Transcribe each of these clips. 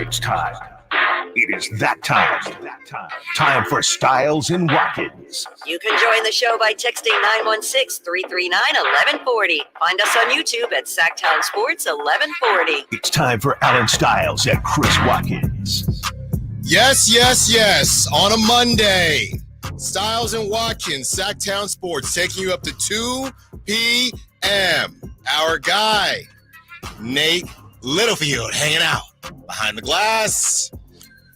It's time. It is that time. Time for Stiles and Watkins. You can join the show by texting 916-339-1140. Find us on YouTube at Sactown Sports 1140. It's time for Alan Stiles and Chris Watkins. Yes. On a Monday, Stiles and Watkins, Sactown Sports, taking you up to 2 p.m. Our guy, Nate Littlefield, hanging out behind the glass.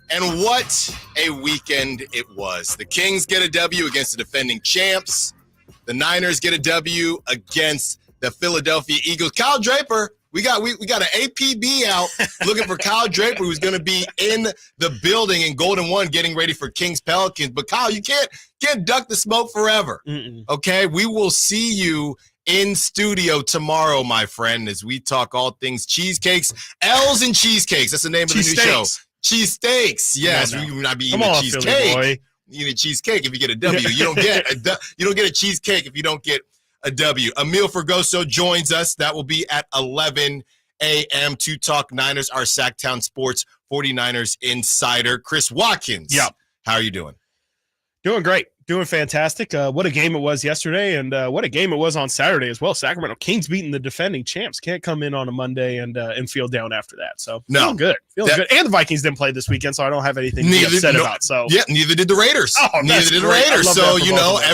And what a weekend it was. The Kings get a W against the defending champs. The Niners get a W against the Philadelphia Eagles. Kyle Draper, we got an APB out looking for Kyle Draper, who's going to be in the building in Golden One getting ready for Kings Pelicans. But Kyle, you can't duck the smoke forever. Okay, we will see you in studio tomorrow, my friend, as we talk all things cheesecakes, L's and cheesecakes. That's the name of the new show. Cheesesteaks. Yes, we would not be eating a cheesecake. You eat a cheesecake if you get a W. You don't get a cheesecake if you don't get a W. Emil Fergoso joins us. That will be at 11 a.m. to talk Niners, our Sactown Sports 49ers insider, Chris Watkins. Yep. How are you doing? Doing great. Doing fantastic. What a game it was yesterday, and what a game it was on Saturday as well. Sacramento Kings beating the defending champs. Can't come in on a Monday and feel down after that. So feeling good. And the Vikings didn't play this weekend, so I don't have anything to be upset about. So yeah, neither did the Raiders. Neither did the Raiders. So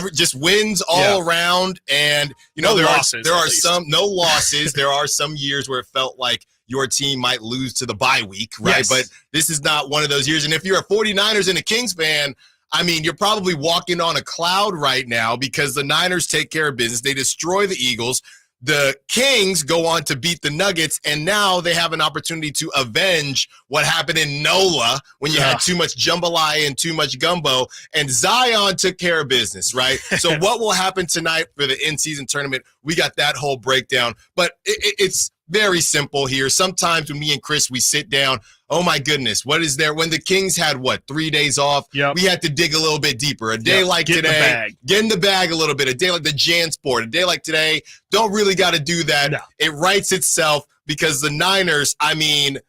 just wins all around, and there are some no losses. There are some years where it felt like your team might lose to the bye week, right? Yes. But this is not one of those years. And if you're a 49ers and a Kings fan, I mean, you're probably walking on a cloud right now because the Niners take care of business. They destroy the Eagles. The Kings go on to beat the Nuggets, and now they have an opportunity to avenge what happened in NOLA when you had too much jambalaya and too much gumbo, and Zion took care of business, right? So what will happen tonight for the in-season tournament? We got that whole breakdown, but it's very simple here. Sometimes when me and Chris, we sit down, oh my goodness, what is there? When the Kings had, 3 days off, we had to dig a little bit deeper. A day like today, get in the bag a little bit. A day like the Jansport, a day like today, don't really got to do that. No. It writes itself because the Niners, I mean,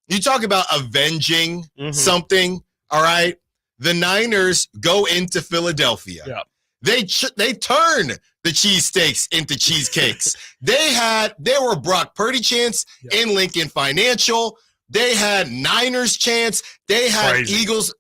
you talk about avenging something, all right? The Niners go into Philadelphia. Yep. They turn the cheesesteaks into cheesecakes. There were Brock Purdy chants in Lincoln Financial. They had Niners chants. They had Eagles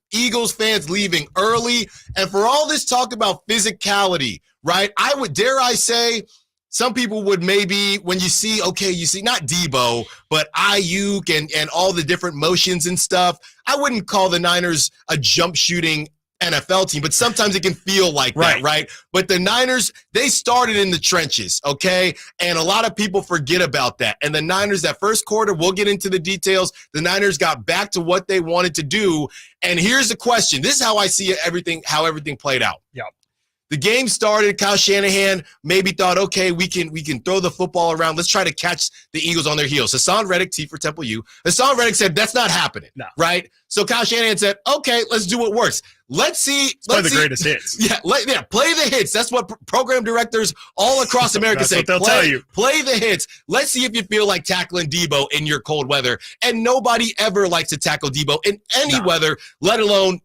fans leaving early. And for all this talk about physicality, right? Dare I say, some people would maybe, when you see not Debo, but Ayuk and all the different motions and stuff, I wouldn't call the Niners a jump shooting NFL team, but sometimes it can feel like that, right? But the Niners, they started in the trenches, okay? And a lot of people forget about that. And the Niners, that first quarter, we'll get into the details. The Niners got back to what they wanted to do. And here's the question. This is how I see how everything played out. Yeah. The game started. Kyle Shanahan maybe thought, okay, we can throw the football around. Let's try to catch the Eagles on their heels. Hassan Reddick, T for Temple U. Hassan Reddick said, that's not happening, right? So Kyle Shanahan said, okay, let's do what works. Let's play the greatest hits. Play the hits. That's what program directors all across America say. What they'll tell you. Play the hits. Let's see if you feel like tackling Debo in your cold weather. And nobody ever likes to tackle Debo in any weather, let alone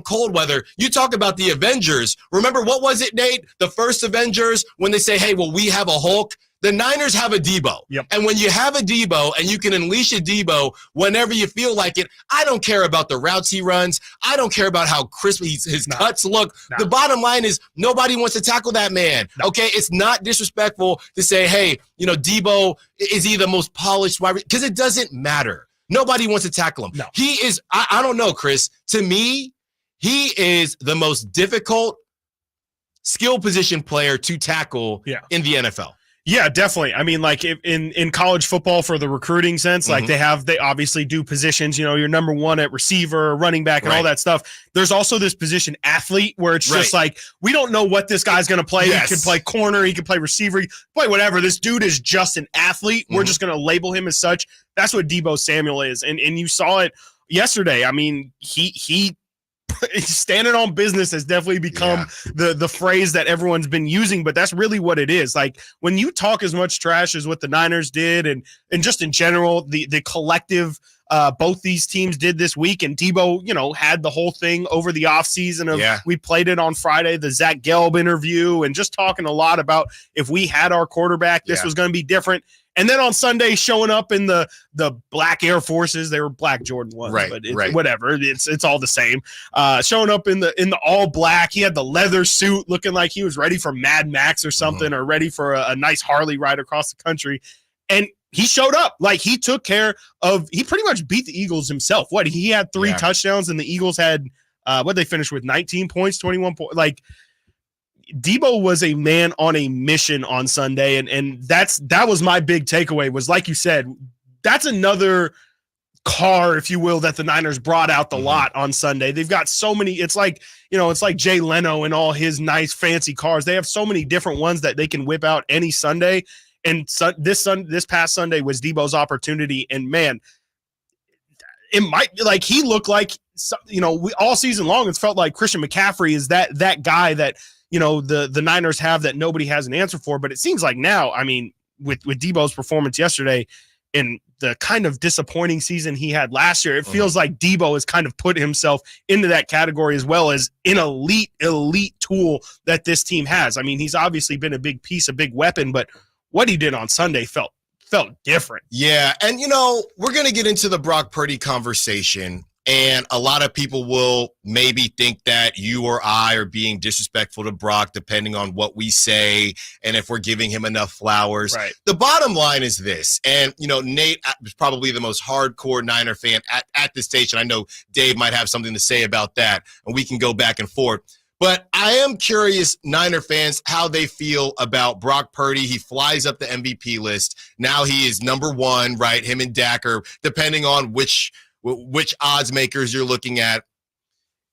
cold weather. You talk about the Avengers. Remember, what was it, Nate? The first Avengers, when they say, hey, well, we have a Hulk. The Niners have a Debo. Yep. And when you have a Debo and you can unleash a Debo whenever you feel like it, I don't care about the routes he runs. I don't care about how crisp his cuts look. The bottom line is nobody wants to tackle that man. Okay? It's not disrespectful to say, hey, Debo is he the most polished wide receiver? Because it doesn't matter. Nobody wants to tackle him. No. He is, I don't know, Chris. To me, he is the most difficult skill position player to tackle in the NFL. Yeah, definitely. I mean, like in college football for the recruiting sense, like they obviously do positions, your number one at receiver, running back, and all that stuff. There's also this position athlete where it's just like, we don't know what this guy's going to play. Yes. He can play corner. He can play receiver. He can play whatever. This dude is just an athlete. We're just going to label him as such. That's what Deebo Samuel is. And you saw it yesterday. I mean, he standing on business has definitely become the phrase that everyone's been using, but that's really what it is. Like when you talk as much trash as what the Niners did and just in general, the collective both these teams did this week. And Debo, had the whole thing over the offseason of we played it on Friday, the Zach Gelb interview, and just talking a lot about if we had our quarterback, this was going to be different. And then on Sunday, showing up in the black Air Forces, they were black Jordan 1s, but whatever. It's all the same. Showing up in the all black, he had the leather suit, looking like he was ready for Mad Max or something, or ready for a nice Harley ride across the country. And he showed up. Like, he took care of. He pretty much beat the Eagles himself. He had 3 touchdowns, and the Eagles had what they finished with 19 points, 21 points. Like, Debo was a man on a mission on Sunday, and that was my big takeaway. Was, like you said, that's another car, if you will, that the Niners brought out the lot on Sunday. They've got so many. It's like Jay Leno and all his nice fancy cars. They have so many different ones that they can whip out any Sunday. And this past Sunday was Debo's opportunity, and man, it might be like he looked like we all season long. It's felt like Christian McCaffrey is that guy that. The Niners have that nobody has an answer for, but it seems like now, I mean, with Debo's performance yesterday and the kind of disappointing season he had last year, it feels like Debo has kind of put himself into that category as well as an elite tool that this team has. I mean, he's obviously been a big piece, a big weapon, but what he did on Sunday felt different. Yeah, and we're going to get into the Brock Purdy conversation. And a lot of people will maybe think that you or I are being disrespectful to Brock, depending on what we say and if we're giving him enough flowers. Right. The bottom line is this, and, Nate is probably the most hardcore Niner fan at this station. I know Dave might have something to say about that, and we can go back and forth. But I am curious, Niner fans, how they feel about Brock Purdy. He flies up the MVP list. Now he is number 1, right? Him and Dak are, depending on which odds makers you're looking at.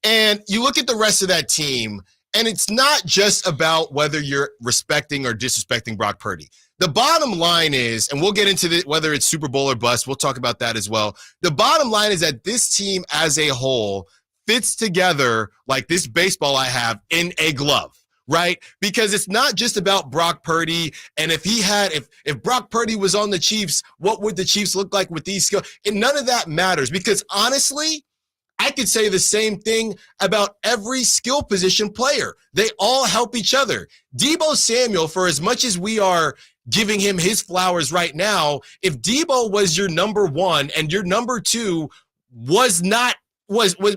And you look at the rest of that team, and it's not just about whether you're respecting or disrespecting Brock Purdy. The bottom line is, and we'll get into whether it's Super Bowl or bust, we'll talk about that as well. The bottom line is that this team as a whole fits together like this baseball I have in a glove. Right? Because it's not just about Brock Purdy. And if Brock Purdy was on the Chiefs, what would the Chiefs look like with these skills? And none of that matters, because honestly, I could say the same thing about every skill position player. They all help each other. Debo Samuel, for as much as we are giving him his flowers right now, if Debo was your number 1 and your number 2 was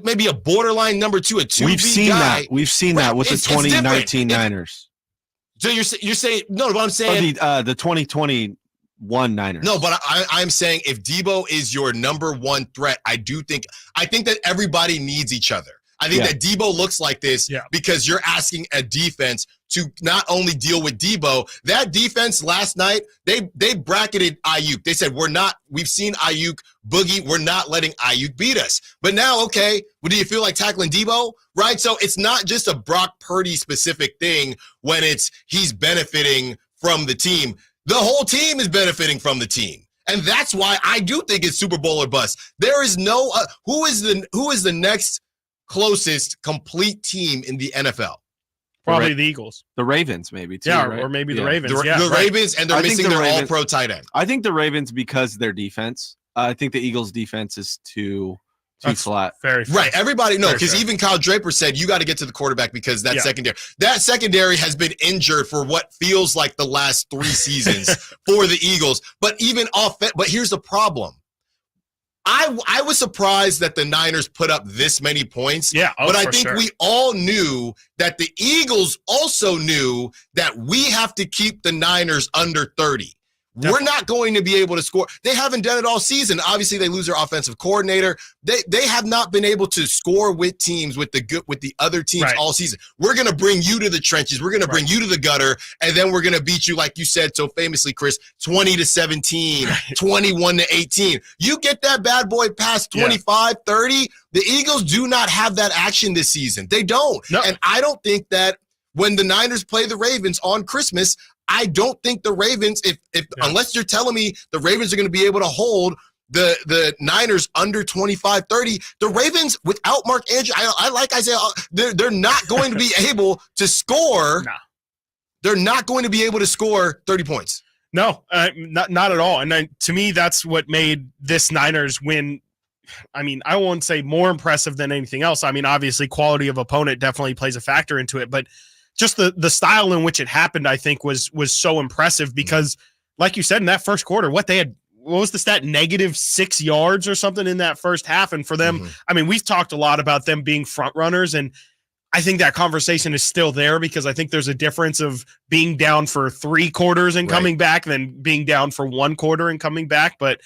maybe a borderline number 2, a 2B We've seen guy. that. We've seen that with the 2019 Niners. So you're saying no, but I'm saying the 2021 Niners. No, but I'm saying if Debo is your number 1 threat, I think that everybody needs each other. I think that Debo looks like this because you're asking a defense to not only deal with Debo. That defense last night, they bracketed Ayuk. They said, we've seen Ayuk boogie. We're not letting Ayuk beat us. But now, okay, well, do you feel like tackling Debo? Right? So it's not just a Brock Purdy specific thing when he's benefiting from the team. The whole team is benefiting from the team. And that's why I do think it's Super Bowl or bust. There is no who is the next closest complete team in the NFL? Probably the Eagles. The Ravens, maybe, too. Yeah, right? or maybe the Ravens. The Ravens, and they're missing their all-pro tight end. I think the Ravens because of their defense. I think the Eagles' defense is too flat. Very fair. Right. Everybody knows, because even Kyle Draper said you got to get to the quarterback because that secondary has been injured for what feels like the last 3 seasons for the Eagles. But but here's the problem. I was surprised that the Niners put up this many points. Yeah, but I think we all knew that the Eagles also knew that we have to keep the Niners under 30. Definitely. We're not going to be able to score. They haven't done it all season. Obviously, they lose their offensive coordinator. They have not been able to score with teams with the other teams all season. We're going to bring you to the trenches. We're going to bring you to the gutter, and then we're going to beat you, like you said so famously, Chris, 20-17, 21-18. You get that bad boy past 25, 30. The Eagles do not have that action this season. They don't. No. And I don't think that when the Niners play the Ravens on Christmas, I don't think the Ravens, unless you're telling me the Ravens are going to be able to hold the Niners under 25-30, the Ravens without Mark Andrews, I like Isaiah, they're not going to be able to score. Nah. They're not going to be able to score 30 points. No, not at all. And to me, that's what made this Niners win. I mean, I won't say more impressive than anything else. I mean, obviously, quality of opponent definitely plays a factor into it, but just the style in which it happened, I think, was so impressive because, like you said, in that first quarter, what was the stat? -6 yards or something in that first half. And for them, I mean, we've talked a lot about them being front runners, and I think that conversation is still there because I think there's a difference of being down for 3 quarters and coming back than being down for 1 quarter and coming baback. But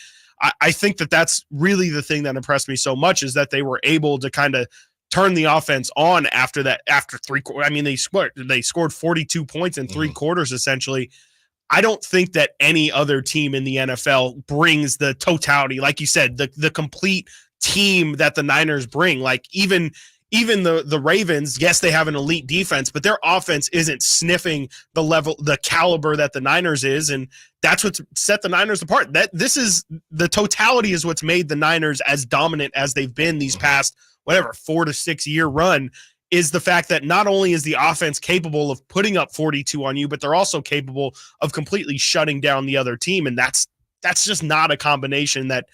I think that's really the thing that impressed me so much is that they were able to kind of turn the offense on after 3 quarters. I mean, they scored 42 points in 3 quarters, essentially. I don't think that any other team in the NFL brings the totality, like you said, the complete team that the Niners bring. Like even the Ravens, yes, they have an elite defense, but their offense isn't sniffing the caliber that the Niners is, and that's what's set the Niners apart. This is the totality is what's made the Niners as dominant as they've been these past 4 to 6 year run. Is the fact that not only is the offense capable of putting up 42 on you, but they're also capable of completely shutting down the other team, and that's just not a combination that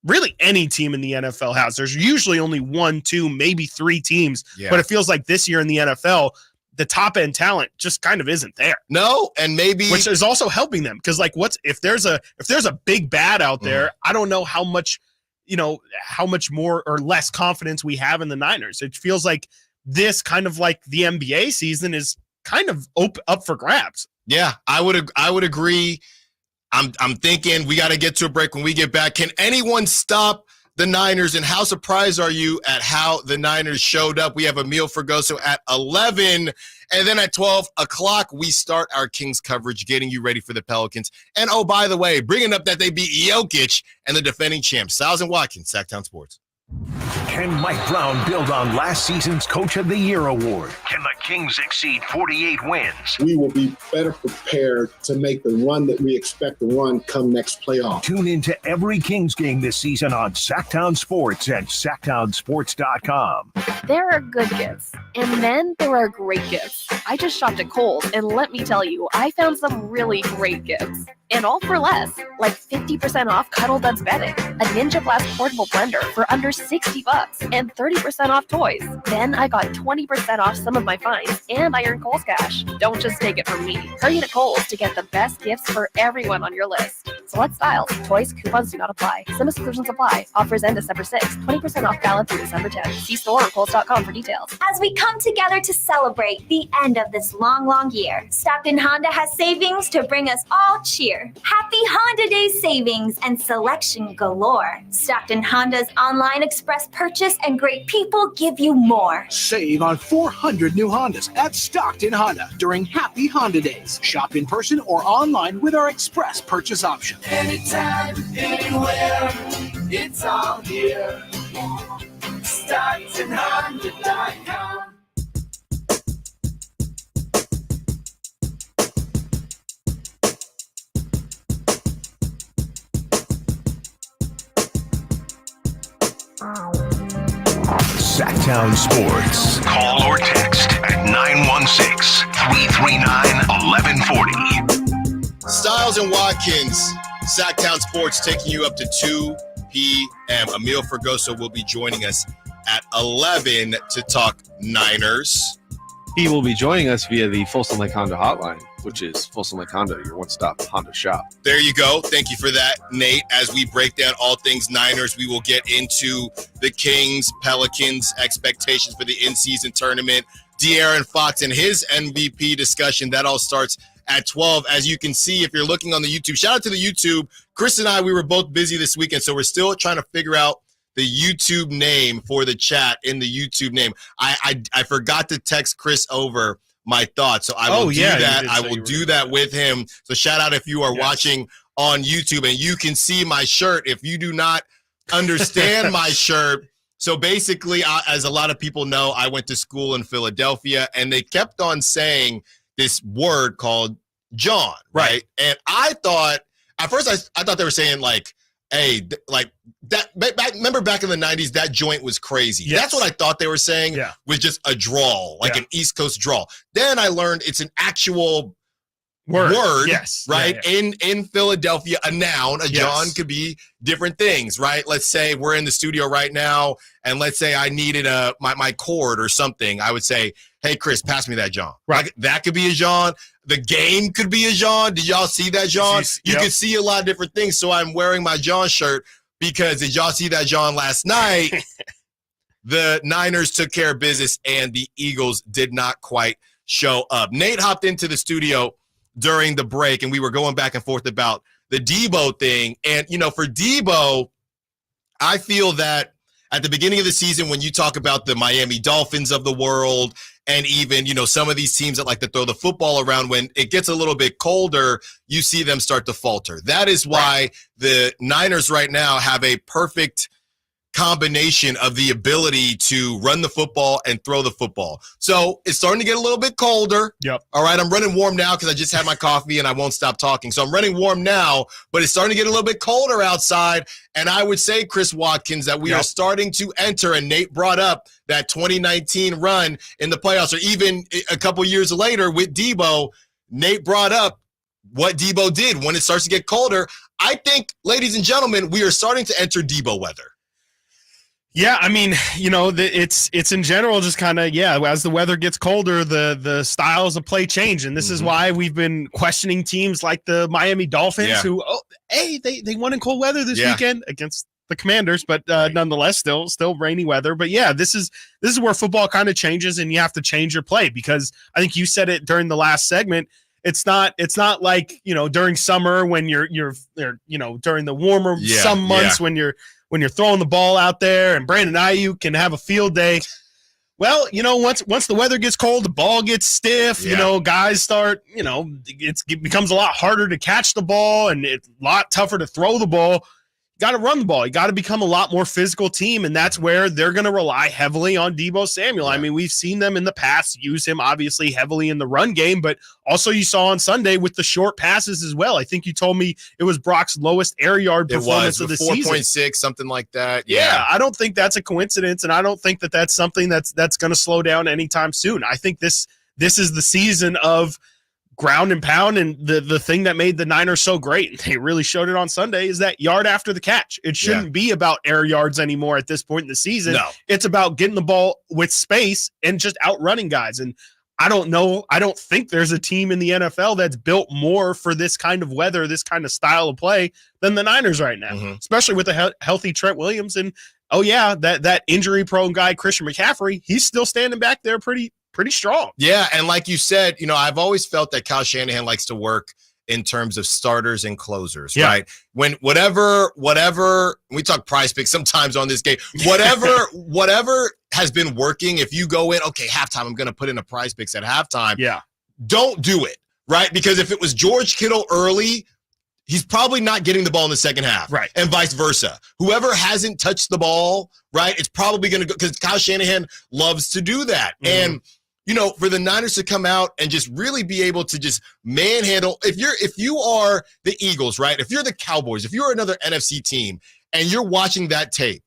really any team in the NFL has. There's usually only 1, 2, maybe 3 teams, but it feels like this year in the NFL, the top end talent just kind of isn't there. No, and maybe which is also helping them because like if there's a big bad out there, I don't know how much more or less confidence we have in the Niners. It feels like this kind of like the NBA season is kind of up for grabs. Yeah, I would agree. I'm thinking we got to get to a break when we get back. Can anyone stop the Niners? And how surprised are you at how the Niners showed up? We have Emil Fergoso at 11. And then at 12 o'clock, we start our Kings coverage, getting you ready for the Pelicans. And oh, by the way, bringing up that they beat Jokic and the defending champs, Stiles Watkins, Sactown Sports. Can Mike Brown build on last season's Coach of the Year award? Can the Kings exceed 48 wins? We will be better prepared to make the run that we expect to run come next playoff. Tune into every Kings game this season on Sactown Sports at SactownSports.com. There are good gifts, and then there are great gifts. I just shopped at Kohl's, and let me tell you, I found some really great gifts. And all for less, like 50% off Cuddle Duds bedding, a Ninja Blast portable blender for under $60, and 30% off toys. Then I got 20% off some of my finds, and I earned Kohl's cash. Don't just take it from me. Hurry to Kohl's to get the best gifts for everyone on your list. Select styles, toys, coupons do not apply. Some exclusions apply. Offers end December 6th. 20% off valid through December 10th. See store or Kohls.com for details. As we come together to celebrate the end of this long, long year, Stockton Honda has savings to bring us all cheer. Happy Honda Day savings and selection galore. Stockton Honda's online express purchase and great people give you more. Save on 400 new Hondas at Stockton Honda during Happy Honda Days. Shop in person or online with our express purchase option. Anytime, anywhere, it's all here. StocktonHonda.com. Sactown Sports. Call or text at 916-339-1140. Stiles and Watkins, Sactown Sports, taking you up to 2 p.m. Emil Fergoso will be joining us at 11 to talk Niners. He will be joining us via the Folsom Lake Honda hotline, which is Folsom Lake Honda, your one-stop Honda shop. There you go. Thank you for that, Nate. As we break down all things Niners, we will get into the Kings, Pelicans, expectations for the in-season tournament, De'Aaron Fox and his MVP discussion. That all starts at 12. As you can see, if you're looking on the YouTube, shout out to the YouTube. Chris and I, we were both busy this weekend, so we're still trying to figure out the YouTube name for the chat in the YouTube name. I forgot to text Chris over my thoughts, so I will do that. I will do that with him. So shout out if you are watching on YouTube, and you can see my shirt. If you do not understand my shirt, so basically, as a lot of people know, I went to school in Philadelphia, and they kept on saying this word called John, right? And I thought, at first, I thought they were saying like, hey, like that. Remember back in the 90s, that joint was crazy. Yes. That's what I thought they were saying was just a drawl, like an East Coast drawl. Then I learned it's an actual word, yes, right? In Philadelphia, a noun, a John could be different things, right? Let's say we're in the studio right now, and let's say I needed my cord or something. I would say, hey, Chris, pass me that John. Right. Like, that could be a John. The game could be a John. Did y'all see that John? You could see a lot of different things. So I'm wearing my John shirt because did y'all see that John last night? The Niners took care of business, and the Eagles did not quite show up. Nate hopped into the studio during the break, and we were going back and forth about the Debo thing. And, for Debo, I feel that at the beginning of the season, when you talk about the Miami Dolphins of the world, and even, some of these teams that like to throw the football around, when it gets a little bit colder, you see them start to falter. That is why the Niners right now have a perfect combination of the ability to run the football and throw the football. So it's starting to get a little bit colder. Yep. All right, I'm running warm now because I just had my coffee and I won't stop talking. So I'm running warm now, but it's starting to get a little bit colder outside. And I would say, Chris Watkins, that we are starting to enter, and Nate brought up that 2019 run in the playoffs, or even a couple years later with Debo. Nate brought up what Debo did when it starts to get colder. I think, ladies and gentlemen, we are starting to enter Debo weather. Yeah, I mean, it's in general just kind of, as the weather gets colder, the styles of play change. And this is why we've been questioning teams like the Miami Dolphins who, they won in cold weather this weekend against the Commanders, but nonetheless, still rainy weather. But this is where football kind of changes, and you have to change your play, because I think you said it during the last segment. It's not like, during summer when you're during the warmer some months when you're throwing the ball out there and Brandon Ayuk can have a field day. Well, once the weather gets cold, the ball gets stiff, guys start, it becomes a lot harder to catch the ball and it's a lot tougher to throw the ball. You got to run the ball. You got to become a lot more physical team, and that's where they're going to rely heavily on Deebo Samuel. I mean, we've seen them in the past use him obviously heavily in the run game, but also you saw on Sunday with the short passes as well. I think you told me it was Brock's lowest air yard performance of the season. 4.6, something like that. Yeah, I don't think that's a coincidence, and I don't think that that's something that's going to slow down anytime soon. I think this is the season of ground and pound, and the thing that made the Niners so great, and they really showed it on Sunday, is that yard after the catch. It shouldn't be about air yards anymore at this point in the season. No. It's about getting the ball with space and just outrunning guys. And I don't think there's a team in the NFL that's built more for this kind of weather, this kind of style of play than the Niners right now, especially with a healthy Trent Williams. And that injury-prone guy, Christian McCaffrey, he's still standing back there pretty strong. Yeah, and like you said, I've always felt that Kyle Shanahan likes to work in terms of starters and closers, right? When whatever we talk prize picks sometimes on this game, whatever has been working, if you go in, okay, halftime, I'm going to put in a prize picks at halftime. Yeah. Don't do it, right? Because if it was George Kittle early, he's probably not getting the ball in the second half. Right. And vice versa. Whoever hasn't touched the ball, right, it's probably going to go, because Kyle Shanahan loves to do that. And for the Niners to come out and just really be able to just manhandle, if you are the Eagles, right? If you're the Cowboys, if you're another NFC team and you're watching that tape,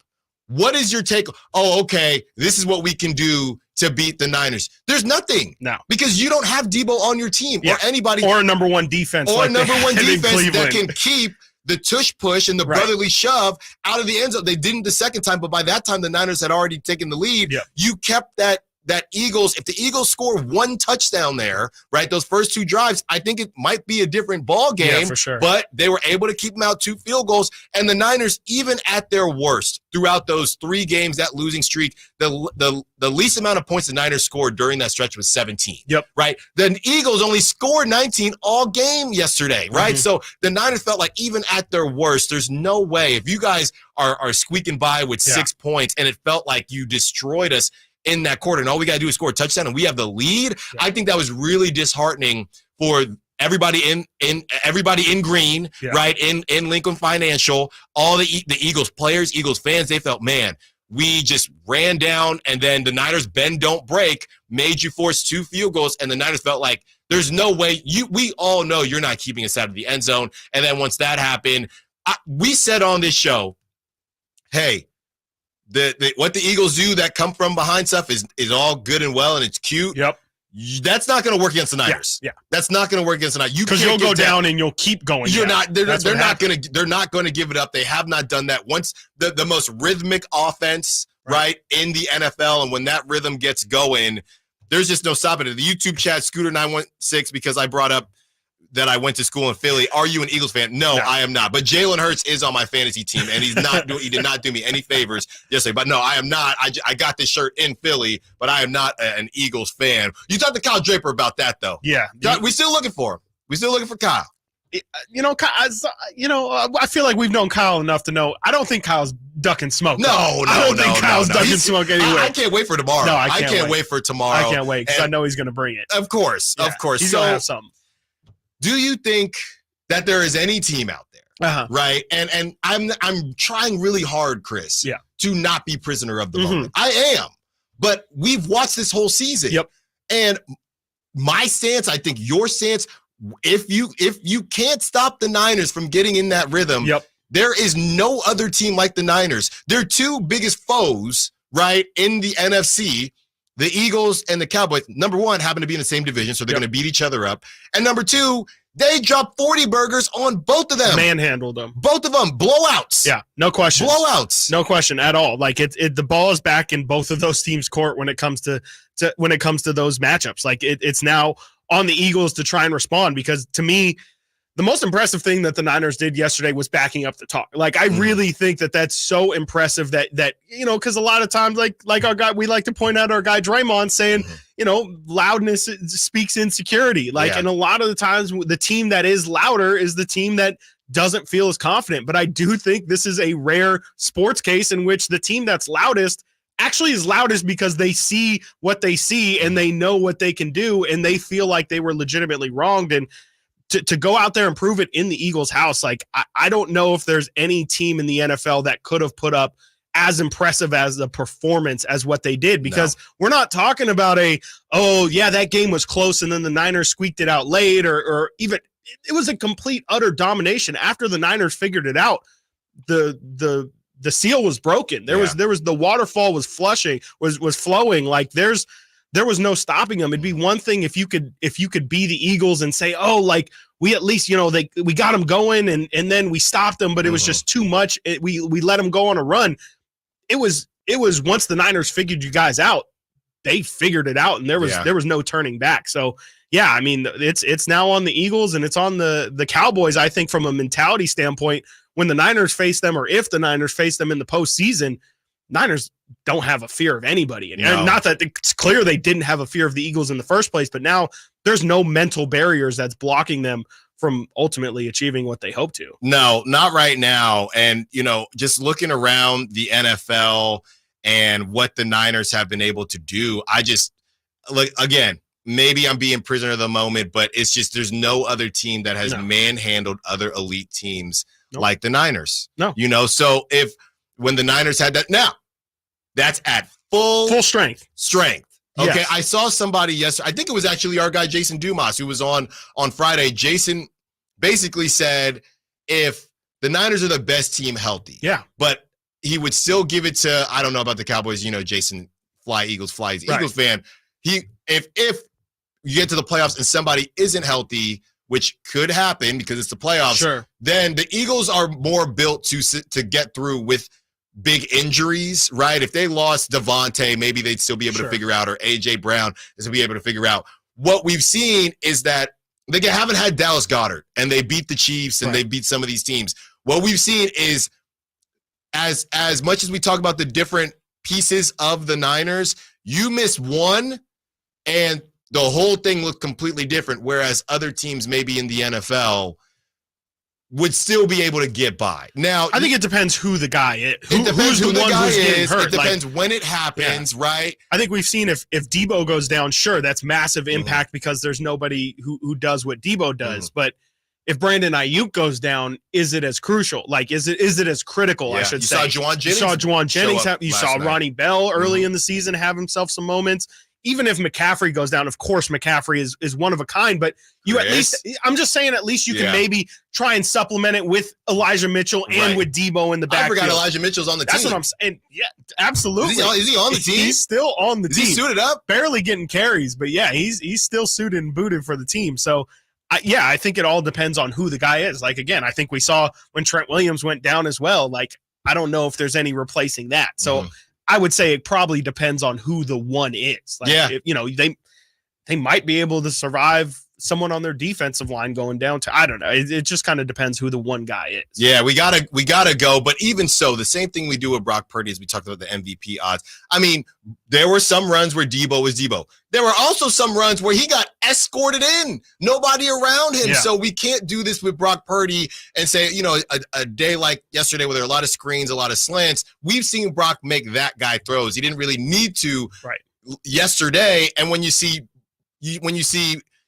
what is your take? Oh, okay, this is what we can do to beat the Niners. There's nothing. No. Because you don't have Debo on your team or anybody. Or a number one defense. Or a number one defense that can keep the tush push and the brotherly shove out of the end zone. They didn't the second time, but by that time, the Niners had already taken the lead. Yep. You kept that Eagles, if the Eagles score one touchdown there, right, those first two drives, I think it might be a different ball game. Yeah, for sure. But they were able to keep them out 2 field goals. And the Niners, even at their worst, throughout those 3 games, that losing streak, the least amount of points the Niners scored during that stretch was 17. Yep. Right? The Eagles only scored 19 all game yesterday, right? So the Niners felt like even at their worst, there's no way. If you guys are squeaking by with 6 points and it felt like you destroyed us in that quarter, and all we got to do is score a touchdown and we have the lead. Yeah. I think that was really disheartening for everybody in green, right? In Lincoln Financial, all the Eagles players, Eagles fans, they felt, man, we just ran down, and then the Niners bend don't break, made you force 2 field goals, and the Niners felt like there's no way we all know you're not keeping us out of the end zone. And then once that happened, we said on this show, hey, what the Eagles do that come from behind stuff is all good and well, and it's cute. Yep. That's not going to work against the Niners. Yeah. That's not going to work against the Niners. Because you'll go down and you'll keep going. You're down. not. They're not going to give it up. They have not done that. Once the most rhythmic offense, right, in the NFL, and when that rhythm gets going, there's just no stopping it. The YouTube chat, Scooter916, because I brought up that I went to school in Philly. Are you an Eagles fan? No, I am not. But Jalen Hurts is on my fantasy team, and he did not do me any favors yesterday. But no, I am not. I got this shirt in Philly, but I am not an Eagles fan. You talked to Kyle Draper about that, though. Yeah. We're still looking for him. We're still looking for Kyle. I feel like we've known Kyle enough to know. I don't think Kyle's ducking smoke. I don't think Kyle's ducking smoke anyway. I can't wait for tomorrow. No, I can't wait for tomorrow. I can't wait because I know he's going to bring it. Of course. He's going to have something. Do you think that there is any team out there, right? And I'm trying really hard, Chris, to not be prisoner of the moment. I am, but we've watched this whole season. Yep. And my stance, I think your stance, if you can't stop the Niners from getting in that rhythm, there is no other team like the Niners. Their two biggest foes, right, in the NFC, the Eagles and the Cowboys, number one, happen to be in the same division, so they're going to beat each other up. And number two, they dropped 40 burgers on both of them. Manhandled them. Both of them. Blowouts. Yeah, no question. Blowouts. No question at all. Like the ball is back in both of those teams' court when it comes to those matchups. Like it's now on the Eagles to try and respond, because to me, the most impressive thing that the Niners did yesterday was backing up the talk. Like, I really think that that's so impressive that because a lot of times, like our guy, we like to point out our guy Draymond saying, loudness speaks insecurity. Like, and a lot of the times the team that is louder is the team that doesn't feel as confident. But I do think this is a rare sports case in which the team that's loudest actually is loudest because they see what they see and they know what they can do, and they feel like they were legitimately wronged. And to go out there and prove it in the Eagles' house, like I don't know if there's any team in the NFL that could have put up as impressive as the performance as what they did, because we're not talking about that game was close and then the Niners squeaked it out late, or even it was a complete utter domination. After the Niners figured it out, the seal was broken. There was the waterfall was flowing. Like there was no stopping them. It'd be one thing if you could be the Eagles and say, like we at least, we got them going and then we stopped them, but it was just too much. We let them go on a run. It was once the Niners figured you guys out, they figured it out, and there was no turning back. So yeah, I mean, it's now on the Eagles and it's on the Cowboys. I think from a mentality standpoint, when the Niners face them, or if the Niners face them in the postseason, Niners don't have a fear of anybody. And not that it's clear they didn't have a fear of the Eagles in the first place, but now there's no mental barriers that's blocking them from ultimately achieving what they hope to. No, not right now. And, just looking around the NFL and what the Niners have been able to do, I just, again, maybe I'm being prisoner of the moment, but it's just there's no other team that has manhandled other elite teams like the Niners. No. So when the Niners had that, now that's at full strength. Okay, Yes. I saw somebody yesterday. I think it was actually our guy Jason Dumas who was on Friday. Jason basically said if the Niners are the best team healthy, but he would still give it to, I don't know about the Cowboys. Jason Eagles flies Eagles fan. If you get to the playoffs and somebody isn't healthy, which could happen because it's the playoffs, then the Eagles are more built to get through with big injuries, right? If they lost Devontae, maybe they'd still be able to figure out, or A.J. Brown is going to be able to figure out. What we've seen is that they haven't had Dallas Goedert, and they beat the Chiefs, and they beat some of these teams. What we've seen is, as much as we talk about the different pieces of the Niners, you miss one, and the whole thing looked completely different, whereas other teams maybe in the NFL would still be able to get by. Now, I think it depends who the guy is. It depends who the guy is. Hurt. It depends when it happens, right? I think we've seen if Debo goes down, that's massive impact because there's nobody who does what Debo does. But if Brandon Ayuk goes down, is it as crucial? Like, is it as critical, I should say? You saw Juwan Jennings. You saw Ronnie Bell early in the season have himself some moments. even if McCaffrey goes down, of course McCaffrey is one of a kind, but at least, I'm just saying, at least you can maybe try and supplement it with Elijah Mitchell and with Debo in the backfield. I forgot Elijah Mitchell's on the team. That's what I'm saying. Yeah, absolutely. Is he on the team? He's still on the team. Is he suited up? Barely getting carries, but yeah, he's still suited and booted for the team. So, I think it all depends on who the guy is. Like, again, I think we saw when Trent Williams went down as well. Like, I don't know if there's any replacing that. So I would say it probably depends on who the one is. Like, they might be able to survive someone on their defensive line going down to, I don't know. It just kind of depends who the one guy is. Yeah, we gotta go. But even so, the same thing we do with Brock Purdy as we talked about the MVP odds. I mean, there were some runs where Debo was Debo. There were also some runs where he got escorted in, nobody around him. Yeah. So we can't do this with Brock Purdy and say, a day like yesterday where there are a lot of screens, a lot of slants. We've seen Brock make that guy throws. He didn't really need to yesterday. And when you see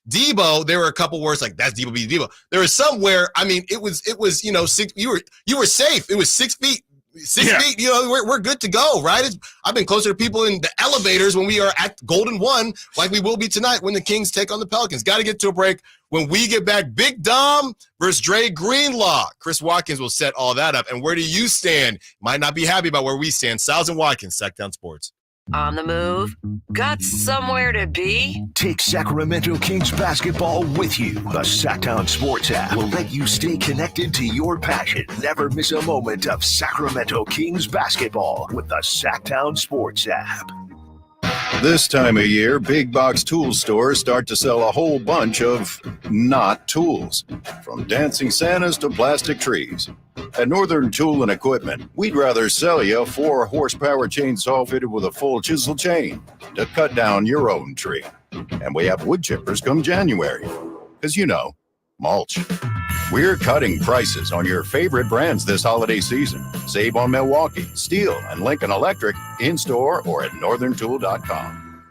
Debo, there were a couple words like that's Debo beat Debo. There was some where, I mean, it was six. You were safe. It was 6 feet. 6 feet. We're good to go, right? I've been closer to people in the elevators when we are at Golden One, like we will be tonight when the Kings take on the Pelicans. Got to get to a break. When we get back, Big Dom versus Dre Greenlaw. Chris Watkins will set all that up. And where do you stand? Might not be happy about where we stand. Stiles and Watkins, Sactown Sports. On the move? Got somewhere to be? Take Sacramento Kings basketball with you. The Sactown Sports app will let you stay connected to your passion. Never miss a moment of Sacramento Kings basketball with the Sactown Sports app. This time of year, big box tool stores start to sell a whole bunch of not tools, from dancing Santas to plastic trees. At Northern Tool and Equipment, we'd rather sell you a 4-horsepower chainsaw fitted with a full chisel chain to cut down your own tree. And we have wood chippers come January, because mulch. We're cutting prices on your favorite brands this holiday season. Save on Milwaukee, Steel, and Lincoln Electric in-store or at northerntool.com.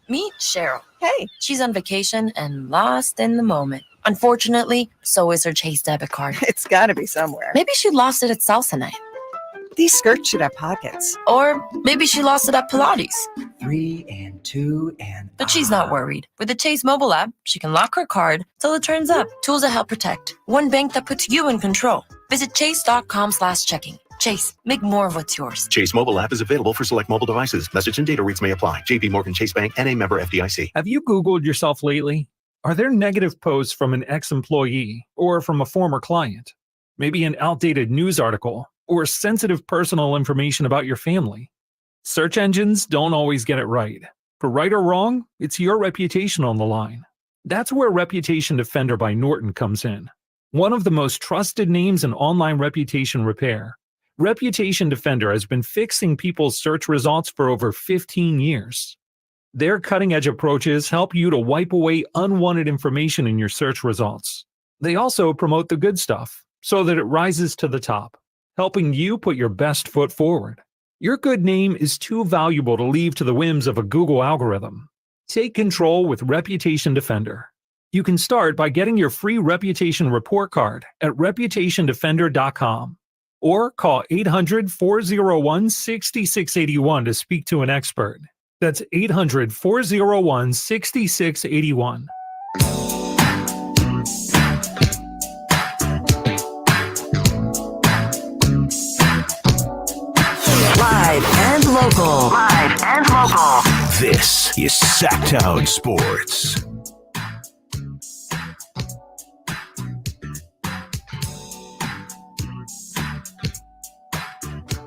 Meet Cheryl. Hey. She's on vacation and lost in the moment. Unfortunately, so is her Chase debit card. It's got to be somewhere. Maybe she lost it at salsa night. These skirts should have pockets. Or maybe she lost it at Pilates. 3 and 2 and... But she's not worried. With the Chase mobile app, she can lock her card till it turns up. Tools that help protect. One bank that puts you in control. Visit chase.com/checking. Chase, make more of what's yours. Chase mobile app is available for select mobile devices. Message and data rates may apply. JP Morgan Chase Bank and a member FDIC. Have you Googled yourself lately? Are there negative posts from an ex-employee or from a former client? Maybe an outdated news article or sensitive personal information about your family? Search engines don't always get it right. For right or wrong, it's your reputation on the line. That's where Reputation Defender by Norton comes in. One of the most trusted names in online reputation repair, Reputation Defender has been fixing people's search results for over 15 years. Their cutting-edge approaches help you to wipe away unwanted information in your search results. They also promote the good stuff so that it rises to the top, helping you put your best foot forward. Your good name is too valuable to leave to the whims of a Google algorithm. Take control with Reputation Defender. You can start by getting your free reputation report card at reputationdefender.com or call 800-401-6681 to speak to an expert. That's 800-401-6681. Live and local. Live and local. This is Sactown Sports.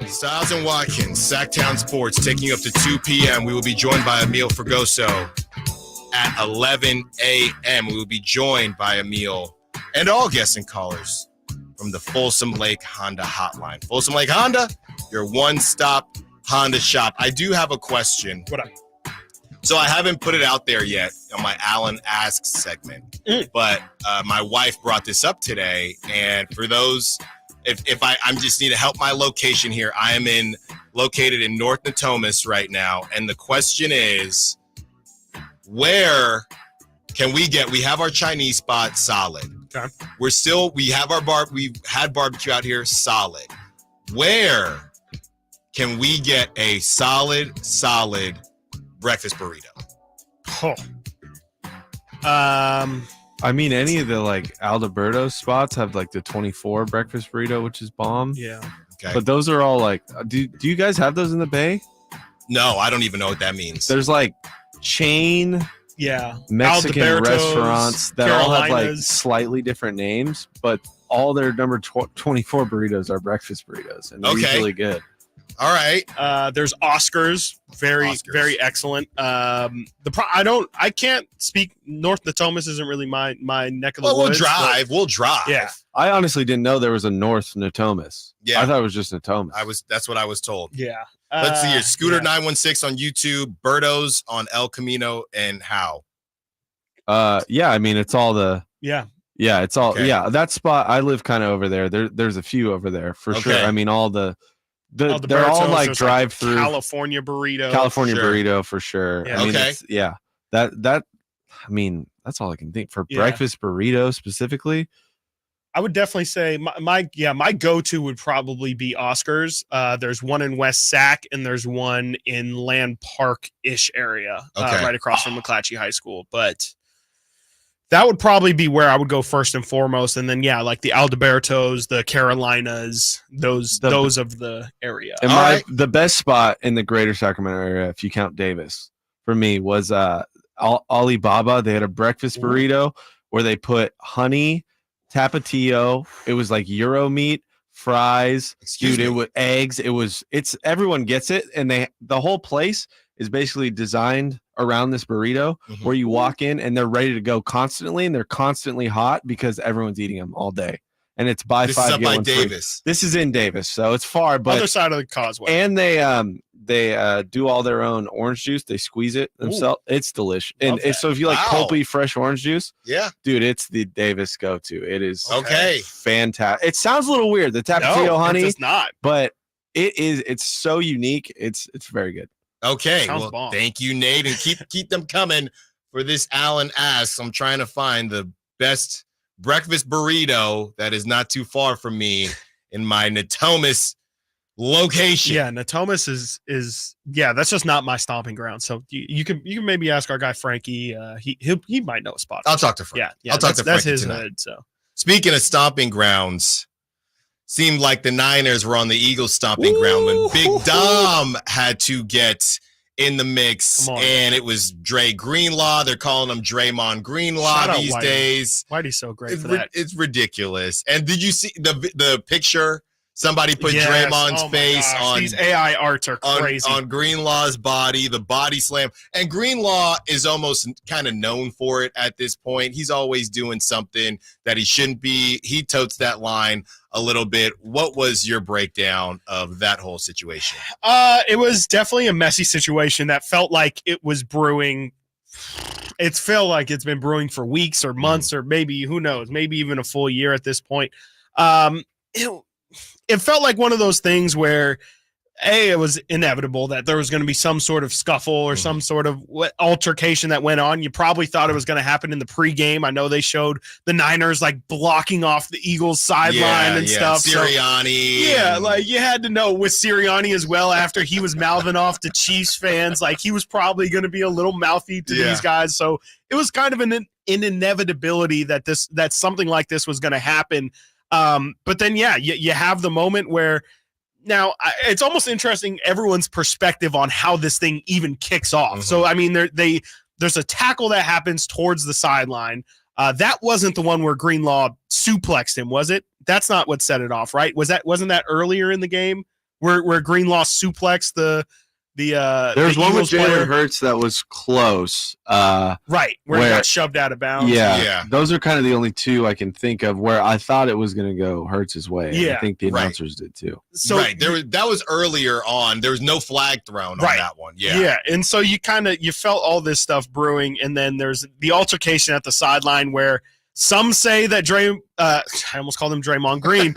Stiles and Watkins, Sactown Sports, taking you up to 2 p.m. We will be joined by Emil Fregoso at 11 a.m. We will be joined by Emil and all guests and callers from the Folsom Lake Honda Hotline. Folsom Lake Honda, your one-stop Honda shop. I do have a question. What up? So I haven't put it out there yet on my Alan Asks segment, but my wife brought this up today, and for those... If I just need to help my location here, I am located in North Natomas right now. And the question is, where can we have our Chinese spot solid. Okay. We've had barbecue out here solid. Where can we get a solid breakfast burrito? Oh. I mean, any of the like Alberto spots have like the 24 breakfast burrito, which is bomb. Yeah. Okay. But those are all like, do you guys have those in the Bay? No, I don't even know what that means. There's like chain Mexican Alberto's, restaurants that all have like Carolinas. Slightly different names, but all their number 24 burritos are breakfast burritos, and they're usually good. All right. There's Oscars, very excellent. I can't speak. North Natomas isn't really my neck of the woods. We'll drive. Yeah. I honestly didn't know there was a North Natomas. Yeah. I thought it was just Natomas. That's what I was told. Yeah. Let's see here. Scooter 916 on YouTube, Berto's on El Camino, and how? Yeah, I mean it's all the Yeah, it's all that spot. I live kind of over there. There's a few over there for sure. I mean all the they're all like drive through California burrito. Burrito for sure. Yeah. I mean that I mean that's all I can think for breakfast burrito specifically. I would definitely say my go-to would probably be Oscars. There's one in West Sac and there's one in Land Park-ish area, right across from McClatchy High School. But that would probably be where I would go first and foremost. And then, like the Alberto's, the Carolinas, those of the area. And the best spot in the greater Sacramento area, if you count Davis, for me was Alibaba. They had a breakfast burrito where they put honey, tapatio. It was like Euro meat, fries. It was eggs. It's everyone gets it. And the whole place is basically designed around this burrito where you walk in and they're ready to go constantly, and they're constantly hot because everyone's eating them all day. And it's buy This 5 is up get by 1 free. Davis. This is in Davis, so it's far, but Other side of the causeway. And they do all their own orange juice. They squeeze it themselves. It's delicious. And so if you like pulpy fresh orange juice, dude, it's the Davis go-to. It is fantastic. It sounds a little weird, the tapatio honey. It's not, but it's so unique. It's very good. Okay, Sounds bomb. Thank you, Nate, and keep them coming for this Alan Asks. I'm trying to find the best breakfast burrito that is not too far from me in my Natomas location. Yeah, Natomas is that's just not my stomping ground. So you can maybe ask our guy Frankie. He might know a spot. I'll talk to Frankie. Yeah, I'll talk to Frankie that's his tonight. hood. So speaking of stomping grounds, seemed like the Niners were on the Eagles' stomping ground when Big Dom had to get in the mix, and it was Dre Greenlaw. They're calling him Draymond Greenlaw these days. Whitey's so great for that. It's ridiculous. And did you see the picture? Somebody put Draymond's face on these AI arts are crazy on Greenlaw's body, the body slam. And Greenlaw is almost kind of known for it at this point. He's always doing something that he shouldn't be. He totes that line a little bit. What was your breakdown of that whole situation? It was definitely a messy situation that felt like it was brewing. It's felt like it's been brewing for weeks or months or maybe, who knows, maybe even a full year at this point. It felt like one of those things where it was inevitable that there was going to be some sort of scuffle or some sort of altercation that went on. You probably thought it was going to happen in the pregame. I know they showed the Niners like blocking off the Eagles sideline and stuff. Sirianni. So, like you had to know with Sirianni as well after he was mouthing off to Chiefs fans. Like he was probably going to be a little mouthy to these guys. So it was kind of an inevitability that something like this was going to happen. But then, you have the moment where now it's almost interesting everyone's perspective on how this thing even kicks off. So, I mean, there's a tackle that happens towards the sideline. That wasn't the one where Greenlaw suplexed him, was it? That's not what set it off, right? Wasn't that earlier in the game where Greenlaw suplexed the There's one with Jalen Hurts that was close. Right, where he got shoved out of bounds. Yeah. Those are kind of the only two I can think of where I thought it was going to go Hurts' way. Yeah. I think the announcers did too. So that was earlier on. There was no flag thrown on that one. Yeah. And so you felt all this stuff brewing, and then there's the altercation at the sideline where some say that I almost called him Draymond Green.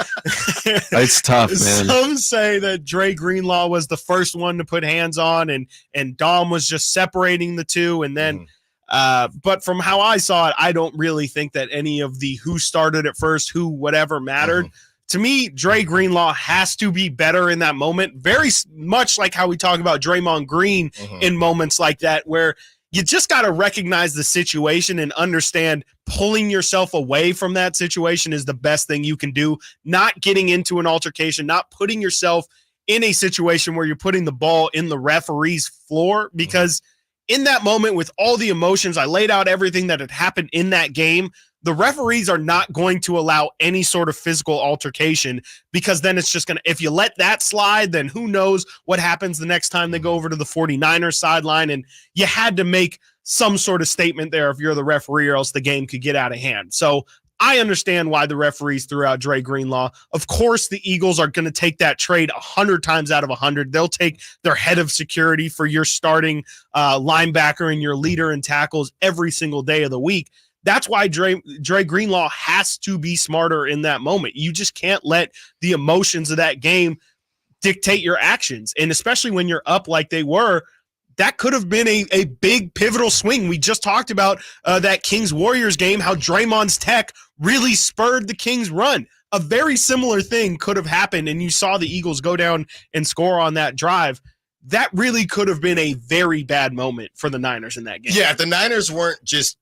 It's tough, man. Some say that Dre Greenlaw was the first one to put hands on, and Dom was just separating the two. And then, but from how I saw it, I don't really think that any of the who started it first, who whatever mattered. to me, Dre Greenlaw has to be better in that moment. Very much like how we talk about Draymond Green in moments like that, where you just got to recognize the situation and understand pulling yourself away from that situation is the best thing you can do. Not getting into an altercation, not putting yourself in a situation where you're putting the ball in the referee's floor, because in that moment with all the emotions, I laid out everything that had happened in that game. The referees are not going to allow any sort of physical altercation, because then it's just going to, if you let that slide, then who knows what happens the next time they go over to the 49ers sideline. And you had to make some sort of statement there if you're the referee, or else the game could get out of hand. So I understand why the referees threw out Dre Greenlaw. Of course, the Eagles are going to take that trade 100 times out of 100. They'll take their head of security for your starting linebacker and your leader in tackles every single day of the week. That's why Dre Greenlaw has to be smarter in that moment. You just can't let the emotions of that game dictate your actions. And especially when you're up like they were, that could have been a big pivotal swing. We just talked about that Kings-Warriors game, how Draymond's tech really spurred the Kings' run. A very similar thing could have happened, and you saw the Eagles go down and score on that drive. That really could have been a very bad moment for the Niners in that game. Yeah, if the Niners weren't just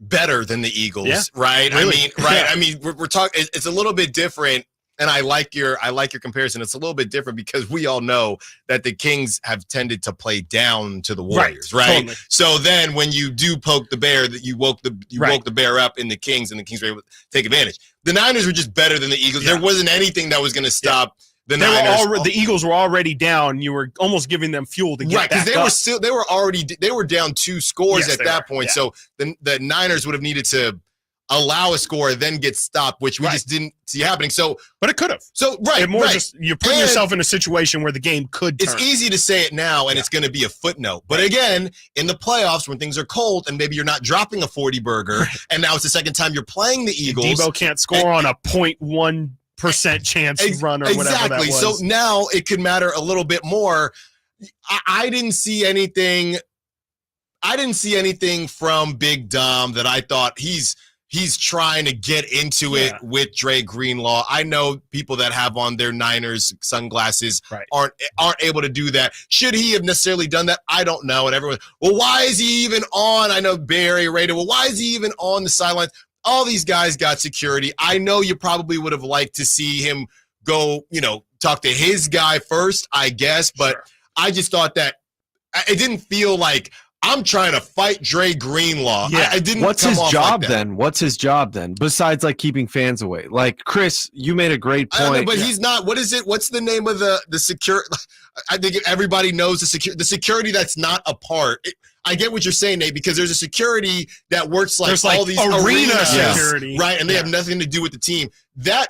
better than the Eagles, right? Really. I mean, we're talking. It's a little bit different, and I like your comparison. It's a little bit different because we all know that the Kings have tended to play down to the Warriors, right? Totally. So then, when you do poke the bear, that you woke the bear up in the Kings, and the Kings were able to take advantage. The Niners were just better than the Eagles. There wasn't anything that was going to stop. The Eagles were already down. You were almost giving them fuel to get back up. They were down 2 scores at that point. Yeah. So the Niners would have needed to allow a score, then get stopped, which we just didn't see happening. So, but it could have. So just you're putting yourself in a situation where the game could turn. It's easy to say it now, and it's going to be a footnote. But again, in the playoffs, when things are cold, and maybe you're not dropping a 40 burger, and now it's the second time you're playing the Eagles. Debo can't score on a 0.1% chance run or whatever that was. So now it could matter a little bit more. I didn't see anything. I didn't see anything from Big Dom that I thought he's trying to get into it with Dre Greenlaw. I know people that have on their Niners sunglasses aren't able to do that. Should he have necessarily done that? I don't know. And everyone, well, why is he even on? I know Barry rated. Well, why is he even on the sidelines? All these guys got security. I know you probably would have liked to see him go, talk to his guy first, I guess. But I just thought that it didn't feel like I'm trying to fight Dre Greenlaw. Yeah. I didn't. What's come his off job like that. then? What's his job then? Besides keeping fans away. Like Chris, you made a great point. I don't know, but he's not. What is it? What's the name of the security? I think everybody knows the security that's not a part. I get what you're saying, Nate, because there's a security that works like all these arena security, right? And they have nothing to do with the team. That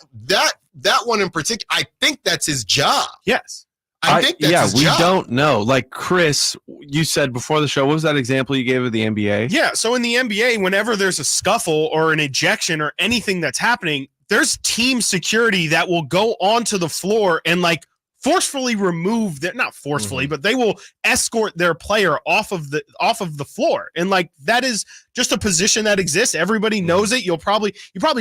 one in particular, I think that's his job. Yes. I think that's his job. We don't know. Like Chris, you said before the show, what was that example you gave of the NBA? Yeah, so in the NBA, whenever there's a scuffle or an ejection or anything that's happening, there's team security that will go onto the floor and forcefully remove their, not forcefully, but they will escort their player off of the floor. And that is just a position that exists. Everybody knows it. You probably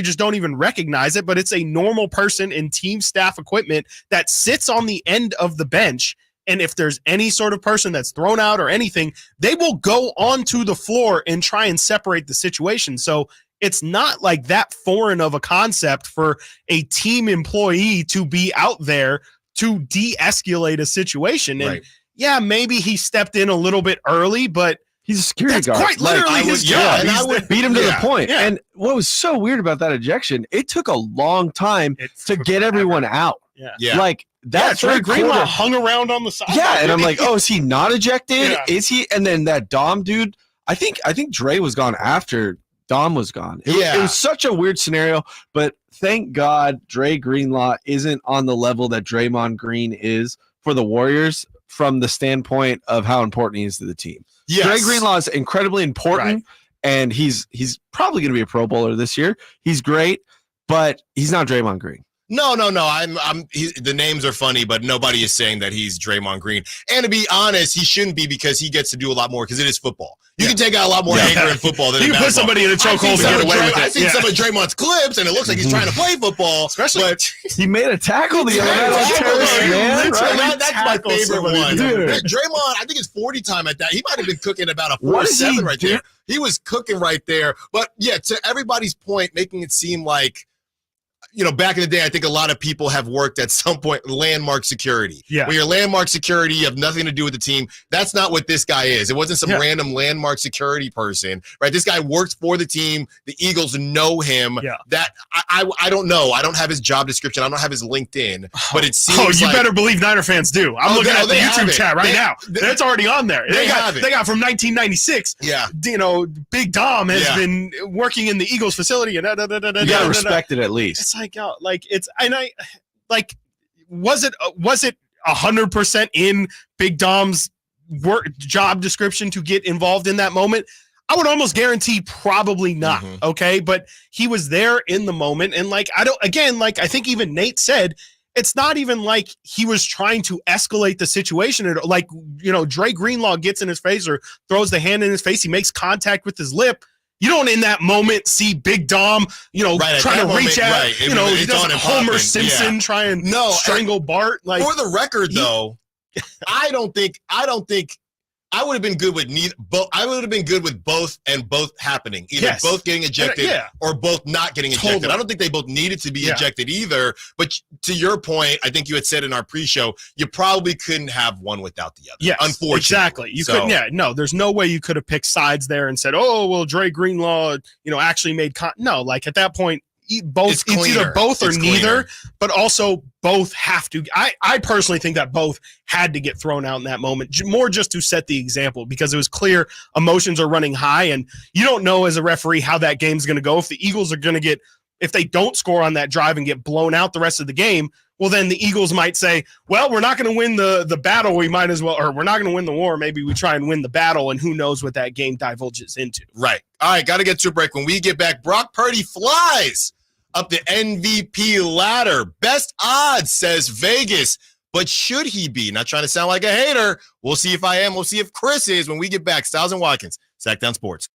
just don't even recognize it, but it's a normal person in team staff equipment that sits on the end of the bench. And if there's any sort of person that's thrown out or anything, they will go onto the floor and try and separate the situation. So it's not that foreign of a concept for a team employee to be out there to de-escalate a situation. And maybe he stepped in a little bit early, but he's a security guard. Quite literally his job. And I would beat him to the point. Yeah. And what was so weird about that ejection, it took a long time to get everyone out. Yeah. That's Dre Greenlaw hung around on the side. Yeah, and I'm like, oh, is he not ejected? Yeah. Is he? And then that Dom dude, I think Dre was gone after Dom was gone. It was such a weird scenario, but thank God Dre Greenlaw isn't on the level that Draymond Green is for the Warriors from the standpoint of how important he is to the team. Yes. Dre Greenlaw is incredibly important, and he's probably going to be a Pro Bowler this year. He's great, but he's not Draymond Green. No. The names are funny, but nobody is saying that he's Draymond Green. And to be honest, he shouldn't be because he gets to do a lot more because it is football. You can take out a lot more anger in football than you in can put basketball. somebody in a chokehold and get away with it. I've seen some of Draymond's clips, and it looks like he's trying to play football. Especially, he made a tackle the other night. That's my favorite one. Dude. Draymond, I think it's 40 time at that. He might have been cooking about a 4-7 right there. He was cooking right there. But yeah, to everybody's point, making it seem like, back in the day, I think a lot of people have worked at some point landmark security. Yeah. When you're landmark security, you have nothing to do with the team. That's not what this guy is. It wasn't some random landmark security person, right? This guy works for the team. The Eagles know him. Yeah. That I don't know. I don't have his job description. I don't have his LinkedIn, but it seems you better believe Niner fans do. I'm looking at the YouTube chat right now. That's already on there. They got from 1996. Yeah. Big Dom has been working in the Eagles facility. And you gotta respect it at least. It's was it 100% in Big Dom's work job description to get involved in that moment? I would almost guarantee probably not. Okay. But he was there in the moment. And I think even Nate said, it's not even like he was trying to escalate the situation. Dre Greenlaw gets in his face or throws the hand in his face. He makes contact with his lip. You don't in that moment see Big Dom, trying to reach out. Right. He doesn't Homer Simpson try and strangle Bart. For the record, though, I don't think I would have been good with neither. I would have been good with both and both happening. Either both getting ejected or both not getting ejected. Totally. I don't think they both needed to be ejected either. But to your point, I think you had said in our pre-show, you probably couldn't have one without the other. Yes, unfortunately. Exactly. You couldn't. Yeah, no, there's no way you could have picked sides there and said, oh, well, Dre Greenlaw, actually made no, at that point, it's either both or neither, but also both have to. I personally think that both had to get thrown out in that moment, more just to set the example, because it was clear emotions are running high, and you don't know as a referee how that game's going to go. If the Eagles are going to if they don't score on that drive and get blown out the rest of the game, well, then the Eagles might say, well, we're not going to win the battle. We might as well, or we're not going to win the war. Maybe we try and win the battle, and who knows what that game divulges into. Right. All right. Got to get to a break. When we get back, Brock Purdy flies up the MVP ladder. Best odds, says Vegas. But should he be? Not trying to sound like a hater. We'll see if I am. We'll see if Chris is when we get back. Stiles and Watkins, Sactown Sports.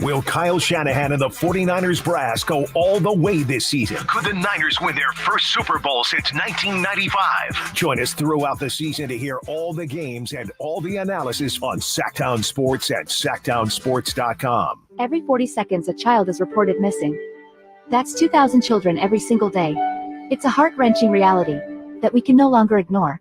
Will Kyle Shanahan and the 49ers brass go all the way this season? Could the Niners win their first Super Bowl since 1995? Join us throughout the season to hear all the games and all the analysis on Sactown Sports at SactownSports.com. Every 40 seconds, a child is reported missing. That's 2,000 children every single day. It's a heart-wrenching reality that we can no longer ignore.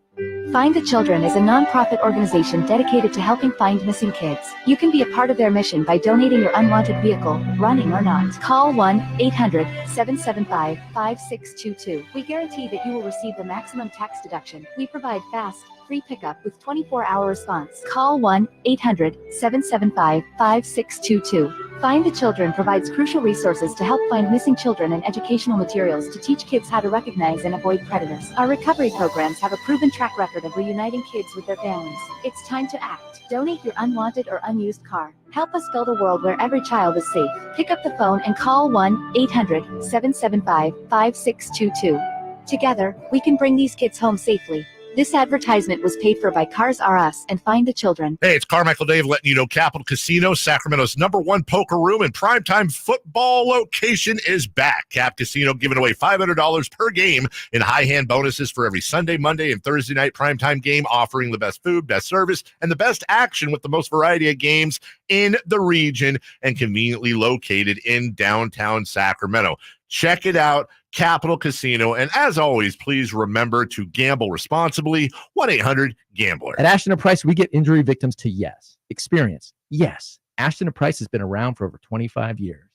Find the Children is a non-profit organization dedicated to helping find missing kids. You can be a part of their mission by donating your unwanted vehicle, running or not. Call 1-800-775-5622. We guarantee that you will receive the maximum tax deduction. We provide fast, free pickup with 24-hour response. Call 1-800-775-5622. Find the Children provides crucial resources to help find missing children and educational materials to teach kids how to recognize and avoid predators. Our recovery programs have a proven track record of reuniting kids with their families. It's time to act. Donate your unwanted or unused car. Help us build a world where every child is safe. Pick up the phone and call 1-800-775-5622. Together, we can bring these kids home safely. This advertisement was paid for by Cars R Us and Find the Children. Hey, it's Carmichael Dave letting you know Capital Casino, Sacramento's #1 poker room and primetime football location, is back. Cap Casino giving away $500 per game in high hand bonuses for every Sunday, Monday, and Thursday night primetime game, offering the best food, best service, and the best action with the most variety of games in the region, and conveniently located in downtown Sacramento. Check it out, Capital Casino. And as always, please remember to gamble responsibly. 1-800-GAMBLER. At Ashton & Price, we get injury victims to yes. Experience, yes. Ashton & Price has been around for over 25 years.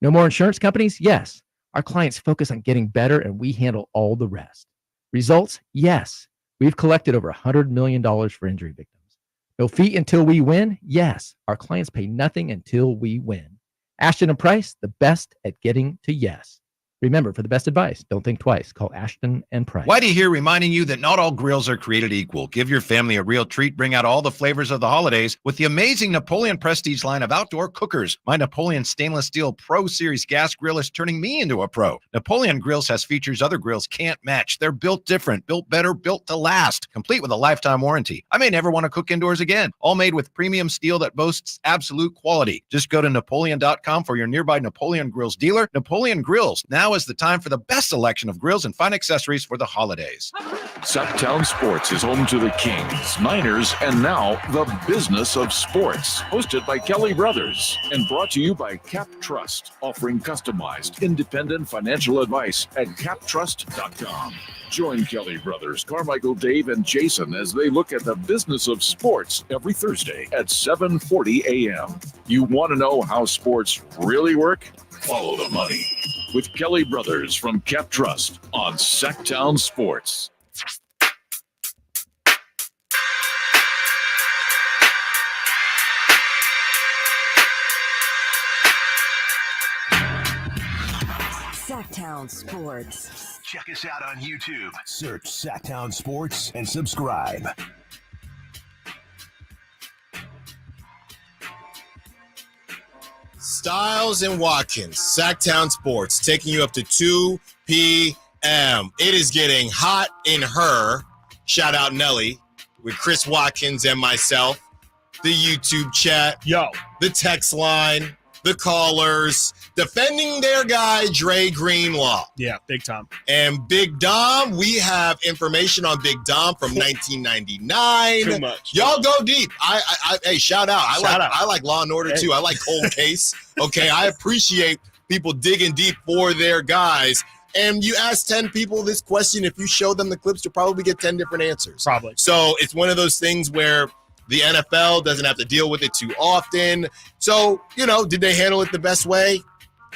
No more insurance companies? Yes. Our clients focus on getting better, and we handle all the rest. Results? Yes. We've collected over $100 million for injury victims. No fee until we win? Yes. Our clients pay nothing until we win. Ashton & Price, the best at getting to yes. Remember, for the best advice, don't think twice. Call Ashton and Price. Whitey here, reminding you that not all grills are created equal. Give your family a real treat. Bring out all the flavors of the holidays with the amazing Napoleon Prestige line of outdoor cookers. My Napoleon Stainless Steel Pro Series gas grill is turning me into a pro. Napoleon Grills has features other grills can't match. They're built different, built better, built to last, complete with a lifetime warranty. I may never want to cook indoors again. All made with premium steel that boasts absolute quality. Just go to Napoleon.com for your nearby Napoleon Grills dealer. Napoleon Grills. Now is the time for the best selection of grills and fine accessories for the holidays. Sactown Sports is home to the Kings, Niners, and now the business of sports. Hosted by Kelly Brothers and brought to you by Cap Trust, offering customized, independent financial advice at captrust.com. Join Kelly Brothers, Carmichael, Dave, and Jason as they look at the business of sports every Thursday at 7:40 a.m. You want to know how sports really work? Follow the money with Kelly Brothers from Cap Trust on Sactown Sports. Sactown Sports. Check us out on YouTube. Search Sactown Sports and subscribe. Stiles and Watkins, Sactown Sports, taking you up to 2 p.m. It is getting hot in her. Shout out Nelly with Chris Watkins and myself. The YouTube chat. The text line. The callers. Defending their guy, Dre Greenlaw. Yeah, Big Tom. And Big Dom, we have information on Big Dom from 1999. Too much. Y'all go deep. Hey, shout out. I like Law and Order too. I like Cold Case. Okay, I appreciate people digging deep for their guys. And you ask 10 people this question, if you show them the clips, you'll probably get 10 different answers. Probably. So it's one of those things where the NFL doesn't have to deal with it too often. So, did they handle it the best way?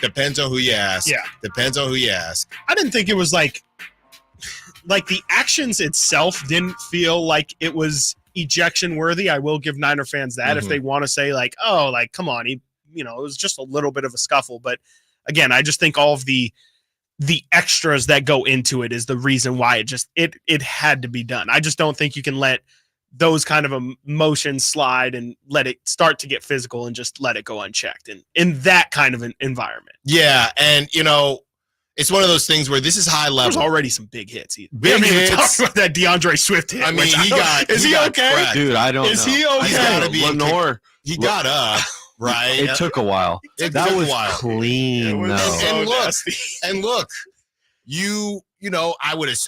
Depends on who you ask. Yeah. Depends on who you ask. I didn't think it was like the actions itself didn't feel like it was ejection worthy. I will give Niner fans that if they want to say come on, it was just a little bit of a scuffle. But again, I just think all of the extras that go into it is the reason why it had to be done. I just don't think you can let those kind of emotions slide and let it start to get physical and just let it go unchecked in that kind of an environment. Yeah. And, it's one of those things where this is high level. There's already some big hits. We haven't even talked about that DeAndre Swift hit. I mean, is he okay? Cracked. Dude, I don't know. Is he okay? He's got to be Lenore. He got up, right? It took a while. That was clean, though. And look,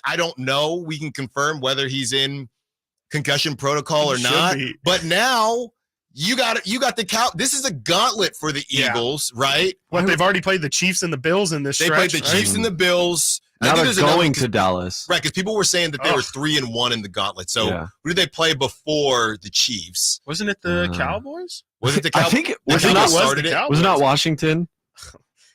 I don't know. We can confirm whether he's in concussion protocol or not. But now you got the count. This is a gauntlet for the Eagles, right? What, they've already played the Chiefs and the Bills in this stretch. They played the Chiefs and the Bills. Now they're going to Dallas. Right, because people were saying that they were 3-1 in the gauntlet. So who did they play before the Chiefs? Wasn't it the Cowboys? Was it the Cowboys? I think was it not Washington?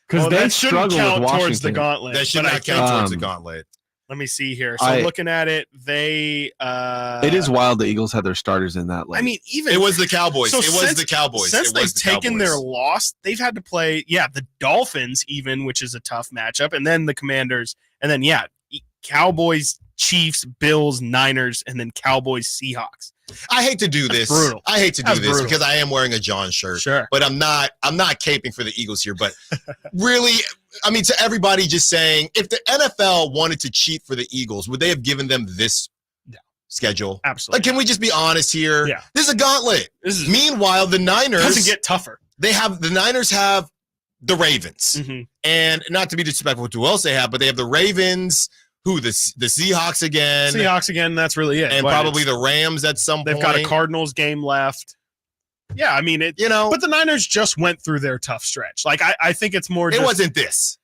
Because they struggled with Washington. Towards the gauntlet. That should not count towards the gauntlet. Let me see here. So looking at it, it is wild the Eagles had their starters in that late. I mean, even it was the Cowboys. So it was the Cowboys. Since they've taken their loss, they've had to play, the Dolphins even, which is a tough matchup, and then the Commanders, and then Cowboys, Chiefs, Bills, Niners, and then Cowboys, Seahawks. I hate to do this. Brutal. I hate to do this because I am wearing a John shirt. Sure. But I'm not caping for the Eagles here. But really, I mean, to everybody just saying, if the NFL wanted to cheat for the Eagles, would they have given them this schedule? Absolutely. Like, can we just be honest here? Yeah. This is a gauntlet. Meanwhile, the Niners doesn't get tougher. The Niners have the Ravens. And not to be disrespectful to who else they have, but they have the Ravens. Who, the Seahawks again? Seahawks again, that's really it. And probably the Rams at some point. They've got a Cardinals game left. Yeah, I mean, but the Niners just went through their tough stretch. Like, I think it's more It wasn't this.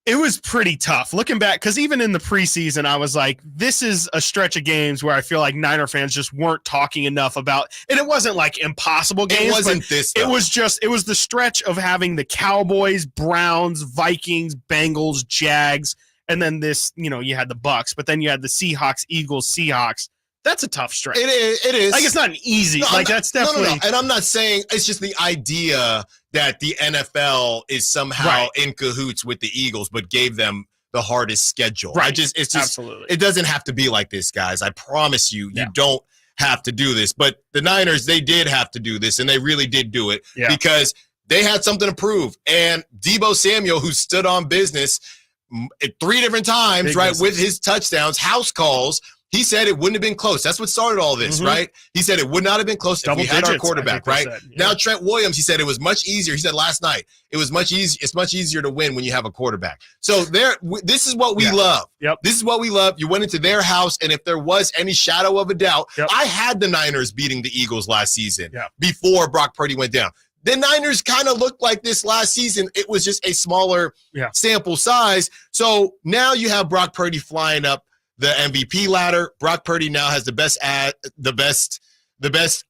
It was pretty tough. Looking back, because even in the preseason, I was like, this is a stretch of games where I feel like Niner fans just weren't talking enough about, and it wasn't like impossible games. It wasn't this, though. It was the stretch of having the Cowboys, Browns, Vikings, Bengals, Jags, and then this, you had the Bucks, but then you had the Seahawks, Eagles, Seahawks. That's a tough stretch. It is. Like, it's not easy. That's definitely. No. And I'm not saying it's just the idea that the NFL is somehow in cahoots with the Eagles, but gave them the hardest schedule. Right. It's just Absolutely. it doesn't have to be like this, guys. I promise you, you don't have to do this. But the Niners, they did have to do this, and they really did do it because they had something to prove. And Deebo Samuel, who stood on business 3 different times, with his touchdowns, house calls, he said it wouldn't have been close. That's what started all this, right? He said it would not have been close if we had our quarterback, right? Now Trent Williams, he said it was much easier. He said last night it was much easier. It's much easier to win when you have a quarterback. So this is what we love. This is what we love. You went into their house, and if there was any shadow of a doubt, I had the Niners beating the Eagles last season before Brock Purdy went down. The Niners kind of looked like this last season. It was just a smaller sample size. So now you have Brock Purdy flying up the MVP ladder. Brock Purdy now has the best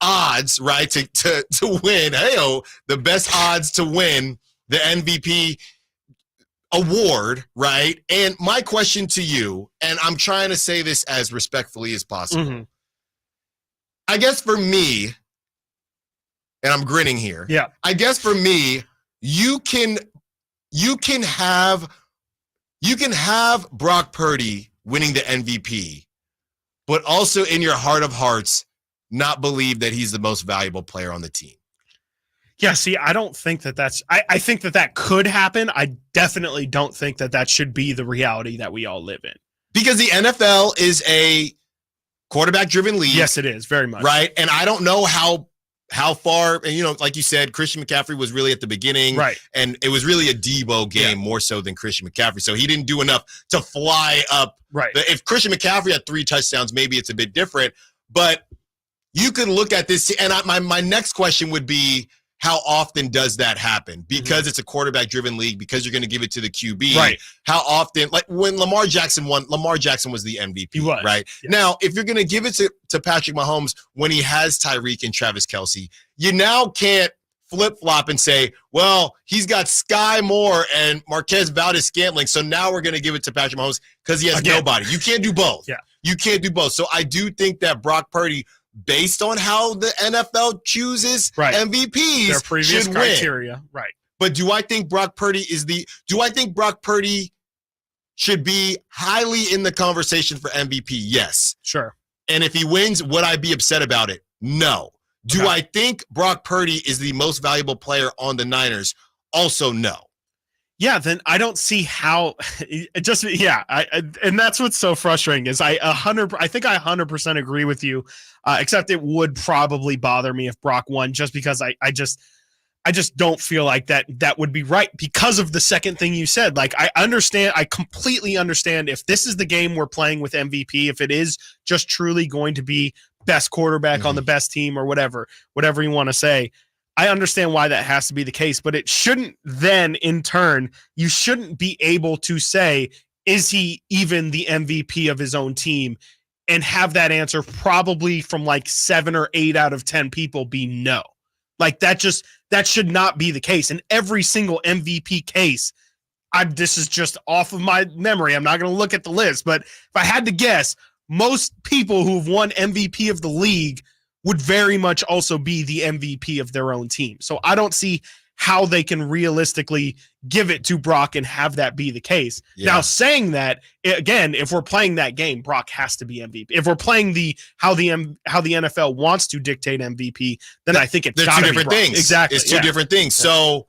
odds, right, to win. Hey-o, the best odds to win the MVP award, right? And my question to you, and I'm trying to say this as respectfully as possible. I guess for me, and I'm grinning here. Yeah. I guess for me, you can have Brock Purdy winning the MVP, but also in your heart of hearts, not believe that he's the most valuable player on the team. Yeah, see, I don't think that's I think that could happen. I definitely don't think that should be the reality that we all live in. Because the NFL is a quarterback-driven league. Yes, it is, very much. Right? And I don't know how far, and like you said, Christian McCaffrey was really at the beginning, right? And it was really a Deebo game more so than Christian McCaffrey. So he didn't do enough to fly up. Right. If Christian McCaffrey had 3 touchdowns, maybe it's a bit different. But you could look at this, and my next question would be, how often does that happen? Because it's a quarterback-driven league, because you're going to give it to the QB. Right. How often, like when Lamar Jackson won, Lamar Jackson was the MVP. He was. Right? Yeah. Now, if you're going to give it to Patrick Mahomes when he has Tyreek and Travis Kelce, you now can't flip-flop and say, well, he's got Sky Moore and Marquez Valdez-Scantling, so now we're going to give it to Patrick Mahomes because he has nobody. You can't do both. Yeah. You can't do both. So I do think that Brock Purdy, based on how the NFL chooses MVPs, their previous should criteria, win. Right? But do I think Brock Purdy should be highly in the conversation for MVP? Yes. Sure. And if he wins, would I be upset about it? No. Do I think Brock Purdy is the most valuable player on the Niners? Also, no. Yeah, then I don't see how it just and that's what's so frustrating is I think I 100% agree with you, except it would probably bother me if Brock won, just because I just don't feel like that would be right because of the second thing you said. Like, I completely understand if this is the game we're playing with MVP, if it is just truly going to be best quarterback on the best team or whatever you want to say. I understand why that has to be the case, but it shouldn't then, in turn, you shouldn't be able to say, is he even the MVP of his own team? And have that answer probably from like 7 or 8 out of 10 people be no. Like that should not be the case. In every single MVP case, this is just off of my memory. I'm not going to look at the list, but if I had to guess, most people who've won MVP of the league would very much also be the MVP of their own team. So I don't see how they can realistically give it to Brock and have that be the case. Yeah. Now, saying that, again, if we're playing that game, Brock has to be MVP. If we're playing how the NFL wants to dictate MVP, then I think it's two different things. Exactly. It's two different things. So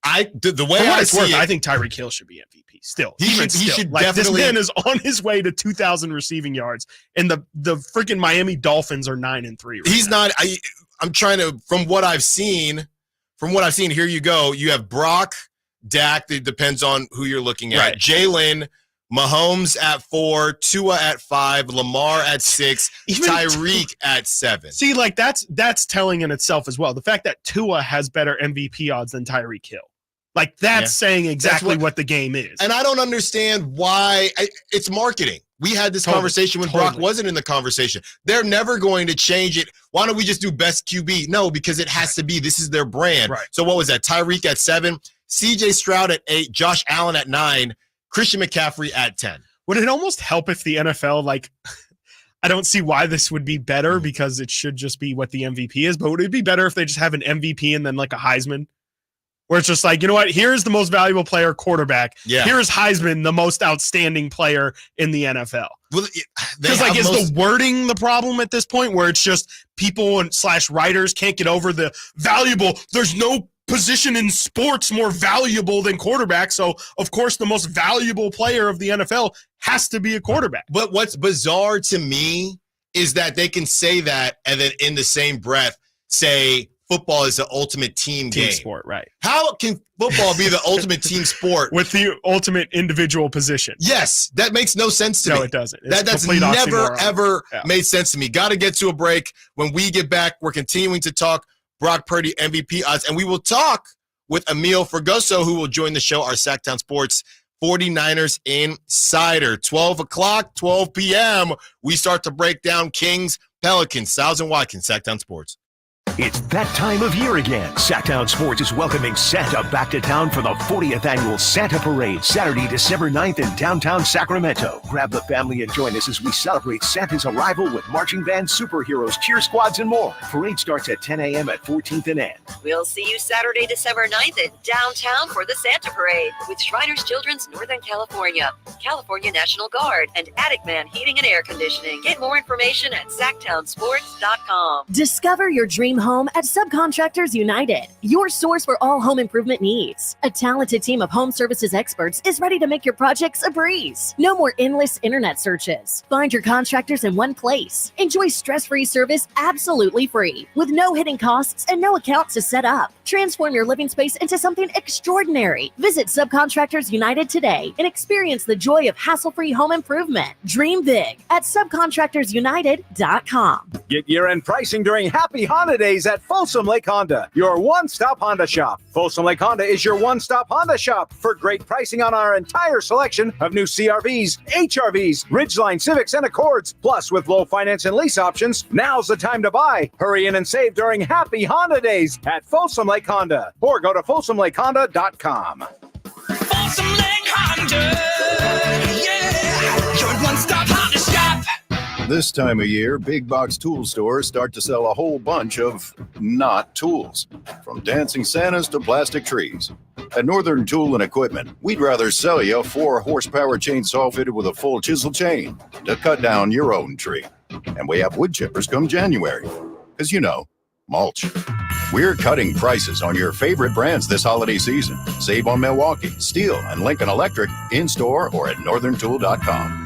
the way I see it, I think Tyreek Hill should be MVP. Still, he should like, definitely. This man is on his way to 2,000 receiving yards, and the freaking Miami Dolphins are 9-3. Right He's now. not. I'm trying to. From what I've seen, here you go. You have Brock, Dak. It depends on who you're looking at. Right. Jalen, Mahomes at 4, Tua at 5, Lamar at 6, Tyreek at 7. See, like that's telling in itself as well. The fact that Tua has better MVP odds than Tyreek Hill. Like, that's saying exactly what the game is. And I don't understand why. It's marketing. We had this conversation when Brock wasn't in the conversation. They're never going to change it. Why don't we just do best QB? No, because it has to be. This is their brand. Right. So what was that? Tyreek at 7, CJ Stroud at 8, Josh Allen at 9, Christian McCaffrey at 10. Would it almost help if the NFL, like, I don't see why this would be better because it should just be what the MVP is, but would it be better if they just have an MVP and then like a Heisman? where it's just like, you know what? Here's the most valuable player, quarterback. Yeah. Here's Heisman, the most outstanding player in the NFL. Well, because like, is the wording the problem at this point, where it's just people and / writers can't get over the valuable? There's no position in sports more valuable than quarterback. So of course, the most valuable player of the NFL has to be a quarterback. But what's bizarre to me is that they can say that and then in the same breath say football is the ultimate team game. Sport, right? How can football be the ultimate team sport with the ultimate individual position? Yes, that makes no sense to me. No, it doesn't. That's never ever made sense to me. Got to get to a break. When we get back, we're continuing to talk Brock Purdy MVP odds, and we will talk with Emil Fergoso, who will join the show, our Sactown Sports 49ers Insider. 12 o'clock, 12 p.m. We start to break down Kings, Pelicans, Stiles Watkins, Sactown Sports. It's that time of year again. Sactown Sports is welcoming Santa back to town for the 40th annual Santa Parade, Saturday, December 9th in downtown Sacramento. Grab the family and join us as we celebrate Santa's arrival with marching bands, superheroes, cheer squads, and more. Parade starts at 10 a.m. at 14th and N. We'll see you Saturday, December 9th in downtown for the Santa Parade with Shriners Children's Northern California, California National Guard, and Attic Man Heating and Air Conditioning. Get more information at SactownSports.com. Discover your dream home at Subcontractors United, your source for all home improvement needs. A talented team of home services experts is ready to make your projects a breeze. No more endless internet searches. Find your contractors in one place. Enjoy stress-free service absolutely free, with no hidden costs and no account to set up. Transform your living space into something extraordinary. Visit Subcontractors United today and experience the joy of hassle-free home improvement. Dream big at subcontractorsunited.com. Get year-end pricing during Happy Honda Days at Folsom Lake Honda, your one-stop Honda shop. Folsom Lake Honda is your one-stop Honda shop for great pricing on our entire selection of new CRVs, HRVs, Ridgeline Civics, and Accords. Plus, with low finance and lease options, now's the time to buy. Hurry in and save during Happy Honda Days at Folsom Lake Honda, or go to folsomlakehonda.com. Folsom Lake Honda, yeah, your one-stop Honda shop. This time of year, big box tool stores start to sell a whole bunch of not tools, from dancing Santas to plastic trees. At Northern Tool and Equipment, we'd rather sell you a 4-horsepower chainsaw fitted with a full chisel chain to cut down your own tree. And we have wood chippers come January, because you know, mulch. We're cutting prices on your favorite brands this holiday season. Save on Milwaukee, Steel, and Lincoln Electric in-store or at northerntool.com.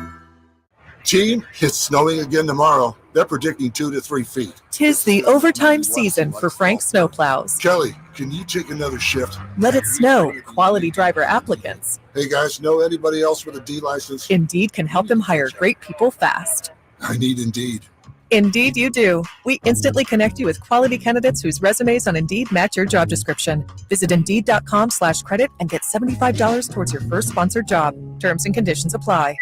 Team, it's snowing again tomorrow. They're predicting 2 to 3 feet. 'Tis the overtime season for Frank Snowplows. Kelly, can you take another shift? Let it snow. Quality driver applicants. Hey guys, know anybody else with a D license? Indeed can help them hire great people fast. I need Indeed. Indeed you do. We instantly connect you with quality candidates whose resumes on Indeed match your job description. Visit Indeed.com/credit and get $75 towards your first sponsored job. Terms and conditions apply.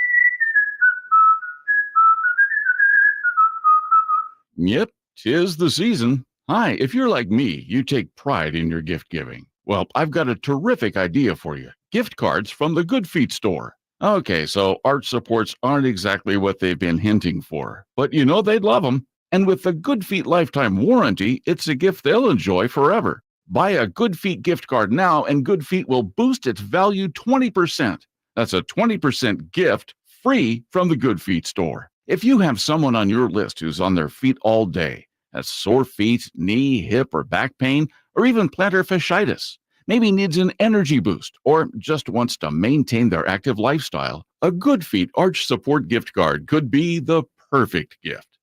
Yep, 'tis the season. Hi, if you're like me, you take pride in your gift giving. Well, I've got a terrific idea for you. Gift cards from the Good Feet store. Okay, so arch supports aren't exactly what they've been hinting for, but you know they'd love them. And with the Good Feet lifetime warranty, it's a gift they'll enjoy forever. Buy a Good Feet gift card now, and Good Feet will boost its value 20%. That's a 20% gift free from the Good Feet store. If you have someone on your list who's on their feet all day, has sore feet, knee, hip, or back pain, or even plantar fasciitis, maybe needs an energy boost, or just wants to maintain their active lifestyle, a Good Feet Arch Support gift card could be the perfect gift.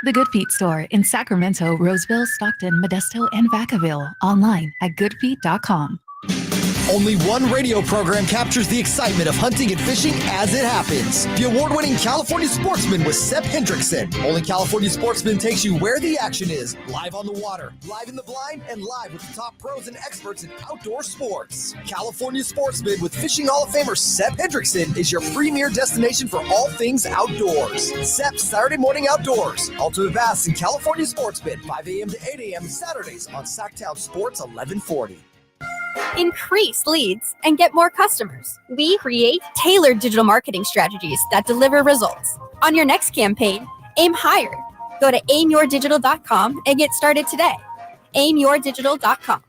The Good Feet store in Sacramento, Roseville, Stockton, Modesto, and Vacaville. Online at goodfeet.com. Only one radio program captures the excitement of hunting and fishing as it happens. The award-winning California Sportsman with Sep Hendrickson. Only California Sportsman takes you where the action is. Live on the water, live in the blind, and live with the top pros and experts in outdoor sports. California Sportsman with Fishing Hall of Famer Sep Hendrickson is your premier destination for all things outdoors. Sep's Saturday Morning Outdoors. Ultimate Bass and California Sportsman, 5 a.m. to 8 a.m. Saturdays on Sactown Sports 1140. Increase leads and get more customers. We create tailored digital marketing strategies that deliver results. On your next campaign, aim higher. Go to aimyourdigital.com and get started today. aimyourdigital.com.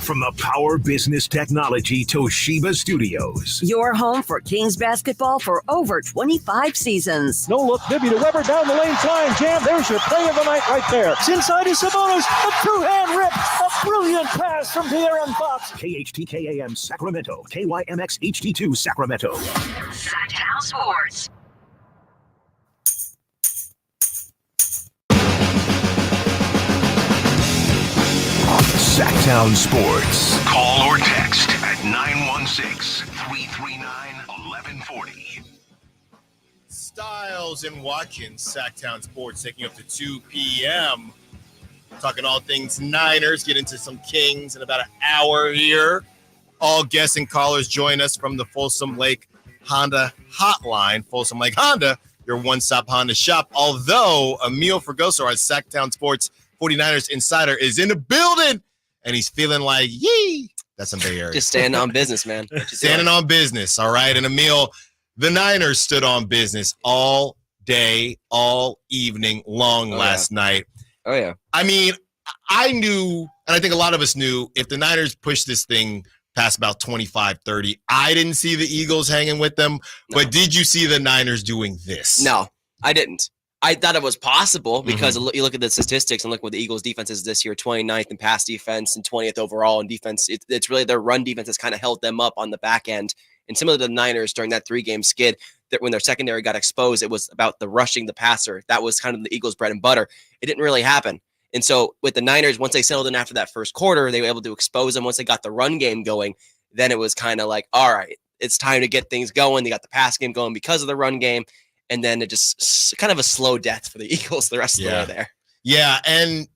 from the Power Business Technology Toshiba Studios. Your home for Kings basketball for over 25 seasons. No look, Bibby to Weber down the lane, flying jam. There's your play of the night right there. It's inside to Sabonis, a two-hand rip, a brilliant pass from De'Aaron Fox. KHTKAM Sacramento, KYMX HD2 Sacramento. Sactown Sports. Sactown Sports. Call or text at 916-339-1140. Stiles and Watkins, Sactown Sports, taking up to 2 p.m. Talking all things Niners, get into some Kings in about an hour here. All guests and callers join us from the Folsom Lake Honda Hotline. Folsom Lake Honda, your one-stop Honda shop. Although Emil Fergoso, our Sactown Sports 49ers insider, is in the building, and he's feeling like, yee. That's some Bay Area. Just standing on business, man. Standing on business, all right? And Emil, the Niners stood on business all day, all evening long last night. Oh, yeah. I mean, I knew, and I think a lot of us knew, if the Niners pushed this thing past about 25-30, I didn't see the Eagles hanging with them. No. But did you see the Niners doing this? No, I didn't. I thought it was possible because you look at the statistics and look what the Eagles' defense is this year, 29th in pass defense and 20th overall in defense. It's really their run defense has kind of held them up on the back end. And similar to the Niners during that 3-game skid, that when their secondary got exposed, it was about the rushing the passer. That was kind of the Eagles' bread and butter. It didn't really happen. And so with the Niners, once they settled in after that first quarter, they were able to expose them. Once they got the run game going, then it was kind of like, all right, it's time to get things going. They got the pass game going because of the run game. And then it just kind of a slow death for the Eagles the rest of the way there. Yeah, and,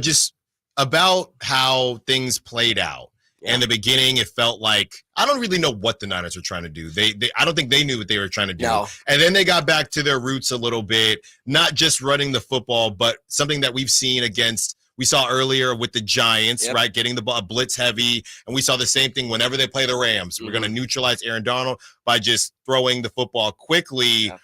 just about how things played out. In the beginning, it felt like, I don't really know what the Niners were trying to do. I don't think they knew what they were trying to do. No. And then they got back to their roots a little bit, not just running the football, but something that we've seen we saw earlier with the Giants, right? Getting the ball blitz heavy. And we saw the same thing whenever they play the Rams. We're going to neutralize Aaron Donald by just throwing the football quickly. Yeah.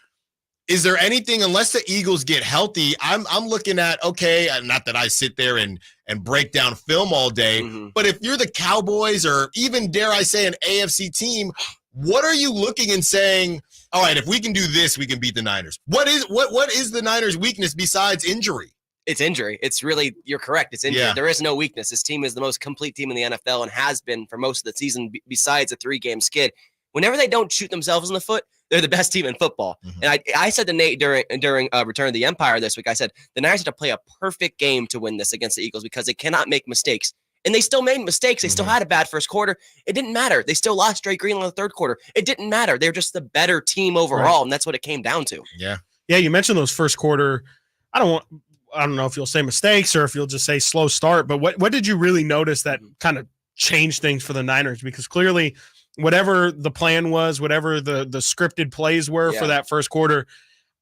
Is there anything, unless the Eagles get healthy, I'm looking at, okay, not that I sit there and break down film all day, but if you're the Cowboys or even, dare I say, an AFC team, what are you looking and saying, all right, if we can do this, we can beat the Niners? What is the Niners' weakness besides injury? It's injury. It's really, you're correct. It's injury. Yeah. There is no weakness. This team is the most complete team in the NFL and has been for most of the season besides a 3-game skid. Whenever they don't shoot themselves in the foot, they're the best team in football. And I said to Nate during Return of the Empire this week, I said, the Niners have to play a perfect game to win this against the Eagles because they cannot make mistakes. And they still made mistakes. They still had a bad first quarter. It didn't matter. They still lost Drake Greenlaw in the third quarter. It didn't matter. They're just the better team overall, and that's what it came down to. Yeah. Yeah, you mentioned those first quarter. I don't know if you'll say mistakes or if you'll just say slow start, but what did you really notice that kind of changed things for the Niners? Because clearly – whatever the plan was, whatever the scripted plays were for that first quarter,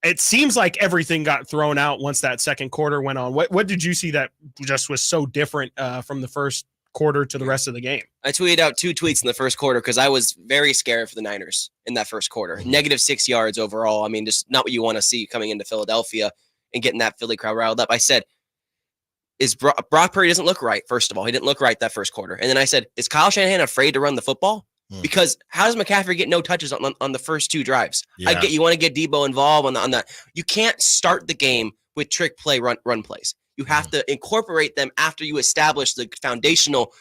it seems like everything got thrown out once that second quarter went on. What did you see that just was so different from the first quarter to the rest of the game? I tweeted out 2 tweets in the first quarter because I was very scared for the Niners in that first quarter. -6 yards overall. I mean, just not what you want to see coming into Philadelphia and getting that Philly crowd riled up. I said, Brock Purdy doesn't look right, first of all. He didn't look right that first quarter. And then I said, is Kyle Shanahan afraid to run the football? Because how does McCaffrey get no touches on the first 2 drives? I get you want to get Debo involved on that. You can't start the game with trick play run plays. You have to incorporate them after you establish the foundational,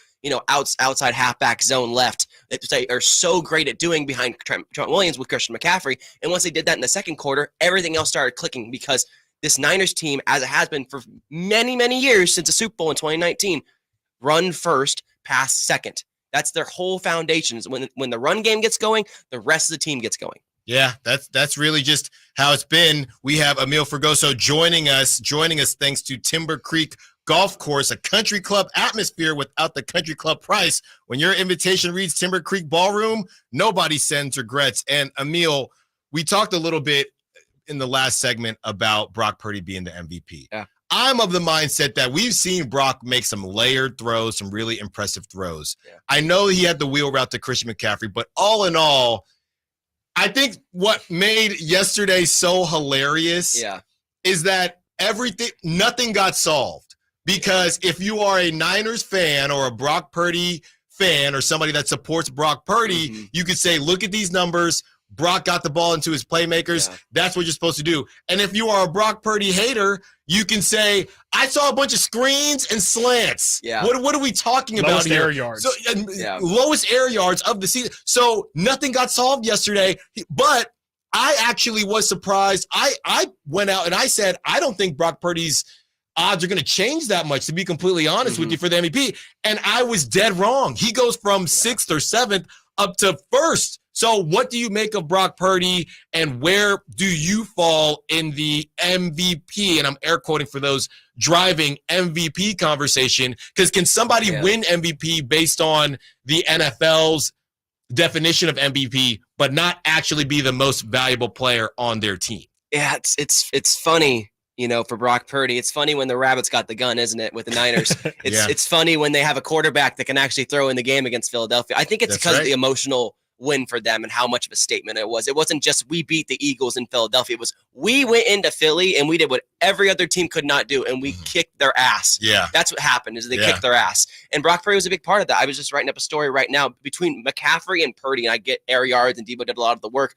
outside halfback zone left that they are so great at doing behind Trent Williams with Christian McCaffrey. And once they did that in the second quarter, everything else started clicking because this Niners team, as it has been for many, many years since the Super Bowl in 2019, run first, pass second. That's their whole foundation. When the run game gets going, the rest of the team gets going. Yeah, that's really just how it's been. We have Emil Fergoso joining us thanks to Timber Creek Golf Course, a country club atmosphere without the country club price. When your invitation reads Timber Creek Ballroom, nobody sends regrets. And Emil, we talked a little bit in the last segment about Brock Purdy being the MVP. Yeah. I'm of the mindset that we've seen Brock make some layered throws, some really impressive throws. Yeah. I know he had the wheel route to Christian McCaffrey, but all in all, I think what made yesterday so hilarious is that nothing got solved. Because if you are a Niners fan or a Brock Purdy fan or somebody that supports Brock Purdy, you could say, look at these numbers. Brock got the ball into his playmakers. Yeah. That's what you're supposed to do. And if you are a Brock Purdy hater, you can say, I saw a bunch of screens and slants. Yeah. What are we talking about lowest here? Air yards. So, lowest air yards of the season. So nothing got solved yesterday. But I actually was surprised. I went out and I said, I don't think Brock Purdy's odds are going to change that much, to be completely honest with you, for the MVP. And I was dead wrong. He goes from 6th or 7th up to 1st. So what do you make of Brock Purdy, and where do you fall in the MVP? And I'm air quoting for those driving MVP conversation, because can somebody win MVP based on the NFL's definition of MVP, but not actually be the most valuable player on their team? Yeah, it's funny. For Brock Purdy, it's funny when the Rabbits got the gun, isn't it, with the Niners? It's funny when they have a quarterback that can actually throw in the game against Philadelphia. I think it's because of the emotional win for them and how much of a statement it was. It wasn't just we beat the Eagles in Philadelphia. It was we went into Philly and we did what every other team could not do, and we kicked their ass. Yeah. That's what happened, is they kicked their ass. And Brock Purdy was a big part of that. I was just writing up a story right now between McCaffrey and Purdy, and I get air yards, and Debo did a lot of the work.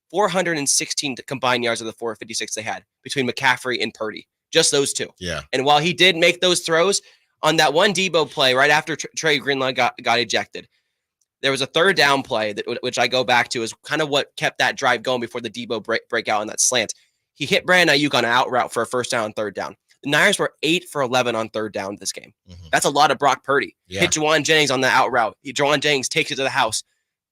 416 combined yards of the 456 they had between McCaffrey and Purdy. Just those two. Yeah. And while he did make those throws on that one Debo play right after Trey Greenlaw got ejected, there was a third down play, which I go back to, is kind of what kept that drive going before the Debo breakout on that slant. He hit Brandon Ayuk on an out route for a first down and third down. The Niners were 8 for 11 on third down this game. That's a lot of Brock Purdy. Hit Juwan Jennings on the out route. Juwan Jennings takes it to the house.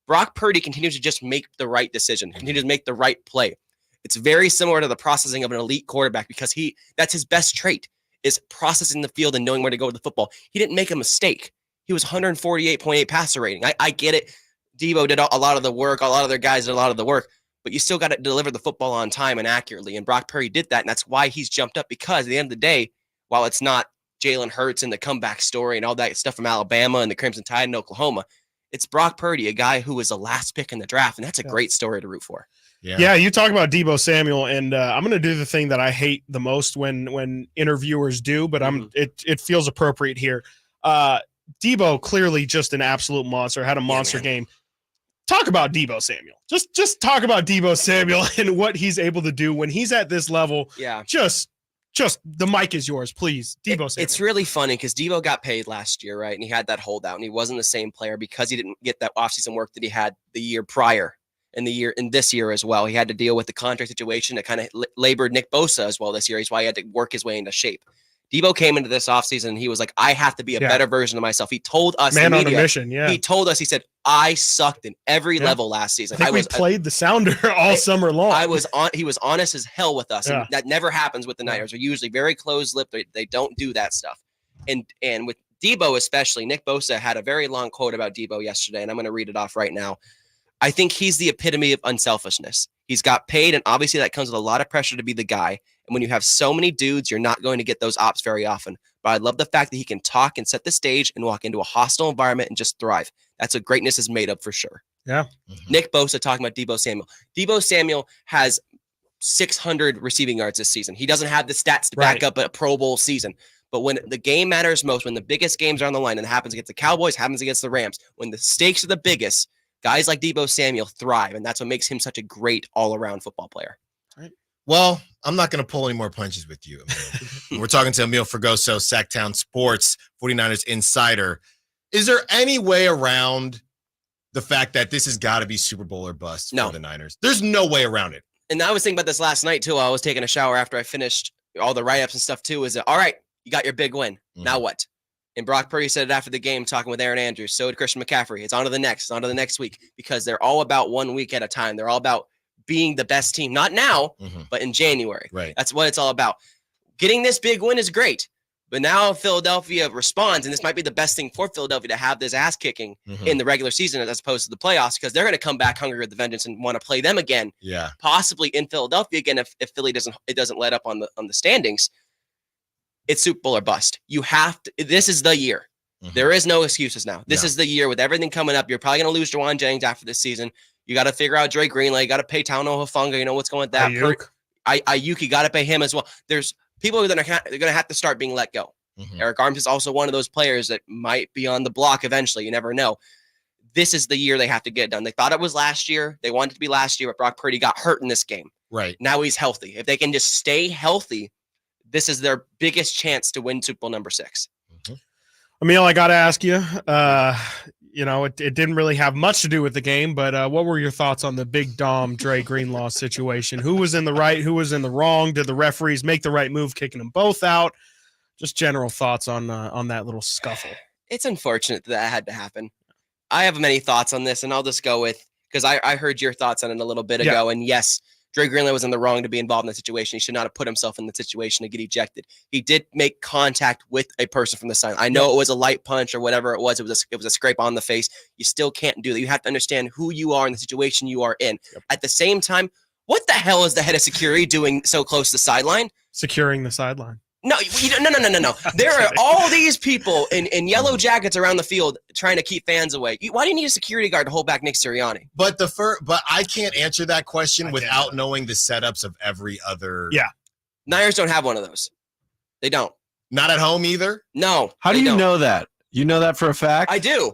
Brock Purdy continues to just make the right decision, continues to make the right play. It's very similar to the processing of an elite quarterback, because that's his best trait, is processing the field and knowing where to go with the football. He didn't make a mistake. He was 148.8 passer rating. I get it. Debo did a lot of the work. A lot of their guys did a lot of the work, but you still got to deliver the football on time and accurately. And Brock Purdy did that. And that's why he's jumped up, because at the end of the day, while it's not Jalen Hurts and the comeback story and all that stuff from Alabama and the Crimson Tide in Oklahoma, it's Brock Purdy, a guy who was the last pick in the draft. And that's a great story to root for. Yeah, you talk about Debo Samuel, and I'm going to do the thing that I hate the most when interviewers do, but it feels appropriate here. Debo, clearly just an absolute monster, had a monster game. Talk about Debo Samuel. Just talk about Debo Samuel and what he's able to do when he's at this level. Yeah. Just the mic is yours, please. Debo Samuel. It's really funny because Debo got paid last year, right? And he had that holdout, and he wasn't the same player because he didn't get that offseason work that he had the year prior. And this year as well. He had to deal with the contract situation that kind of labored Nick Bosa as well this year. He's why he had to work his way into shape. Debo came into this offseason and he was like, I have to be a better version of myself. He told us, man, the media, on a mission. Yeah. He told us, he said, I sucked in every level last season. I think we played the sounder all summer long. He was honest as hell with us. And that never happens with the Niners. They're usually very closed-lipped. They don't do that stuff. And with Debo especially, Nick Bosa had a very long quote about Debo yesterday, and I'm going to read it off right now. I think he's the epitome of unselfishness. He's got paid, and obviously that comes with a lot of pressure to be the guy. And when you have so many dudes, you're not going to get those ops very often. But I love the fact that he can talk and set the stage and walk into a hostile environment and just thrive. That's what greatness is made of for sure. Yeah. Nick Bosa talking about Debo Samuel. Debo Samuel has 600 receiving yards this season. He doesn't have the stats to back up a Pro Bowl season. But when the game matters most, when the biggest games are on the line, and it happens against the Cowboys, happens against the Rams, when the stakes are the biggest, guys like Debo Samuel thrive, and that's what makes him such a great all-around football player. Well, I'm not going to pull any more punches with you, Emil. We're talking to Emil Fregoso, Sactown Sports, 49ers insider. Is there any way around the fact that this has got to be Super Bowl or bust for the Niners? There's no way around it. And I was thinking about this last night, too. I was taking a shower after I finished all the write-ups and stuff, too. Is that, all right, you got your big win. Now what? And Brock Purdy said it after the game, talking with Aaron Andrews. So did Christian McCaffrey. It's on to the next. It's on to the next week, because they're all about 1 week at a time. They're all about being the best team, not now, but in January. Right. That's what it's all about. Getting this big win is great, but now Philadelphia responds, and this might be the best thing for Philadelphia to have this ass kicking in the regular season as opposed to the playoffs, because they're going to come back hungry with the vengeance and want to play them again. Yeah. Possibly in Philadelphia again if Philly doesn't let up on the standings. It's Super Bowl or bust. You have to. This is the year. There is no excuses now. This is the year with everything coming up. You're probably going to lose Juwan Jennings after this season. You got to figure out Dre Greenlaw. You got to pay Tauno Hufanga. You know what's going with that. Ayuk, you got to pay him as well. There's people that are going to have to start being let go. Eric Arms is also one of those players that might be on the block eventually. You never know. This is the year they have to get it done. They thought it was last year. They wanted it to be last year, but Brock Purdy got hurt in this game. Right. Now he's healthy. If they can just stay healthy, this is their biggest chance to win Super Bowl number 6. Emil, I got to ask you, it didn't really have much to do with the game, but what were your thoughts on the Big Dom Dre Greenlaw situation? Who was in the right? Who was in the wrong? Did the referees make the right move, kicking them both out? Just general thoughts on that little scuffle. It's unfortunate that had to happen. I have many thoughts on this, and I'll just go with, because I heard your thoughts on it a little bit ago, and yes, Dre Greenlaw was in the wrong to be involved in the situation. He should not have put himself in the situation to get ejected. He did make contact with a person from the sideline. I know it was a light punch or whatever it was. It was a scrape on the face. You still can't do that. You have to understand who you are in the situation you are in. At the same time, what the hell is the head of security doing so close to the sideline? Securing the sideline. No. There are all these people in yellow jackets around the field trying to keep fans away. Why do you need a security guard to hold back Nick Sirianni? But I can't answer that question without knowing the setups of every other. Yeah. Niners don't have one of those. They don't. Not at home either? No. How do you know that? You know that for a fact? I do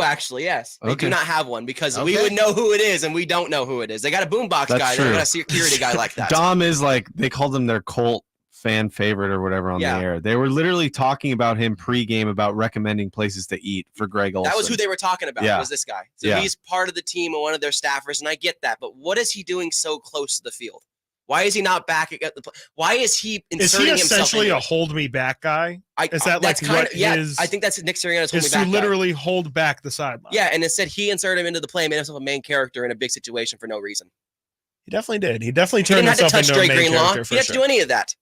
actually, yes. They do not have one because we would know who it is and we don't know who it is. They got a boombox guy. They got a security guy like that. Dom is like, they called him their Colt fan favorite or whatever on the air. They were literally talking about him pregame about recommending places to eat for Greg Olsen. That was who they were talking about. Was this guy. So he's part of the team and one of their staffers, and I get that. But what is he doing so close to the field? Why is he not back at the? Why is he inserting himself? Is he essentially a hold me back guy? Is that like what his? I think that's Nick Sirianni's hold me is back to literally hold back the sideline. Yeah, and instead he inserted him into the play and made himself a main character in a big situation for no reason. He definitely did. He definitely turned himself into a main character. He didn't have to do any of that.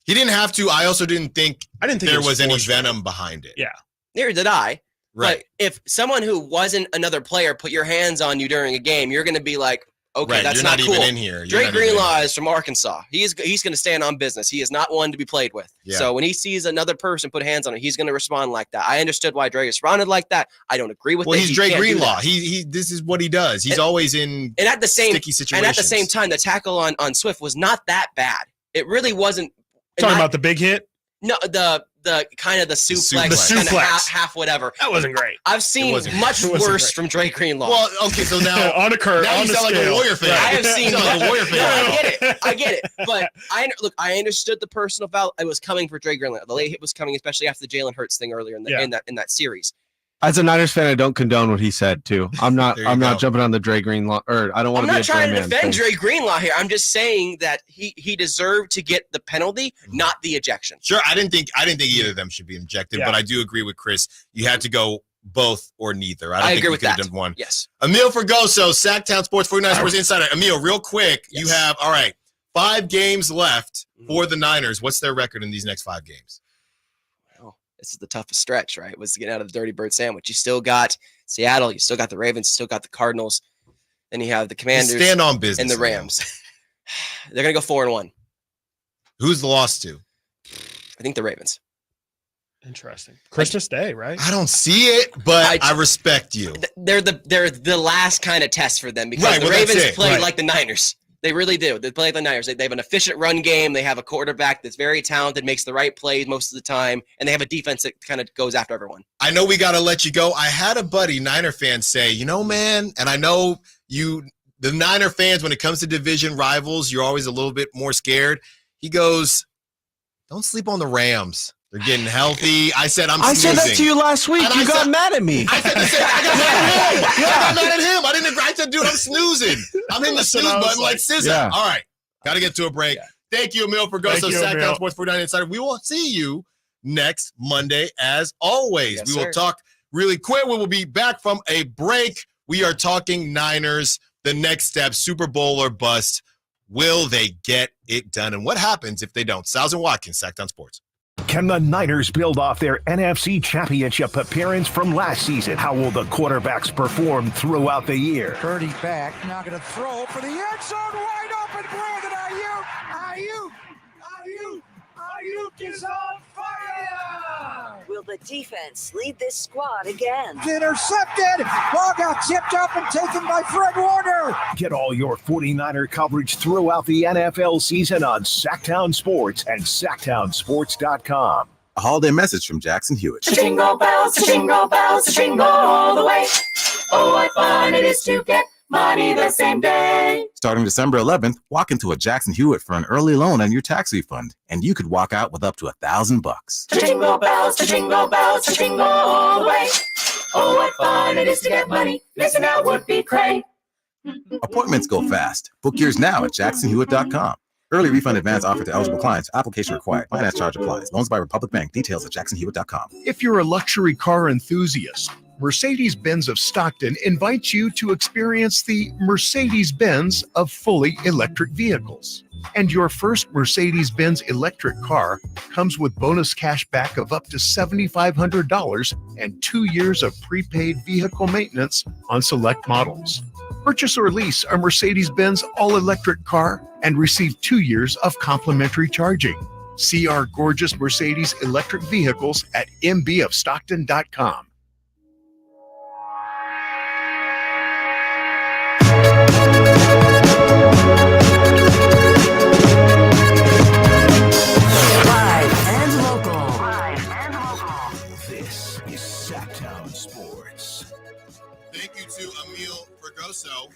He didn't have to. I also didn't think there was any forceful. venom behind it. Yeah. Neither did I. Right. But if someone who wasn't another player put your hands on you during a game, you're going to be like, okay, that's not cool. You're not even in here. Dre Greenlaw is from Arkansas. He's going to stand on business. He is not one to be played with. Yeah. So when he sees another person put hands on him, he's going to respond like that. I understood why Dre responded like that. I don't agree with it. Well, he's Dre Greenlaw. This is what he does. He's always in sticky situations. And at the same time, the tackle on Swift was not that bad. It really wasn't. Talking about the big hit? No, the kind of the suplex, the suplex. Half whatever. That wasn't great. I've seen much worse from Dre Greenlaw. Well, okay, so now on a curve, now on you the sound scale. like a Warrior fan. I have seen like a Warrior fan. No, I get it. But I understood the personal foul. It was coming for Dre Greenlaw. The late hit was coming, especially after the Jalen Hurts thing earlier in that series. As a Niners fan, I don't condone what he said too. I'm not jumping on the Dre Greenlaw, or I don't want to be a Dre man. I'm not trying to defend Dre Greenlaw here. I'm just saying that he deserved to get the penalty, not the ejection. Sure, I didn't think either of them should be ejected, but I do agree with Chris. You had to go both or neither. I agree with that. Done one. Yes. Emil Fergoso, Sactown Sports 49 Sports Insider. Emil, real quick, you have 5 games left for the Niners. What's their record in these next 5 games? This is the toughest stretch, right? Was to get out of the Dirty Bird sandwich. You still got Seattle. You still got the Ravens. You still got the Cardinals. Then you have the Commanders. Stand on business. And the Rams. They're going to go 4-1. Who's the loss to? I think the Ravens. Interesting. Christmas Day, right? I don't see it, but I respect you. They're the last kind of test for them because the Ravens play like the Niners. They really do. They play like the Niners. They have an efficient run game. They have a quarterback that's very talented, makes the right plays most of the time, and they have a defense that kind of goes after everyone. I know we got to let you go. I had a buddy, Niner fan, say, man, and I know the Niner fans, when it comes to division rivals, you're always a little bit more scared. He goes, don't sleep on the Rams. They're getting healthy. I said, I said that to you last week. You got mad at me. I said the same. I got mad at him. I got mad at him. I didn't agree. I said, dude, I'm snoozing. I'm in the snooze button like SZA. Yeah. All right. Got to get to a break. Thank you, Emil Fergoso, Sactown Sports 49 Insider. We will see you next Monday, as always. Yes, we will sir. talk really quick. We will be back from a break. We are talking Niners, the next step, Super Bowl or bust. Will they get it done? And what happens if they don't? Stiles and Watkins, Sactown Sports. Can the Niners build off their NFC Championship appearance from last season? How will the quarterbacks perform throughout the year? Purdy back, now going to throw for the end zone, wide open, Brandon Ayuk is on fire! Will the defense lead this squad again? Intercepted! Ball got tipped up and taken by Fred Warner! Get all your 49er coverage throughout the NFL season on Sactown Sports and SactownSports.com. A holiday message from Jackson Hewitt. Jingle bells, jingle all the way. Oh, what fun it is to get money the same day. Starting December 11th, walk into a Jackson Hewitt for an early loan on your tax refund, and you could walk out with up to $1,000. Jingle bells, jingle all the way. Oh, what fun it is to get money. Missing out would be great. Appointments go fast. Book yours now at jacksonhewitt.com. Early refund advance offered to eligible clients. Application required. Finance charge applies. Loans by Republic Bank. Details at jacksonhewitt.com. If you're a luxury car enthusiast, Mercedes-Benz of Stockton invites you to experience the Mercedes-Benz of fully electric vehicles. And your first Mercedes-Benz electric car comes with bonus cash back of up to $7,500 and 2 years of prepaid vehicle maintenance on select models. Purchase or lease a Mercedes-Benz all-electric car and receive 2 years of complimentary charging. See our gorgeous Mercedes electric vehicles at mbofstockton.com. Live and local. This is Sactown Sports. Thank you to Emil Fergoso,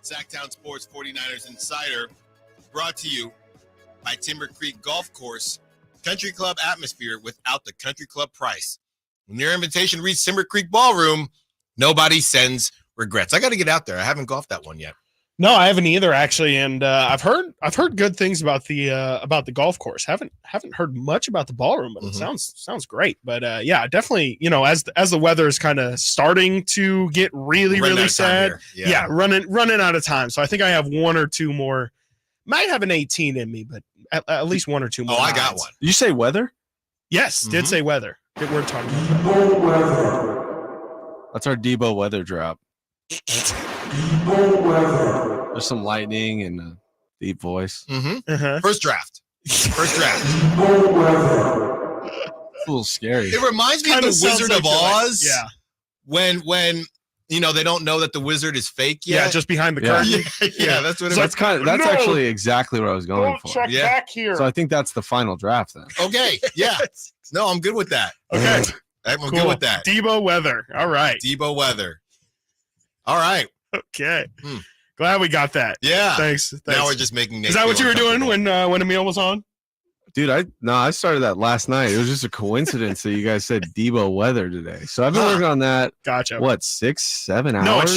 Sactown Sports 49ers Insider, brought to you by Timber Creek Golf Course. Country club atmosphere without the country club price. When your invitation reads Timber Creek Ballroom, nobody sends regrets. I got to get out there. I haven't golfed that one yet. No, I haven't either, actually, and I've heard good things about the golf course. Haven't heard much about the ballroom, but it sounds great. But yeah, definitely, as the weather is kind of starting to get really sad. Yeah, running out of time. So I think I have one or two more. Might have an 18 in me, but at least one or two more. Oh, I got one. Did you say weather? Yes, did say weather. We're talking about weather. That's our Debo weather drop. There's some lightning and a deep voice. First draft. It's a little scary. It reminds me of the Wizard of Oz. Yeah. When they don't know that the wizard is fake yet. Yeah, just behind the curtain. Yeah, that's what it That's actually exactly what I was going for. Check back here. So I think that's the final draft then. Okay. Yeah. No, I'm good with that. Okay. I'm good with that. Debo weather. All right. Debo weather. All right. Okay. Glad we got that. Yeah. Thanks. Now we're just making Nate Is that what you were feel doing when Emil was on? Dude, I started that last night. It was just a coincidence that you guys said Debo weather today. So I've been working on that. Gotcha. What, 6-7 hours? No, it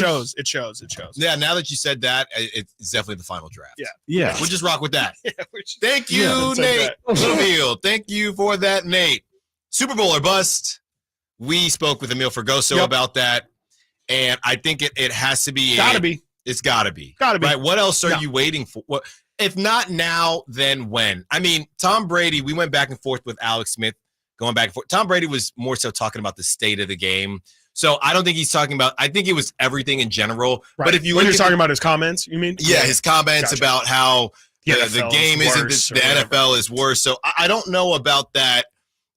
shows. Yeah, now that you said that, it's definitely the final draft. Yeah. We'll just rock with that. Thank Yeah, you, Nate Littlefield. Thank you for that, Nate. Super Bowl or bust. We spoke with Emil Fergoso about that, and I think it has to be. Gotta be. It's gotta be. Gotta be. Right? What else are you waiting for? What? If not now, then when? I mean, Tom Brady, we went back and forth with Alex Smith, going back and forth. Tom Brady was more so talking about the state of the game. So I don't think he's talking about, I think it was everything in general. Right. But if you when you're talking about his comments, you mean? Yeah, his comments about how the game isn't, the NFL is worse. So I don't know about that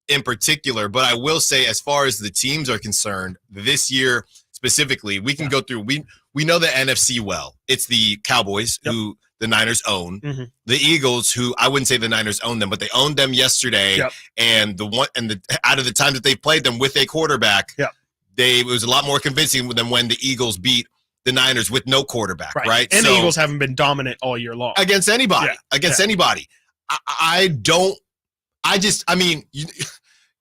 in particular, but I will say, as far as the teams are concerned, this year specifically, we can go through, we know the NFC well. It's the Cowboys who the Niners own, the Eagles, who I wouldn't say the Niners own them, but they owned them yesterday. And out of the time that they played them with a quarterback, it was a lot more convincing than when the Eagles beat the Niners with no quarterback, right? And the Eagles haven't been dominant all year long against anybody. Anybody.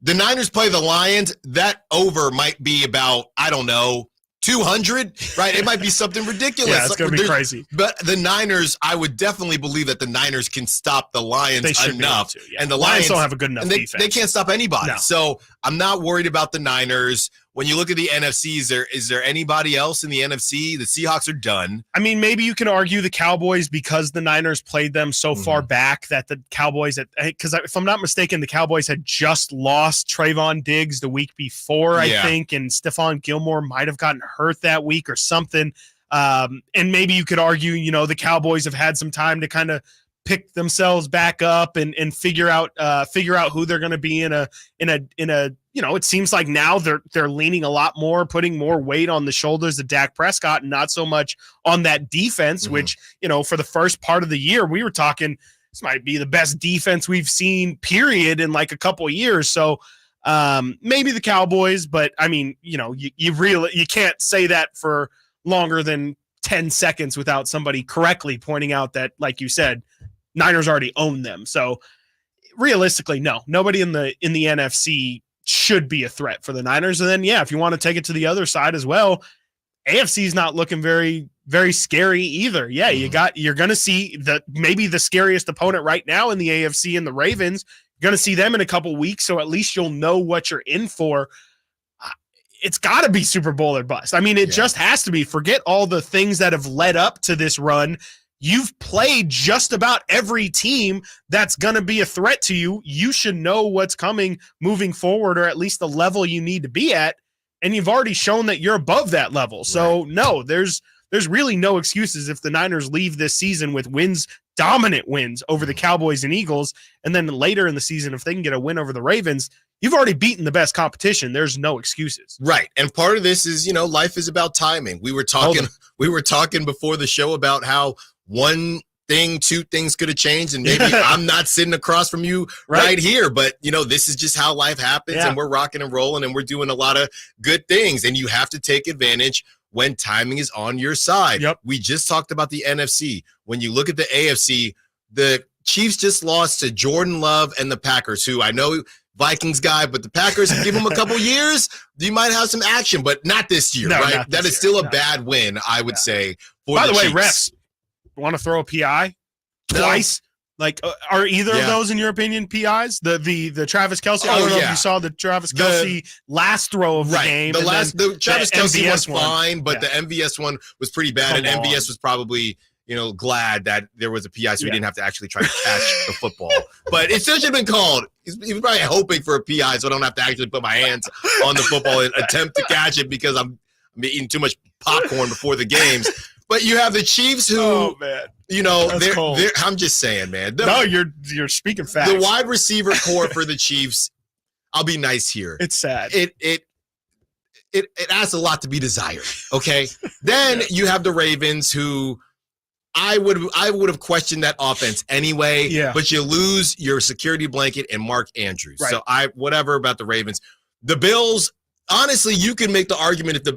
The Niners play the Lions. That over might be about, I don't know, 200, right? It might be something ridiculous. Yeah, it's going to be crazy. But the Niners, I would definitely believe that the Niners can stop the Lions enough. And the Lions don't have a good enough defense. They can't stop anybody. No. So I'm not worried about the Niners. When you look at the NFC, is there anybody else in the NFC? The Seahawks are done. I mean, maybe you can argue the Cowboys because the Niners played them so far back that the Cowboys, because if I'm not mistaken, the Cowboys had just lost Trayvon Diggs the week before, I think, and Stephon Gilmore might have gotten hurt that week or something. And maybe you could argue, the Cowboys have had some time to kind of pick themselves back up and figure out who they're going to be in a it seems like now they're leaning a lot more, putting more weight on the shoulders of Dak Prescott and not so much on that defense, which, for the first part of the year, we were talking this might be the best defense we've seen, period, in like a couple of years. So maybe the Cowboys, but I mean, you can't say that for longer than 10 seconds without somebody correctly pointing out that, like you said, Niners already own them. So realistically, no, nobody in the NFC should be a threat for the Niners. And then, if you want to take it to the other side as well, AFC is not looking very, very scary either. Yeah, you're going to see maybe the scariest opponent right now in the AFC and the Ravens. You're going to see them in a couple weeks, so at least you'll know what you're in for. It's got to be Super Bowl or bust. I mean, it just has to be. Forget all the things that have led up to this run. You've played just about every team that's going to be a threat to you. You should know what's coming moving forward, or at least the level you need to be at. And you've already shown that you're above that level. So no, there's really no excuses if the Niners leave this season with dominant wins over the Cowboys and Eagles. And then later in the season, if they can get a win over the Ravens, you've already beaten the best competition. There's no excuses. Right. And part of this is, life is about timing. We were talking before the show about how two things could have changed, and maybe I'm not sitting across from you right here, but this is just how life happens, and we're rocking and rolling, and we're doing a lot of good things, and you have to take advantage when timing is on your side. We just talked about the NFC. When you look at the AFC, the Chiefs just lost to Jordan Love and the Packers, who I know Vikings guy, but the Packers, give them a couple years, you might have some action, but not this year, right? That is still a bad win, I would say. By the way, Chiefs. refs want to throw a PI twice? Like, are either of those, in your opinion, PIs? The Travis Kelce? I don't know if you saw the Travis Kelce last throw of the game. The Travis Kelce was fine, but the MVS one was pretty bad, and MVS was probably glad that there was a PI, so he didn't have to actually try to catch the football. But it still should have been called. He was probably hoping for a PI, so I don't have to actually put my hands on the football and attempt to catch it because I'm eating too much popcorn before the games. But you have the Chiefs who, they're I'm just saying, man. You're speaking facts. The wide receiver core for the Chiefs, I'll be nice here. It's sad. It asks a lot to be desired, okay? Then you have the Ravens who I would have questioned that offense anyway, but you lose your security blanket and Mark Andrews. Right. So whatever about the Ravens. The Bills, honestly, you can make the argument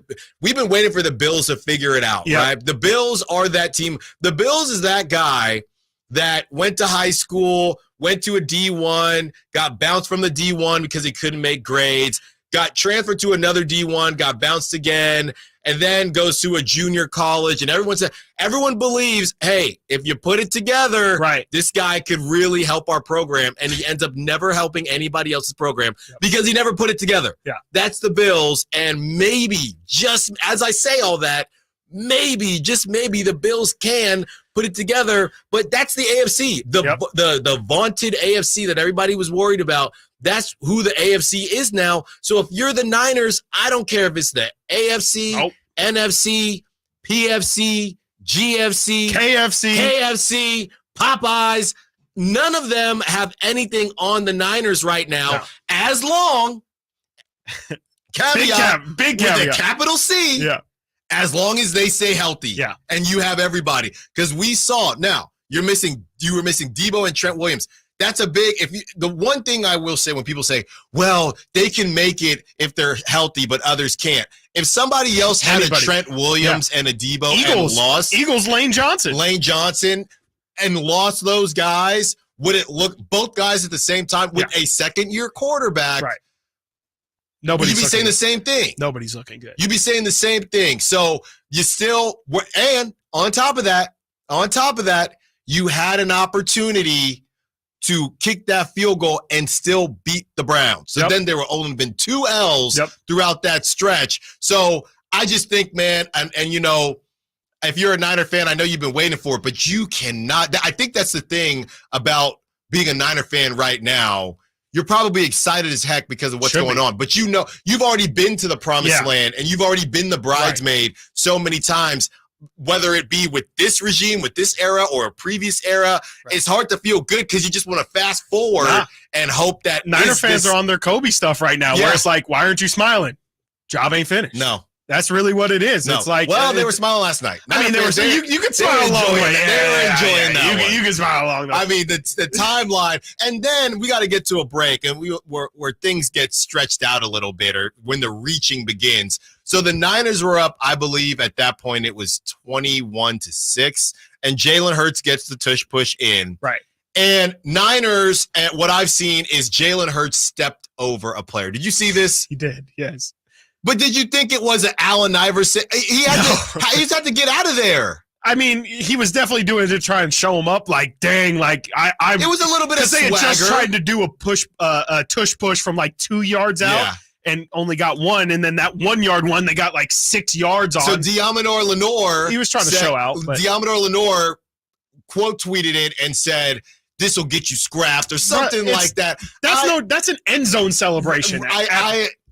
we've been waiting for the Bills to figure it out, right? The Bills are that team. The Bills is that guy that went to high school, went to a D1, got bounced from the D1 because he couldn't make grades, got transferred to another D1, got bounced again, and then goes to a junior college. And everyone believes, hey, if you put it together, this guy could really help our program. And he ends up never helping anybody else's program because he never put it together. That's the Bills. And maybe, just as I say all that, maybe, just maybe, the Bills can put it together. But that's the AFC, the vaunted AFC that everybody was worried about. That's who the AFC is now. So if you're the Niners, I don't care if it's the AFC, NFC, PFC, GFC, KFC, Popeyes. None of them have anything on the Niners right now, as long, caveat, big caveat, with a capital C, as long as they stay healthy and you have everybody. Because we saw, now, you were missing Debo and Trent Williams. That's a big, the one thing I will say when people say, well, they can make it if they're healthy, but others can't. If somebody else had a Trent Williams and a Debo and lost. Lane Johnson and lost those guys, would it look, both guys at the same time with a second-year quarterback? Right. You'd be saying the same thing. Nobody's looking good. You'd be saying the same thing. So you still, and on top of that, you had an opportunity to kick that field goal and still beat the Browns. So then there were only been 2 L's throughout that stretch. So I just think, man, and if you're a Niner fan, I know you've been waiting for it, but you cannot. I think that's the thing about being a Niner fan right now. You're probably excited as heck because of what's going on. But you've already been to the promised land, and you've already been the bridesmaid so many times. Whether it be with this regime, with this era, or a previous era, it's hard to feel good because you just want to fast forward and hope that Niner fans are on their Kobe stuff right now, where it's like, why aren't you smiling? Job ain't finished. No. That's really what it is. No. It's like, well, they were smiling last night. I mean, you can smile along the way. They were enjoying that one. You can smile along the way. I mean, the timeline, and then we got to get to a break, and where things get stretched out a little bit, or when the reaching begins. So the Niners were up, I believe, at that point it was 21-6, and Jalen Hurts gets the tush push in. Right. And Niners, what I've seen is Jalen Hurts stepped over a player. Did you see this? He did, yes. But did you think it was an Allen Iverson? He just had to get out of there. I mean, he was definitely doing it to try and show him up. Like, dang, like I. It was a little bit of they had swagger. just tried to do a tush push from like 2 yards out. Yeah. And only got one, and then that 1 yard one, they got like 6 yards on. So Diamador Lenore, he was trying to show out. But Diamador Lenore quote tweeted it and said, "This will get you scrapped" or something like that. That's an end zone celebration.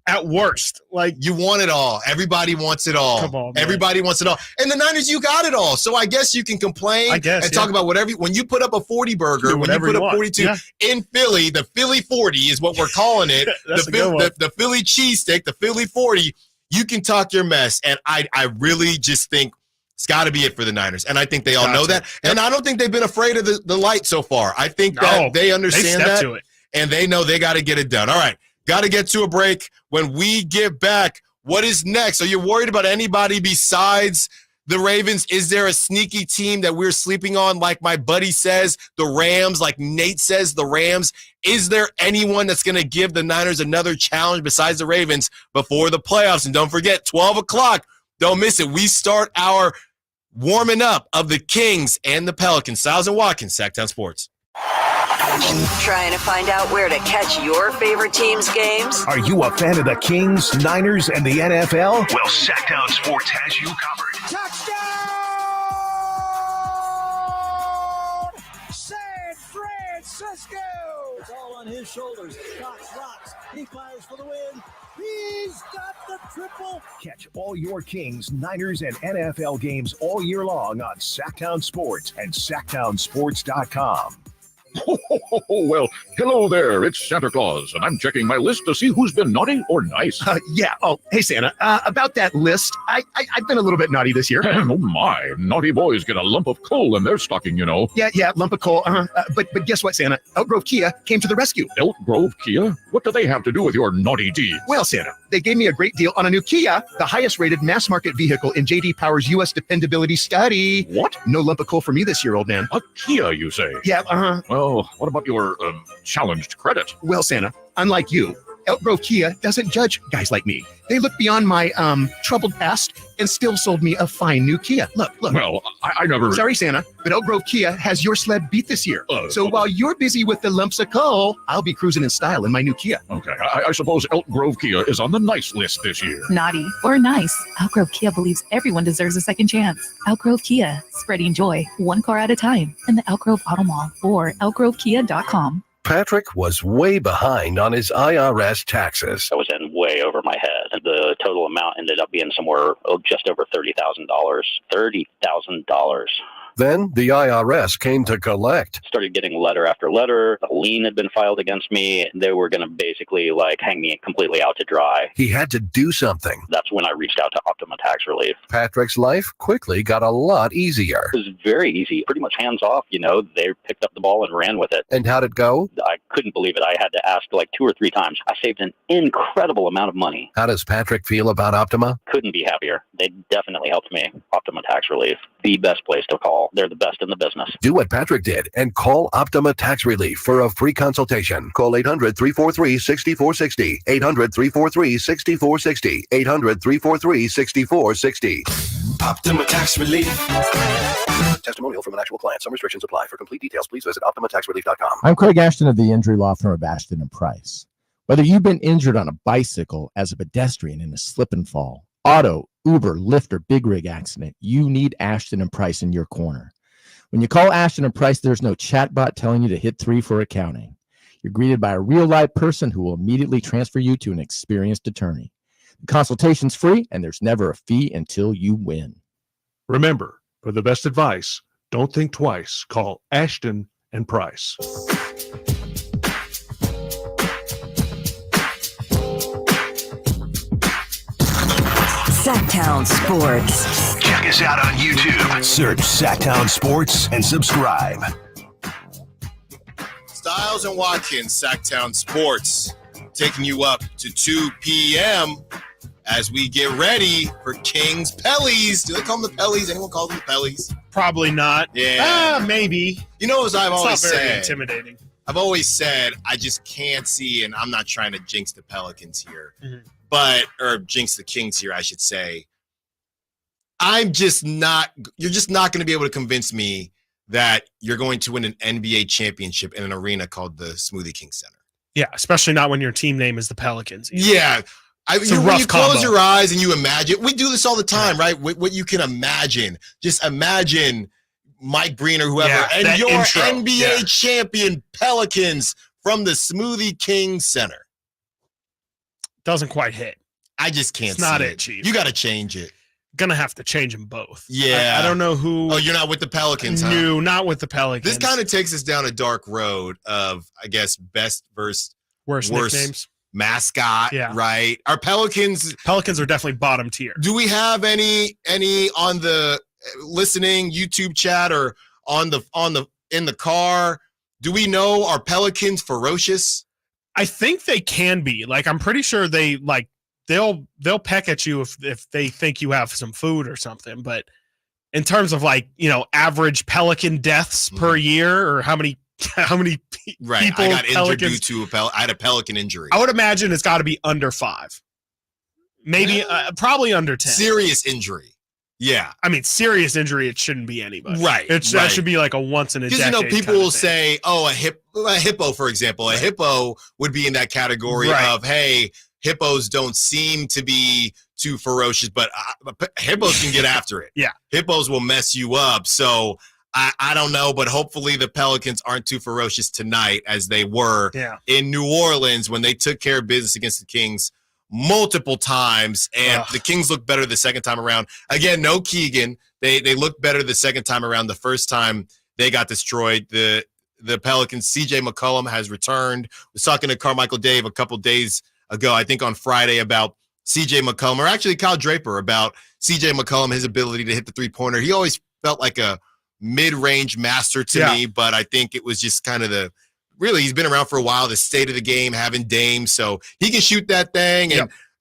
At worst, like you want it all. Everybody wants it all. Come on, man. Everybody wants it all. And the Niners, you got it all. So I guess you can complain talk about whatever. When you put up a 40 burger, when you put up 42 in Philly, the Philly 40 is what we're calling it. the Philly cheesesteak, the Philly 40. You can talk your mess, and I really just think it's got to be it for the Niners, and I think they all know that. And I don't think they've been afraid of the light so far. I think that they understand that, and they know they got to get it done. All right. Got to get to a break. When we get back, what is next? Are you worried about anybody besides the Ravens? Is there a sneaky team that we're sleeping on, like my buddy says, the Rams, like Nate says, the Rams? Is there anyone that's going to give the Niners another challenge besides the Ravens before the playoffs? And don't forget, 12 o'clock, don't miss it. We start our warming up of the Kings and the Pelicans. Stiles and Watkins, Sactown Sports. Trying to find out where to catch your favorite team's games? Are you a fan of the Kings, Niners, and the NFL? Well, Sactown Sports has you covered. Touchdown! San Francisco! It's all on his shoulders. Cox rocks. He fires for the win. He's got the triple. Catch all your Kings, Niners, and NFL games all year long on Sactown Sports and SactownSports.com. Well, hello there. It's Santa Claus, and I'm checking my list to see who's been naughty or nice. Yeah. Oh, hey, Santa. About that list, I've been a little bit naughty this year. Oh, my. Naughty boys get a lump of coal in their stocking, you know. Yeah, lump of coal. But guess what, Santa? Elk Grove Kia came to the rescue. Elk Grove Kia? What do they have to do with your naughty deeds? Well, Santa, they gave me a great deal on a new Kia, the highest-rated mass-market vehicle in J.D. Power's U.S. dependability study. What? No lump of coal for me this year, old man. A Kia, you say? Yeah, Well, what about your challenged credit? Well, Santa, unlike you, Elk Grove Kia doesn't judge guys like me. They looked beyond my troubled past and still sold me a fine new Kia. Look. Well, I never... Sorry, Santa, but Elk Grove Kia has your sled beat this year. So while you're busy with the lumps of coal, I'll be cruising in style in my new Kia. Okay, I suppose Elk Grove Kia is on the nice list this year. Naughty or nice, Elk Grove Kia believes everyone deserves a second chance. Elk Grove Kia, spreading joy, one car at a time, in the Elk Grove Auto Mall or elkgrovekia.com. Patrick was way behind on his IRS taxes. I was in way over my head, and the total amount ended up being somewhere just over $30,000. $30,000. Then the IRS came to collect. Started getting letter after letter. A lien had been filed against me. They were going to basically hang me completely out to dry. He had to do something. That's when I reached out to Optima Tax Relief. Patrick's life quickly got a lot easier. It was very easy, pretty much hands off. They picked up the ball and ran with it. And how'd it go? I couldn't believe it. I had to ask 2 or 3 times. I saved an incredible amount of money. How does Patrick feel about Optima? Couldn't be happier. They definitely helped me. Optima Tax Relief, the best place to call. They're the best in the business. Do what Patrick did and call Optima Tax Relief for a free consultation. Call 800-343-6460. 800-343-6460. 800-343-6460. Optima Tax Relief. Testimonial from an actual client. Some restrictions apply. For complete details, please visit OptimaTaxRelief.com. I'm Craig Ashton of the injury law firm of Ashton & Price. Whether you've been injured on a bicycle, as a pedestrian in a slip and fall, auto, Uber, Lyft, or big rig accident, you need Ashton & Price in your corner. When you call Ashton & Price, there's no chatbot telling you to hit 3 for accounting. You're greeted by a real-life person who will immediately transfer you to an experienced attorney. The consultation's free, and there's never a fee until you win. Remember, for the best advice, don't think twice. Call Ashton & Price. Sactown Sports. Check us out on YouTube. Search Sactown Sports and subscribe. Stiles and Watkins, Sactown Sports, taking you up to 2 p.m. as we get ready for Kings Pellies. Do they call them the Pellies? Anyone call them the Pellies? Probably not. Yeah. Maybe. You know, as I've It's always not very said, intimidating. I've always said I just can't see, and I'm not trying to jinx the Pelicans here, Mm-hmm. or jinx the Kings here, I should say. You're just not going to be able to convince me that you're going to win an NBA championship in an arena called the Smoothie King Center. Yeah, especially not when your team name is the Pelicans. Yeah. It's a when rough you close combo. your eyes and you imagine, we do this all the time, right? What you can imagine. Just imagine Mike Breen or whoever, Yeah, and that your intro. NBA Yeah. champion Pelicans from the Smoothie King Center. Doesn't quite hit. I just can't It's not see it, Chief. You got to change it. Gonna have to change them both. Yeah. I don't know who. Oh, you're not with the Pelicans, huh? No, not with the Pelicans. This kind of takes us down a dark road of, I guess, best versus worst nicknames. Mascot, Yeah. right? Our Pelicans are definitely bottom tier. Do we have any on the listening YouTube chat or in the car? Do we know, are Pelicans ferocious? I think they can be. Like, I'm pretty sure they'll peck at you if they think you have some food or something. But in terms of average Pelican deaths per year, or how many Right. people I got injured Pelicans, due to I had a Pelican injury. I would imagine it's got to be under 5, maybe probably under 10. Serious injury. Yeah. I mean, serious injury, it shouldn't be anybody. Right. That should be like a once in a decade. Because, people will say, oh, a hippo, for example. A hippo would be in that category of, hey, hippos don't seem to be too ferocious, but hippos can get after it. Yeah. Hippos will mess you up. So I don't know, but hopefully the Pelicans aren't too ferocious tonight as they were in New Orleans when they took care of business against the Kings multiple times, and the Kings looked better the second time around. Again, no Keegan. They looked better the second time around. The first time they got destroyed. The Pelicans, CJ McCollum has returned. I was talking to Carmichael Dave a couple days ago, I think on Friday, about CJ McCollum, or actually Kyle Draper, about CJ McCollum, his ability to hit the three-pointer. He always felt like a mid-range master to me, but I think it was just kind of really, he's been around for a while, the state of the game, having Dame, so he can shoot that thing.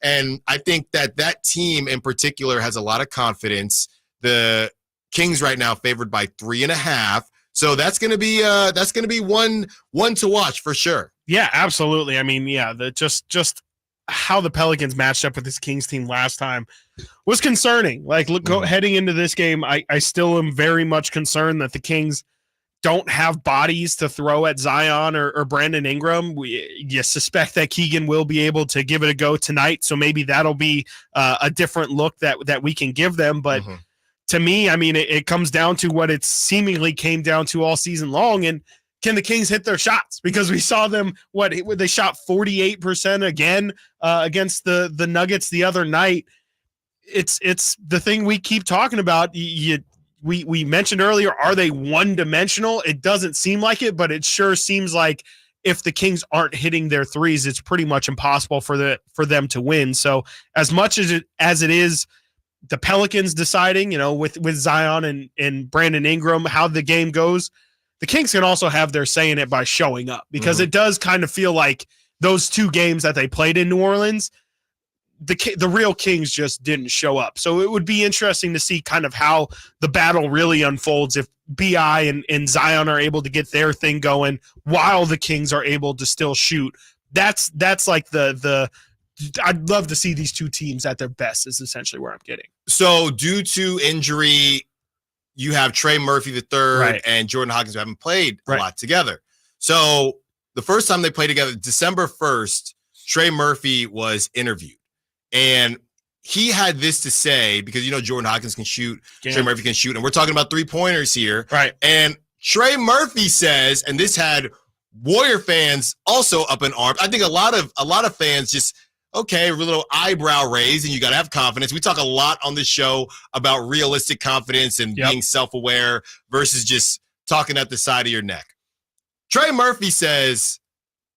And I think that team in particular has a lot of confidence. The Kings right now favored by 3.5. So that's going to be one to watch for sure. Yeah, absolutely. I mean, just how the Pelicans matched up with this Kings team last time was concerning. Like, heading into this game, I still am very much concerned that the Kings don't have bodies to throw at Zion or Brandon Ingram. You suspect that Keegan will be able to give it a go tonight, so maybe that'll be a different look that we can give them. But to me, I mean, it comes down to what it seemingly came down to all season long, and can the Kings hit their shots? Because we saw them, they shot 48% again against the Nuggets the other night. It's the thing we keep talking about. We mentioned earlier, are they one-dimensional? It doesn't seem like it, but it sure seems like if the Kings aren't hitting their threes, it's pretty much impossible for them to win. So as much as it is the Pelicans deciding, with Zion and Brandon Ingram, how the game goes, the Kings can also have their say in it by showing up, because it does kind of feel like those two games that they played in New Orleans, the real Kings just didn't show up. So it would be interesting to see kind of how the battle really unfolds if BI and Zion are able to get their thing going while the Kings are able to still shoot. That's like the I'd love to see these two teams at their best is essentially where I'm getting. So due to injury, you have Trey Murphy III and Jordan Hawkins, who haven't played a lot together. So the first time they played together, December 1st, Trey Murphy was interviewed. And he had this to say, because, Jordan Hawkins can shoot, Trey Murphy can shoot, and we're talking about three-pointers here. Right. And Trey Murphy says, and this had Warrior fans also up in arms. I think a lot of fans just, okay, a little eyebrow raise, and you got to have confidence. We talk a lot on this show about realistic confidence and being self-aware versus just talking at the side of your neck. Trey Murphy says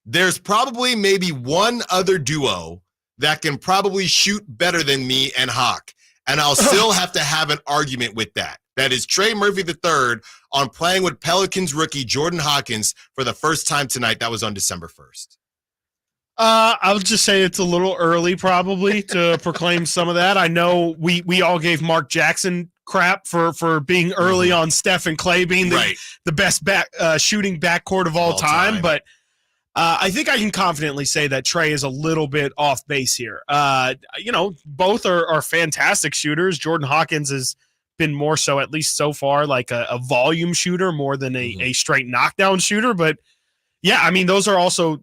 there's probably maybe one other duo that can probably shoot better than me and Hawk. and I'll still have to have an argument with that. That is Trey Murphy III on playing with Pelicans rookie Jordan Hawkins for the first time tonight. That was on December 1st. I would just say it's a little early probably to proclaim some of that. I know we all gave Mark Jackson crap for being early on Steph and Clay being the best shooting backcourt of all time. But I think I can confidently say that Trey is a little bit off base here. Both are fantastic shooters. Jordan Hawkins has been more so, at least so far, like a volume shooter more than a straight knockdown shooter. But yeah, I mean, those are also,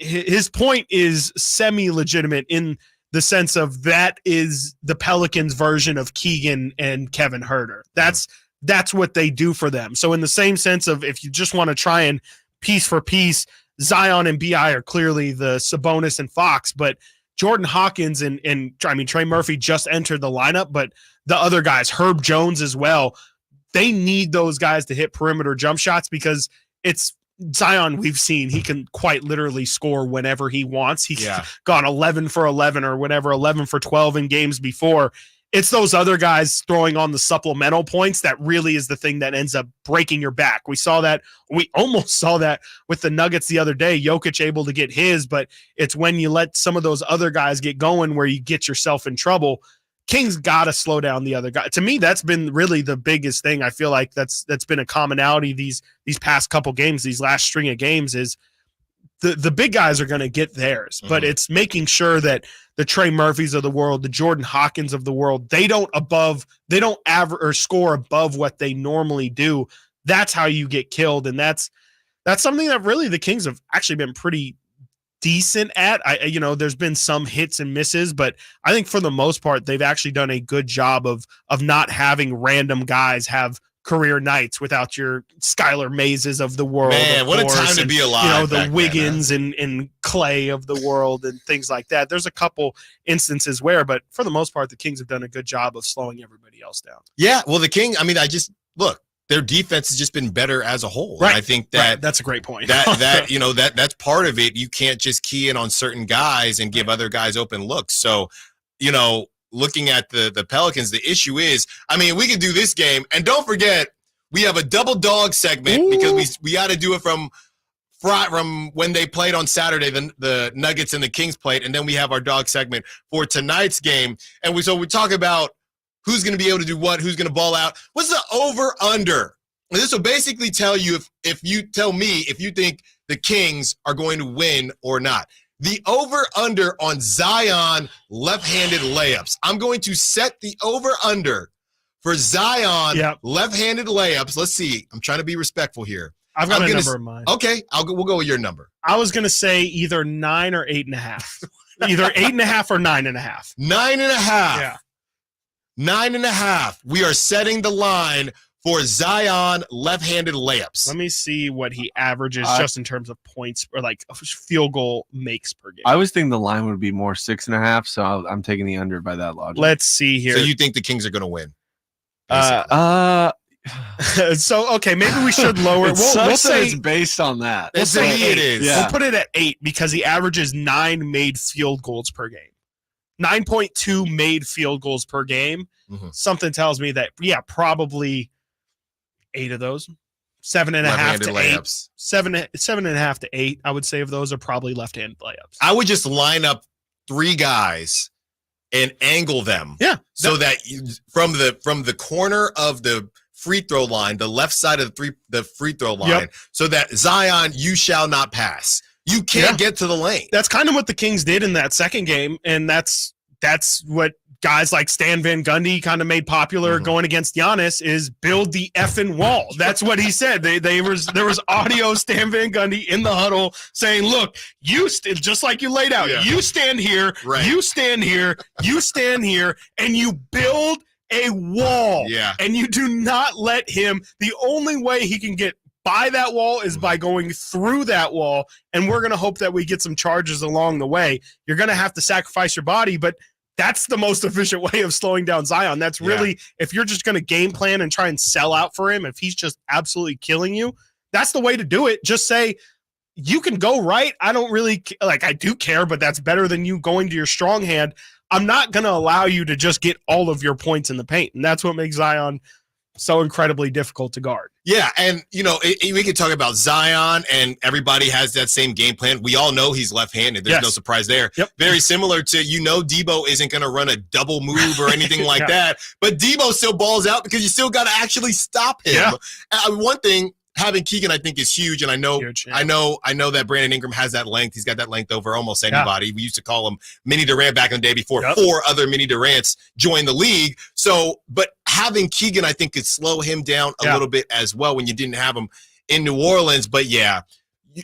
his point is semi-legitimate in the sense of that is the Pelicans version of Keegan and Kevin Huerter. That's what they do for them. So in the same sense of, if you just want to try and piece for piece, Zion and BI are clearly the Sabonis and Fox, but Jordan Hawkins and I mean, Trey Murphy just entered the lineup, but the other guys, Herb Jones as well, they need those guys to hit perimeter jump shots because it's Zion. We've seen he can quite literally score whenever he wants. He's gone 11 for 11 or whatever, 11 for 12 in games before. It's those other guys throwing on the supplemental points that really is the thing that ends up breaking your back. We almost saw that with the Nuggets the other day. Jokic able to get his, but it's when you let some of those other guys get going where you get yourself in trouble. Kings got to slow down the other guy. To me, that's been really the biggest thing. I feel like that's been a commonality these past couple games, these last string of games, is the big guys are going to get theirs, but it's making sure that the Trey Murphys of the world, the Jordan Hawkins of the world, they don't average or score above what they normally do. That's how you get killed. And that's something that really the Kings have actually been pretty decent at. There's been some hits and misses, but I think for the most part, they've actually done a good job of not having random guys have career nights without your Skylar Mazes of the world. Man, what a time to be alive. The Wiggins and Clay of the world and things like that. There's a couple instances where, but for the most part, the Kings have done a good job of slowing everybody else down. Yeah, well, the King, their defense has just been better as a whole. Right. I think that's a great point. That's part of it. You can't just key in on certain guys and give other guys open looks. So, looking at the Pelicans, the issue is, we could do this game, and don't forget, we have a double dog segment because we got to do it from when they played on Saturday, the Nuggets and the Kings played, and then we have our dog segment for tonight's game. And we talk about who's going to be able to do what, who's going to ball out. What's the over-under? And this will basically tell you if you tell me if you think the Kings are going to win or not. The over-under on Zion left-handed layups. I'm going to set the over-under for Zion left-handed layups. Let's see. I'm trying to be respectful here. I've got a number in mind. Okay, we'll go with your number. I was going to say either 9 or 8.5. Either 8.5 or 9.5. 9.5. Yeah. 9.5. We are setting the line for Zion left-handed layups. Let me see what he averages just in terms of points or like field goal makes per game. I was thinking the line would be more 6.5, so I'm taking the under by that logic. Let's see here. So you think the Kings are going to win? So okay, maybe we should lower. We'll say it's based on that. We'll say it is. Yeah. We'll put it at 8 because he averages 9 made field goals per game. 9.2 made field goals per game. Mm-hmm. Something tells me that probably 8 of those, 7.5 to 8, 7.5 to 8. I would say of those are probably left-handed layups. I would just line up 3 guys and angle them. Yeah. So that from the corner of the free throw line, the left side of the free throw line, so that Zion, you shall not pass. You can't get to the lane. That's kind of what the Kings did in that second game, and that's what guys like Stan Van Gundy kind of made popular going against Giannis is build the effing wall. That's what he said. There was audio Stan Van Gundy in the huddle saying, look, just like you laid out, you stand here, you stand here, you stand here, and you build a wall. Yeah. And you do not let him, the only way he can get by that wall is by going through that wall, and we're going to hope that we get some charges along the way. You're going to have to sacrifice your body, but that's the most efficient way of slowing down Zion. That's really, if you're just going to game plan and try and sell out for him, if he's just absolutely killing you, that's the way to do it. Just say, you can go right. I don't really, I do care, but that's better than you going to your strong hand. I'm not going to allow you to just get all of your points in the paint. And that's what makes Zion so incredibly difficult to guard. Yeah, and we can talk about Zion, and everybody has that same game plan. We all know he's left-handed. There's no surprise there. Yep. Very similar to, Debo isn't going to run a double move or anything like that. But Debo still balls out because you still got to actually stop him. Yeah. One thing, having Keegan, I think, is huge, and I know that Brandon Ingram has that length. He's got that length over almost anybody. Yeah. We used to call him Mini Durant back in the day before 4 other Mini Durants joined the league. So, but having Keegan, I think, could slow him down a little bit as well when you didn't have him in New Orleans. But yeah,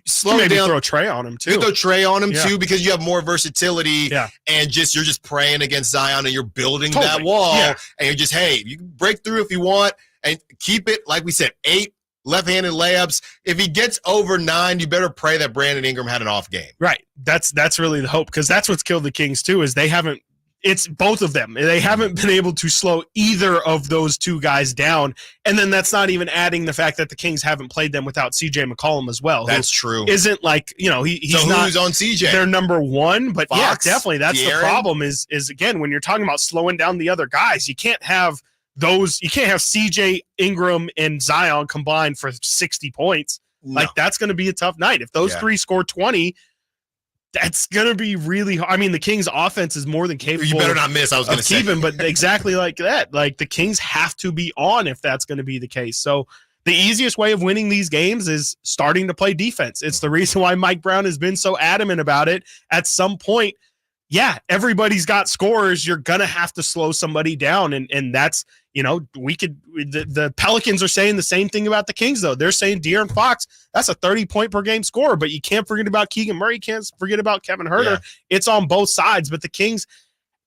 slow him down. Throw Trey on him too. You throw Trey on him too because you have more versatility. Yeah. And you're just praying against Zion and you're building that wall. Yeah. And you're just, hey, you can break through if you want and keep it, like we said, 8 left-handed layups. If he gets over 9, you better pray that Brandon Ingram had an off game. Right. That's really the hope, because that's what's killed the Kings too, is it's both of them. They haven't been able to slow either of those two guys down. And then that's not even adding the fact that the Kings haven't played them without CJ McCollum as well. That's true. Isn't like, he's not who's on CJ? They're number 1, but Fox, definitely that's De'Aaron. The problem is again, when you're talking about slowing down the other guys, you can't have CJ, Ingram, and Zion combined for 60 points. No. Like, that's going to be a tough night. If those 3 score 20, that's going to be really hard. I mean, the Kings' offense is more than capable. You better not miss, I was going to say. But exactly like that. Like, the Kings have to be on if that's going to be the case. So the easiest way of winning these games is starting to play defense. It's the reason why Mike Brown has been so adamant about it. At some point, everybody's got scores. You're going to have to slow somebody down. And that's, the Pelicans are saying the same thing about the Kings, though. They're saying De'Aaron Fox, that's a 30-point per game scorer, but you can't forget about Keegan Murray. You can't forget about Kevin Huerter. Yeah. It's on both sides, but the Kings,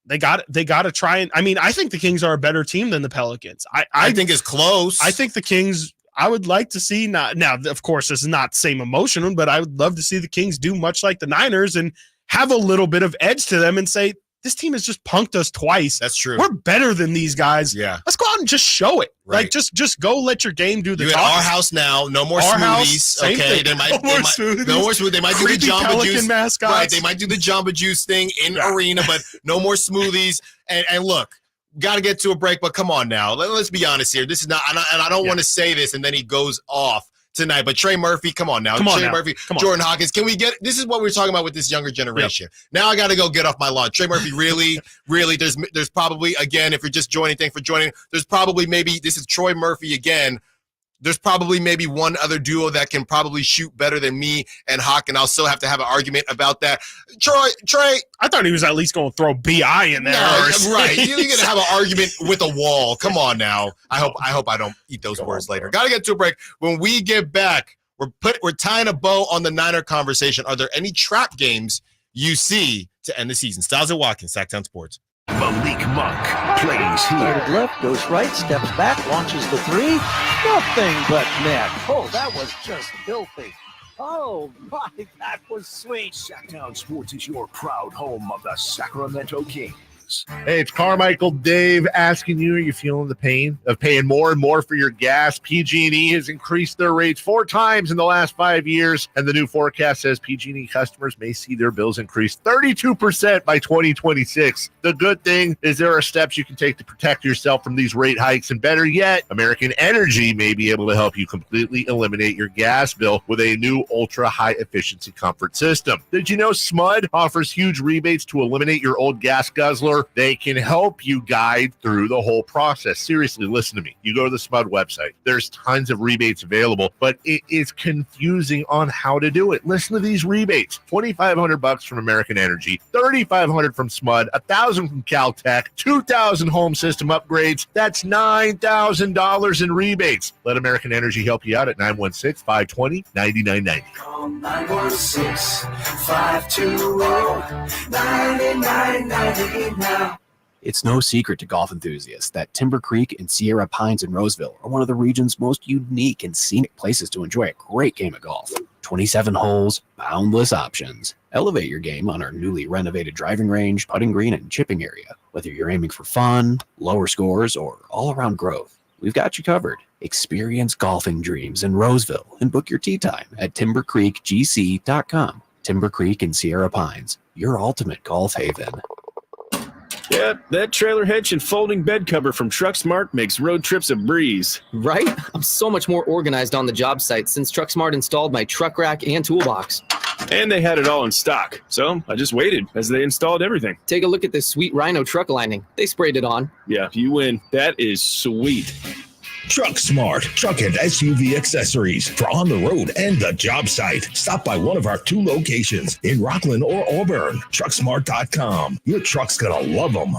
they got to try and, I think the Kings are a better team than the Pelicans. I think it's close. I think the Kings, I would like to see now, of course, this is not the same emotion, but I would love to see the Kings do much like the Niners and have a little bit of edge to them and say, this team has just punked us twice. That's true. We're better than these guys. Yeah. Let's go out and just show it. Right. Like, just go let your game do the talking. You're at our house now. No more smoothies. Okay. No more smoothies. They might do the Jamba Pelican Juice. Mascots. Right. They might do the Jamba Juice thing in arena, but no more smoothies. And look, got to get to a break, but come on now. Let's be honest here. This is not, and I don't want to say this, and then he goes off tonight, but Trey Murphy, come on now. Murphy, Jordan Hawkins, can we get, this is what we're talking about with this younger generation. Yep. Now I got to go get off my lawn. Trey Murphy, really, there's probably, again, if you're just joining, thanks for joining, there's probably maybe, this is Troy Murphy again, there's probably maybe one other duo that can probably shoot better than me and Hawk, and I'll still have to have an argument about that. Trey. I thought he was at least going to throw B.I. in there. No, right. You're going to have an argument with a wall. Come on now. I hope I don't eat those words later. Got to get to a break. When we get back, we're tying a bow on the Niner conversation. Are there any trap games you see to end the season? Stiles Watkins, Sactown Sports. Malik Monk plays here. Started left, goes right, steps back, launches the 3. Nothing but net. Oh, that was just filthy. Oh, my, that was sweet. Sactown Sports is your proud home of the Sacramento Kings. Hey, it's Carmichael Dave asking you, are you feeling the pain of paying more and more for your gas? PG&E has increased their rates 4 times in the last 5 years, and the new forecast says PG&E customers may see their bills increase 32% by 2026. The good thing is there are steps you can take to protect yourself from these rate hikes, and better yet, American Energy may be able to help you completely eliminate your gas bill with a new ultra-high efficiency comfort system. Did you know SMUD offers huge rebates to eliminate your old gas guzzler? They can help you guide through the whole process. Seriously, listen to me. You go to the SMUD website. There's tons of rebates available, but it is confusing on how to do it. Listen to these rebates. $2,500 from American Energy, $3,500 from SMUD, $1,000 from Caltech, $2,000 home system upgrades. That's $9,000 in rebates. Let American Energy help you out at 916-520-9990. Call 916-520-9990 now. It's no secret to golf enthusiasts that Timber Creek and Sierra Pines in Roseville are one of the region's most unique and scenic places to enjoy a great game of golf. 27 holes, boundless options. Elevate your game on our newly renovated driving range, putting green, and chipping area. Whether you're aiming for fun, lower scores, or all-around growth, we've got you covered. Experience golfing dreams in Roseville and book your tee time at timbercreekgc.com. Timber Creek and Sierra Pines, your ultimate golf haven. Yep, that trailer hitch and folding bed cover from TruckSmart makes road trips a breeze. Right? I'm so much more organized on the job site since TruckSmart installed my truck rack and toolbox. And they had it all in stock, so I just waited as they installed everything. Take a look at this sweet Rhino truck lining. They sprayed it on. Yeah, you win. That is sweet. Truck Smart, truck and SUV accessories for on the road and the job site. Stop by one of our 2 locations in Rockland or Auburn. Trucksmart.com. Your truck's gonna love them.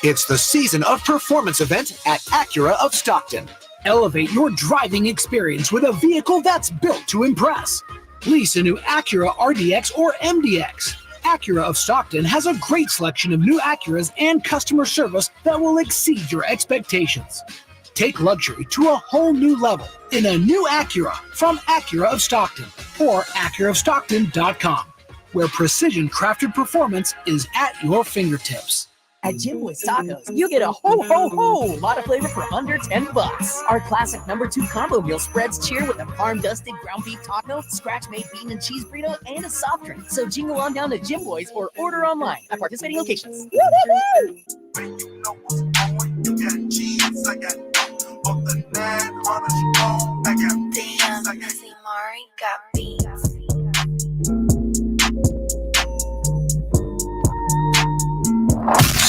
It's the season of performance event at Acura of Stockton. Elevate your driving experience with a vehicle that's built to impress. Lease a new Acura RDX or MDX. Acura of Stockton has a great selection of new Acuras and customer service that will exceed your expectations. Take luxury to a whole new level in a new Acura from Acura of Stockton or AcuraofStockton.com, where precision crafted performance is at your fingertips. At Jim Boy's Tacos, you get a ho lot of flavor for under $10. Our classic #2 combo meal spreads cheer with a farm-dusted ground beef taco, scratch-made bean and cheese burrito, and a soft drink. So jingle on down to Jim Boy's or order online at participating locations.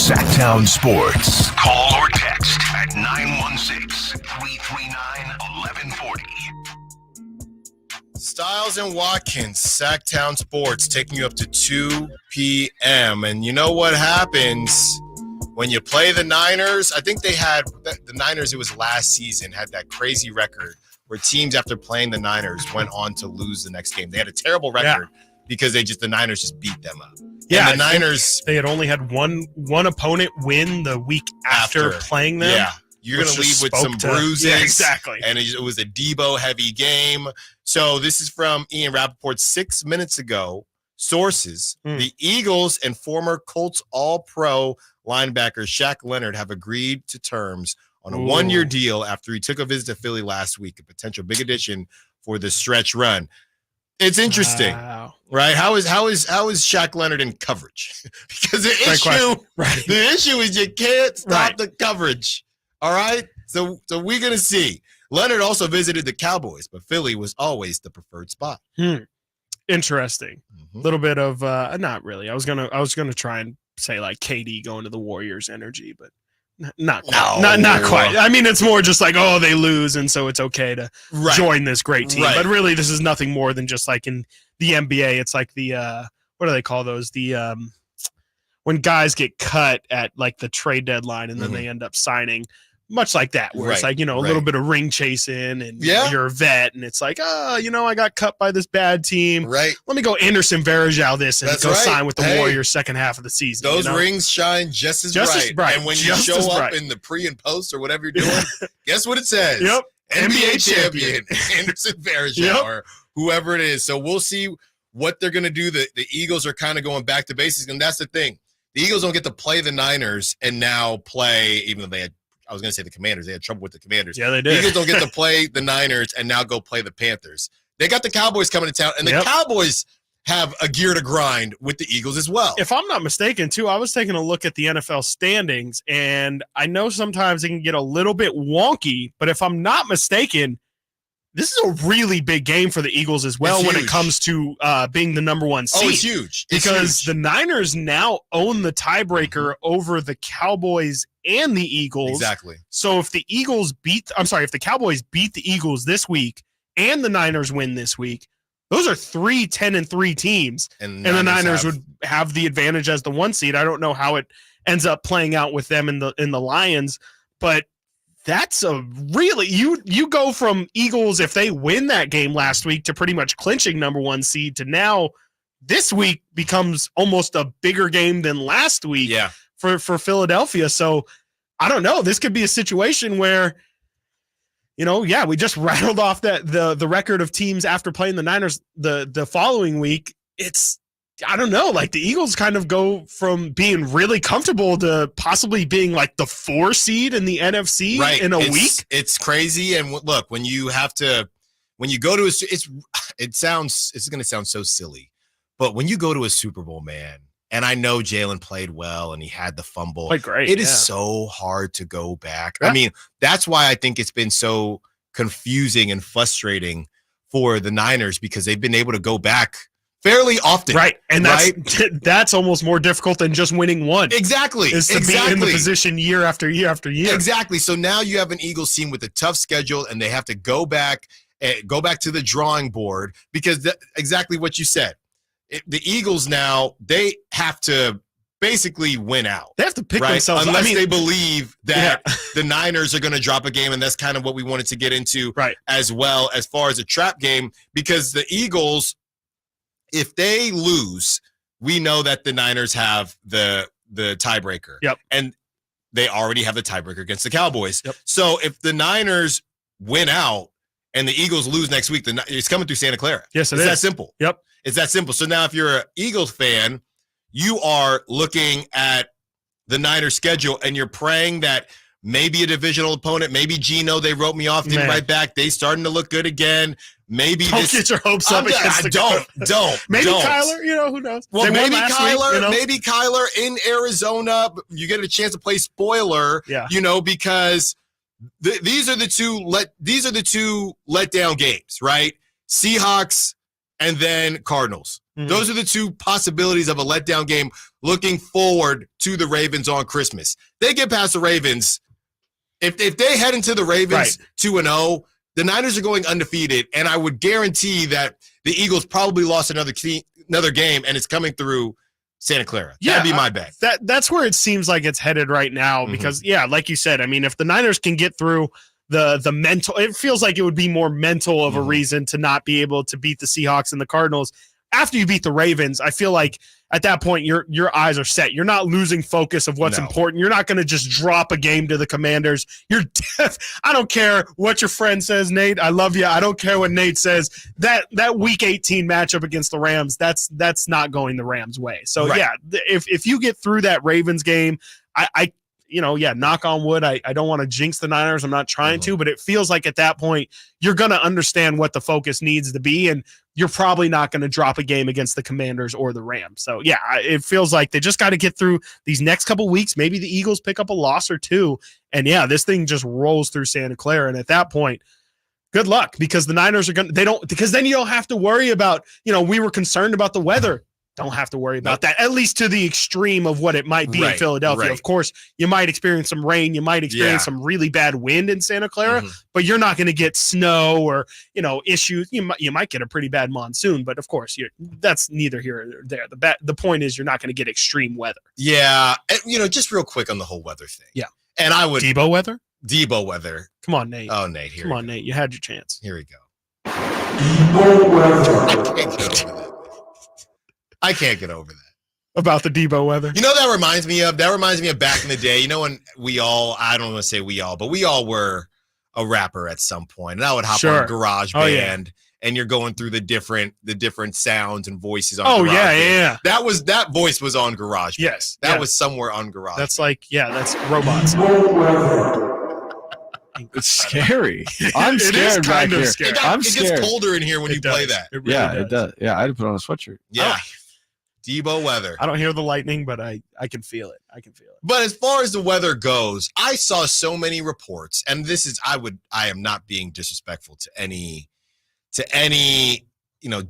Sactown Sports. Call or text at 916-339-1140. Stiles and Watkins, Sactown Sports, taking you up to 2 p.m. And you know what happens when you play the Niners? I think they had the Niners, it was last season, had that crazy record where teams after playing the Niners went on to lose the next game. They had a terrible record because the Niners just beat them up. Yeah, and the Niners, they had only had one opponent win the week after playing them. Yeah, you're going to leave with some bruises. Yeah, exactly. And it was a Debo-heavy game. So this is from Ian Rappaport 6 minutes ago. Sources, the Eagles and former Colts All-Pro linebacker Shaq Leonard have agreed to terms on a 1-year deal after he took a visit to Philly last week, a potential big addition for the stretch run. It's interesting, right? How is Shaq Leonard in coverage? Because the issue is you can't stop the coverage. All right, so we're gonna see. Leonard also visited the Cowboys, but Philly was always the preferred spot. Interesting. A little bit of not really. I was gonna try and say like KD going to the Warriors energy, but not quite. I mean, it's more just like, oh, they lose, and so it's okay to join this great team. But really, this is nothing more than just like in the NBA. It's like the what do they call those? The when guys get cut at like the trade deadline, and then they end up signing. Much like that, where it's like, a little bit of ring chasing and you're a vet, and it's like, I got cut by this bad team. Right. Let me go Anderson Varejao this and go sign with the Warriors second half of the season. Those rings shine just as bright. And when you show up in the pre and post or whatever you're doing, guess what it says? Yep. NBA champion Anderson Varejao or whoever it is. So we'll see what they're going to do. The Eagles are kind of going back to basics, and that's the thing. The Eagles don't get to play the Niners and now play, even though they had, I was going to say the Commanders. They had trouble with the Commanders. Yeah, they did. The Eagles don't get to play the Niners and now go play the Panthers. They got the Cowboys coming to town, and the Cowboys have a gear to grind with the Eagles as well. If I'm not mistaken, too, I was taking a look at the NFL standings, and I know sometimes it can get a little bit wonky, but if I'm not mistaken, this is a really big game for the Eagles as well when it comes to being the number 1 seed. Oh, it's huge. Because the Niners now own the tiebreaker over the Cowboys and the Eagles. Exactly. So if the Cowboys beat the Eagles this week and the Niners win this week, those are 3 10-3 teams. And the Niners would have the advantage as the 1 seed. I don't know how it ends up playing out with them in the Lions, but that's a really you go from Eagles if they win that game last week to pretty much clinching number 1 seed to now this week becomes almost a bigger game than last week for Philadelphia. So I don't know. This could be a situation where, we just rattled off the record of teams after playing the Niners the following week. I don't know, like the Eagles kind of go from being really comfortable to possibly being like the 4 seed in the NFC in a week. It's crazy. And look, when you go to it's going to sound so silly, but when you go to a Super Bowl, man, And I know Jalen played well and he had the fumble. Played great. It is so hard to go back. Yeah. I mean, that's why I think it's been so confusing and frustrating for the Niners because they've been able to go back fairly often. Right. And that's almost more difficult than just winning one. Exactly. Is to be in the position year after year after year. Exactly. So now you have an Eagles team with a tough schedule and they have to go back to the drawing board because exactly what you said. The Eagles now, they have to basically win out. They have to pick themselves up. Unless they believe that the Niners are going to drop a game, and that's kind of what we wanted to get into as well as far as a trap game, because the Eagles, if they lose, we know that the Niners have the tiebreaker. Yep. And they already have the tiebreaker against the Cowboys. Yep. So if the Niners win out and the Eagles lose next week, it's coming through Santa Clara. Yes, it's that simple. Yep. It's that simple. So now if you're an Eagles fan, you are looking at the Niners schedule and you're praying that maybe a divisional opponent, maybe Geno, they wrote me off, didn't write back. They starting to look good again. Maybe don't get your hopes up. Don't. Maybe Kyler, who knows? Well, They won maybe last week, maybe Kyler in Arizona. You get a chance to play spoiler, because these are the two letdown games, right? Seahawks and then Cardinals. Mm-hmm. Those are the two possibilities of a letdown game looking forward to the Ravens on Christmas. They get past the Ravens. If they head into the Ravens 2-0, the Niners are going undefeated, and I would guarantee that the Eagles probably lost another game, and it's coming through Santa Clara. That'd be my bet. That's where it seems like it's headed right now because, like you said, I mean, if the Niners can get through the mental, it feels like it would be more mental of a reason to not be able to beat the Seahawks and the Cardinals. After you beat the Ravens, I feel like at that point your eyes are set. You're not losing focus of what's important. You're not going to just drop a game to the Commanders. You're I don't care what your friend says, Nate. I love you. I don't care what Nate says. That Week 18 matchup against the Rams, that's not going the Rams' way. So if you get through that Ravens game, I knock on wood. I don't want to jinx the Niners. I'm not trying to, but it feels like at that point, you're going to understand what the focus needs to be. And you're probably not going to drop a game against the Commanders or the Rams. So it feels like they just got to get through these next couple weeks. Maybe the Eagles pick up a loss or two. And this thing just rolls through Santa Clara. And at that point, good luck because the Niners are because then you don't have to worry about, we were concerned about the weather. Don't have to worry about that, at least to the extreme of what it might be in Philadelphia. Right. Of course, you might experience some rain. You might experience some really bad wind in Santa Clara, but you're not going to get snow or, issues. You might get a pretty bad monsoon, but of course, that's neither here or there. The point is you're not going to get extreme weather. Yeah. And, just real quick on the whole weather thing. Yeah. And I would. Debo weather? Debo weather. Come on, Nate. Oh, Nate. Come on, Nate. You had your chance. Here we go. Debo weather. I can't get over that. About the Debo weather. That reminds me of back in the day. On I don't want to say we all, but we all were a rapper at some point. And I would hop on GarageBand and you're going through the different sounds and voices on GarageBand. That voice was on GarageBand. Yes. That was somewhere on GarageBand. That's that's robots. It's scary. I'm scared. It is kind of scary. It gets colder in here when you play that. It really it does. Yeah, I had to put on a sweatshirt. Yeah. Debo weather. I don't hear the lightning, but I can feel it. But as far as the weather goes, I saw so many reports, and this is I am not being disrespectful to any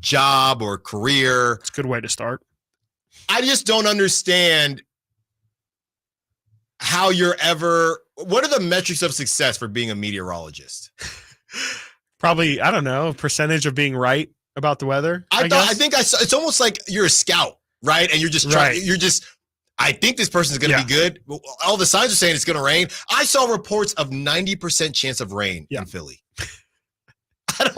job or career. It's a good way to start. I just don't understand how what are the metrics of success for being a meteorologist? Probably, I don't know, percentage of being right about the weather. I think it's almost like you're a scout, right? And you're just trying, I think this person's going to be good. All the signs are saying it's going to rain. I saw reports of 90% chance of rain in Philly. I don't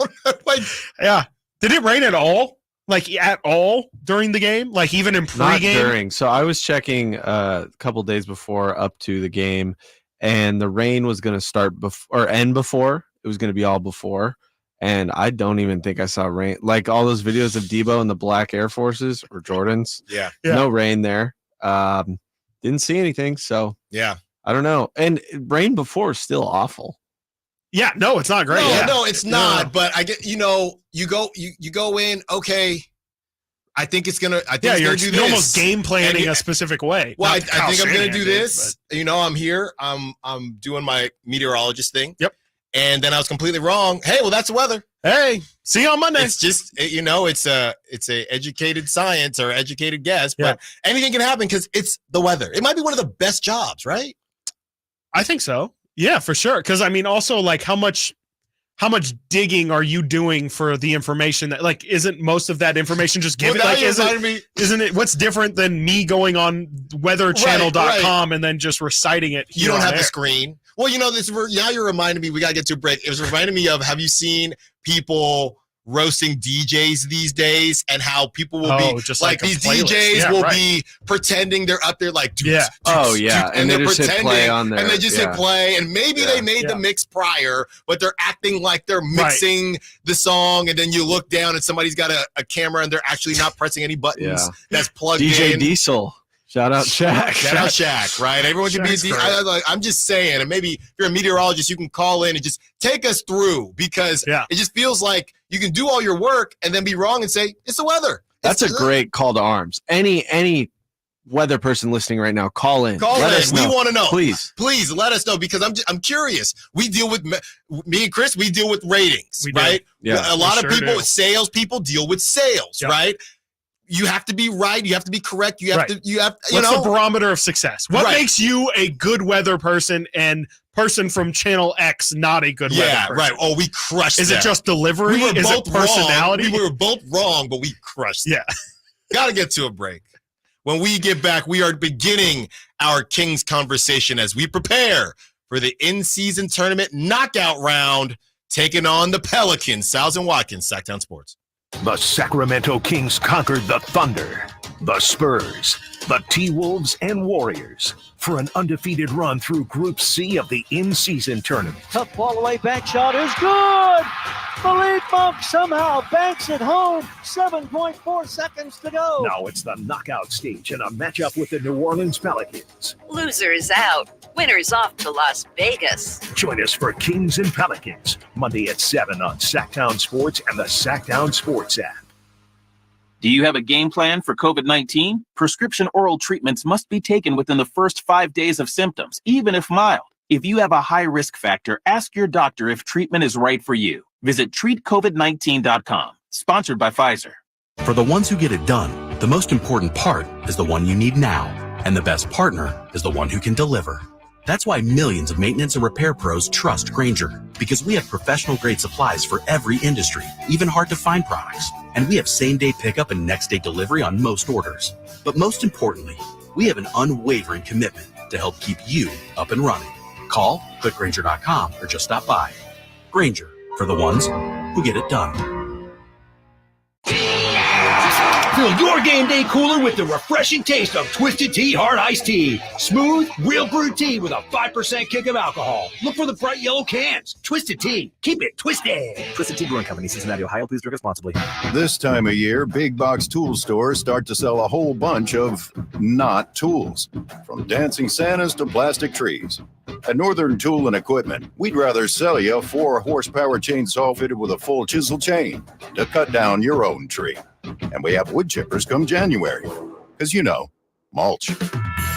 know. Did it rain at all? Like at all during the game? Like even in pregame? Not during. So I was checking a couple days before up to the game, and the rain was going to start or end before. It was going to be all before. And I don't even think I saw rain. Like all those videos of Debo in the black Air Forces or Jordans. Yeah. No rain there. Didn't see anything. So yeah, I don't know. And rain before is still awful. Yeah, no, it's not great. No, it's not. But I get, you go in, okay, I think it's gonna. I think Yeah, it's you're, gonna do you're this. almost game planning a specific way. Well, I Not how think I'm gonna Shanahan do did, this. I'm here. I'm doing my meteorologist thing. Yep. And then I was completely wrong. Hey, well, that's the weather. Hey, see you on Monday. It's just it's a educated science or educated guess, but anything can happen because it's the weather. It might be one of the best jobs, right? I think so. Yeah, for sure. Because I mean, also like how much digging are you doing for the information that like isn't most of that information just given? Like, isn't it what's different than me going on weatherchannel.com and then just reciting it? You don't have the screen. Well, now you're reminding me, we got to get to a break. It was reminding me of, have you seen people roasting DJs these days and how people will be just like these DJs will be pretending they're up there like, and they're just pretending hit play on there. and they just hit play. And maybe they made the mix prior, but they're acting like they're mixing the song. And then you look down and somebody's got a camera and they're actually not pressing any buttons that's plugged DJ in. Diesel. Shout out Shaq. Shout out Shaq, right? Everyone can be I'm just saying, and maybe if you're a meteorologist, you can call in and just take us through because it just feels like you can do all your work and then be wrong and say, it's the weather. That's a great call to arms. Any weather person listening right now, call in. Let us know. We want to know. Please let us know because I'm curious. We deal with me and Chris. We deal with ratings, right? Yeah, a lot of people, sales people deal with sales, right? You have to be right. You have to be correct. You have to. What's the barometer of success? What makes you a good weather person and person from Channel X not a good weather person? Right. Oh, we crushed. Is it just delivery? Is it personality? We were both wrong, but we crushed. Yeah. Got to get to a break. When we get back, we are beginning our Kings conversation as we prepare for the in-season tournament knockout round, taking on the Pelicans. Stiles and Watkins, Sactown Sports. The Sacramento Kings conquered the Thunder, the Spurs, the T-Wolves, and Warriors for an undefeated run through Group C of the in-season tournament. Tough ball away, bank shot is good. The lead bump somehow banks it home. 7.4 seconds to go. Now it's the knockout stage in a matchup with the New Orleans Pelicans. Losers out. Winners off to Las Vegas. Join us for Kings and Pelicans, Monday at 7 on Sactown Sports and the Sactown Sports app. Do you have a game plan for COVID-19? Prescription oral treatments must be taken within the first 5 days of symptoms, even if mild. If you have a high risk factor, ask your doctor if treatment is right for you. Visit treatcovid19.com. Sponsored by Pfizer. For the ones who get it done, the most important part is the one you need now. And the best partner is the one who can deliver. That's why millions of maintenance and repair pros trust Grainger, because we have professional grade supplies for every industry, even hard to find products. And we have same day pickup and next day delivery on most orders. But most importantly, we have an unwavering commitment to help keep you up and running. Call, click Grainger.com, or just stop by. Grainger, for the ones who get it done. Fill your game day cooler with the refreshing taste of Twisted Tea Hard Iced Tea. Smooth, real brewed tea with a 5% kick of alcohol. Look for the bright yellow cans. Twisted Tea. Keep it twisted. Twisted Tea Brewing Company, Cincinnati, Ohio. Please drink responsibly. This time of year, big box tool stores start to sell a whole bunch of not tools. From dancing Santas to plastic trees. At Northern Tool and Equipment, we'd rather sell you a 4-horsepower chainsaw fitted with a full chisel chain to cut down your own tree. And we have wood chippers come January. Because mulch.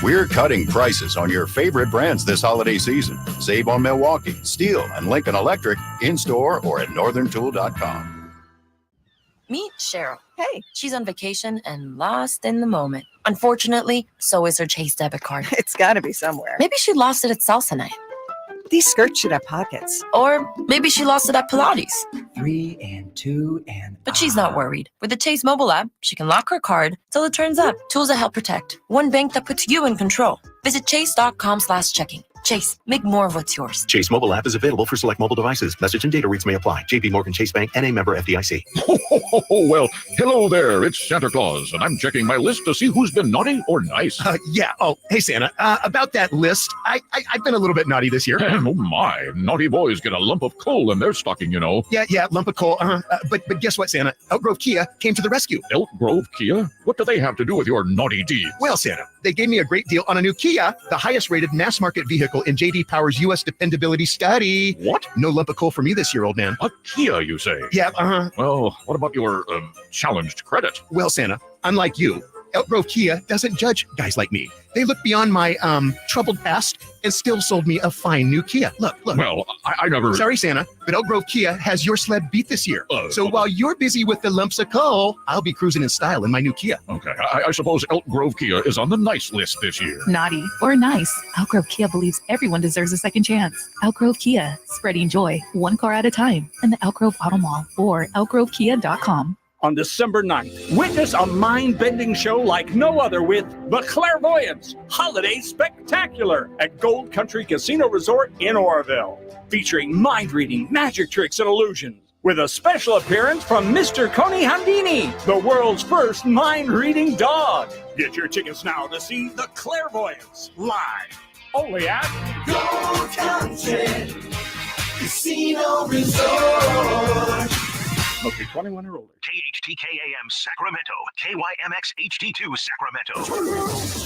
We're cutting prices on your favorite brands this holiday season. Save on Milwaukee, Steel, and Lincoln Electric in-store or at northerntool.com. Meet Cheryl. Hey. She's on vacation and lost in the moment. Unfortunately, so is her Chase debit card. It's got to be somewhere. Maybe she lost it at salsa night. These skirts should have pockets. Or maybe she lost it at Pilates. 3 and 2 and... But she's not worried. With the Chase mobile app, she can lock her card till it turns up. Tools that help protect. One bank that puts you in control. Visit chase.com/checking. Chase, make more of what's yours. Chase mobile app is available for select mobile devices. Message and data rates may apply. JP Morgan Chase Bank, N.A. member FDIC. Well, hello there. It's Santa Claus, and I'm checking my list to see who's been naughty or nice. Oh, hey, Santa. About that list, I've been a little bit naughty this year. Oh, my. Naughty boys get a lump of coal in their stocking, Yeah, lump of coal. But guess what, Santa? Elk Grove Kia came to the rescue. Elk Grove Kia? What do they have to do with your naughty deeds? Well, Santa, they gave me a great deal on a new Kia, the highest rated mass market vehicle article in J.D. Power's U.S. Dependability Study. What? No lump of coal for me this year, old man. A Kia, you say? Yeah, uh-huh. Well, what about your challenged credit? Well, Santa, unlike you, Elk Grove Kia doesn't judge guys like me. They looked beyond my troubled past and still sold me a fine new Kia. Look. Well, I never... Sorry, Santa, but Elk Grove Kia has your sled beat this year. So while you're busy with the lumps of coal, I'll be cruising in style in my new Kia. Okay, I suppose Elk Grove Kia is on the nice list this year. Naughty or nice, Elk Grove Kia believes everyone deserves a second chance. Elk Grove Kia, spreading joy, one car at a time, in the Elk Grove Auto Mall or elkgrovekia.com. On December 9th, witness a mind-bending show like no other with The Clairvoyants Holiday Spectacular at Gold Country Casino Resort in Oroville, featuring mind-reading, magic tricks, and illusions, with a special appearance from Mr. Coney Handini, the world's first mind-reading dog. Get your tickets now to see The Clairvoyants live, only at Gold Country Casino Resort. Must be 21 or older. KHTKAM Sacramento, KYMX HD2 Sacramento.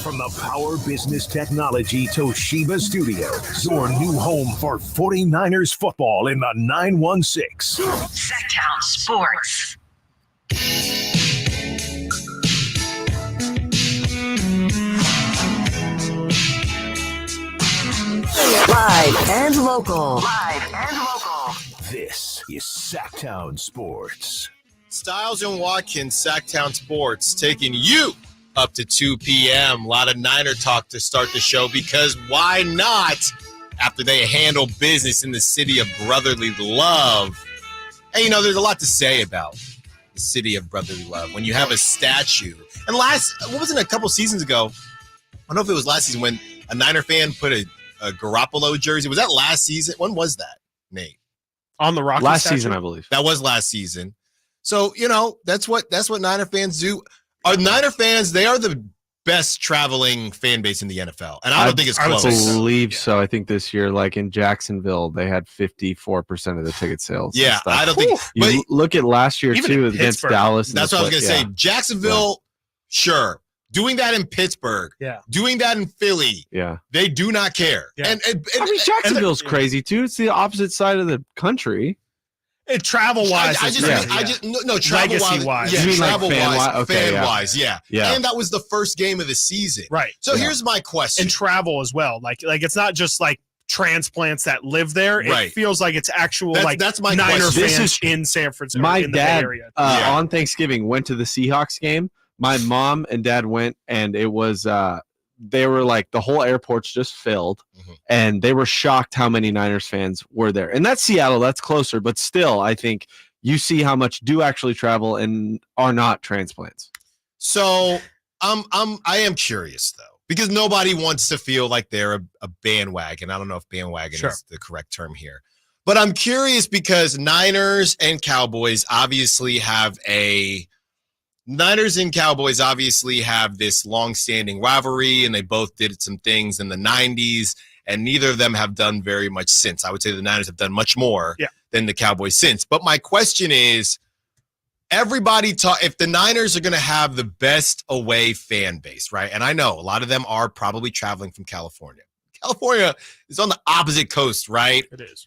From the Power Business Technology Toshiba Studios, your new home for 49ers football in the 916. Sactown Sports. Live and local. This is Sactown Sports. Stiles and Watkins, Sactown Sports, taking you up to 2 p.m. A lot of Niner talk to start the show because why not? After they handle business in the city of brotherly love. And, there's a lot to say about the city of brotherly love. When you have a statue. And a couple seasons ago? I don't know if it was last season when a Niner fan put a Garoppolo jersey. Was that last season? When was that, Nate? On the Rocky last statue? season, I believe. That was last season. So, that's what Niner fans do. Our Niner fans, they are the best traveling fan base in the NFL. And I don't think it's close. I believe so. I think this year, like in Jacksonville, they had 54% of the ticket sales. Yeah, I don't think. You look at last year, too, against Dallas. That's what I was going to say. Jacksonville, sure. Doing that in Pittsburgh, doing that in Philly, they do not care. Yeah. And Jacksonville's crazy too. It's the opposite side of the country. Travel-wise, travel-wise, fan-wise, yeah. And that was the first game of the season, right? So here's my question: and travel as well, like it's not just like transplants that live there. It feels like it's actual that's my Niner fans in San Francisco. My in the dad Bay Area. On Thanksgiving went to the Seahawks game. My mom and dad went, and it was they were like the whole airport's just filled, and they were shocked how many Niners fans were there. And that's Seattle, that's closer, but still, I think you see how much do actually travel and are not transplants. So I am curious though, because nobody wants to feel like they're a bandwagon. I don't know if bandwagon is the correct term here, but I'm curious because Niners and Cowboys obviously have this long-standing rivalry, and they both did some things in the 90s, and neither of them have done very much since. I would say the Niners have done much more than the Cowboys since. But my question is, if the Niners are going to have the best away fan base, right? And I know a lot of them are probably traveling from California. California is on the opposite coast, right? It is.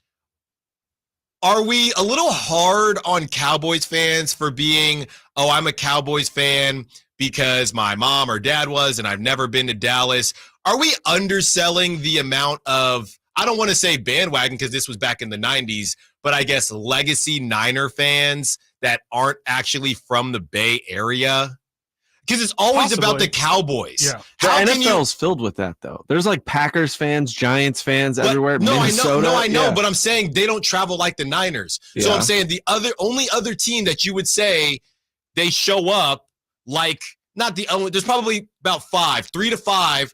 Are we a little hard on Cowboys fans for being, I'm a Cowboys fan because my mom or dad was and I've never been to Dallas? Are we underselling the amount of, I don't want to say bandwagon because this was back in the 90s, but I guess legacy Niner fans that aren't actually from the Bay Area? Because it's always about the Cowboys. Yeah. The NFL's filled with that, though. There's like Packers fans, Giants fans everywhere. Minnesota. I know, but I'm saying they don't travel like the Niners. Yeah. So I'm saying the only other team that you would say they show up like, not the only, there's probably about 3 to 5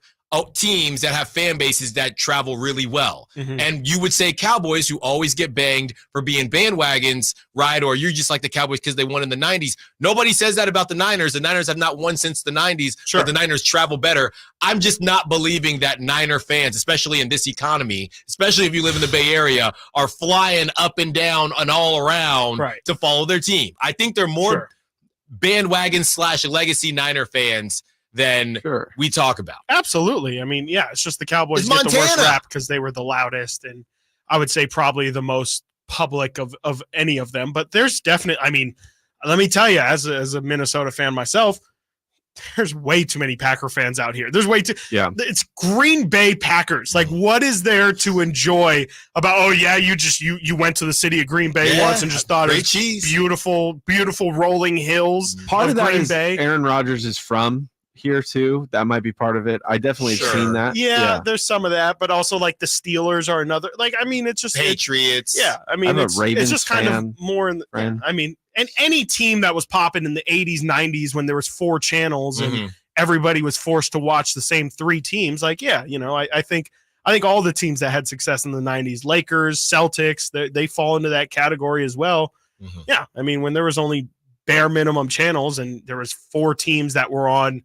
teams that have fan bases that travel really well. And you would say Cowboys, who always get banged for being bandwagons, right? Or you're just like the Cowboys because they won in the 90s. Nobody says that about the Niners. The Niners have not won since the 90s, but the Niners travel better. I'm just not believing that Niner fans, especially in this economy, especially if you live in the Bay Area, are flying up and down and all around to follow their team. I think they're more bandwagon / legacy Niner fans than we talk about. Absolutely. I mean, yeah, it's just the Cowboys It's get the worst Montana. rap because they were the loudest, and I would say probably the most public of any of them. But there's definitely, I mean, let me tell you, as a Minnesota fan myself, there's way too many Packer fans out here. There's way too. Yeah. It's Green Bay Packers. Like, what is there to enjoy about? Oh yeah, you went to the city of Green Bay once and just thought it was beautiful rolling hills. Part of that Green is Bay. Aaron Rodgers is from here too. That might be part of it. I definitely have seen that. Yeah, there's some of that, but also like the Steelers are another. Like, I mean, it's just Patriots. I mean, I'm a it's Ravens just kind fan, of more in. I mean, and any team that was popping in the 80s, 90s when there was 4 channels and everybody was forced to watch the same 3 teams. Like, I think all the teams that had success in the 90s, Lakers, Celtics, they fall into that category as well. Yeah, I mean, when there was only bare minimum channels and there was 4 teams that were on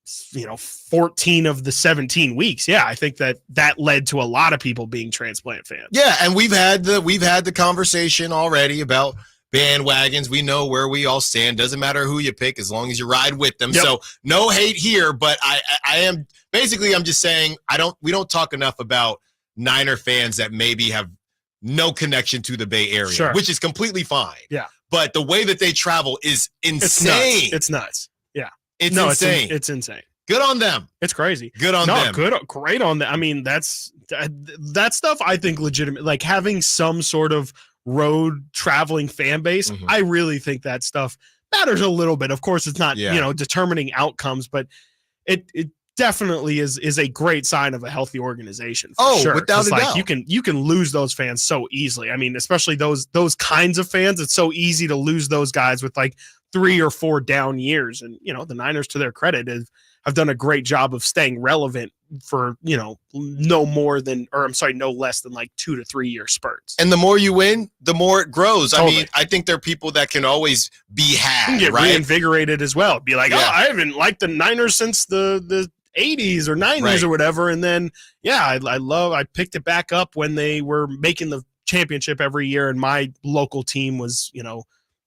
14 of the 17 weeks. Yeah, I think that led to a lot of people being transplant fans. Yeah, and we've had the conversation already about bandwagons. We know where we all stand. Doesn't matter who you pick as long as you ride with them. Yep. So no hate here, but I am basically, I'm just saying we don't talk enough about Niner fans that maybe have no connection to the Bay Area, which is completely fine. Yeah. But the way that they travel is insane. It's nuts. Yeah. It's insane. It's insane. Good on them. It's crazy. Good on them. Great on them. I mean, that stuff I think legitimate, like having some sort of road traveling fan base. I really think that stuff matters a little bit. Of course, it's not, determining outcomes, but it definitely is a great sign of a healthy organization. For sure. Without a doubt. You can lose those fans so easily. I mean, especially those kinds of fans. It's so easy to lose those guys with like 3 or 4 down years. And, the Niners, to their credit, have done a great job of staying relevant for, no less than like 2 to 3 year spurts. And the more you win, the more it grows. Totally. I mean, I think there are people that can always be had, Get right? reinvigorated as well. Be like, I haven't liked the Niners since the 80s or 90s or whatever. And then, I picked it back up when they were making the championship every year. And my local team was,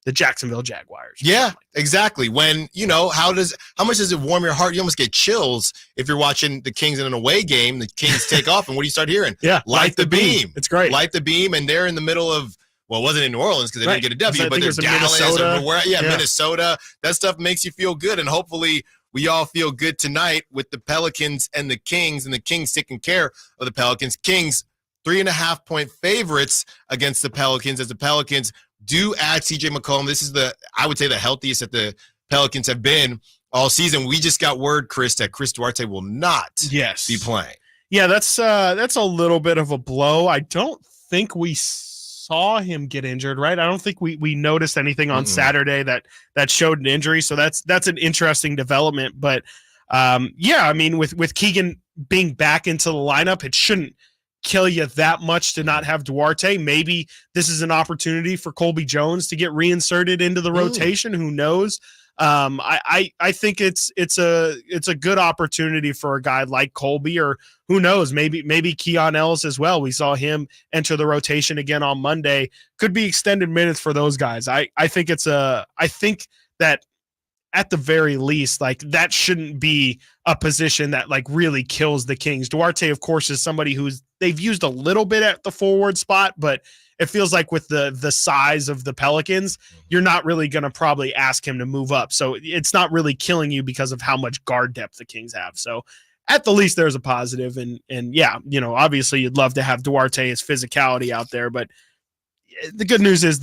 the Jacksonville Jaguars. Yeah, exactly. When, how much does it warm your heart? You almost get chills if you're watching the Kings in an away game. The Kings take off, and what do you start hearing? Yeah, Light the beam. It's great. Light the beam, and they're in the middle of, well, it wasn't in New Orleans because they didn't get a W, but there's Dallas Minnesota. Minnesota. That stuff makes you feel good, and hopefully we all feel good tonight with the Pelicans and the Kings taking care of the Pelicans. Kings 3.5-point favorites against the Pelicans, as the Pelicans do add CJ McCollum. This is I would say the healthiest that the Pelicans have been all season. We just got word, Chris, that Chris Duarte will not be playing. Yeah, that's a little bit of a blow. I don't think we saw him get injured, right? I don't think we noticed anything on Saturday that showed an injury. So that's an interesting development. But I mean, with Keegan being back into the lineup, it shouldn't kill you that much to not have Duarte. Maybe this is an opportunity for Colby Jones to get reinserted into the rotation. Who knows? I think it's a good opportunity for a guy like Colby, or who knows, maybe Keon Ellis as well. We saw him enter the rotation again on Monday. Could be extended minutes for those guys. I think that at the very least, like, that shouldn't be a position that like really kills the Kings. Duarte, of course, is somebody they've used a little bit at the forward spot, but it feels like with the size of the Pelicans, you're not really going to probably ask him to move up. So it's not really killing you because of how much guard depth the Kings have. So at the least there's a positive, and obviously you'd love to have Duarte's physicality out there, but the good news is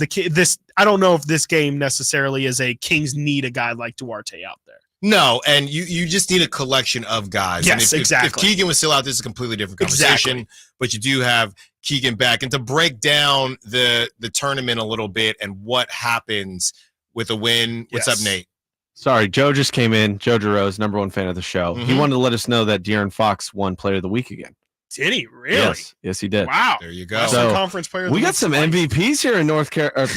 I don't know if this game necessarily is a Kings need a guy like Duarte out there. No, and you just need a collection of guys. Yes, and exactly. If Keegan was still out, this is a completely different conversation. Exactly. But you do have Keegan back. And to break down the tournament a little bit and what happens with a win. What's up, Nate? Sorry, Joe just came in. Joe Giroux, number 1 fan of the show. He wanted to let us know that De'Aaron Fox won Player of the Week again. Did he really? Yes, he did. Wow. There you go. So, conference player. We got some MVPs here in North Carolina.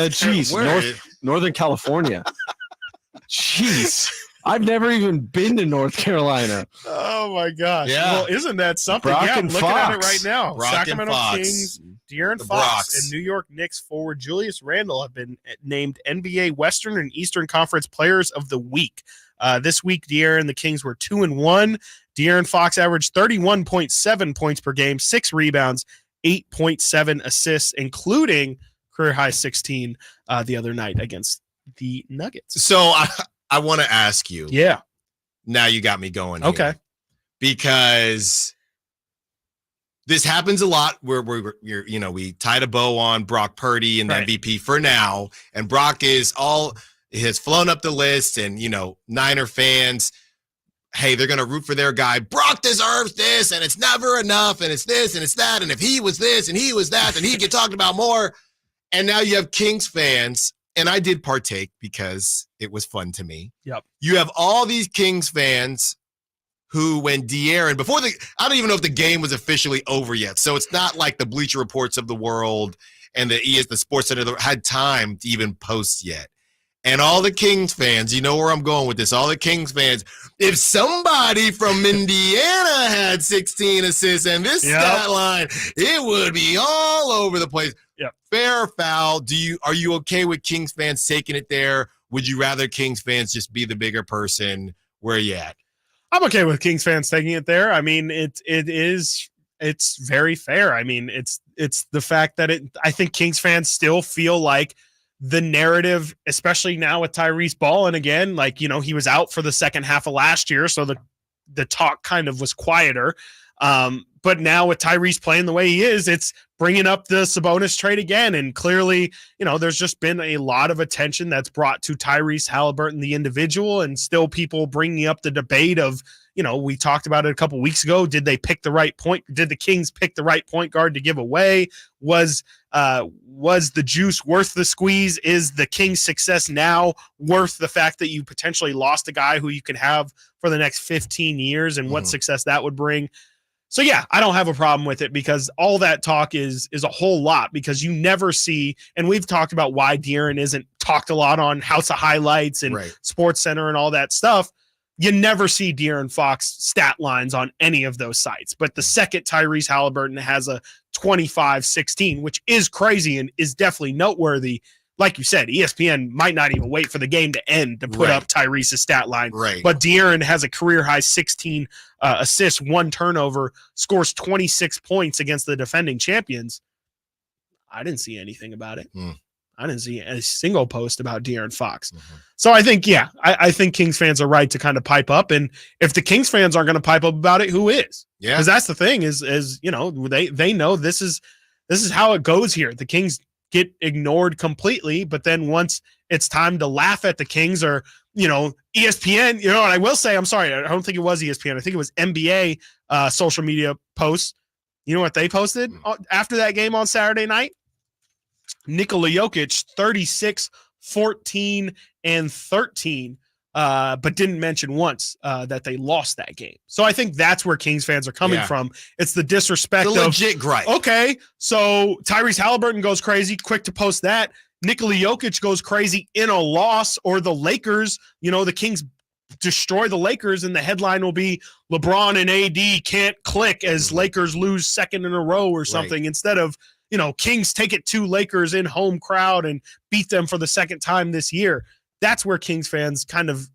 Jeez, Northern California. Jeez. I've never even been to North Carolina. Oh my gosh. Yeah. Well, isn't that something? Brock I'm and looking at it Fox. right now. Brock Sacramento and Fox. Kings, De'Aaron The Fox Brocks. and New York Knicks forward Julius Randle have been named NBA Western and Eastern Conference Players of the Week. This week, De'Aaron and the Kings were 2-1. De'Aaron Fox averaged 31.7 points per game, 6 rebounds, 8.7 assists, including career high 16 the other night against the Nuggets. So I want to ask you. Yeah. Now you got me going. Okay. Here. Because this happens a lot where we tied a bow on Brock Purdy and the MVP for now, and Brock has flown up the list, and Niner fans, hey, they're gonna root for their guy. Brock deserves this, and it's never enough, and it's this and it's that, and if he was this and he was that, then he'd get talked about more. And now you have Kings fans, and I did partake because it was fun to me. Yep. You have all these Kings fans who, when De'Aaron, I don't even know if the game was officially over yet. So it's not like the Bleacher Reports of the world and the Sports Center had time to even post yet. And all the Kings fans, you know where I'm going with this, all the Kings fans, if somebody from Indiana had 16 assists and this stat line, it would be all over the place. Yep. Fair or foul, are you okay with Kings fans taking it there? Would you rather Kings fans just be the bigger person? Where are you at? I'm okay with Kings fans taking it there. I mean, it's very fair. I mean, it's the fact that I think Kings fans still feel like the narrative, especially now with Tyrese balling again, like, he was out for the second half of last year, so the talk kind of was quieter. But now with Tyrese playing the way he is, it's bringing up the Sabonis trade again. And clearly, there's just been a lot of attention that's brought to Tyrese Halliburton, the individual, and still people bringing up the debate of, we talked about it a couple weeks ago. Did they pick the right point? Did the Kings pick the right point guard to give away? Was the juice worth the squeeze? Is the Kings' success now worth the fact that you potentially lost a guy who you could have for the next 15 years and what success that would bring? So, yeah, I don't have a problem with it because all that talk is a whole lot because you never see, and we've talked about why De'Aaron isn't talked a lot on House of Highlights and Sports Center and all that stuff. You never see De'Aaron Fox stat lines on any of those sites. But the second Tyrese Halliburton has a 25-16, which is crazy and is definitely noteworthy. Like you said, ESPN might not even wait for the game to end to put up Tyrese's stat line. Right. But De'Aaron has a career-high 16 assists, 1 turnover, scores 26 points against the defending champions. I didn't see anything about it. I didn't see a single post about De'Aaron Fox. So I think, I think Kings fans are right to kind of pipe up. And if the Kings fans aren't going to pipe up about it, who is? Yeah. Because that's the thing is they know this is how it goes here. The Kings get ignored completely, but then once it's time to laugh at the Kings or, ESPN, and I will say, I'm sorry, I don't think it was ESPN. I think it was NBA social media posts. You know what they posted after that game on Saturday night? Nikola Jokic, 36, 14, and 13, but didn't mention once that they lost that game. So I think that's where Kings fans are coming from. It's the disrespect the legit gripe. Okay, so Tyrese Halliburton goes crazy, quick to post that. Nikola Jokic goes crazy in a loss, or the Lakers, the Kings destroy the Lakers, and the headline will be LeBron and AD can't click as Lakers lose second in a row or something, instead of, Kings take it to Lakers in home crowd and beat them for the second time this year. That's where Kings fans kind of,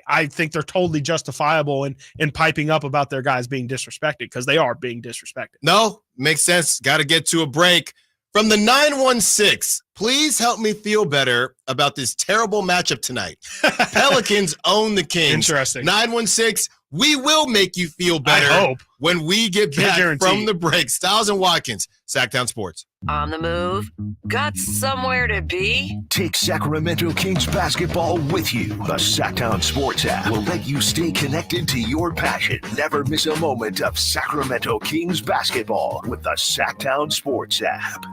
I think they're totally justifiable in piping up about their guys being disrespected because they are being disrespected. No, makes sense. Got to get to a break. From the 916, please help me feel better about this terrible matchup tonight. Pelicans own the Kings. Interesting. 916, we will make you feel better I hope. when we get back from the break. Stiles and Watkins, Sactown Sports. On the move? Got somewhere to be? Take Sacramento Kings basketball with you. The Sactown Sports app will let you stay connected to your passion. Never miss a moment of Sacramento Kings basketball with the Sactown Sports app.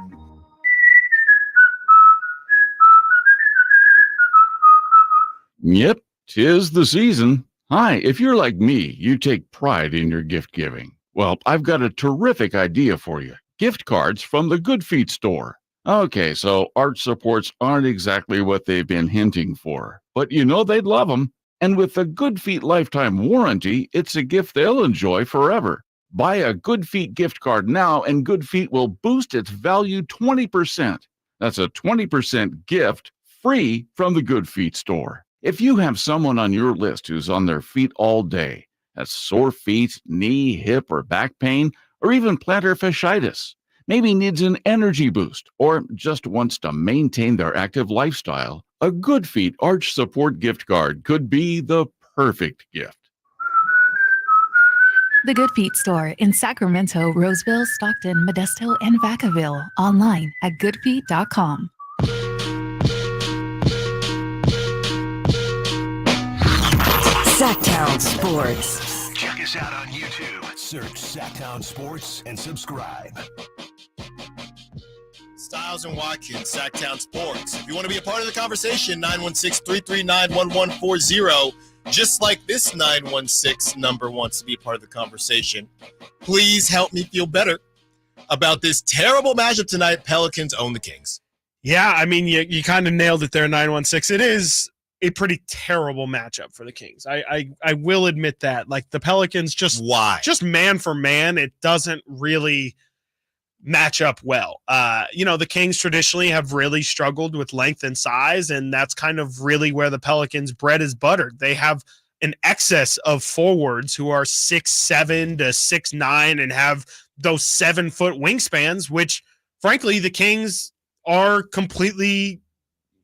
Yep, 'tis the season. Hi, if you're like me, you take pride in your gift giving. Well, I've got a terrific idea for you. Gift cards from the Good Feet store. Okay, so arch supports aren't exactly what they've been hinting for, but they'd love them. And with the Good Feet lifetime warranty, it's a gift they'll enjoy forever. Buy a Good Feet gift card now, and Good Feet will boost its value 20%. That's a 20% gift free from the Good Feet store. If you have someone on your list who's on their feet all day, has sore feet, knee, hip, or back pain, or even plantar fasciitis, maybe needs an energy boost, or just wants to maintain their active lifestyle, a Good Feet Arch Support gift card could be the perfect gift. The Good Feet store in Sacramento, Roseville, Stockton, Modesto, and Vacaville. Online at goodfeet.com. Sactown Sports. Check us out on YouTube. Search Sactown Sports and subscribe. Stiles and Watkins, Sactown Sports. If you want to be a part of the conversation, 916-339-1140. Just like this 916 number wants to be a part of the conversation. Please help me feel better about this terrible matchup tonight. Pelicans own the Kings. Yeah, I mean, you kind of nailed it there, 916. It is a pretty terrible matchup for the Kings. I will admit that. Like, the Pelicans just man for man, it doesn't really match up well. The Kings traditionally have really struggled with length and size, and that's kind of really where the Pelicans' bread is buttered. They have an excess of forwards who are 6'7" to 6'9" and have those 7-foot wingspans, which, frankly, the Kings are completely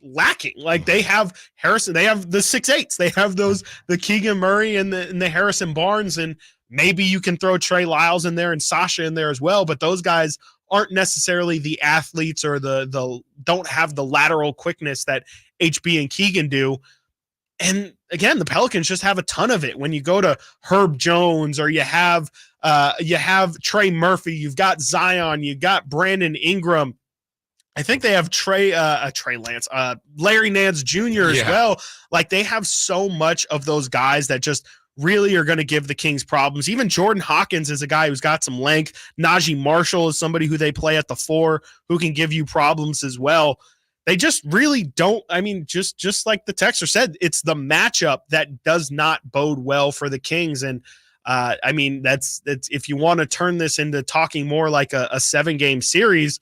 lacking. Like, they have Harrison, they have the 6'8s, they have the Keegan Murray and the Harrison Barnes, and maybe you can throw Trey Lyles in there and Sasha in there as well, but those guys aren't necessarily the athletes or the don't have the lateral quickness that HB and Keegan do. And again, the Pelicans just have a ton of it. When you go to Herb Jones, or you have Trey Murphy, you've got Zion, you've got Brandon Ingram. I think they have Larry Nance Jr. as well. Like, they have so much of those guys that just really are going to give the Kings problems. Even Jordan Hawkins is a guy who's got some length. Najee Marshall is somebody who they play at the 4 who can give you problems as well. They just really don't. I mean, just like the texter said, it's the matchup that does not bode well for the Kings. And I mean, that's if you want to turn this into talking more like a 7-game series,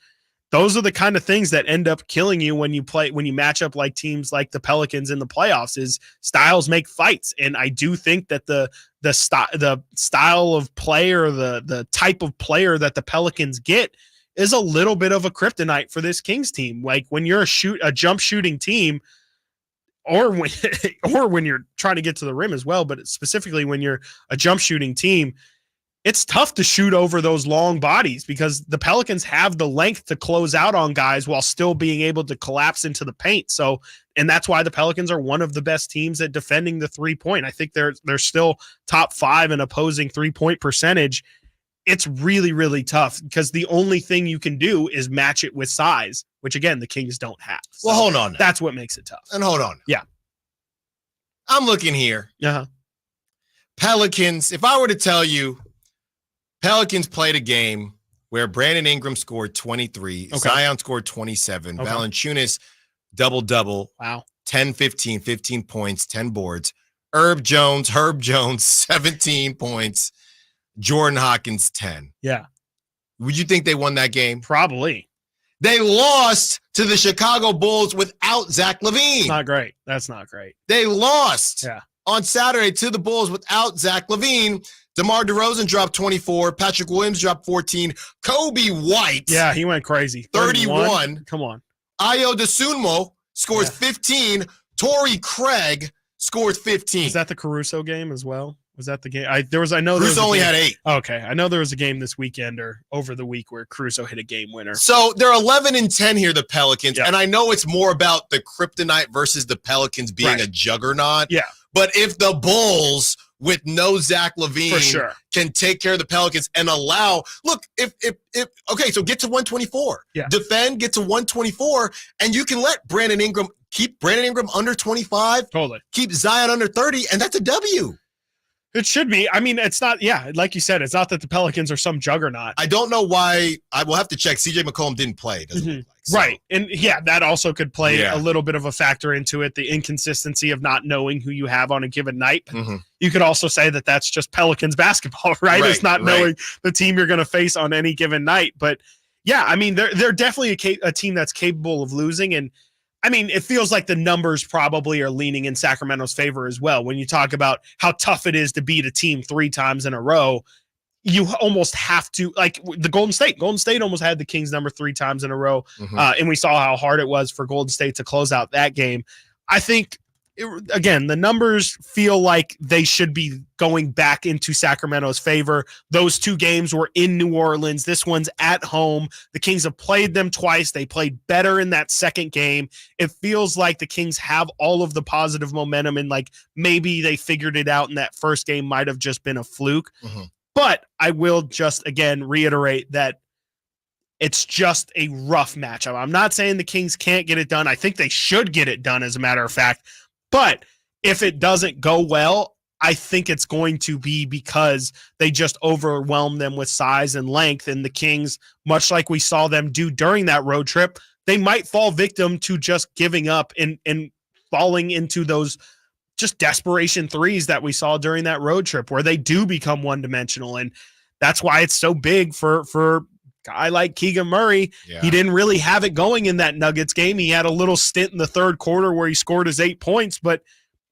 those are the kind of things that end up killing you when you match up like teams like the Pelicans in the playoffs. Is styles make fights. And I do think that the style of play, or the type of player that the Pelicans get, is a little bit of a kryptonite for this Kings team. Like, when you're a jump shooting team, or when you're trying to get to the rim as well, but specifically when you're a jump shooting team, it's tough to shoot over those long bodies, because the Pelicans have the length to close out on guys while still being able to collapse into the paint. So, and that's why the Pelicans are one of the best teams at defending the 3-point. I think they're still top 5 in opposing 3-point percentage. It's really, really tough, because the only thing you can do is match it with size, which, again, the Kings don't have. So well, hold on now. That's what makes it tough. And hold on. Yeah. I'm looking here. Pelicans, if I were to tell you, Pelicans played a game where Brandon Ingram scored 23, Zion scored 27, Valanciunas double-double. Wow. 10, 15, 15 points, 10 boards. Herb Jones, 17 points. Jordan Hawkins, 10. Yeah. Would you think they won that game? Probably. They lost to the Chicago Bulls without Zach LaVine. It's not great. That's not great. They lost Yeah. on Saturday to the Bulls without Zach LaVine. DeMar DeRozan dropped 24. Patrick Williams dropped 14. Kobe White. Yeah, he went crazy. 31. Come on. Ayo Dosunmu scores 15. Torrey Craig scores 15. Is that the Caruso game as well? Was that the game? Caruso only had 8. Okay. I know there was a game this weekend or over the week where Caruso hit a game winner. So they're 11-10 here, the Pelicans. Yeah. And I know it's more about the kryptonite versus the Pelicans being a juggernaut. Yeah. But if the Bulls with no Zach LaVine can take care of the Pelicans and allow, look, so get to 124. Yeah. Defend, get to 124, and you can let keep Brandon Ingram under 25. Totally. Keep Zion under 30, and that's a W. It should be. I mean, it's not, like you said, it's not that the Pelicans are some juggernaut. I don't know why. I will have to check. CJ McCollum didn't play. It doesn't look like, so. Right. And that also could play a little bit of a factor into it, the inconsistency of not knowing who you have on a given night. You could also say that that's just Pelicans basketball, right? It's not knowing the team you're going to face on any given night. But I mean, they're definitely a team that's capable of losing. And I mean, it feels like the numbers probably are leaning in Sacramento's favor as well. When you talk about how tough it is to beat a team 3 times in a row, you almost have to, like the Golden State almost had the Kings number 3 times in a row. And we saw how hard it was for Golden State to close out that game. I think, again, the numbers feel like they should be going back into Sacramento's favor. Those 2 games were in New Orleans. This one's at home. The Kings have played them twice. They played better in that second game. It feels like the Kings have all of the positive momentum, and like maybe they figured it out in that first game might have just been a fluke. But I will just, again, reiterate that it's just a rough matchup. I'm not saying the Kings can't get it done. I think they should get it done, as a matter of fact. But if it doesn't go well, I think it's going to be because they just overwhelm them with size and length. And the Kings, much like we saw them do during that road trip, they might fall victim to just giving up and falling into those just desperation threes that we saw during that road trip, where they do become one-dimensional. And that's why it's so big for a guy like Keegan Murray. He didn't really have it going in that Nuggets game. He had a little stint in the third quarter where he scored his 8 points, but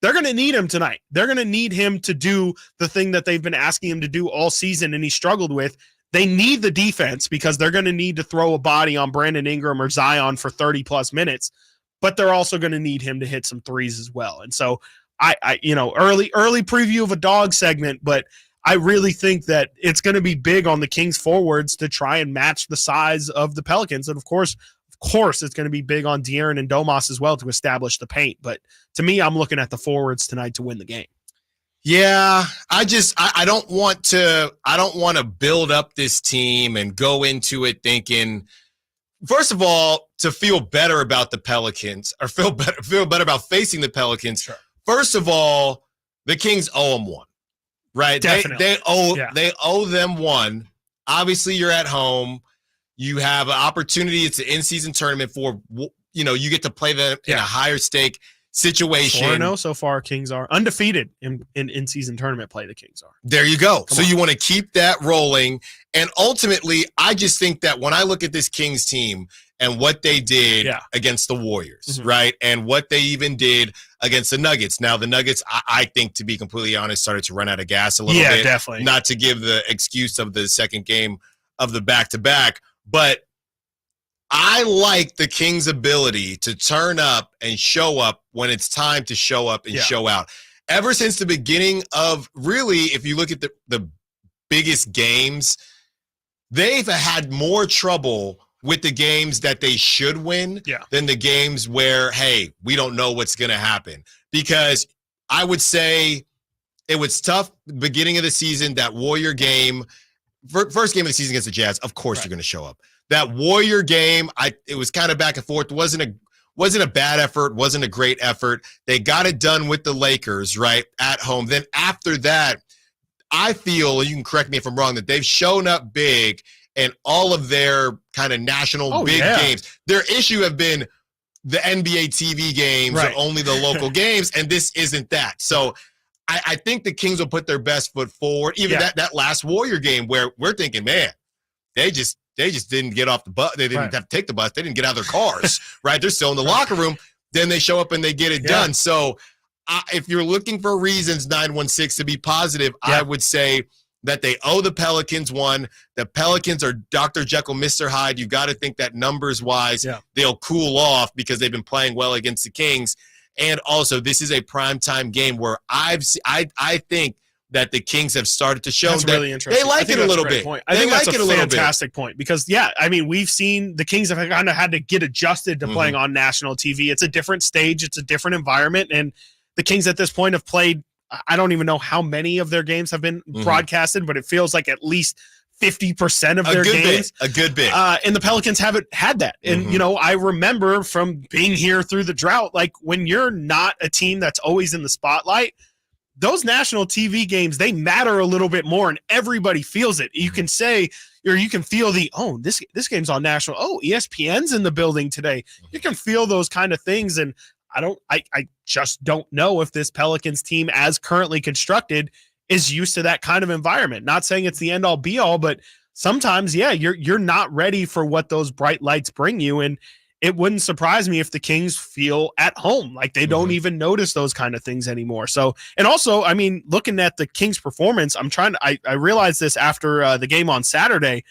they're going to need him tonight. They're going to need him to do the thing that they've been asking him to do all season and he struggled with. They need the defense because they're going to need to throw a body on Brandon Ingram or Zion for 30-plus minutes, but they're also going to need him to hit some threes as well. And so I early preview of a dog segment, but I really think that it's going to be big on the Kings forwards to try and match the size of the Pelicans. And of course, it's going to be big on De'Aaron and Domas as well to establish the paint. But to me, I'm looking at the forwards tonight to win the game. Yeah, I don't want to build up this team and go into it thinking, first of all, to feel better about the Pelicans or feel better about facing the Pelicans. Sure. First of all, the Kings owe them one, right? They owe them one. Obviously, you're at home. You have an opportunity. It's an in-season tournament for, you get to play them in a higher stake situation. 4-0 so far. Kings are undefeated in in-season tournament play. The Kings are. There you go. So you want to keep that rolling. And ultimately, I just think that when I look at this Kings team and what they did against the Warriors, right? And what they even did against the Nuggets. Now, the Nuggets, I think, to be completely honest, started to run out of gas a little bit. Yeah, definitely. Not to give the excuse of the second game of the back-to-back, but I like the Kings' ability to turn up and show up when it's time to show up and show out. Ever since the beginning of, really, if you look at the biggest games, they've had more trouble with the games that they should win than the games where, hey, we don't know what's going to happen. Because I would say it was tough beginning of the season, that Warrior game, first game of the season against the Jazz, of course you're going to show up. That Warrior game, it was kind of back and forth. Wasn't a bad effort, wasn't a great effort. They got it done with the Lakers, right, at home. Then after that, I feel, and you can correct me if I'm wrong, that they've shown up big in all of their kind of national games. Their issue have been the NBA TV games or only the local games, and this isn't that. So I think the Kings will put their best foot forward. Even that last Warrior game where we're thinking, man, they just didn't get off the bus. They didn't have to take the bus. They didn't get out of their cars, right? They're still in the locker room. Then they show up and they get it done. So if you're looking for reasons, 916, to be positive, I would say that they owe the Pelicans one. The Pelicans are Dr. Jekyll, Mr. Hyde. You got to think that numbers-wise, they'll cool off because they've been playing well against the Kings. And also, this is a primetime game where I think that the Kings have started to show that really interesting. They like it a little bit. I think that's a fantastic point because, we've seen the Kings have kind of had to get adjusted to playing on national TV. It's a different stage. It's a different environment. And the Kings at this point have played, I don't even know how many of their games have been broadcasted, but it feels like at least 50% of their games. A good bit. And the Pelicans haven't had that. And, I remember from being here through the drought, like when you're not a team that's always in the spotlight, those national TV games, they matter a little bit more and everybody feels it. You can say, or you can feel this game's on national. Oh, ESPN's in the building today. You can feel those kind of things. And I just don't know if this Pelicans team as currently constructed is used to that kind of environment. Not saying it's the end all be all, but sometimes, yeah, you're not ready for what those bright lights bring you. And it wouldn't surprise me if the Kings feel at home, like they don't even notice those kind of things anymore. So, and also, I mean, looking at the Kings performance, I realized this after the game on Saturday,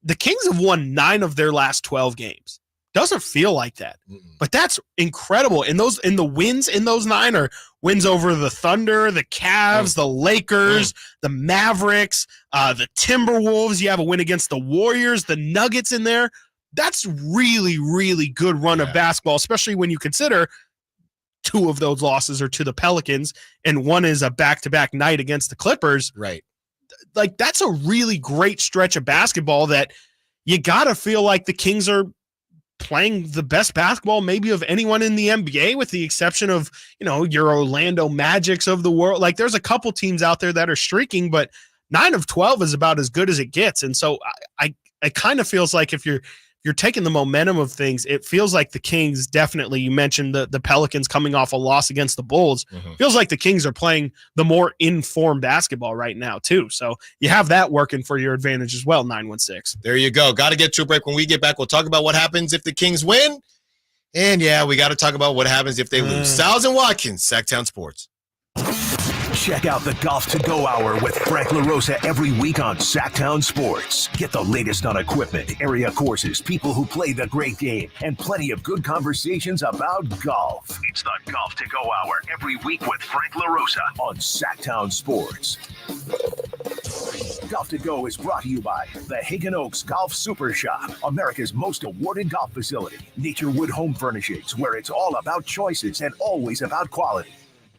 the Kings have won 9 of their last 12 games. Doesn't feel like that, but that's incredible. And the wins in those 9 are wins over the Thunder, the Cavs, the Lakers, the Mavericks, the Timberwolves. You have a win against the Warriors, the Nuggets in there. That's really, really good run of basketball, especially when you consider 2 of those losses are to the Pelicans and 1 is a back-to-back night against the Clippers. Right. Like, that's a really great stretch of basketball that you got to feel like the Kings are playing the best basketball maybe of anyone in the NBA, with the exception of, your Orlando Magics of the world. Like, there's a couple teams out there that are streaking, but 9 of 12 is about as good as it gets. And so it kind of feels like if you're taking the momentum of things, it feels like the Kings definitely, you mentioned the Pelicans coming off a loss against the Bulls. Feels like the Kings are playing the more informed basketball right now too. So you have that working for your advantage as well, 916. There you go. Got to get to a break. When we get back, we'll talk about what happens if the Kings win. And we got to talk about what happens if they lose. Stiles and Watkins, Sactown Sports. Check out the Golf to Go Hour with Frank LaRosa every week on Sactown Sports. Get the latest on equipment, area courses, people who play the great game, and plenty of good conversations about golf. It's the Golf to Go Hour every week with Frank LaRosa on Sactown Sports. Golf to Go is brought to you by the Hagen Oaks Golf Super Shop, America's most awarded golf facility. Naturewood Home Furnishings, where it's all about choices and always about quality.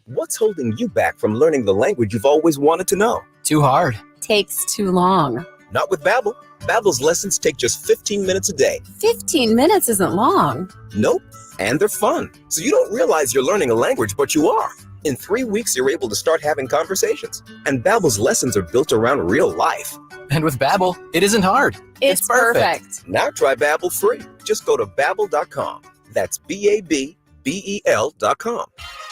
What's holding you back from learning the language you've always wanted to know? Too hard. Takes too long. Not with Babbel. Babbel's lessons take just 15 minutes a day. 15 minutes isn't long. Nope. And they're fun. So you don't realize you're learning a language, but you are. In 3 weeks, you're able to start having conversations. And Babbel's lessons are built around real life. And with Babbel, it isn't hard. It's perfect. Now try Babbel free. Just go to Babbel.com. That's BABBEL.com.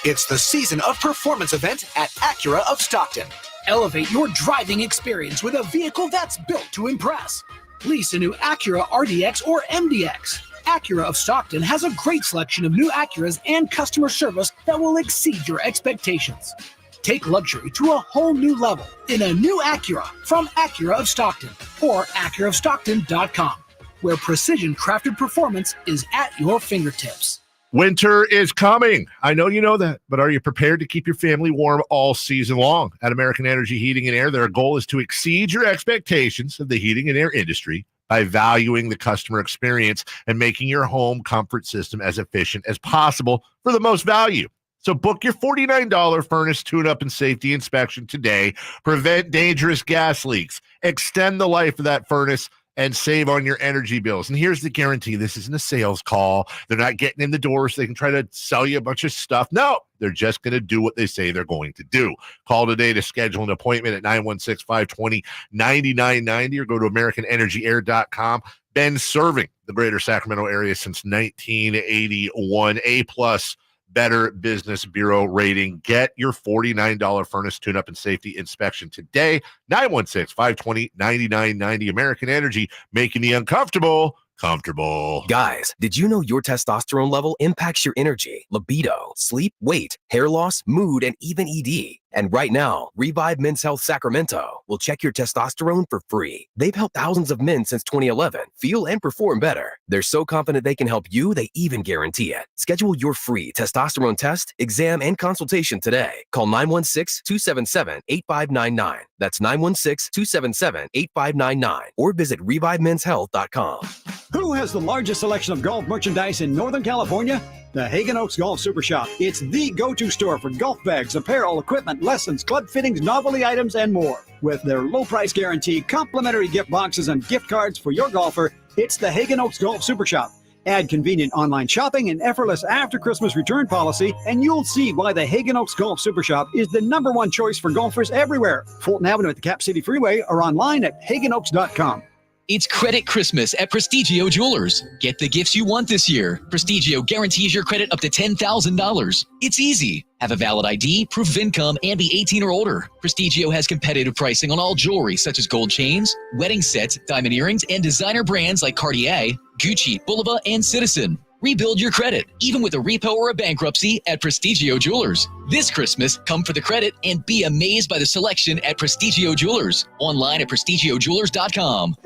It's the season of performance event at Acura of Stockton. Elevate your driving experience with a vehicle that's built to impress. Lease a new Acura RDX or MDX. Acura of Stockton has a great selection of new Acuras and customer service that will exceed your expectations. Take luxury to a whole new level in a new Acura from Acura of Stockton or AcuraofStockton.com, where precision crafted performance is at your fingertips. Winter is coming. I know you know that, but are you prepared to keep your family warm all season long? At American Energy Heating and Air, their goal is to exceed your expectations of the heating and air industry by valuing the customer experience and making your home comfort system as efficient as possible for the most value. So book your $49 furnace tune-up and safety inspection today. Prevent dangerous gas leaks. Extend the life of that furnace and save on your energy bills. And here's the guarantee. This isn't a sales call. They're not getting in the door so they can try to sell you a bunch of stuff. No, they're just going to do what they say they're going to do. Call today to schedule an appointment at 916-520-9990 or go to AmericanEnergyAir.com. Been serving the greater Sacramento area since 1981. A-plus Better Business Bureau rating. Get your $49 furnace tune-up and safety inspection today. 916-520-9990. American Energy, making the uncomfortable comfortable. Guys, did you know your testosterone level impacts your energy, libido, sleep, weight, hair loss, mood, and even ED? And right now, Revive Men's Health Sacramento will check your testosterone for free. They've helped thousands of men since 2011 feel and perform better. They're so confident they can help you, they even guarantee it. Schedule your free testosterone test, exam, and consultation today. Call 916-277-8599. That's 916-277-8599. Or visit ReviveMen'sHealth.com. Who has the largest selection of golf merchandise in Northern California? The Hagen Oaks Golf Super Shop. It's the go-to store for golf bags, apparel, equipment, lessons, club fittings, novelty items, and more. With their low price guarantee, complimentary gift boxes, and gift cards for your golfer, it's the Hagen Oaks Golf Super Shop. Add convenient online shopping and effortless after-Christmas return policy, and you'll see why the Hagen Oaks Golf Super Shop is the #1 choice for golfers everywhere. Fulton Avenue at the Cap City Freeway or online at hagenoaks.com. It's Credit Christmas at Prestigio Jewelers. Get the gifts you want this year. Prestigio guarantees your credit up to $10,000. It's easy. Have a valid ID, proof of income, and be 18 or older. Prestigio has competitive pricing on all jewelry such as gold chains, wedding sets, diamond earrings, and designer brands like Cartier, Gucci, Bulova, and Citizen. Rebuild your credit, even with a repo or a bankruptcy, at Prestigio Jewelers. This Christmas, come for the credit and be amazed by the selection at Prestigio Jewelers. Online at prestigiojewelers.com.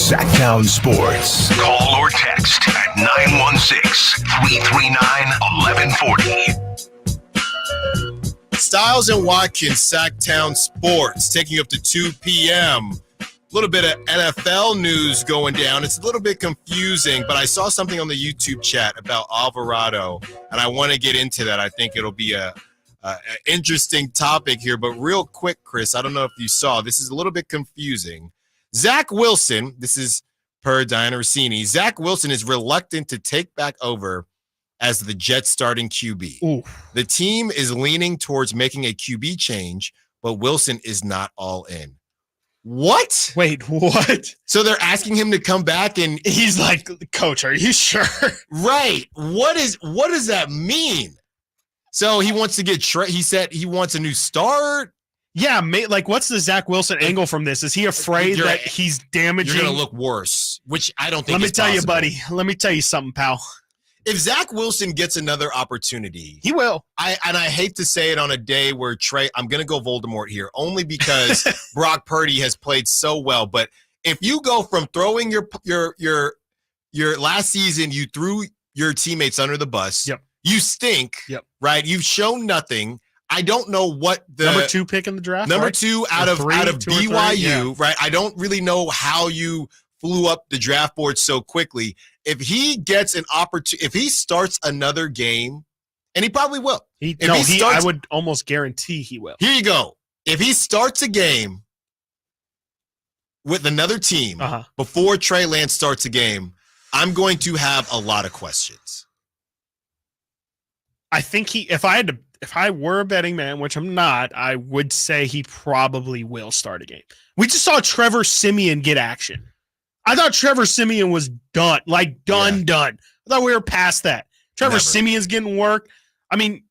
Sactown Sports. Call or text at 916-339-1140. Stiles and Watkins, Sactown Sports, taking you up to 2 p.m. A little bit of NFL news going down. It's a little bit confusing, but I saw something on the YouTube chat about Alvarado, and I want to get into that. I think it'll be an interesting topic here, but real quick, Chris, I don't know if you saw. This is a little bit confusing. Zach Wilson, this is per Diana Rossini, Zach Wilson is reluctant to take back over as the Jets starting QB. Ooh. The team is leaning towards making a QB change, but Wilson is not all in. What? Wait, what? So they're asking him to come back, and he's like, Coach, are you sure? Right. What does that mean? So he wants to get he said he wants a new start. Yeah, like what's the Zach Wilson angle from this? Is he afraid that he's damaging? You're going to look worse, which I don't think Let me is tell possible. you, buddy. Let me tell you something, pal. If Zach Wilson gets another opportunity, he will. I hate to say it on a day where I'm going to go Voldemort here, only because Brock Purdy has played so well. But if you go from throwing your last season, you threw your teammates under the bus. Yep. You stink. Yep. Right. You've shown nothing. I don't know what the number 2 pick in the draft. Number right? 2 out of BYU. Yeah. Right. I don't really know how you flew up the draft board so quickly. If he gets an opportunity, if he starts another game, and he probably will. I would almost guarantee he will. Here you go. If he starts a game with another team before Trey Lance starts a game, I'm going to have a lot of questions. I think if I were a betting man, which I'm not, I would say he probably will start a game. We just saw Trevor Siemian get action. I thought Trevor Siemian was done. Done. I thought we were past that. Trevor Siemian's getting work. I mean,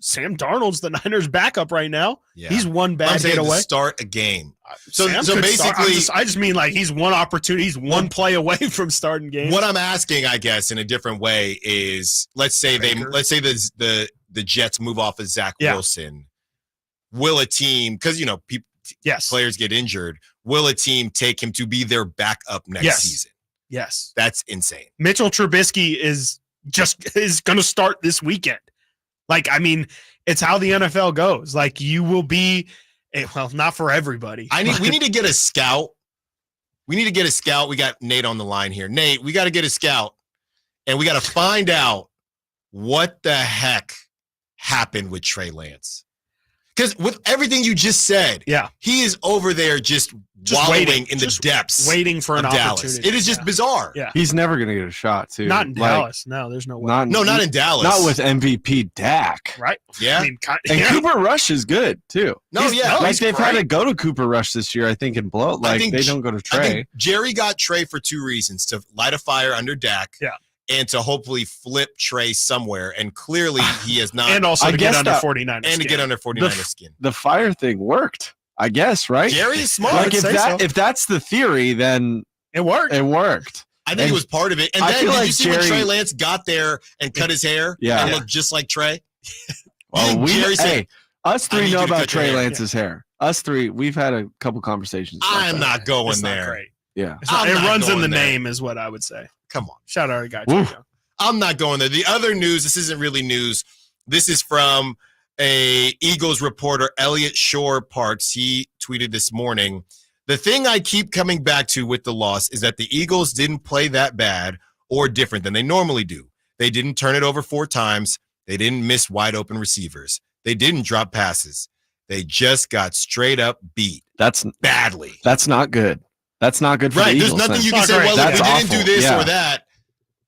Sam Darnold's the Niners' backup right now. Yeah. He's one bad hit away. To start a game. So basically, I just mean like he's one opportunity. He's one play away from starting games. What I'm asking, I guess, in a different way is, let's say the Jets move off of Zach Wilson. Will a team, because players get injured, will a team take him to be their backup next season? Yes. That's insane. Mitchell Trubisky is going to start this weekend. It's how the NFL goes. You will be, not for everybody. We need to get a scout. We got Nate on the line here. Nate, we got to get a scout, and we got to find out what the heck happened with Trey Lance. Because with everything you just said, he is over there just wallowing in the depths, waiting for an Dallas. opportunity. It is just bizarre. Yeah, he's never going to get a shot, too. Not in Dallas. No, there's no way. Not in Dallas. Not with MVP Dak. Right? Yeah. And Cooper Rush is good, too. They've had to go to Cooper Rush this year, I think, and blow. They don't go to Trey. I think Jerry got Trey for 2 reasons: to light a fire under Dak. Yeah. And to hopefully flip Trey somewhere. And clearly he has not. And also to get under 49ers skin. And to get under 49ers skin. The fire thing worked, I guess, right? Jerry is smart. If that's the theory, then it worked. I think it was part of it. And then did you see when Trey Lance got there and cut his hair and looked just like Trey? Well, us three know about Trey Lance's hair. Us three, we've had a couple conversations. I'm not going it's there. Not great. Yeah. It runs in the name is what I would say. Come on. Shout out our guy, Trey Young. I'm not going there. The other news, this isn't really news. This is from a Eagles reporter, Elliot Shore Parks. He tweeted this morning, "The thing I keep coming back to with the loss is that the Eagles didn't play that bad or different than they normally do. They didn't turn it over 4 times. They didn't miss wide open receivers. They didn't drop passes. They just got straight up beat. That's badly. That's not good. That's not good for Right. the There's Eagles. nothing then. you can say, well, That's look, we didn't do awful. this Yeah. or that.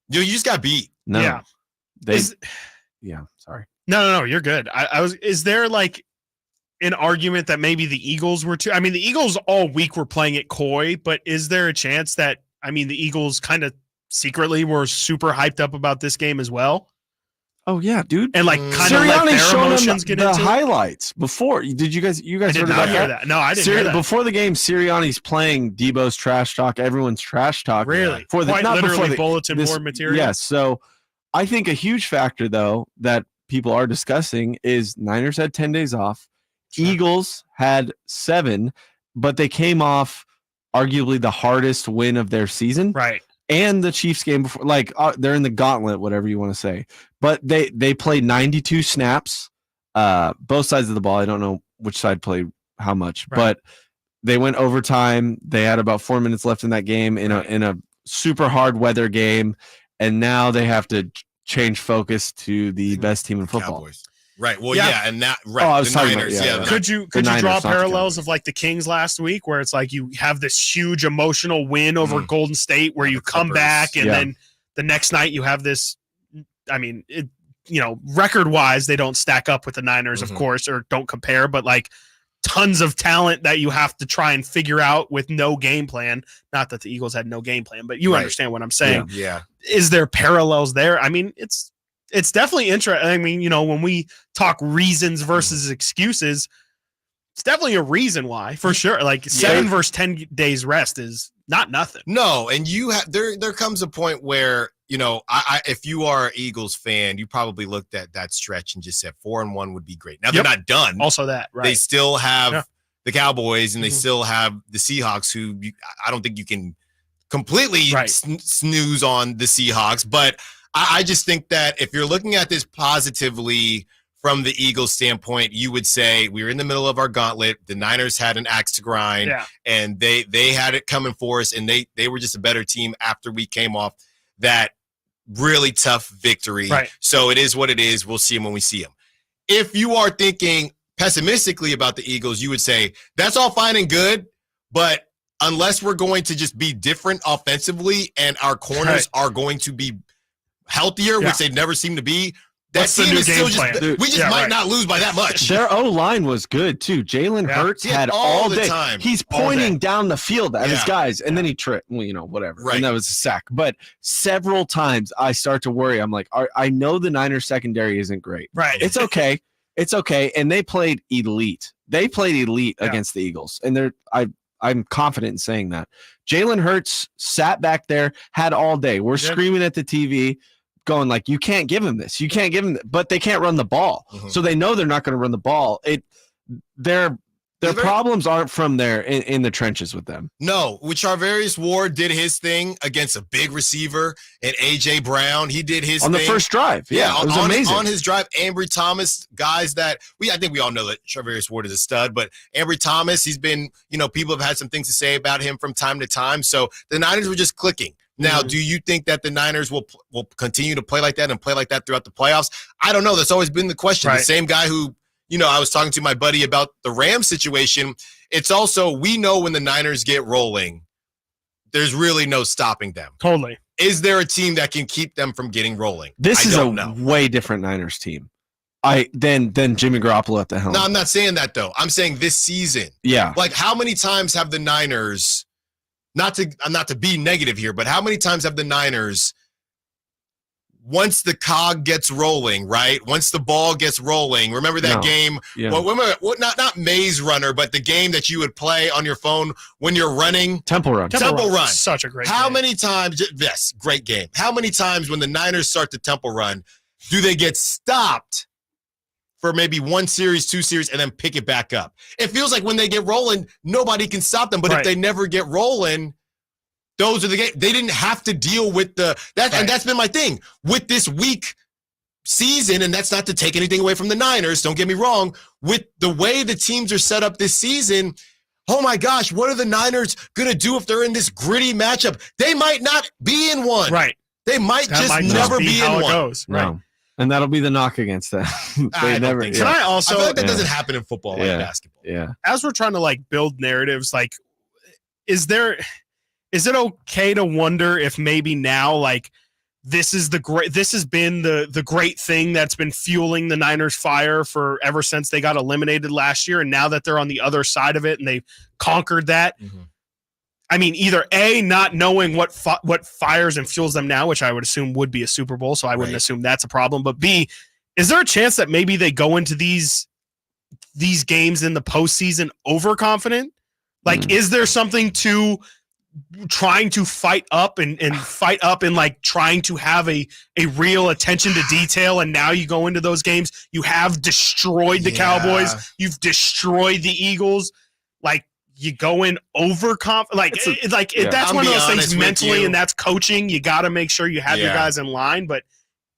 You just got beat. No. Yeah. Sorry. No, you're good. Is there like an argument that maybe the Eagles were too? I mean, the Eagles all week were playing it coy, but is there a chance that, I mean, the Eagles kind of secretly were super hyped up about this game as well? Oh yeah, dude. And like kind of let their emotions get the into it? highlights before. Did you guys I heard did about not hear that. No, I didn't hear that. Before the game, Sirianni's playing Debo's trash talk, everyone's trash talk. Really? For the Quite not literally before the, bulletin board material? Yes. So I think a huge factor though that people are discussing is Niners had 10 days off. Eagles had 7, but they came off arguably the hardest win of their season. Right. And the Chiefs game before, like they're in the gauntlet, whatever you want to say. But they played 92 snaps, both sides of the ball. I don't know which side played how much, but they went overtime. They had about 4 minutes left in that game in a super hard weather game, and now they have to change focus to the best team in football. Cowboys. Right. Well, yeah, and that right. I was the talking Niners. about- Could you Niners, draw not the parallels of like the Kings last week, where it's like you have this huge emotional win over Golden State, where you come back and then the next night you have this. I mean, record wise, they don't stack up with the Niners, of course, or don't compare, but like tons of talent that you have to try and figure out with no game plan. Not that the Eagles had no game plan, but you understand what I'm saying. Yeah. Is there parallels there? I mean, it's definitely interesting. I mean, when we talk reasons versus excuses, it's definitely a reason why, for sure. Like 7 versus 10 days rest is not nothing. No, and you have there comes a point where, I if you are an Eagles fan, you probably looked at that stretch and just said 4-1 would be great. Now they're not done. Also that, right. They still have the Cowboys and they still have the Seahawks, who I don't think you can completely snooze on the Seahawks, but I just think that if you're looking at this positively from the Eagles standpoint, you would say we're in the middle of our gauntlet. The Niners had an axe to grind, and they had it coming for us, and they were just a better team after we came off that really tough victory. Right. So it is what it is. We'll see them when we see them. If you are thinking pessimistically about the Eagles, you would say that's all fine and good, but unless we're going to just be different offensively and our corners are going to be healthier, which they never seem to be, that team is still just, we just might not lose by that much. Their O-line was good too. Jalen Hurts had all the day. time. He's pointing down the field at his guys, and then he tripped. Well, whatever. Right. And that was a sack. But several times I start to worry. I'm like, I know the Niners secondary isn't great. Right. It's okay. It's okay. And they played elite. They played elite against the Eagles, and I'm confident in saying that. Jalen Hurts sat back there, had all day. We're screaming at the TV, going like, you can't give him this. You can't give him that. But they can't run the ball. So they know they're not going to run the ball. Their problems aren't from there in the trenches with them. No, Charvarius Ward did his thing against a big receiver, and A.J. Brown, he did his on thing. The first drive. Yeah, it was amazing. On his drive, Ambry Thomas, guys that I think we all know that Charvarius Ward is a stud, but Ambry Thomas, he's been, people have had some things to say about him from time to time. So the Niners were just clicking. Now, do you think that the Niners will continue to play like that and play like that throughout the playoffs? I don't know. That's always been the question. The same guy who, I was talking to my buddy about the Rams situation. It's also, we know when the Niners get rolling, there's really no stopping them. Totally. Is there a team that can keep them from getting rolling? This is a way different Niners team. Than Jimmy Garoppolo at the helm. No, I'm not saying that though. I'm saying this season. Yeah. Like how many times have the Niners, not to be negative here, but how many times have the Niners, once the cog gets rolling, right? Once the ball gets rolling, remember that game? Yeah. Well, remember, not Maze Runner, but the game that you would play on your phone when you're running? Temple Run. Temple Run. Such a great How game. many times, yes, great game. How many times when the Niners start the Temple Run, do they get stopped for maybe 1 series, 2 series, and then pick it back up? It feels like when they get rolling, nobody can stop them. But if they never get rolling, those are the games. They didn't have to deal with and that's been my thing with this weak season. And that's not to take anything away from the Niners. Don't get me wrong. With the way the teams are set up this season, oh my gosh, what are the Niners going to do if they're in this gritty matchup? They might not be in one. Right. They might never be in one. Goes. Right. No. And that'll be the knock against them. I never. think so. Can I also? I feel like that doesn't happen in football like basketball. Yeah. As we're trying to build narratives, is it okay to wonder if maybe now, like, this has been the great thing that's been fueling the Niners fire for ever since they got eliminated last year, and now that they're on the other side of it and they've conquered that. I mean, either A, not knowing what fires and fuels them now, which I would assume would be a Super Bowl, so I wouldn't assume that's a problem. But B, is there a chance that maybe they go into these games in the postseason overconfident? Like, is there something to trying to fight up and like trying to have a real attention to detail, and now you go into those games, you have destroyed the Cowboys, you've destroyed the Eagles, like you go in overconfident, that's one of those things mentally, and that's coaching. You got to make sure you have your guys in line, but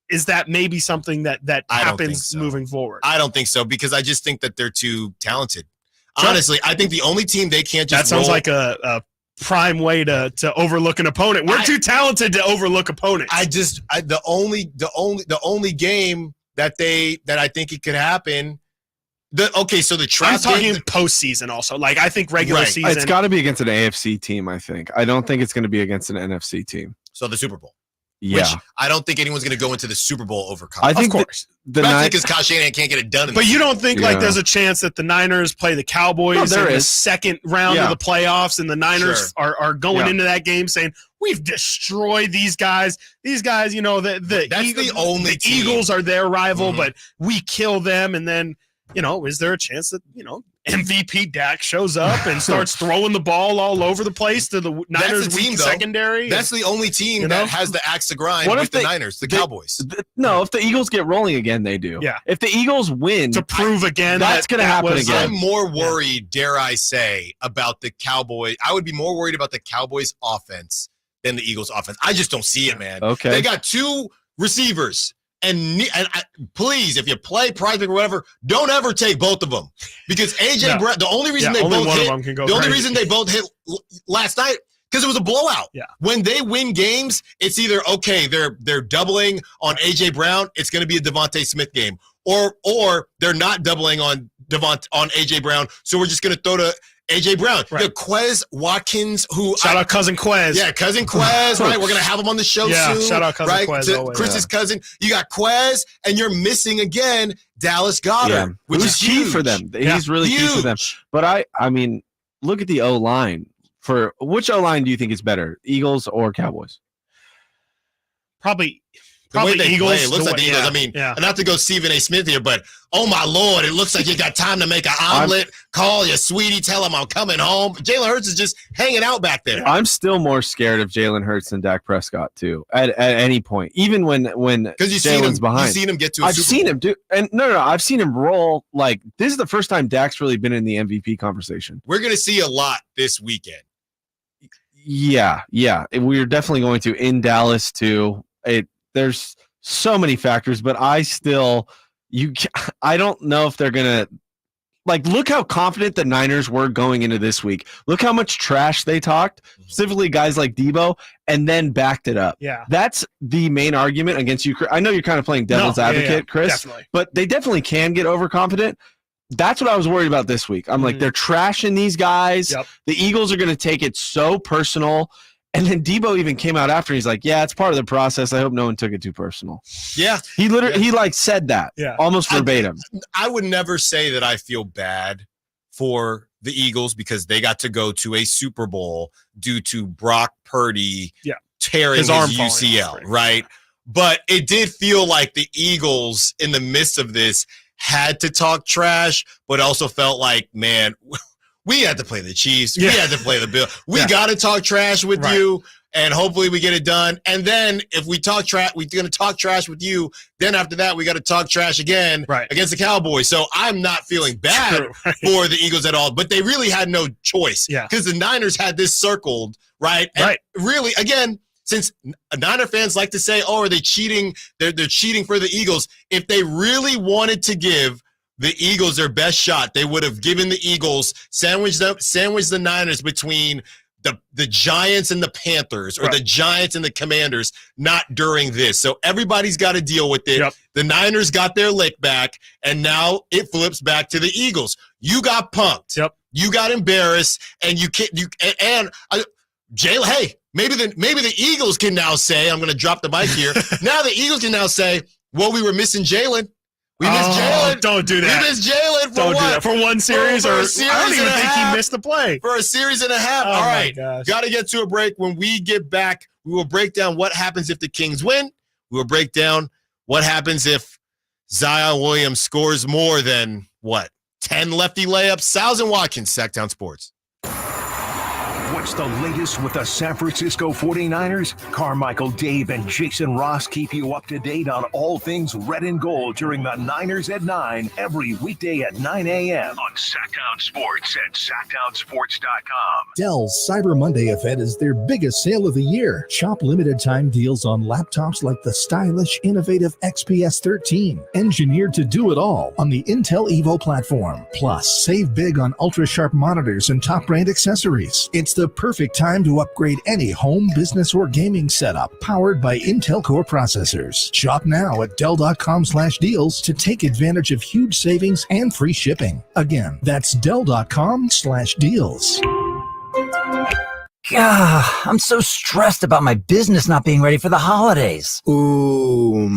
is that maybe something that happens moving forward? I don't think so, because I just think that they're too talented. Honestly, I think the only team they can't just that sounds like a prime way to overlook an opponent. We're too talented to overlook opponents. The only game that I think it could happen. So the trap. I'm talking postseason also. Like, I think regular season. It's got to be against an AFC team. I think. I don't think it's going to be against an NFC team. So the Super Bowl. Yeah. Which I don't think anyone's going to go into the Super Bowl overconfident. I think, of course, because Kyle Shanahan can't get it done. But you don't think like there's a chance that the Niners play the Cowboys in the second round of the playoffs, and the Niners are going into that game saying, we've destroyed these guys. These guys, the Eagles are their rival, but we kill them, and then is there a chance that MVP Dak shows up and starts throwing the ball all over the place to the Niners weak secondary? That's the only team that has the axe to grind with the Niners, the Cowboys. No, if the Eagles get rolling again, they do. Yeah. If the Eagles win to prove again, that's going to happen again. I'm more worried, dare I say, about the Cowboys. I would be more worried about the Cowboys offense than the Eagles offense. I just don't see it, man. Okay. They got two receivers. And please, if you play Prize Pick or whatever, don't ever take both of them, because AJ Brown. The only reason they both hit last night, because it was a blowout. Yeah. When they win games, it's either they're doubling on AJ Brown, it's going to be a Devontae Smith game, or they're not doubling on AJ Brown, so we're just going to throw to AJ Brown. The Quez Watkins, shout out cousin Quez. Yeah, cousin Quez, right? We're gonna have him on the show soon. Shout out cousin Quez. Always, Chris's cousin. You got Quez, and you're missing again Dallas Goedert, which is key for them. He's really key for them. But I mean, look at the O line. For which O line do you think is better, Eagles or Cowboys? Probably Eagles. Play, it looks like the Eagles. I mean, not to go Stephen A. Smith here, but oh my Lord, it looks like you got time to make an omelet. Call your sweetie, tell him I'm coming home. Jalen Hurts is just hanging out back there. I'm still more scared of Jalen Hurts than Dak Prescott too. At any point, even when Jalen's behind, you've seen him get to. I've seen him do, and no, I've seen him roll. Like, this is the first time Dak's really been in the MVP conversation. We're gonna see a lot this weekend. Yeah, we're definitely going to in Dallas too. There's so many factors, but I don't know if they're going to, like, look how confident the Niners were going into this week. Look how much trash they talked, specifically guys like Debo, and then backed it up. Yeah. That's the main argument against you. I know you're kind of playing devil's advocate, Chris, definitely. But they definitely can get overconfident. That's what I was worried about this week. I'm like, they're trashing these guys. Yep. The Eagles are going to take it so personal. And then Debo even came out after. He's like, yeah, it's part of the process. I hope no one took it too personal. Yeah. He said that almost verbatim. I would never say that I feel bad for the Eagles because they got to go to a Super Bowl due to Brock Purdy tearing his UCL, right? But it did feel like the Eagles in the midst of this had to talk trash, but also felt like, man, we had to play the Chiefs. We had to play the Bills. We got to talk trash with you, and hopefully we get it done. And then if we talk trash, we're going to talk trash with you. Then after that, we got to talk trash again against the Cowboys. So I'm not feeling bad for the Eagles at all, but they really had no choice because the Niners had this circled, right? And really, again, since Niner fans like to say, oh, are they cheating? They're cheating for the Eagles. If they really wanted to give the Eagles their best shot, they would have given the Eagles, sandwiched the Niners between the Giants and the Panthers or the Giants and the Commanders, not during this. So everybody's got to deal with it. Yep. The Niners got their lick back, and now it flips back to the Eagles. You got punked. Yep. You got embarrassed, and Jalen. Hey, maybe the Eagles can now say, I'm going to drop the mic here. Now the Eagles can now say, well, we were missing Jalen. We missed Jalen. Don't do that. We missed Jalen for Don't what? do that. For one series, for or a series I don't even and a think half. he missed a play. For a series and a half. Oh, All my right. gosh. Got to get to a break. When we get back, we will break down what happens if the Kings win. We will break down what happens if Zion Williams scores more than, 10 lefty layups? Stiles Watkins, Sactown Sports. What's the latest with the San Francisco 49ers? Carmichael, Dave, and Jason Ross keep you up to date on all things red and gold during the Niners at 9 every weekday at 9 a.m. on Sactown Sports at SactownSports.com. Dell's Cyber Monday event is their biggest sale of the year. Shop limited time deals on laptops like the stylish, innovative XPS 13, engineered to do it all on the Intel Evo platform. Plus, save big on ultra-sharp monitors and top brand accessories. It's the perfect time to upgrade any home, business, or gaming setup powered by Intel Core processors. Shop now at Dell.com/deals to take advantage of huge savings and free shipping. Again, that's Dell.com/deals. God, I'm so stressed about my business not being ready for the holidays. Ooma.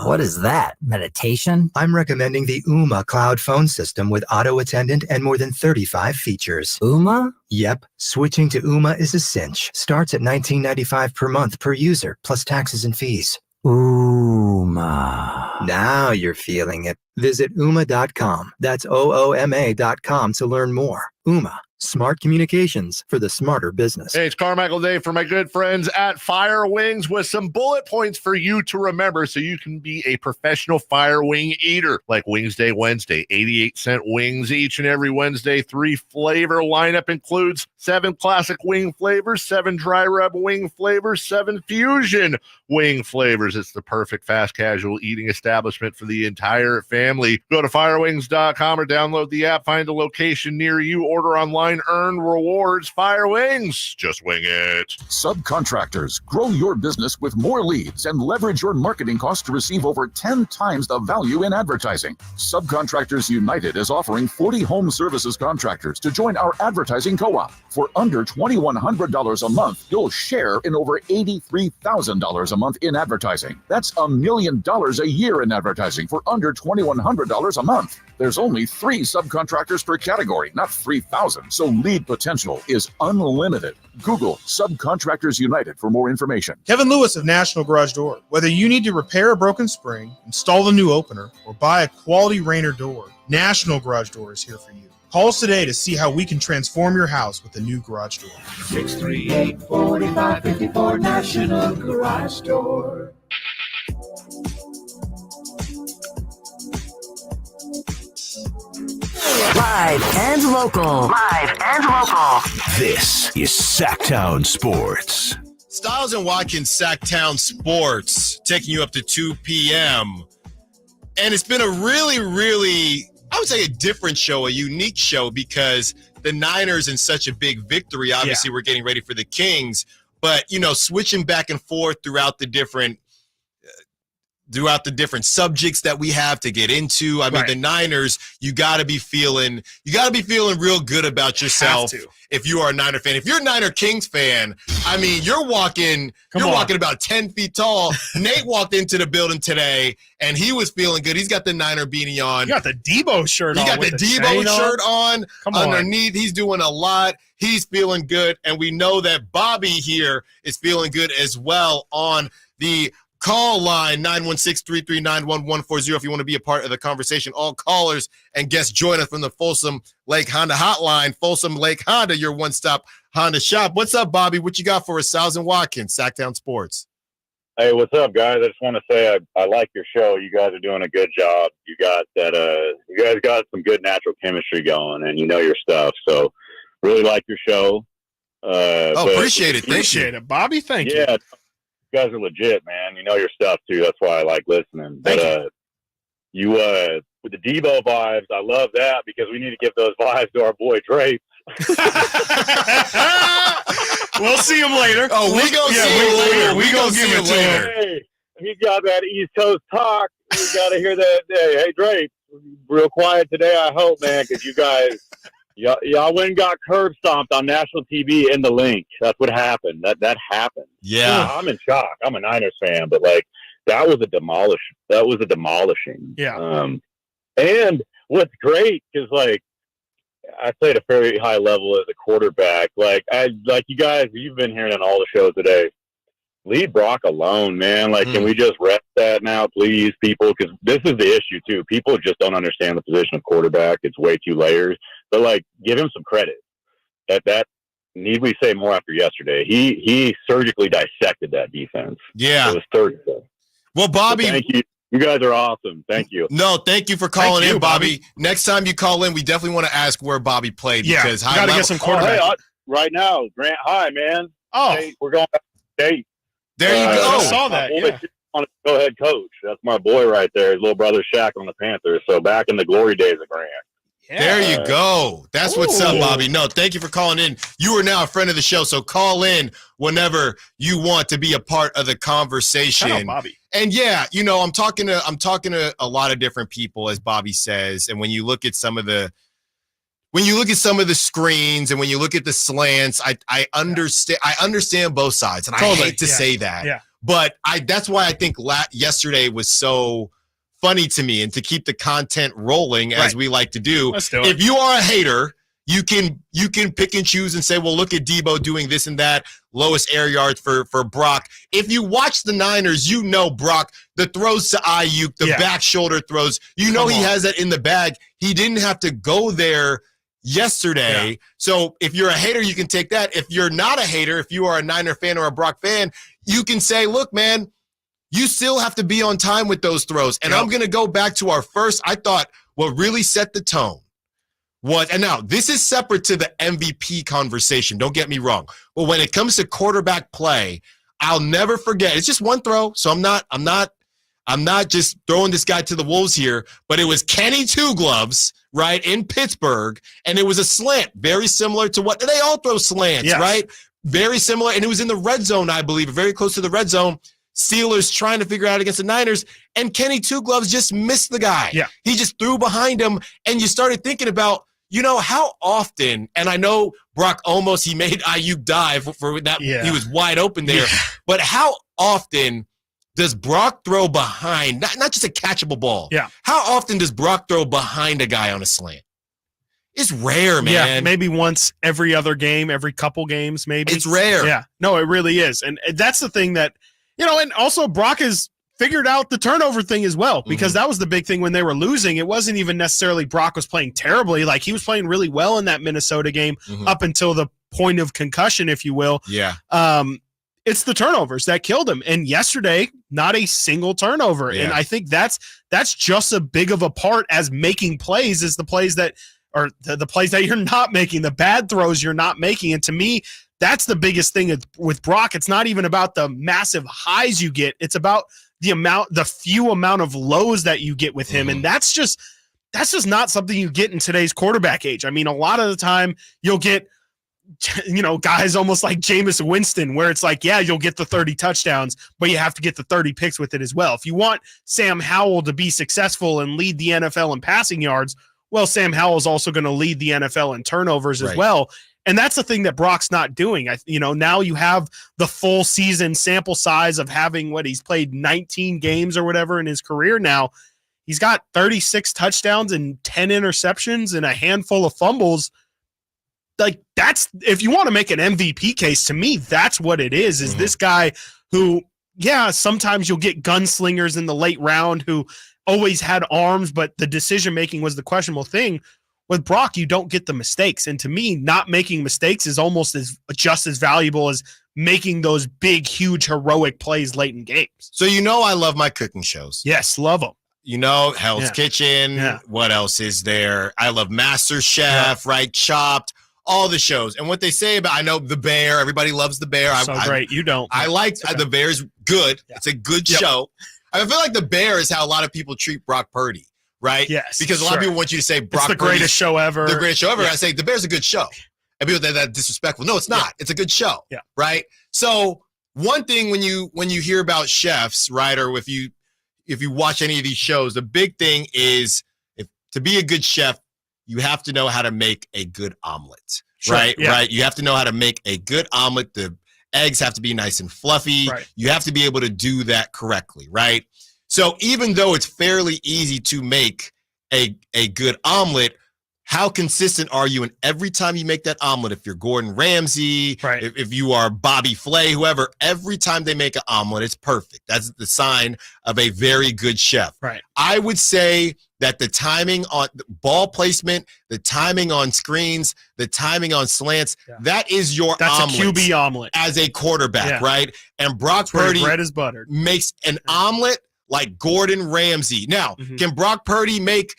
What is that? Meditation? I'm recommending the Ooma cloud phone system with auto attendant and more than 35 features. Ooma? Yep. Switching to Ooma is a cinch. Starts at $19.95 per month per user, plus taxes and fees. Ooma. Now you're feeling it. Visit Ooma.com. That's OOMA.com to learn more. Ooma. Smart communications for the smarter business. Hey, it's Carmichael Dave for my good friends at Fire Wings with some bullet points for you to remember so you can be a professional fire wing eater. Like Wings Day Wednesday, 88-cent wings each and every Wednesday. 3 flavor lineup includes 7 classic wing flavors, 7 dry rub wing flavors, 7 fusion wing flavors. It's the perfect fast casual eating establishment for the entire family. Go to firewings.com or download the app, find a location near you, order online, earn rewards. Fire Wings, just wing it. Subcontractors, grow your business with more leads and leverage your marketing costs to receive over 10 times the value in advertising. Subcontractors United is offering 40 home services contractors to join our advertising co-op. For under $2,100 a month, you'll share in over $83,000 a month in advertising. That's $1 million a year in advertising for under $2,100 a month. There's only 3 subcontractors per category, not 3,000. So lead potential is unlimited. Google Subcontractors United for more information. Kevin Lewis of National Garage Door. Whether you need to repair a broken spring, install a new opener, or buy a quality Rainer door, National Garage Door is here for you. Call us today to see how we can transform your house with a new garage door. 638-4554 National Garage Door. Live and local. This is Sactown Sports. Stiles and Watkins, Sactown Sports, taking you up to 2 p.m. And it's been a really, I would say a different show, a unique show, because the Niners in such a big victory. Obviously, we're getting ready for the Kings. But, switching back and forth throughout the different subjects that we have to get into. I mean, the Niners, you got to be feeling real good about yourself if you are a Niner fan. If you're a Niner Kings fan, I mean, you're walking about 10 feet tall. Nate walked into the building today, and he was feeling good. He's got the Niner beanie on. You got the Debo shirt on. He got the Debo shirt on. Come on. Underneath, he's doing a lot. He's feeling good, and we know that Bobby here is feeling good as well on the call line, 916-339-1140. If you want to be a part of the conversation, all callers and guests join us from the Folsom Lake Honda hotline. Folsom Lake Honda, your one-stop Honda shop. What's up, Bobby? What you got for us? Stiles and Watkins, Sactown Sports. Hey, what's up, guys? I just want to say I like your show. You guys are doing a good job. You guys got some good natural chemistry going, and you know your stuff. So really like your show. Appreciate it. Appreciate it, Bobby. Thank you. Yeah. You guys are legit, man. You know your stuff too. That's why I like listening. But you with the Debo vibes, I love that because we need to give those vibes to our boy Drake. We'll see him later. Oh, we gonna see him later. We gonna see him later. Hey, he's got that East Coast talk. We got to hear that. Hey, Drake, real quiet today, I hope, man, because you guys, y'all went and got curb stomped on national TV in the link. That's what happened. That happened. Yeah. I'm in shock. I'm a Niners fan, but, like, that was a demolishing. Yeah. And what's great is, like, I play at a very high level as a quarterback. Like you guys, you've been hearing on all the shows today. Leave Brock alone, man. Like, can we just rest that now, please, people? Because this is the issue too. People just don't understand the position of quarterback. It's way too layers. But, like, give him some credit. That need we say more after yesterday? He surgically dissected that defense. Yeah, it was Thursday. Well, Bobby, so thank you. You guys are awesome. Thank you. No, thank you for calling in, Bobby. Next time you call in, we definitely want to ask where Bobby played. Yeah, because got to get some quarterback. Right now, Grant High, man. Oh, hey, we're going back to state. There you go. I saw that. Yeah. Go ahead, coach. That's my boy right there. His little brother Shaq on the Panthers. So back in the glory days of Grant. Yeah. There you go. That's what's up, Bobby. No, thank you for calling in. You are now a friend of the show, so call in whenever you want to be a part of the conversation. Shout out, Bobby. And yeah, you know, I'm talking to a lot of different people, as Bobby says. And when you look at some of the screens and when you look at the slants, I understand both sides, and Totally. I hate to say that. Yeah. But that's why I think yesterday was so funny to me, and to keep the content rolling as we like to do. Let's do it. If you are a hater, you can pick and choose and say, well, look at Debo doing this and that, lowest air yards for Brock. If you watch the Niners, you know Brock, the throws to Ayuk, the back shoulder throws, he has that in the bag. He didn't have to go there yesterday. Yeah. So if you're a hater, you can take that. If you're not a hater, if you are a Niner fan or a Brock fan, you can say, look, man, you still have to be on time with those throws. And I'm going to go back to our first, I thought what really set the tone was, and now this is separate to the MVP conversation, don't get me wrong. But when it comes to quarterback play, I'll never forget. It's just one throw, so I'm not just throwing this guy to the wolves here, but it was Kenny Two Gloves, right, in Pittsburgh, and it was a slant, very similar to what they all throw slants, right? Very similar, and it was in the red zone, I believe, very close to the red zone. Steelers trying to figure out against the Niners, and Kenny Two Gloves just missed the guy. Yeah. He just threw behind him, and you started thinking about, you know, how often, and I know Brock he made Ayuk dive for that. He was wide open there, but how often does Brock throw behind, not just a catchable ball? Yeah. How often does Brock throw behind a guy on a slant? It's rare, man. Yeah, maybe once every other game, every couple games, maybe. It's rare. Yeah, no, it really is. And that's the thing that, you know, and also Brock has figured out the turnover thing as well, because that was the big thing when they were losing. It wasn't even necessarily Brock was playing terribly. Like, he was playing really well in that Minnesota game up until the point of concussion, if you will. Yeah. It's the turnovers that killed him. And yesterday, not a single turnover. Yeah. And I think that's just as big of a part as making plays is the plays that are the plays that you're not making, the bad throws you're not making. And to me, that's the biggest thing with Brock. It's not even about the massive highs you get. It's about the few amount of lows that you get with him. And that's just not something you get in today's quarterback age. I mean, a lot of the time you'll get, you know, guys almost like Jameis Winston, where it's like, yeah, you'll get the 30 touchdowns, but you have to get the 30 picks with it as well. If you want Sam Howell to be successful and lead the NFL in passing yards, well, Sam Howell is also going to lead the NFL in turnovers as well. And that's the thing that Brock's not doing. Now you have the full season sample size of having he's played 19 games or whatever in his career now. He's got 36 touchdowns and 10 interceptions and a handful of fumbles. Like, that's, if you want to make an MVP case, to me, that's what it is this guy who, sometimes you'll get gunslingers in the late round who always had arms, but the decision-making was the questionable thing. With Brock, you don't get the mistakes. And to me, not making mistakes is almost just as valuable as making those big, huge, heroic plays late in games. So, I love my cooking shows. Yes, love them. Hell's Kitchen. Yeah. What else is there? I love Master Chef, right? Chopped, all the shows. And what they say about, I know The Bear, everybody loves The Bear. Great. You don't. I like The Bear's good. Yeah. It's a good show. I feel like The Bear is how a lot of people treat Brock Purdy. Right? Yes. Because a lot of people want you to say Brock It's the greatest show ever. The greatest show ever. Yeah. I say The Bear's a good show. And people think that's disrespectful. No, it's not. Yeah. It's a good show. Yeah. Right. So one thing when you hear about chefs, right, or if you watch any of these shows, the big thing is to be a good chef, you have to know how to make a good omelet. Sure, right. Yeah. Right. You have to know how to make a good omelet. The eggs have to be nice and fluffy. Right. You have to be able to do that correctly. Right. So even though it's fairly easy to make a good omelet, how consistent are you? And every time you make that omelet, if you're Gordon Ramsay, right. if you are Bobby Flay, whoever, every time they make an omelet, it's perfect. That's the sign of a very good chef. Right. I would say that the timing on ball placement, the timing on screens, the timing on slants, that is your omelet. That's a QB omelet. As a quarterback, right? And Brock Purdy bread is buttered. Makes an omelet like Gordon Ramsay. Now, can Brock Purdy make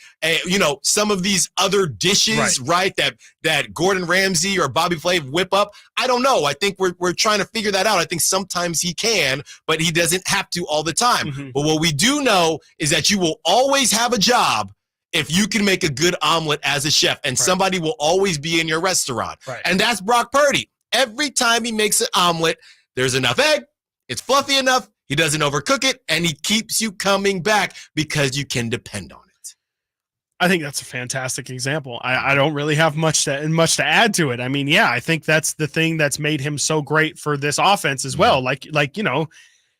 some of these other dishes, right? That Gordon Ramsay or Bobby Flay whip up? I don't know. I think we're trying to figure that out. I think sometimes he can, but he doesn't have to all the time. But what we do know is that you will always have a job if you can make a good omelet as a chef, and somebody will always be in your restaurant. Right. And that's Brock Purdy. Every time he makes an omelet, there's enough egg, it's fluffy enough, he doesn't overcook it, and he keeps you coming back because you can depend on it. I think that's a fantastic example. I don't really have much to add to it. I mean, yeah, I think that's the thing that's made him so great for this offense as well. Like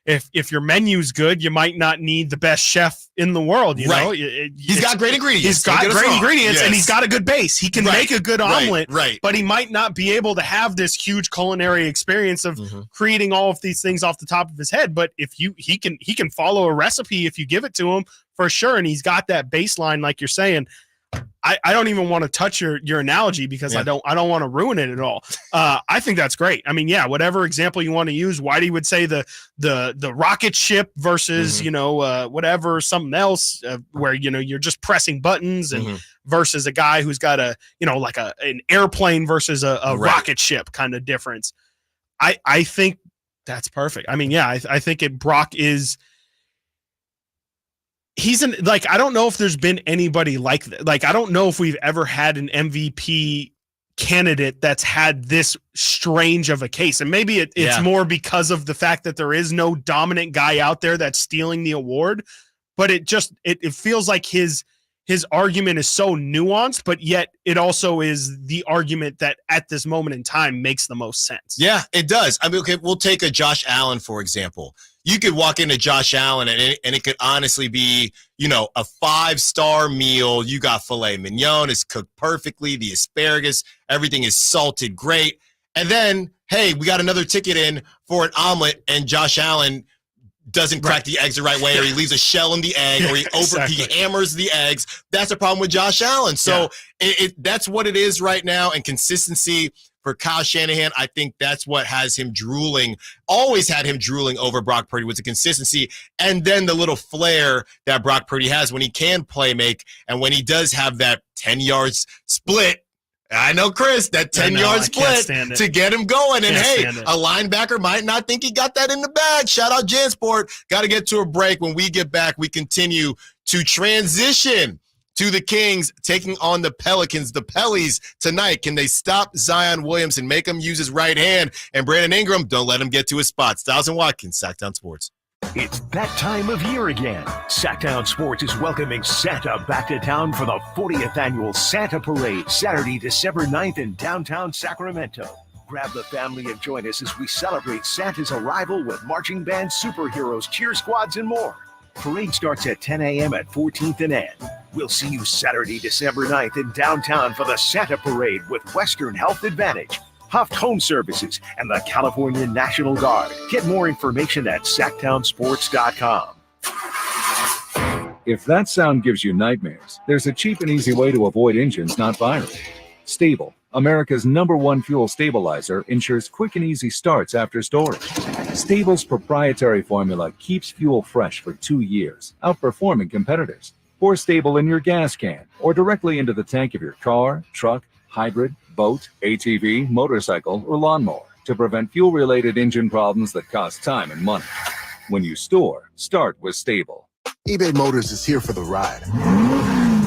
if your menu's good, you might not need the best chef in the world. You know, he's got great ingredients. He's got great ingredients, and he's got a good base. He can make a good omelet, right? But he might not be able to have this huge culinary experience of creating all of these things off the top of his head. But if he can follow a recipe if you give it to him for sure, and he's got that baseline, like you're saying. I don't even want to touch your analogy because I don't want to ruin it at all. I think that's great. I mean, yeah, whatever example you want to use, Whitey would say the rocket ship versus whatever something else where you're just pressing buttons and versus a guy who's got an airplane versus a rocket ship kind of difference. I think that's perfect. I mean, yeah, I think Brock is. I don't know if there's been anybody like that. Like, I don't know if we've ever had an MVP candidate that's had this strange of a case. And maybe it's more because of the fact that there is no dominant guy out there that's stealing the award, but it feels like his argument is so nuanced, but yet it also is the argument that at this moment in time makes the most sense. Yeah, it does. I mean, okay, we'll take a Josh Allen, for example. You could walk into Josh Allen and it could honestly be, a 5-star meal. You got filet mignon, it's cooked perfectly. The asparagus, everything is salted great. And then, hey, we got another ticket in for an omelet and Josh Allen doesn't crack the eggs the right way, or he leaves a shell in the egg, or he hammers the eggs. That's a problem with Josh Allen. So that's what it is right now. And consistency for Kyle Shanahan, I think that's what has him drooling, always had him drooling over Brock Purdy, was the consistency. And then the little flair that Brock Purdy has when he can play make, and when he does have that 10 yards split. I know, Chris, that 10-yard split to get him going. And hey, a linebacker might not think he got that in the bag. Shout out JanSport. Got to get to a break. When we get back, we continue to transition to the Kings taking on the Pelicans. The Pellies tonight. Can they stop Zion Williams and make him use his right hand? And Brandon Ingram, don't let him get to his spot. Stiles and Watkins, Sactown Sports. It's that time of year again. Sactown Sports is welcoming Santa back to town for the 40th annual Santa Parade, Saturday, December 9th in downtown Sacramento. Grab the family and join us as we celebrate Santa's arrival with marching bands, superheroes, cheer squads, and more. Parade starts at 10 a.m. at 14th and N. We'll see you Saturday, December 9th in downtown for the Santa Parade with Western Health Advantage, Huff Home Services, and the California National Guard. Get more information at SactownSports.com. If that sound gives you nightmares, there's a cheap and easy way to avoid engines not firing. Stable, America's #1 fuel stabilizer, ensures quick and easy starts after storage. Stable's proprietary formula keeps fuel fresh for 2 years, outperforming competitors. Pour Stable in your gas can or directly into the tank of your car, truck, hybrid, boat, ATV, motorcycle, or lawnmower to prevent fuel-related engine problems that cost time and money. When you store, start with Stable. eBay Motors is here for the ride.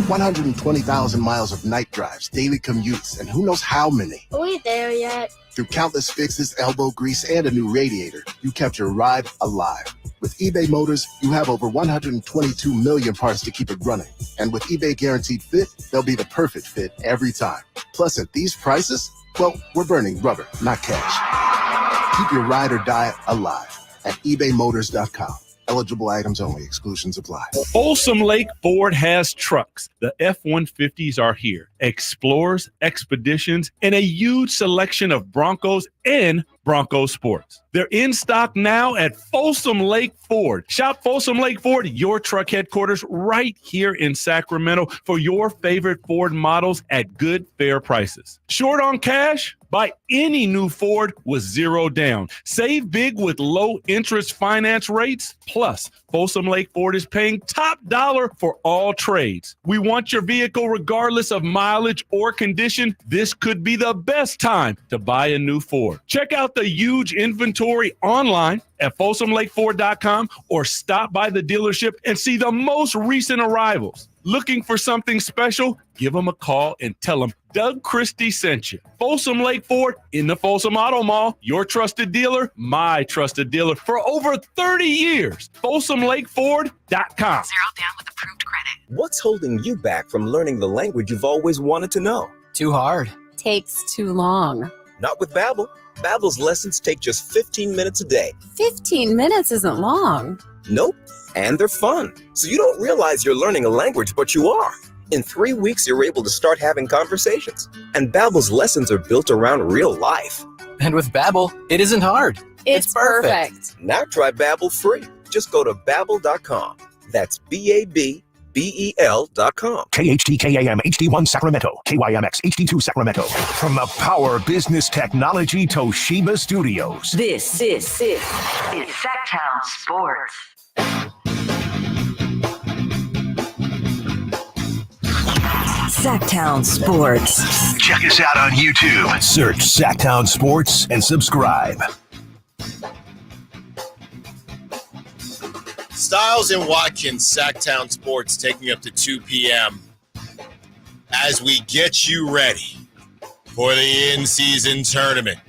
120,000 miles of night drives, daily commutes, and who knows how many. Are we there yet? Through countless fixes, elbow grease, and a new radiator, you kept your ride alive. With eBay Motors, you have over 122 million parts to keep it running. And with eBay Guaranteed Fit, they'll be the perfect fit every time. Plus, at these prices, well, we're burning rubber, not cash. Keep your ride or die alive at ebaymotors.com. Eligible items only. Exclusions apply. Folsom Lake Ford has trucks. The F-150s are here. Explorers, Expeditions, and a huge selection of Broncos and Bronco Sports. They're in stock now at Folsom Lake Ford. Shop Folsom Lake Ford, your truck headquarters, right here in Sacramento for your favorite Ford models at good, fair prices. Short on cash? Buy any new Ford with zero down. Save big with low interest finance rates. Plus, Folsom Lake Ford is paying top dollar for all trades. We want your vehicle regardless of mileage or condition. This could be the best time to buy a new Ford. Check out the huge inventory online at folsomlakeford.com or stop by the dealership and see the most recent arrivals. Looking for something special? Give them a call and tell them Doug Christie sent you. Folsom Lake Ford in the Folsom Auto Mall, your trusted dealer, my trusted dealer for over 30 years. FolsomLakeFord.com. 0 down with approved credit. What's holding you back from learning the language you've always wanted to know? Too hard. Takes too long. Not with Babbel. Babbel's lessons take just 15 minutes a day. 15 minutes isn't long. Nope. And they're fun. So you don't realize you're learning a language, but you are. In 3 weeks, you're able to start having conversations. And Babbel's lessons are built around real life. And with Babbel, it isn't hard. It's perfect. Now try Babbel free. Just go to Babbel.com. That's BABBEL.com. KHTKAM HD1 Sacramento, KYMX HD2 Sacramento. From the Power Business Technology Toshiba Studios. This is Sactown Sports. Sactown Sports. Check us out on YouTube. Search Sactown Sports and subscribe. Stiles and Watkins, Sactown Sports, taking up to 2 p.m. as we get you ready for the in-season tournament.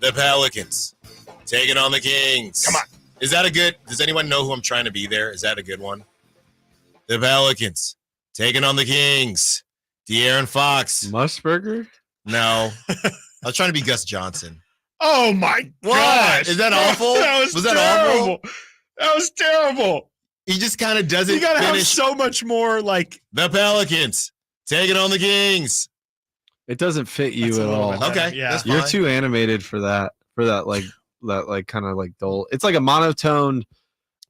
The Pelicans taking on the Kings. Come on. Is that a good? Does anyone know who I'm trying to be there? Is that a good one? The Pelicans taking on the Kings. De'Aaron Fox. Musburger? No. I was trying to be Gus Johnson. Oh, my gosh. Is that awful? Was that terrible? awful? That was terrible. He just kind of doesn't You got to have finish. so much more like. The Pelicans taking on the Kings. It doesn't fit you at all. Okay, yeah. that's You're fine. too animated for that kind of like dull. It's like a monotone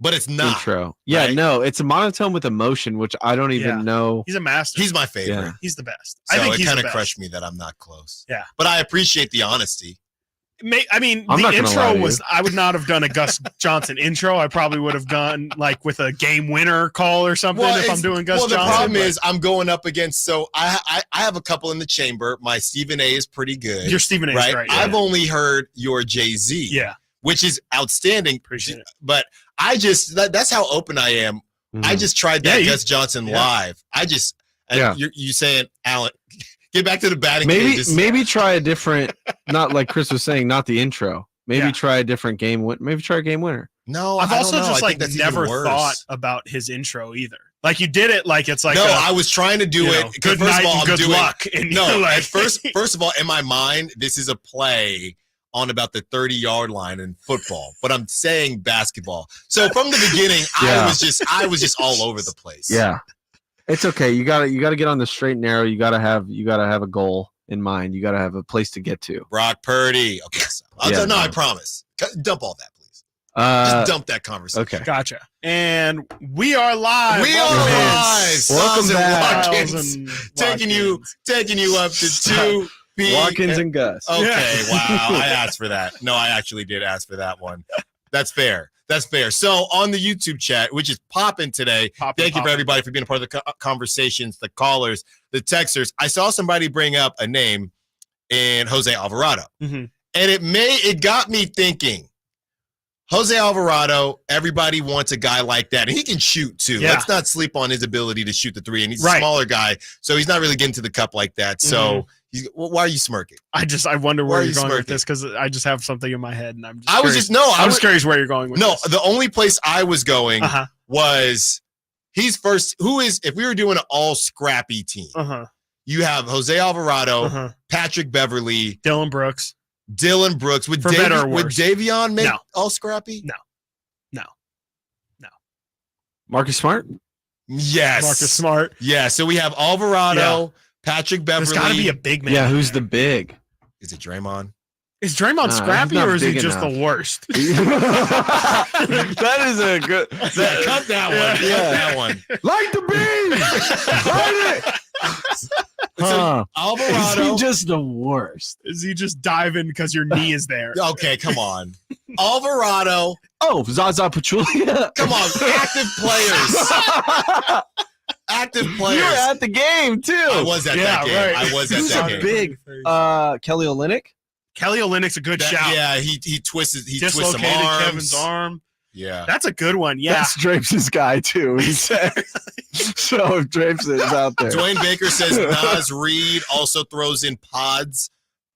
but it's not intro. Yeah, right? no, it's a monotone with emotion, which I don't even know. He's a master. He's my favorite. Yeah. He's the best. So I think it he's kind the of best. crushed me that I'm not close. Yeah. But I appreciate the honesty. I mean, I'm not the gonna lie intro to was. you. I would not have done a Gus Johnson intro. I probably would have gone like with a game winner call or something if I'm doing Gus Johnson. The problem but is I'm going up against. So I have a couple in the chamber. My Stephen A is pretty good. Your Stephen A is right? great, yeah. I've only heard your Jay-Z. Yeah. Which is outstanding. Appreciate it. But I just that's how open I am. I just tried that Gus Johnson live. You saying, Alan, get back to the batting cages. Maybe try a different, not like Chris was saying, not the intro. Maybe try a different game. Maybe try a game winner. No, I've I also don't know. just I like think that's never even worse. thought about his intro either. Like you did it like it's like no, I was trying to do it. Good First night of all, and I'm good doing, luck. And no, you're like, at first of all, in my mind, this is a play on about the 30-yard line in football, but I'm saying basketball. So from the beginning, I was just all over the place. Yeah, it's okay. You gotta get on the straight and narrow. You gotta have a goal in mind. You gotta have a place to get to. Brock Purdy. Okay, so I promise. Dump all that, please. Just dump that conversation. Okay, gotcha. And we are live. We are live. Welcome Stiles back. and Watkins, taking you up to 2 p.m. Watkins and Gus. Okay, wow. I asked for that. No, I actually did ask for that one. That's fair. That's fair. So on the YouTube chat, which is popping today, thank you for everybody for being a part of the conversations, the callers, the texters. I saw somebody bring up a name in Jose Alvarado. Mm-hmm. And it got me thinking, Jose Alvarado, everybody wants a guy like that. And he can shoot, too. Yeah. Let's not sleep on his ability to shoot the three. And he's a Right. smaller guy, so he's not really getting to the cup like that. So why are you smirking? I wonder where are you're you going with smirking? this because I just have something in my head and I'm just I was curious. just, I'm just curious where you're going with No, this. the only place I was going Uh-huh. was he's first. If we were doing an all scrappy team, you have Jose Alvarado, Patrick Beverly, Dylan Brooks. Would For better or would worse. Davion make No. all scrappy? No. Marcus Smart? Yes. Marcus Smart. Yeah, so we have Alvarado, Patrick Beverly. There's got to be a big man. Yeah, who's the big? Is it Draymond? Is Draymond Nah, scrappy he's not or is he big just enough. the worst? That is a good. Cut that one. Yeah. Cut that one. Like the bees! Light it! Huh. Is Alvarado. he just the worst? Is he just diving because your knee is there? Okay, come on. Alvarado. Oh, Zaza Pachulia. Come on, active players. Active players. You were at the game too. I was at that game. right. I was at Who's that a game. big? Kelly Olynyk. Kelly Olynyk's a good shout. Yeah, he twists some Dislocated arms. Kevin's arm. Yeah. That's a good one. Yeah. That's Drapes' guy too. He said. So if Drapes is out there, Dwayne Baker says Nas Reed also throws in Pods.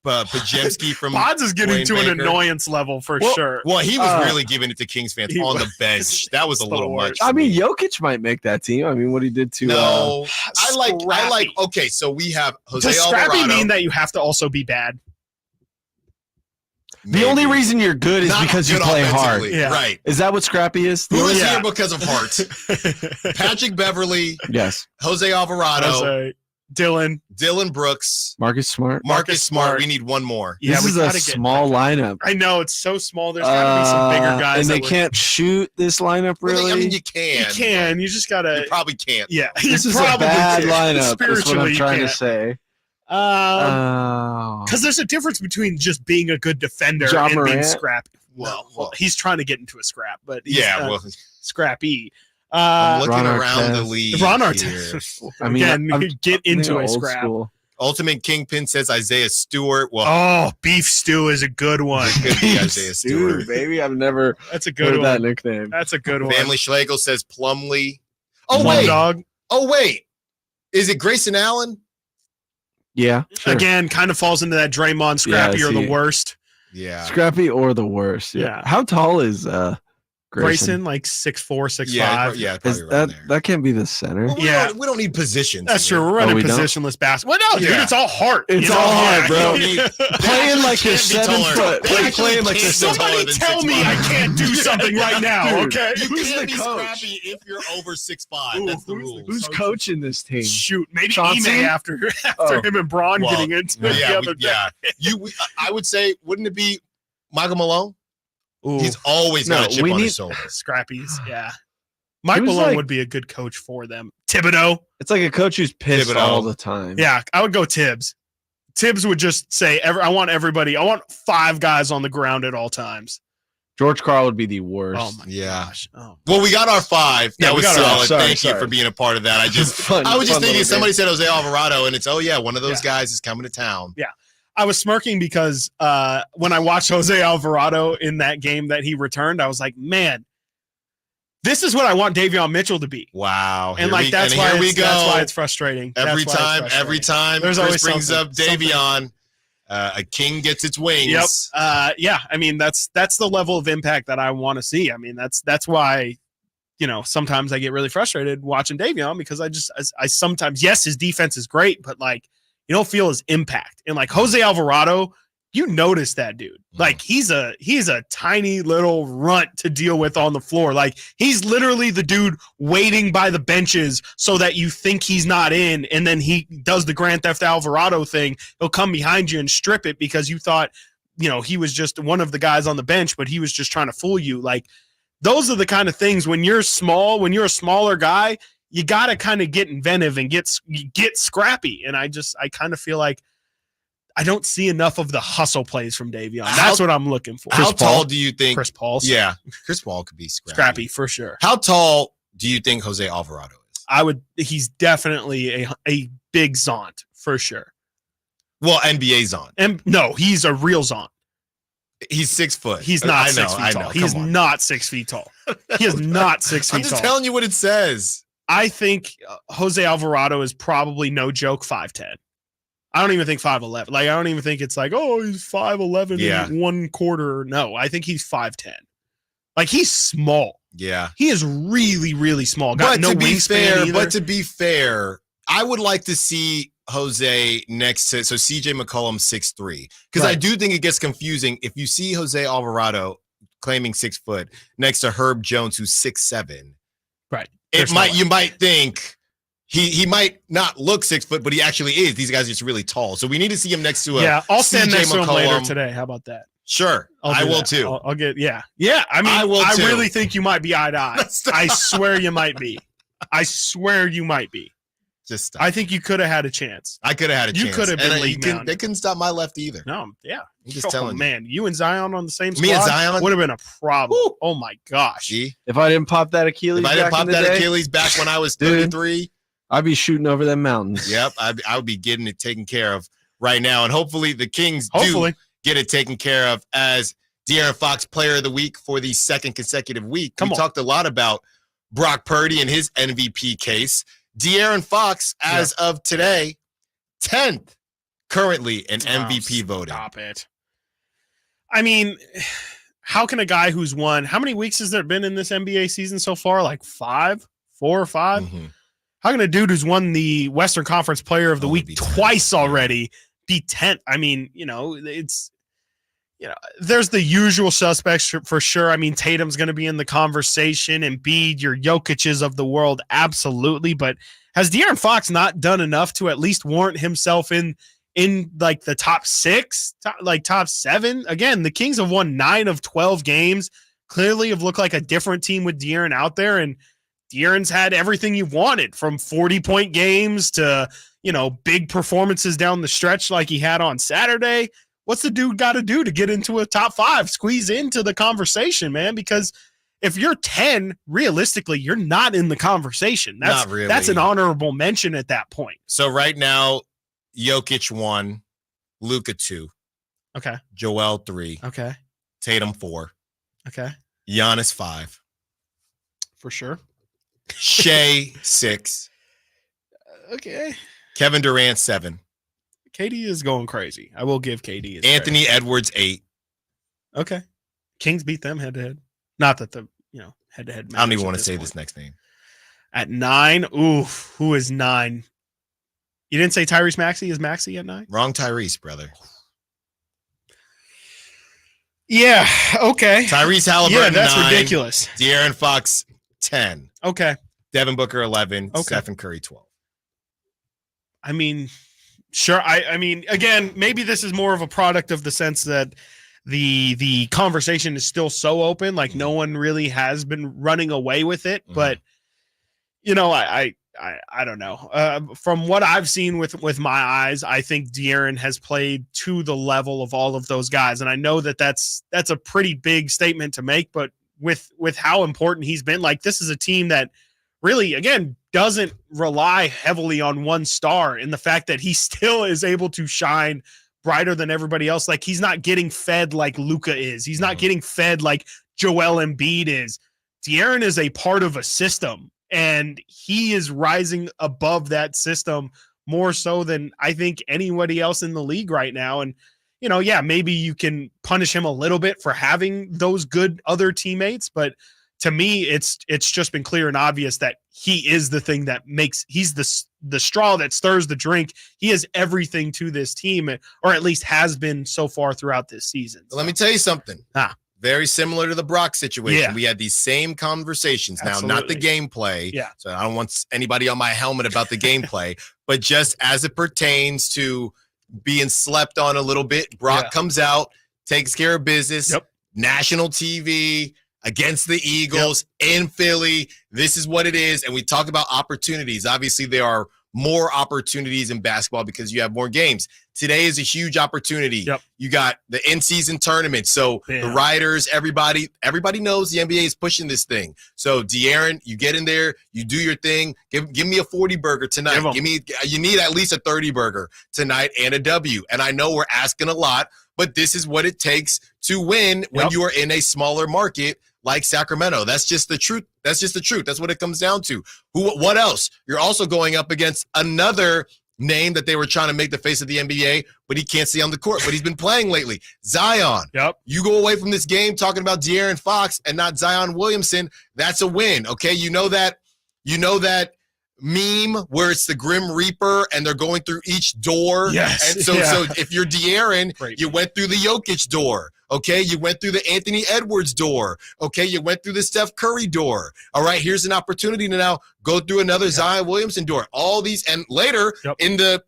Pajemski from Pods is getting Dwayne to an Baker. annoyance level for sure. Well, he was really giving it to Kings fans he on was. the bench. That was a The little much. worst. for I mean, me. Jokic might make that team. I mean, what he did to No, I like. Scrappy. Okay, so we have Jose Does scrappy Alvarado. mean that you have to also be bad? the only reason you're good is Not because you good play hard. offensively, Yeah. Right. Is that what Scrappy is? Who is Yeah. here because of heart? Patrick Beverly, Yes. Jose Alvarado, Jose, Dylan. Dylan Brooks, Marcus Smart. Marcus Smart. Smart. We need one more. Yeah, This we is a gotta get small lineup. I know it's so small. There's got to be some bigger guys. And they that would- can't shoot this lineup really. I mean, you can. You can. You just gotta. You probably can't. Yeah. This you is a probably bad can. lineup. Is what Spiritually, I'm trying you to can't. say. Because there's a difference between just being a good defender John and being Morant? scrappy. Well, he's trying to get into a scrap, but he's Yeah, well, scrappy. I'm looking Ron around the Artest. league. Ron here. Artest. I mean, Again, I'm get into thinking a old scrap. school. Ultimate Kingpin says Isaiah Stewart. Well, Oh, beef stew is a good one. could be Isaiah Dude, Stewart. baby, I've never That's a heard good of that one. nickname. That's a good one. Family Schlegel says Plumlee. Oh Plum wait. dog. Oh wait. Is it Grayson Allen? Yeah, sure. Again, kind of falls into that Draymond scrappy Yeah, or see. the worst. Yeah. Scrappy or the worst. Yeah. Yeah. How tall is Grayson, like 6'4", 6'5". Yeah, Is probably around that there. that can't be the center? Well, Yeah. we don't need positions. That's here. true. We're running we don't? positionless basketball. Well, no, dude, Yeah. it's all heart. It's you know? all heart, Yeah, bro. You don't need- Playing like you're Can't be 7 taller. foot. They Like actually playing like can't you're be 7 taller Somebody than tell me 6'5". I can't do something right now, Dude. okay? You Who's can't the be coach? scrappy if you're over 6'5". That's the rule. Who's coaching this team? Shoot, maybe Chauncey? Ime after Oh. him and Braun Well, getting into it Yeah, the other day. I would say, wouldn't it be Michael Malone? Ooh, He's always got No, a chip we on need- his shoulder. scrappies, yeah. Mike was Malone like- would be a good coach for them. Thibodeau, It's like a coach who's pissed Thibodeau. all the time. yeah, I would go Tibbs. Tibbs would just say, I want 5 guys on the ground at all times. George Karl would be the worst. Oh my Yeah. gosh. Oh. Well, we got our 5. Yeah, That we was got our- solid. sorry, Thank you sorry. for being a part of that. I was just Fun thinking little somebody game. said Jose Alvarado, and it's one of those guys is coming to town. I was smirking because when I watched Jose Alvarado in that game that he returned, I was like, man, this is what I want Davion Mitchell to be. Wow. And Here that's we why go. that's why it's frustrating. Every That's why it's time frustrating. There's Chris always brings something- up Davion, a king gets its wings. Yep. Yeah. I mean, that's the level of impact that I want to see. I mean, that's why, sometimes I get really frustrated watching Davion because I sometimes, yes, his defense is great, but like, you don't feel his impact. And like Jose Alvarado, you notice that dude. Like he's a tiny little runt to deal with on the floor. Like he's literally the dude waiting by the benches so that you think he's not in, and then he does the Grand Theft Alvarado thing. He'll come behind you and strip it because you thought, he was just one of the guys on the bench, but he was just trying to fool you. Like those are the kind of things when you're small, when you're a smaller guy, you got to kind of get inventive and get scrappy. And I kind of feel like I don't see enough of the hustle plays from Davion. That's what I'm looking for. How tall do you think Chris Paul? Yeah, Chris Paul could be Scrappy for sure. How tall do you think Jose Alvarado is? He's definitely a big Zont for sure. Well, NBA Zont. And no, he's a real Zont. He's 6 foot. He's not 6 feet tall. He is not 6 feet tall. He is not 6 feet I'm just tall. telling you what it says. I think Jose Alvarado is probably, no joke, 5'10". I don't even think 5'11". Like, I don't even think it's like, oh, he's 5'11" and 1/4. No, I think he's 5'10". Like, he's small. Yeah. He is really, really small. Got no wingspan either. But to be fair, I would like to see Jose next to CJ McCollum 6'3", because I do think it gets confusing if you see Jose Alvarado claiming 6 foot next to Herb Jones, who's 6'7". Right. You might think he might not look 6 foot, but he actually is. These guys are just really tall. So we need to see him next to I'll stand CJ next to him later McCollum today. How about that? Sure, I will too. I'll get I mean, I really think you might be eye to eye. I swear you might be. Just I think you could have had a chance. I could have had a chance. You could have been league mounted. They couldn't stop my left either. No, yeah. I'm just telling you. Man, you and Zion on the same squad Me and Zion would have been a problem. Woo. Oh my gosh. See? If I didn't pop that Achilles, Achilles back when I was 33, I'd be shooting over them mountains. Yep, I would be getting it taken care of right now, and hopefully the Kings do get it taken care of as De'Aaron Fox Player of the Week for the second consecutive week. We talked a lot about Brock Purdy and his MVP case. De'Aaron Fox, as of today, 10th currently in MVP voting. Stop it. I mean, how can a guy who's won, how many weeks has there been in this NBA season so far? Like 4 or 5? Mm-hmm. How can a dude who's won the Western Conference Player of the Week twice already be 10th? I mean, there's the usual suspects for sure. I mean, Tatum's going to be in the conversation, Embiid, your Jokic's of the world, absolutely. But has De'Aaron Fox not done enough to at least warrant himself in like the top 6, top 7? Again, the Kings have won 9 of 12 games. Clearly have looked like a different team with De'Aaron out there, and De'Aaron's had everything you wanted, from 40-point games to, big performances down the stretch like he had on Saturday. What's the dude got to do to get into a top 5, squeeze into the conversation, man? Because if you're 10, realistically, you're not in the conversation. Not really. That's an honorable mention at that point. So right now, Jokic 1, Luka 2. Okay. Joel 3. Okay. Tatum 4. Okay. Giannis 5. For sure. Shea 6. Okay. Kevin Durant 7. KD is going crazy. I will give KD his Anthony credit. Edwards 8. Okay. Kings beat them head to head. Not that the head to head. I don't even want to say this next name. At 9, who is 9? You didn't say Tyrese Maxey. Is Maxey at 9? Wrong Tyrese, brother. Yeah. Okay. Tyrese Halliburton. Yeah, that's 9, ridiculous. De'Aaron Fox 10. Okay. Devin Booker 11. Okay. Stephen Curry 12. I mean, sure. I mean, again, maybe this is more of a product of the sense that the conversation is still so open, like no one really has been running away with it. But I don't know. From what I've seen with my eyes, I think De'Aaron has played to the level of all of those guys, and I know that that's a pretty big statement to make. But with how important he's been, like, this is a team that really, again, doesn't rely heavily on one star, in the fact that he still is able to shine brighter than everybody else. Like, he's not getting fed like Luka is. He's not getting fed like Joel Embiid is. De'Aaron is a part of a system, and he is rising above that system more so than I think anybody else in the league right now. And, maybe you can punish him a little bit for having those good other teammates, but to me, it's just been clear and obvious that he is the thing that he's the straw that stirs the drink. He is everything to this team, or at least has been so far throughout this season. So. Let me tell you something. Very similar to the Brock situation. Yeah. We had these same conversations. Absolutely. Now, not the gameplay. Yeah. So I don't want anybody on my helmet about the gameplay, but just as it pertains to being slept on a little bit, Brock comes out, takes care of business, national TV, against the Eagles in Philly. This is what it is. And we talk about opportunities. Obviously, there are more opportunities in basketball because you have more games. Today is a huge opportunity. You got the in-season tournament. So the writers, everybody knows the NBA is pushing this thing. So De'Aaron, you get in there, you do your thing. Give me a 40 burger tonight. You need at least a 30 burger tonight and a W. And I know we're asking a lot, but this is what it takes to win when you are in a smaller market like Sacramento. That's just the truth. That's just the truth. That's what it comes down to. What else? You're also going up against another name that they were trying to make the face of the NBA, but he can't stay on the court, but he's been playing lately. Zion. Yep. You go away from this game talking about De'Aaron Fox and not Zion Williamson, that's a win, okay? You know that meme where it's the Grim Reaper and they're going through each door? Yes. And so if you're De'Aaron, you went through the Jokic door. Okay, you went through the Anthony Edwards door. Okay, you went through the Steph Curry door. All right, here's an opportunity to now go through another Zion Williamson door. All these, and later in this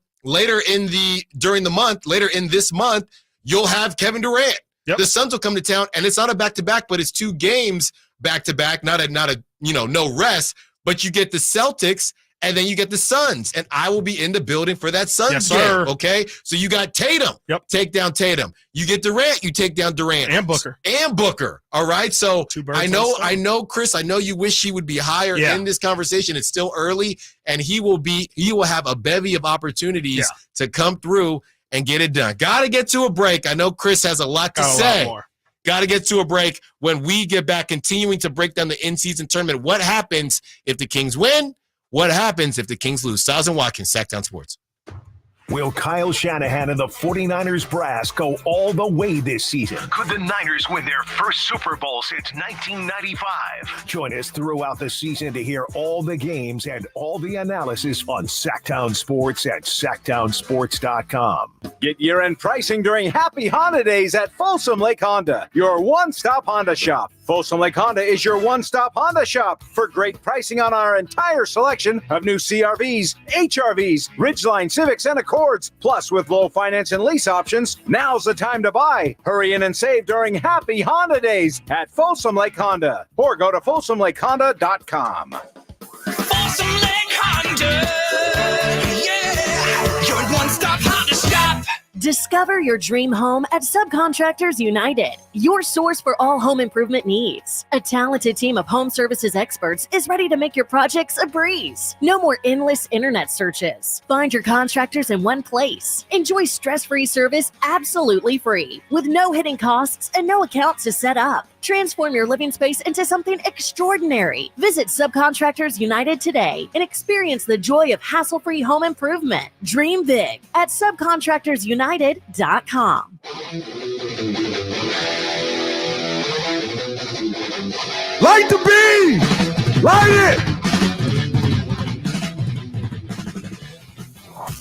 month, you'll have Kevin Durant. The Suns will come to town, and it's not a back-to-back, but it's 2 games back-to-back. Not a no rest, but you get the Celtics. And then you get the Suns, and I will be in the building for that Suns game, okay? So you got Tatum, take down Tatum. You get Durant, you take down Durant. And Booker. All right? So I know, Chris, I know you wish he would be higher in this conversation. It's still early, and he will have a bevy of opportunities to come through and get it done. Got to get to a break. I know Chris has a lot to say. Got to get to a break. When we get back, continuing to break down the in-season tournament, what happens if the Kings win? What happens if the Kings lose? Stiles and Watkins, Sactown Sports. Will Kyle Shanahan and the 49ers brass go all the way this season? Could the Niners win their first Super Bowl since 1995? Join us throughout the season to hear all the games and all the analysis on Sactown Sports at SactownSports.com. Get year-end pricing during Happy Holidays at Folsom Lake Honda, your one-stop Honda shop. Folsom Lake Honda is your one-stop Honda shop for great pricing on our entire selection of new CRVs, HRVs, Ridgeline Civics, and Accords. Plus, with low finance and lease options, now's the time to buy. Hurry in and save during Happy Honda Days at Folsom Lake Honda, or go to folsomlakehonda.com. Folsom Lake Honda, yeah, your one-stop Honda shop. Discover your dream home at Subcontractors United, your source for all home improvement needs. A talented team of home services experts is ready to make your projects a breeze. No more endless internet searches. Find your contractors in one place. Enjoy stress-free service absolutely free, with no hidden costs and no account to set up. Transform your living space into something extraordinary. Visit Subcontractors United today and experience the joy of hassle-free home improvement. Dream big at subcontractorsunited.com. Light the beam! Light it!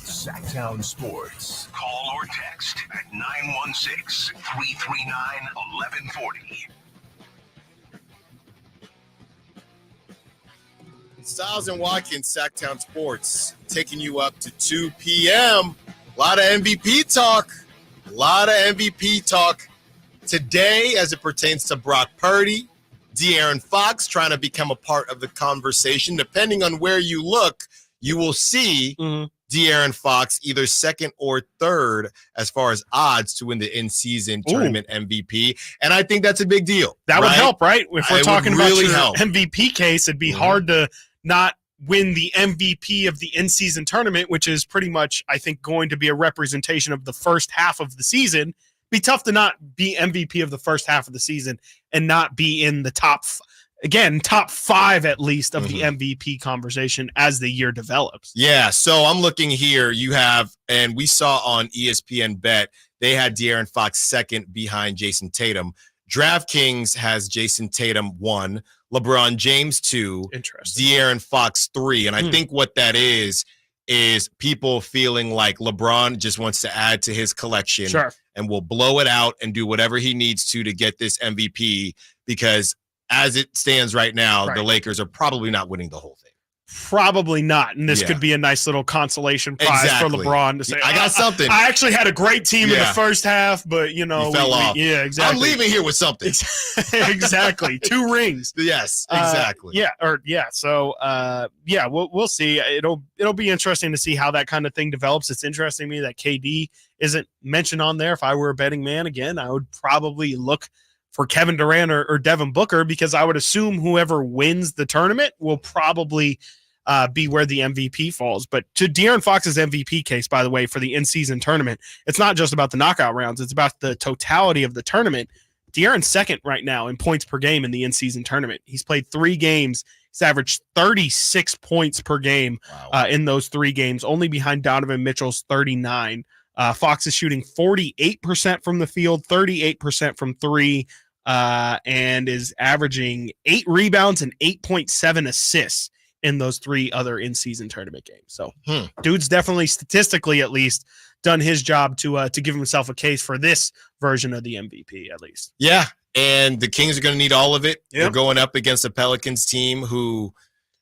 Sactown Sports. Call or text at 916-339-1140. Stiles and Watkins, Sactown Sports, taking you up to 2 p.m. A lot of MVP talk. Today as it pertains to Brock Purdy, De'Aaron Fox trying to become a part of the conversation. Depending on where you look, you will see De'Aaron Fox either second or third as far as odds to win the in-season tournament MVP. And I think that's a big deal. That would help, right? If we're talking about really your help. MVP case, it'd be hard to not win the MVP of the in-season tournament, which is pretty much, I think, going to be a representation of the first half of the season. Be tough to not be MVP of the first half of the season and not be in the top 5 at least of the MVP conversation as the year develops. Yeah, so I'm looking here. You have, and we saw on ESPN Bet, they had De'Aaron Fox second behind Jason Tatum. DraftKings has Jason Tatum 1, LeBron James 2, De'Aaron Fox 3. And I think what that is people feeling like LeBron just wants to add to his collection and will blow it out and do whatever he needs to get this MVP, because as it stands right now, the Lakers are probably not winning the whole thing. Probably not. And this could be a nice little consolation prize for LeBron to say, I got something. I actually had a great team in the first half, but, you know, fell off. Yeah, exactly. I'm leaving here with something. Exactly. 2 rings. Yes, exactly. So, we'll see. It'll be interesting to see how that kind of thing develops. It's interesting to me that KD isn't mentioned on there. If I were a betting man, again, I would probably look for Kevin Durant or Devin Booker, because I would assume whoever wins the tournament will probably be where the MVP falls. But to De'Aaron Fox's MVP case, by the way, for the in-season tournament, it's not just about the knockout rounds. It's about the totality of the tournament. De'Aaron's second right now in points per game in the in-season tournament. He's played 3 games. He's averaged 36 points per game in those 3 games, only behind Donovan Mitchell's 39. Fox is shooting 48% from the field, 38% from 3, and is averaging 8 rebounds and 8.7 assists in those 3 other in-season tournament games. So dude's definitely, statistically at least, done his job to give himself a case for this version of the MVP at least. Yeah, and the Kings are going to need all of it. Yep. They're going up against a Pelicans team who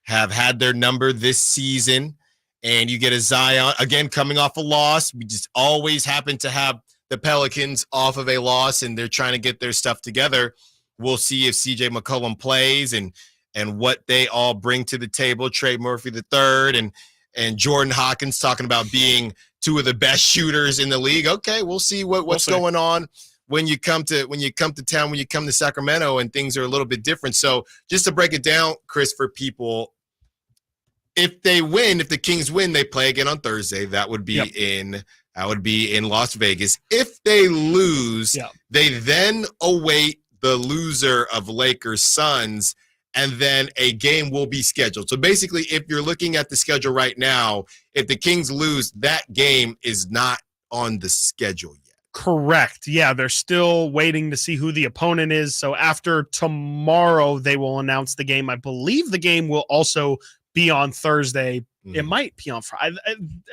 have had their number this season, and you get a Zion, again, coming off a loss. We just always happen to have the Pelicans off of a loss, and they're trying to get their stuff together. We'll see if CJ McCollum plays and what they all bring to the table. Trey Murphy III and Jordan Hawkins talking about being 2 of the best shooters in the league. Okay, we'll see what's going on when you come to town, when you come to Sacramento, and things are a little bit different. So just to break it down, Chris, for people, if the Kings win, they play again on Thursday. That would be in Las Vegas. If they lose, they then await the loser of Lakers Suns, and then a game will be scheduled. So basically, if you're looking at the schedule right now, if the Kings lose, that game is not on the schedule yet. Correct. Yeah, they're still waiting to see who the opponent is. So after tomorrow, they will announce the game. I believe the game will also be on Thursday. It might be on Friday.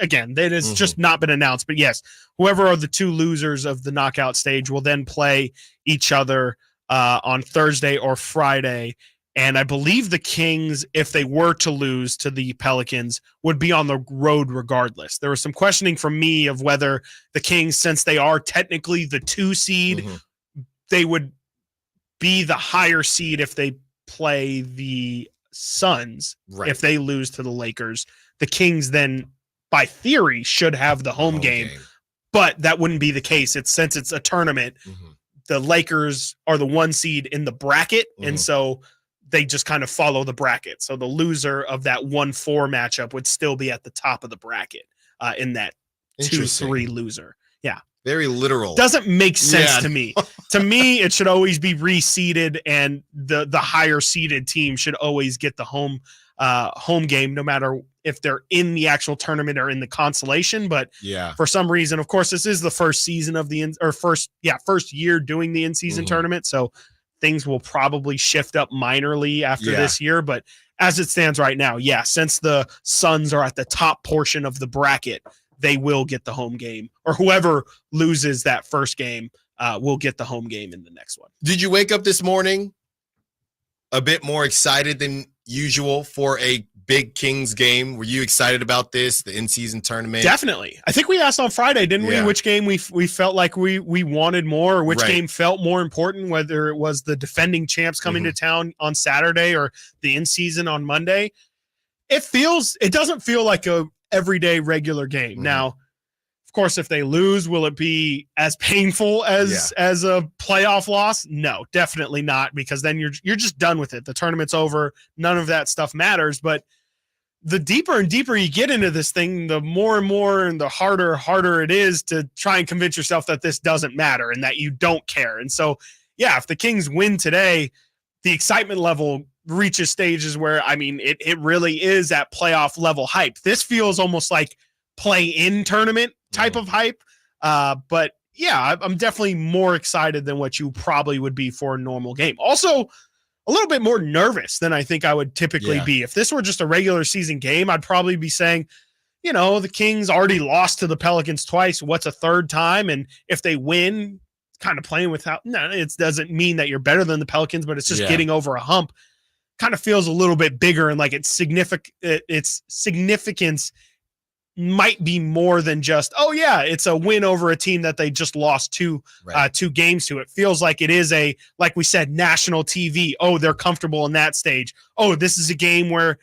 Again, that has just not been announced. But yes, whoever are the 2 losers of the knockout stage will then play each other on Thursday or Friday. And I believe the Kings, if they were to lose to the Pelicans, would be on the road regardless. There was some questioning from me of whether the Kings, since they are technically the 2 seed, they would be the higher seed if they play the Suns. If they lose to the Lakers, the Kings then, by theory, should have the home game. But that wouldn't be the case. Since it's a tournament, the Lakers are the 1 seed in the bracket, and so they just kind of follow the bracket. So the loser of that 1-4 matchup would still be at the top of the bracket in that 2-3 loser. Yeah. Very literal. Doesn't make sense to me. To me, it should always be reseeded, and the higher seeded team should always get the home game, no matter if they're in the actual tournament or in the consolation. But for some reason, of course, this is the first season of first year doing the in-season tournament. So things will probably shift up minorly after this year. But as it stands right now, since the Suns are at the top portion of the bracket, they will get the home game, or whoever loses that first game will get the home game in the next one. Did you wake up this morning a bit more excited than usual for a big Kings game? Were you excited about this, the in-season tournament? Definitely. I think we asked on Friday, didn't we, which game we felt like we wanted more, or which game felt more important, whether it was the defending champs coming to town on Saturday or the in-season on Monday. It doesn't feel like a everyday regular game. Now, of course, if they lose, will it be as painful as a playoff loss? No, definitely not, because then you're just done with it. The tournament's over. None of that stuff matters. But the deeper and deeper you get into this thing, the more and more and the harder it is to try and convince yourself that this doesn't matter and that you don't care. And so, if the Kings win today, the excitement level reaches stages where, it really is at playoff level hype. This feels almost like play-in tournament type of hype. But I'm definitely more excited than what you probably would be for a normal game. Also, a little bit more nervous than I think I would typically be. If this were just a regular season game, I'd probably be saying, the Kings already lost to the Pelicans twice. What's a third time? And if they win, kind of playing without, it doesn't mean that you're better than the Pelicans, but it's just getting over a hump. Kind of feels a little bit bigger, and like its significance might be more than just, it's a win over a team that they just lost 2 games to. It feels like it is like we said, national TV. Oh, they're comfortable in that stage. Oh, this is a game where,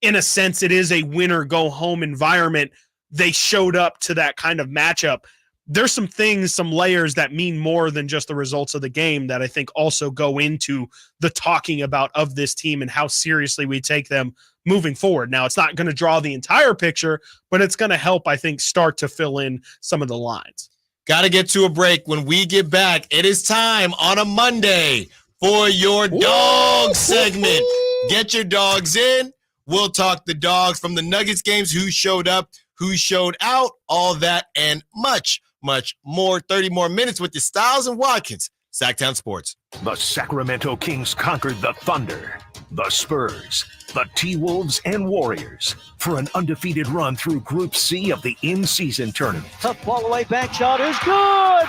in a sense, it is a win or go home environment. They showed up to that kind of matchup. There's some layers that mean more than just the results of the game that I think also go into the talking about of this team and how seriously we take them moving forward. Now, it's not going to draw the entire picture, but it's going to help, I think, start to fill in some of the lines. Got to get to a break. When we get back, it is time on a Monday for your dog segment. Get your dogs in. We'll talk the dogs from the Nuggets games, who showed up, who showed out, all that and much, much more. 30 more minutes with the Stiles and Watkins. Sactown Sports. The Sacramento Kings conquered the Thunder, the Spurs, the T-Wolves, and Warriors for an undefeated run through Group C of the in-season tournament. Tough ball away, bank shot is good.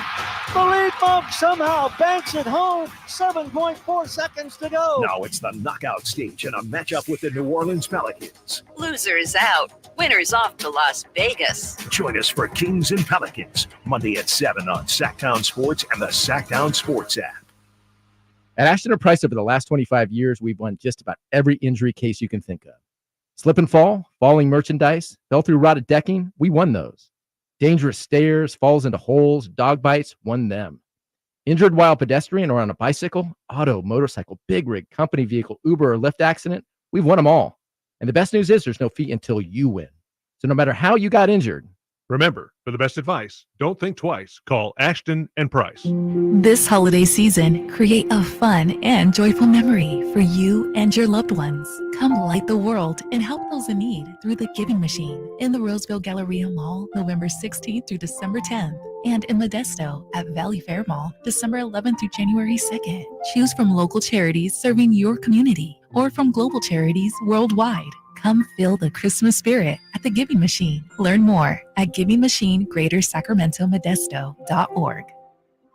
The lead bump somehow banks it home. 7.4 seconds to go. Now it's the knockout stage and a matchup with the New Orleans Pelicans. Losers out. Winners off to Las Vegas. Join us for Kings and Pelicans, Monday at 7 on Sactown Sports and the Sactown Sports app. At Ashton & Price, over the last 25 years, we've won just about every injury case you can think of. Slip and fall, falling merchandise, fell through rotted decking, we won those. Dangerous stairs, falls into holes, dog bites, won them. Injured while pedestrian or on a bicycle, auto, motorcycle, big rig, company vehicle, Uber, or Lyft accident, we've won them all. And the best news is there's no fee until you win. So no matter how you got injured, remember, for the best advice, don't think twice. Call Ashton & Price. This holiday season, create a fun and joyful memory for you and your loved ones. Come light the world and help those in need through the Giving Machine in the Roseville Galleria Mall, November 16th through December 10th, and in Modesto at Valley Fair Mall, December 11th through January 2nd. Choose from local charities serving your community or from global charities worldwide. Come feel the Christmas spirit at the Giving Machine. Learn more at Giving Machine Greater Sacramento Modesto.org.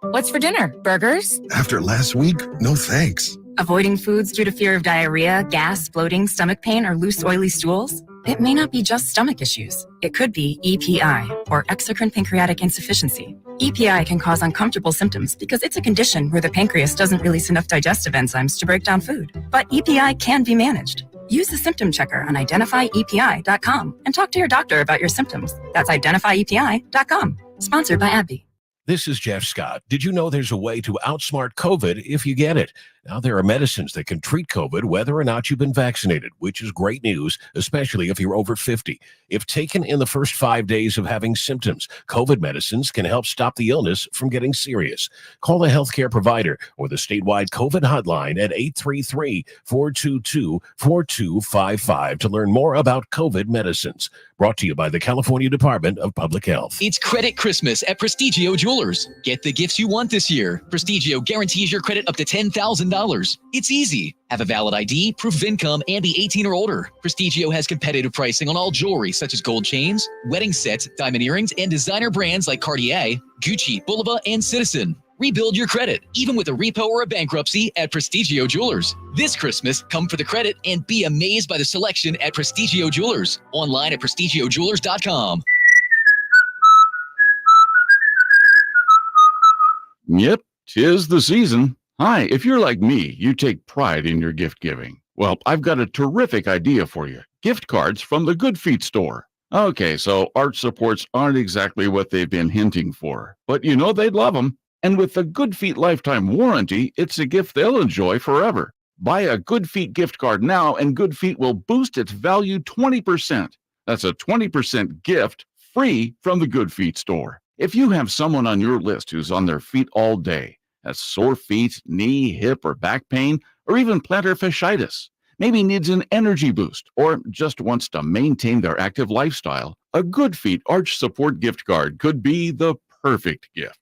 What's for dinner? Burgers? After last week, no thanks. Avoiding foods due to fear of diarrhea, gas, bloating, stomach pain, or loose, oily stools? It may not be just stomach issues. It could be EPI, or exocrine pancreatic insufficiency. EPI can cause uncomfortable symptoms because it's a condition where the pancreas doesn't release enough digestive enzymes to break down food. But EPI can be managed. Use the symptom checker on identifyepi.com and talk to your doctor about your symptoms. That's identifyepi.com. Sponsored by AbbVie. This is Jeff Scott. Did you know there's a way to outsmart COVID if you get it? Now, there are medicines that can treat COVID whether or not you've been vaccinated, which is great news, especially if you're over 50. If taken in the first 5 days of having symptoms, COVID medicines can help stop the illness from getting serious. Call the healthcare provider or the statewide COVID hotline at 833-422-4255 to learn more about COVID medicines. Brought to you by the California Department of Public Health. It's Credit Christmas at Prestigio Jewelers. Get the gifts you want this year. Prestigio guarantees your credit up to $10,000. It's easy. Have a valid ID, proof of income, and be 18 or older. Prestigio has competitive pricing on all jewelry such as gold chains, wedding sets, diamond earrings, and designer brands like Cartier, Gucci, Bulova, and Citizen. Rebuild your credit, even with a repo or a bankruptcy at Prestigio Jewelers. This Christmas, come for the credit and be amazed by the selection at Prestigio Jewelers. Online at prestigiojewelers.com. Yep, 'tis the season. Hi, if you're like me, you take pride in your gift giving. Well, I've got a terrific idea for you. Gift cards from the Good Feet store. Okay, so arch supports aren't exactly what they've been hinting for, but you know they'd love them. And with the Good Feet lifetime warranty, it's a gift they'll enjoy forever. Buy a Good Feet gift card now, and Good Feet will boost its value 20%. That's a 20% gift free from the Good Feet store. If you have someone on your list who's on their feet all day, has sore feet, knee, hip, or back pain, or even plantar fasciitis, maybe needs an energy boost, or just wants to maintain their active lifestyle, a Good Feet Arch Support gift card could be the perfect gift.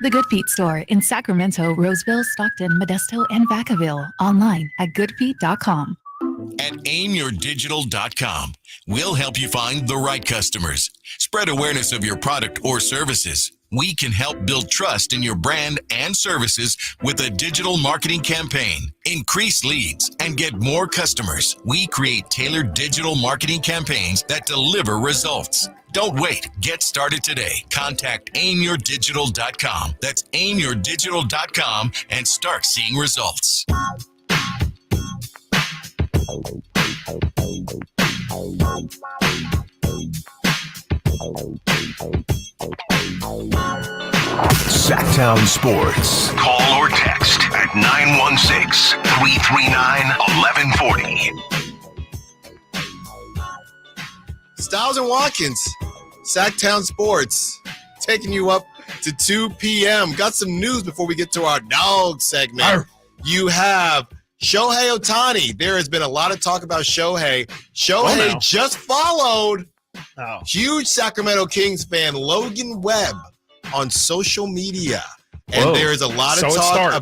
The Good Feet store in Sacramento, Roseville, Stockton, Modesto, and Vacaville. Online at goodfeet.com. At aimyourdigital.com, we'll help you find the right customers. Spread awareness of your product or services. We can help build trust in your brand and services with a digital marketing campaign. Increase leads and get more customers. We create tailored digital marketing campaigns that deliver results. Don't wait. Get started today. Contact aimyourdigital.com. That's aimyourdigital.com and start seeing results. Sactown Sports. Call or text at 716-339-1140. Stiles and Watkins, Sactown Sports, taking you up to 2 p.m. Got some news before we get to our dog segment. You have Shohei Ohtani. There has been a lot of talk about Shohei. Shohei just followed huge Sacramento Kings fan Logan Webb on social media. And there is a lot of talk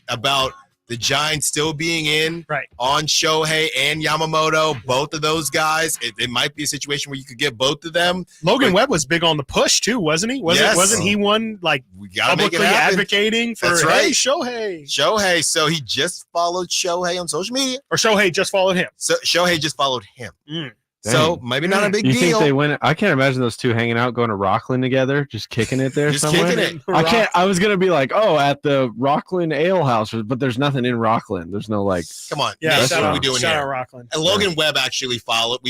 about the Giants still being in on Shohei and Yamamoto, both of those guys. It might be a situation where you could get both of them. Logan Webb was big on the push too, wasn't he? Wasn't he one we gotta publicly make it happen. advocating for hey, Shohei? So he just followed Shohei on social media. Or Shohei just followed him. So Shohei just followed him. So maybe not a big deal. You think they win? I can't imagine those two hanging out, going to Rockland together, just kicking it there somewhere. Kicking it. I can't. I was gonna be like, at the Rockland Ale House, but there's nothing in Rockland. There's no like. Come on, that's what we doing shout here. Out Rockland. And Logan Webb actually follow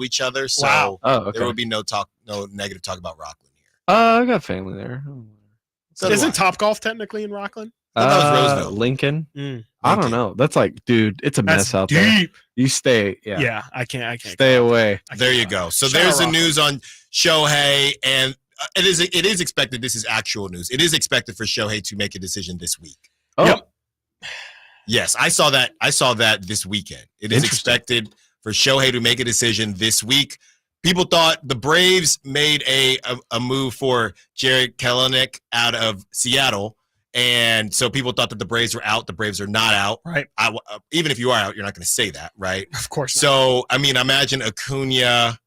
each other, so there would be no negative talk about Rockland here. I got family there. Isn't Topgolf technically in Rockland? That was Roseville. Lincoln. I don't know. That's like, dude, it's a mess out there. You stay. Yeah, I can't. Stay away. There you go. So there's the news on Shohei, and it is expected. This is actual news. It is expected for Shohei to make a decision this week. Oh, yep. Yes, I saw that this weekend. It is expected for Shohei to make a decision this week. People thought the Braves made a move for Jared Kelenic out of Seattle. And so people thought that the Braves were out. The Braves are not out. Right. Even if you are out, you're not going to say that, right? Of course not. So, I mean, imagine Acuna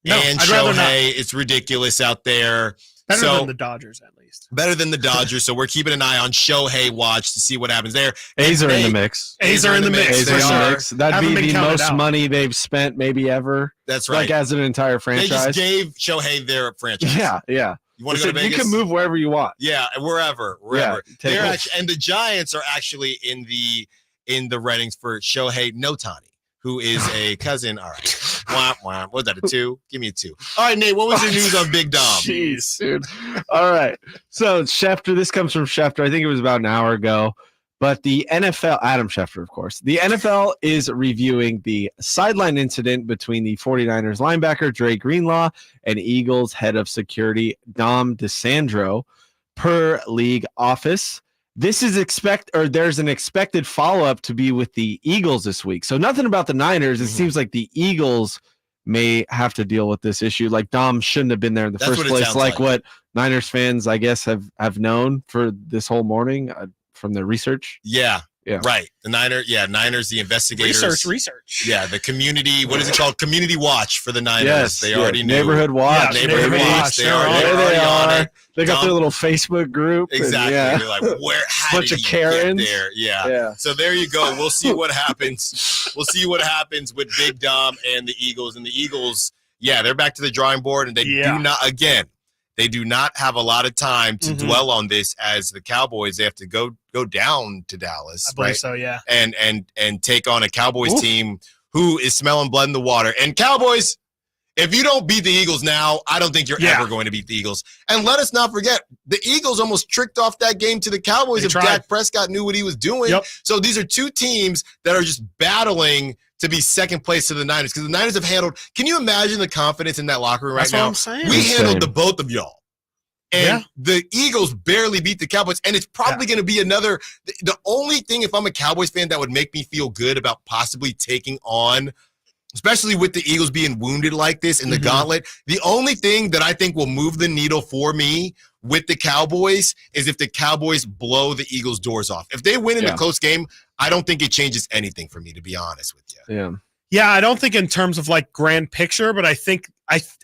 and Shohei. It's ridiculous out there. Better than the Dodgers, at least. Better than the Dodgers. So we're keeping an eye on Shohei watch to see what happens there. A's are in the mix. A's are in the mix. That'd be the most money they've spent maybe ever. That's right. Like as an entire franchise. They just gave Shohei their franchise. Yeah. You want to go to Vegas? You can move wherever you want. Yeah, wherever. Yeah, They're actually, and the Giants are actually in the runnings for Shohei Ohtani, who is a cousin. All right. What was that, a 2? Give me a 2. All right, Nate, what was your news on Big Dom? Jeez, dude. All right. So Schefter, this comes from Schefter. I think it was about an hour ago. But the NFL, Adam Schefter, of course, the NFL is reviewing the sideline incident between the 49ers linebacker, Dre Greenlaw, and Eagles head of security, Dom DeSandro, per league office. This is there's an expected follow-up to be with the Eagles this week. So nothing about the Niners. It seems like the Eagles may have to deal with this issue. Like Dom shouldn't have been there in the first place. Like what Niners fans, I guess, have known for this whole morning. From the research? Yeah. Right. The Niners, the investigators. Research. Yeah, the community, what is it called? Community watch for the Niners. Yes, they already knew. Neighborhood watch. Yeah, neighborhood watch. They already on it. They got their little Facebook group. Exactly. And, They're like, how bunch did of Karens. Get there? Yeah. So there you go. We'll see what happens. We'll see what happens with Big Dom and the Eagles. And the Eagles, they're back to the drawing board, and they do not have a lot of time to dwell on this as the Cowboys. They have to go down to Dallas. I believe so, yeah. And take on a Cowboys team who is smelling blood in the water. And Cowboys, if you don't beat the Eagles now, I don't think you're ever going to beat the Eagles. And let us not forget, the Eagles almost tricked off that game to the Cowboys if Dak Prescott knew what he was doing. Yep. So these are two teams that are just battling to be second place to the Niners, because the Niners have handled. Can you imagine the confidence in that locker room right now? That's what I'm saying. We handled the both of y'all. And the Eagles barely beat the Cowboys, and it's probably going to be another. The only thing, if I'm a Cowboys fan, that would make me feel good about possibly taking on, especially with the Eagles being wounded like this in the gauntlet, the only thing that I think will move the needle for me with the Cowboys is if the Cowboys blow the Eagles' doors off. If they win in a close game, I don't think it changes anything for me, to be honest with you. Yeah, I don't think in terms of like grand picture, but I think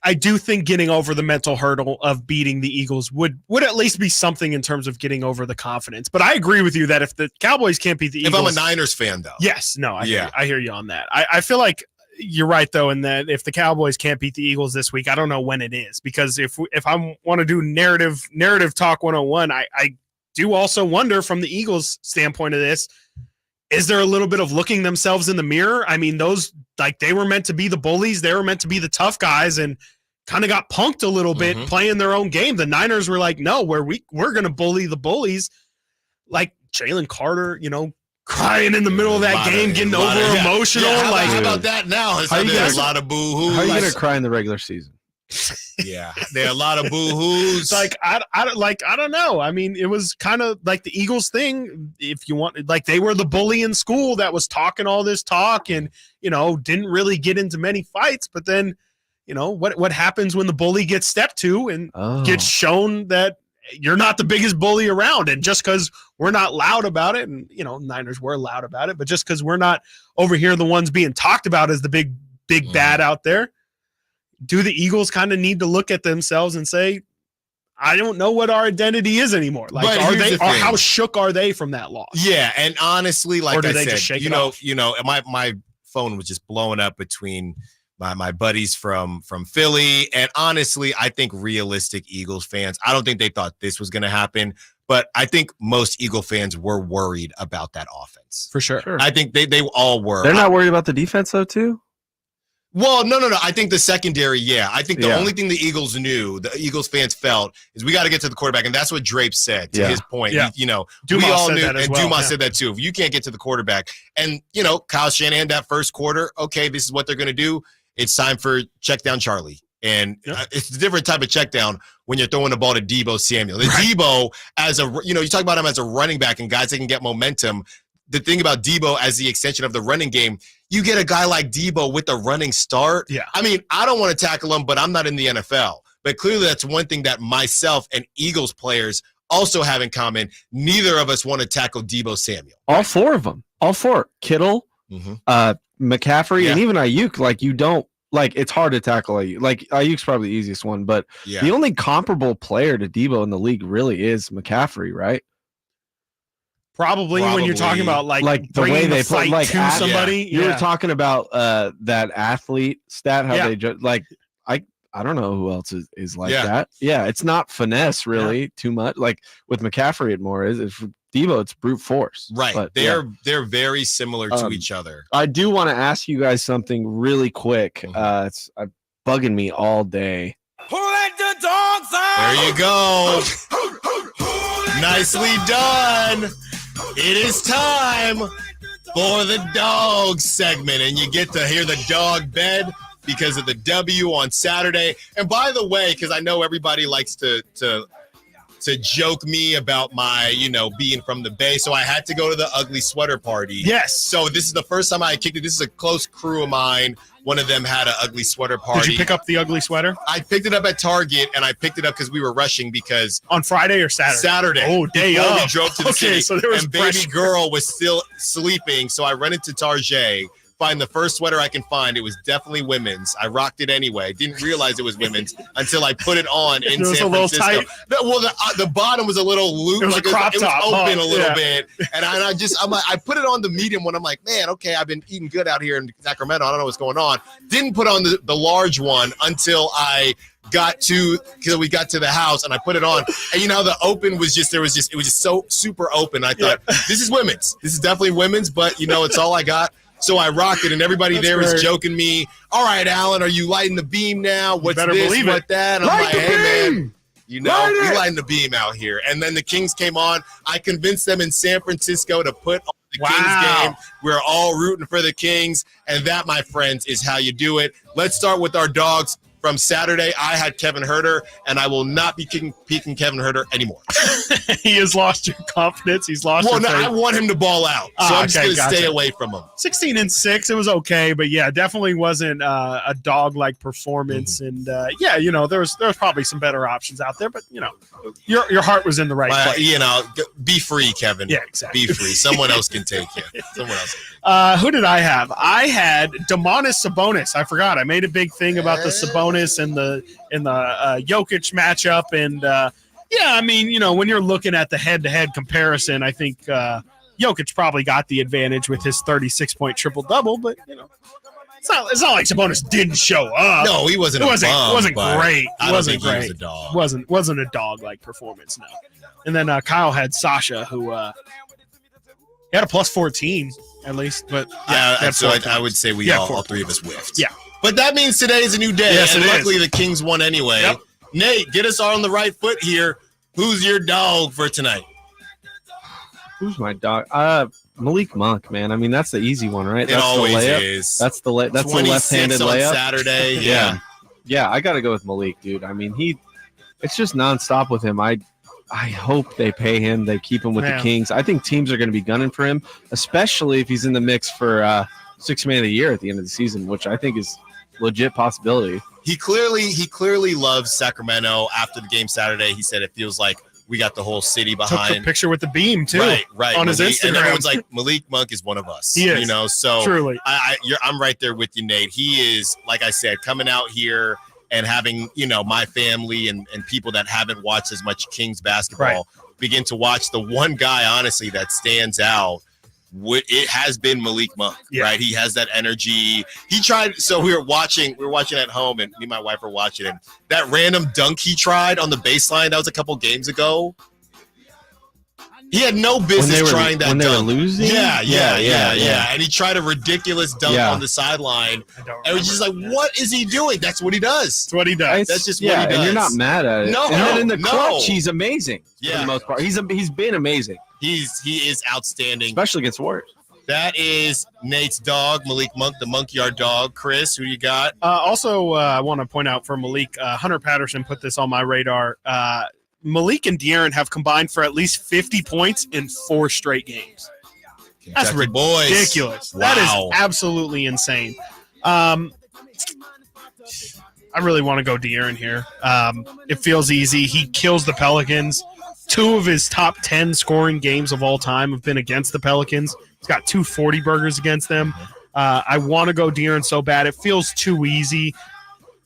I do think getting over the mental hurdle of beating the Eagles would at least be something in terms of getting over the confidence. But I agree with you that if the Cowboys can't beat the Eagles, if I'm a Niners fan, though, I hear you on that. I feel like you're right though, in that if the Cowboys can't beat the Eagles this week, I don't know when it is, because if I want to do narrative talk 101, I do also wonder from the Eagles standpoint of this. Is there a little bit of looking themselves in the mirror? I mean, those, like, they were meant to be the bullies. They were meant to be the tough guys, and kind of got punked a little bit playing their own game. The Niners were like, no, we're going to bully the bullies. Like Jalen Carter, crying in the middle of that game, getting over emotional. How about that now? There's a lot of boo-hoos. How are you going to cry in the regular season? Yeah, there are a lot of boo-hoos. I don't know. I mean, it was kind of like the Eagles thing. If you want, like, they were the bully in school that was talking all this talk and, didn't really get into many fights. But then, what happens when the bully gets stepped to and gets shown that you're not the biggest bully around, and just because we're not loud about it, and Niners were loud about it, but just because we're not over here the ones being talked about as the big bad out there, do the Eagles kind of need to look at themselves and say, I don't know what our identity is anymore? Like, how shook are they from that loss? Yeah, and honestly, like I said, just shake it off? My phone was just blowing up between my buddies from Philly. And honestly, I think realistic Eagles fans, I don't think they thought this was going to happen, but I think most Eagle fans were worried about that offense. For sure. I think they all were. They're not worried about the defense, though, too? Well, no. I think the secondary, yeah. I think the only thing the Eagles fans felt, is we got to get to the quarterback. And that's what Drape said, to his point. Yeah. We all knew, and Dumas said that too. If you can't get to the quarterback, and, Kyle Shanahan, that first quarter, okay, this is what they're going to do. It's time for check down Charlie. And it's a different type of check down when you're throwing the ball to Deebo Samuel. Deebo, you talk about him as a running back and guys that can get momentum. The thing about Deebo as the extension of the running game, you get a guy like Deebo with a running start. Yeah. I mean, I don't want to tackle him, but I'm not in the NFL. But clearly that's one thing that myself and Eagles players also have in common. Neither of us want to tackle Deebo Samuel. All four of them. All four. Kittle, McCaffrey, and even Ayuk. Like, you don't. Like, it's hard to tackle Ayuk. Like, Ayuk's probably the easiest one, but the only comparable player to Deebo in the league really is McCaffrey, right? Probably when you're talking about like the way they fight like to somebody. You were talking about that athlete stat, how they just like I don't know who else is like that. Yeah, it's not finesse really too much. Like with McCaffrey, it more is. It's Deebo, it's brute force. Right. But, they're very similar to each other. I do want to ask you guys something really quick. It's bugging me all day. Who let the dogs out? There you go. Nicely done. It is time for the dog segment, and you get to hear the dog bed because of the W on Saturday. And by the way, because I know everybody likes to joke me about my, being from the Bay, so I had to go to the ugly sweater party. Yes. So this is the first time I kicked it. This is a close crew of mine. One of them had an ugly sweater party. Did you pick up the ugly sweater? I picked it up at Target, and I picked it up because we were rushing because on Friday or Saturday? Saturday. Oh, day before of. We drove to the city, So there was and baby girl was still sleeping. So I ran into Target, find the first sweater I can find. It was definitely women's. I rocked it anyway. Didn't realize it was women's until I put it on in San Francisco. Tight. Well, the bottom was a little loose. It was a crop top. It was open a little bit. And I put it on the medium one. I'm like, man, okay, I've been eating good out here in Sacramento. I don't know what's going on. Didn't put on the large one until because we got to the house and I put it on. And the open was it was just so super open. I thought, this is women's. This is definitely women's, but it's all I got. So I rocked it, and everybody there was joking me. All right, Alan, are you lighting the beam now? What's this? What that? I'm like, hey, man, we lighting the beam out here. And then the Kings came on. I convinced them in San Francisco to put on the Kings game. We're all rooting for the Kings, and that, my friends, is how you do it. Let's start with our dogs. From Saturday, I had Kevin Huerter, and I will not be picking Kevin Huerter anymore. He has lost your confidence. He's lost your faith. I want him to ball out, so I'm just going to stay away from him. 16-6, it was okay, but definitely wasn't a dog-like performance. And there was probably some better options out there, but your heart was in the right place. Be free, Kevin. Yeah, exactly. Be free. Someone else can take you. Someone else. Who did I have? I had Domantas Sabonis. I forgot. I made a big thing about the Sabonis and the Jokic matchup, and when you're looking at the head-to-head comparison, I think Jokic probably got the advantage with his 36-point triple-double, but it's not like Sabonis didn't show up. No, he wasn't. It wasn't great. I don't think he was a dog. Wasn't a dog-like performance. No. And then Kyle had Sasha, who had a plus 14 at least, but I would say all three of us whiffed. Yeah. But that means today is a new day, yes, and luckily the Kings won anyway. Yep. Nate, get us all on the right foot here. Who's your dog for tonight? Who's my dog? Malik Monk, man. I mean, that's the easy one, right? It That's always the layup. is. That's the left-handed on layup. Saturday. Yeah. I got to go with Malik, dude. I mean, it's just nonstop with him. I hope they pay him. They keep him with the Kings. I think teams are going to be gunning for him, especially if he's in the mix for Sixth Man of the Year at the end of the season, which I think is legit possibility. He clearly loves Sacramento. After the game Saturday, he said it feels like we got the whole city behind. Took a picture with the beam too, right on his Instagram. And everyone's like, Malik Monk is one of us. He is, so truly. I'm right there with you, Nate. He is, like I said, coming out here and having my family and people that haven't watched as much Kings basketball begin to watch the one guy, honestly, that stands out. It has been Malik Monk, right? He has that energy. He tried. So we were watching at home, and me and my wife were watching him. That random dunk he tried on the baseline, that was a couple games ago. He had no business trying that when dunk. They were losing? Yeah. And he tried a ridiculous dunk on the sideline. And it was just like, what is he doing? That's what he does. That's what he does. That's just what he does. And you're not mad at it. No, and then in the no. clutch, he's amazing for the most part. He's been amazing. He is outstanding, especially against Warriors. That is Nate's dog, Malik Monk, the Monkey Yard dog. Chris, who you got? Also, I want to point out for Malik, Hunter Patterson put this on my radar. Malik and De'Aaron have combined for at least 50 points in 4 straight games. That's ridiculous. Wow. That is absolutely insane. I really want to go De'Aaron here. It feels easy. He kills the Pelicans. 2 of his top 10 scoring games of all time have been against the Pelicans. He's got 2 40 burgers against them. I want to go De'Aaron so bad. It feels too easy.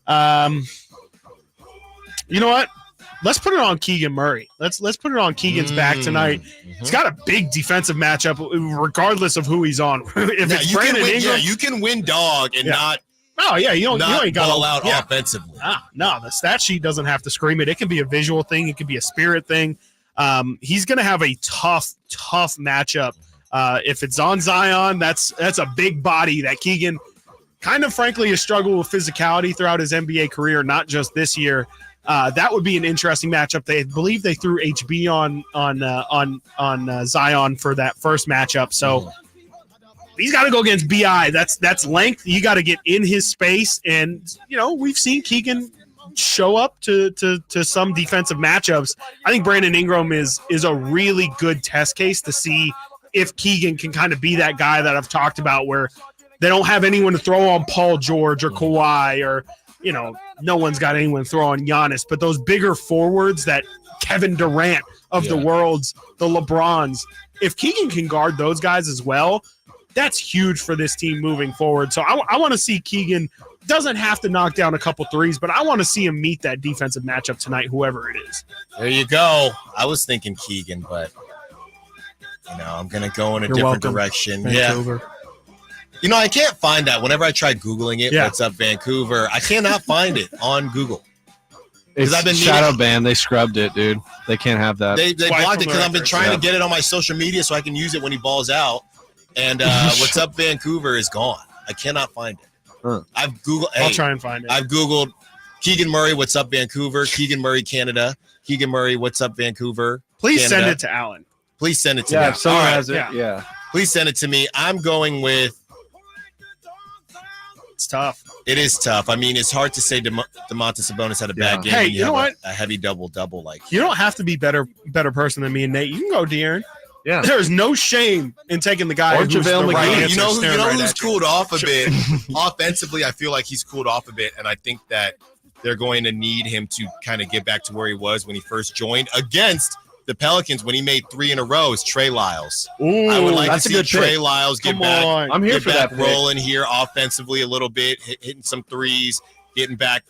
You know what? Let's put it on Keegan Murray. Let's put it on Keegan's back tonight. He's got a big defensive matchup, regardless of who he's on. If it's Brandon Ingram, you can win dog and not. Oh yeah, you ain't got ball out offensively. No, the stat sheet doesn't have to scream it. It can be a visual thing. It can be a spirit thing. He's going to have a tough matchup. If it's on Zion, that's a big body that Keegan kind of frankly has struggled with physicality throughout his NBA career, not just this year. That would be an interesting matchup. They believe they threw HB on Zion for that first matchup. So he's got to go against BI. That's length. You got to get in his space. And, we've seen Keegan show up to some defensive matchups. I think Brandon Ingram is a really good test case to see if Keegan can kind of be that guy that I've talked about where they don't have anyone to throw on Paul George or Kawhi or, no one's got anyone to throw on Giannis, but those bigger forwards that Kevin Durant of the worlds, the LeBrons, if Keegan can guard those guys as well, that's huge for this team moving forward. So I want to see Keegan. Doesn't have to knock down a couple threes, but I want to see him meet that defensive matchup tonight, whoever it is. There you go. I was thinking Keegan, but I'm going to go in a different direction. Vancouver. Yeah. I can't find that. Whenever I try Googling it, what's up Vancouver, I cannot find it on Google. It's I've been shadow banned. They scrubbed it, dude. They can't have that. They blocked it because I've been trying to get it on my social media so I can use it when he balls out. And what's up Vancouver is gone. I cannot find it. I've Googled. I'll try and find it. I've Googled Keegan Murray, what's up Vancouver? Keegan Murray, Canada. Keegan Murray, what's up Vancouver? Please Canada. send it to Alan. Please send it to me. Yeah, if someone has it. Yeah. Please send it to me. I'm going with. It's tough. It is tough. I mean, it's hard to say Domantas Sabonis had a bad game. Hey, you know what? A heavy double like. You don't have to be better person than me and Nate. You can go De'Aaron. Yeah. There's no shame in taking the guy who's the right answer. You know right who's cooled off a bit? Offensively, I feel like he's cooled off a bit, and I think that they're going to need him to kind of get back to where he was when he first joined against the Pelicans when he made 3 in a row is Trey Lyles. Ooh, I would like to see Trey Lyles get back. I'm here for that rolling here offensively a little bit, hitting some threes, getting back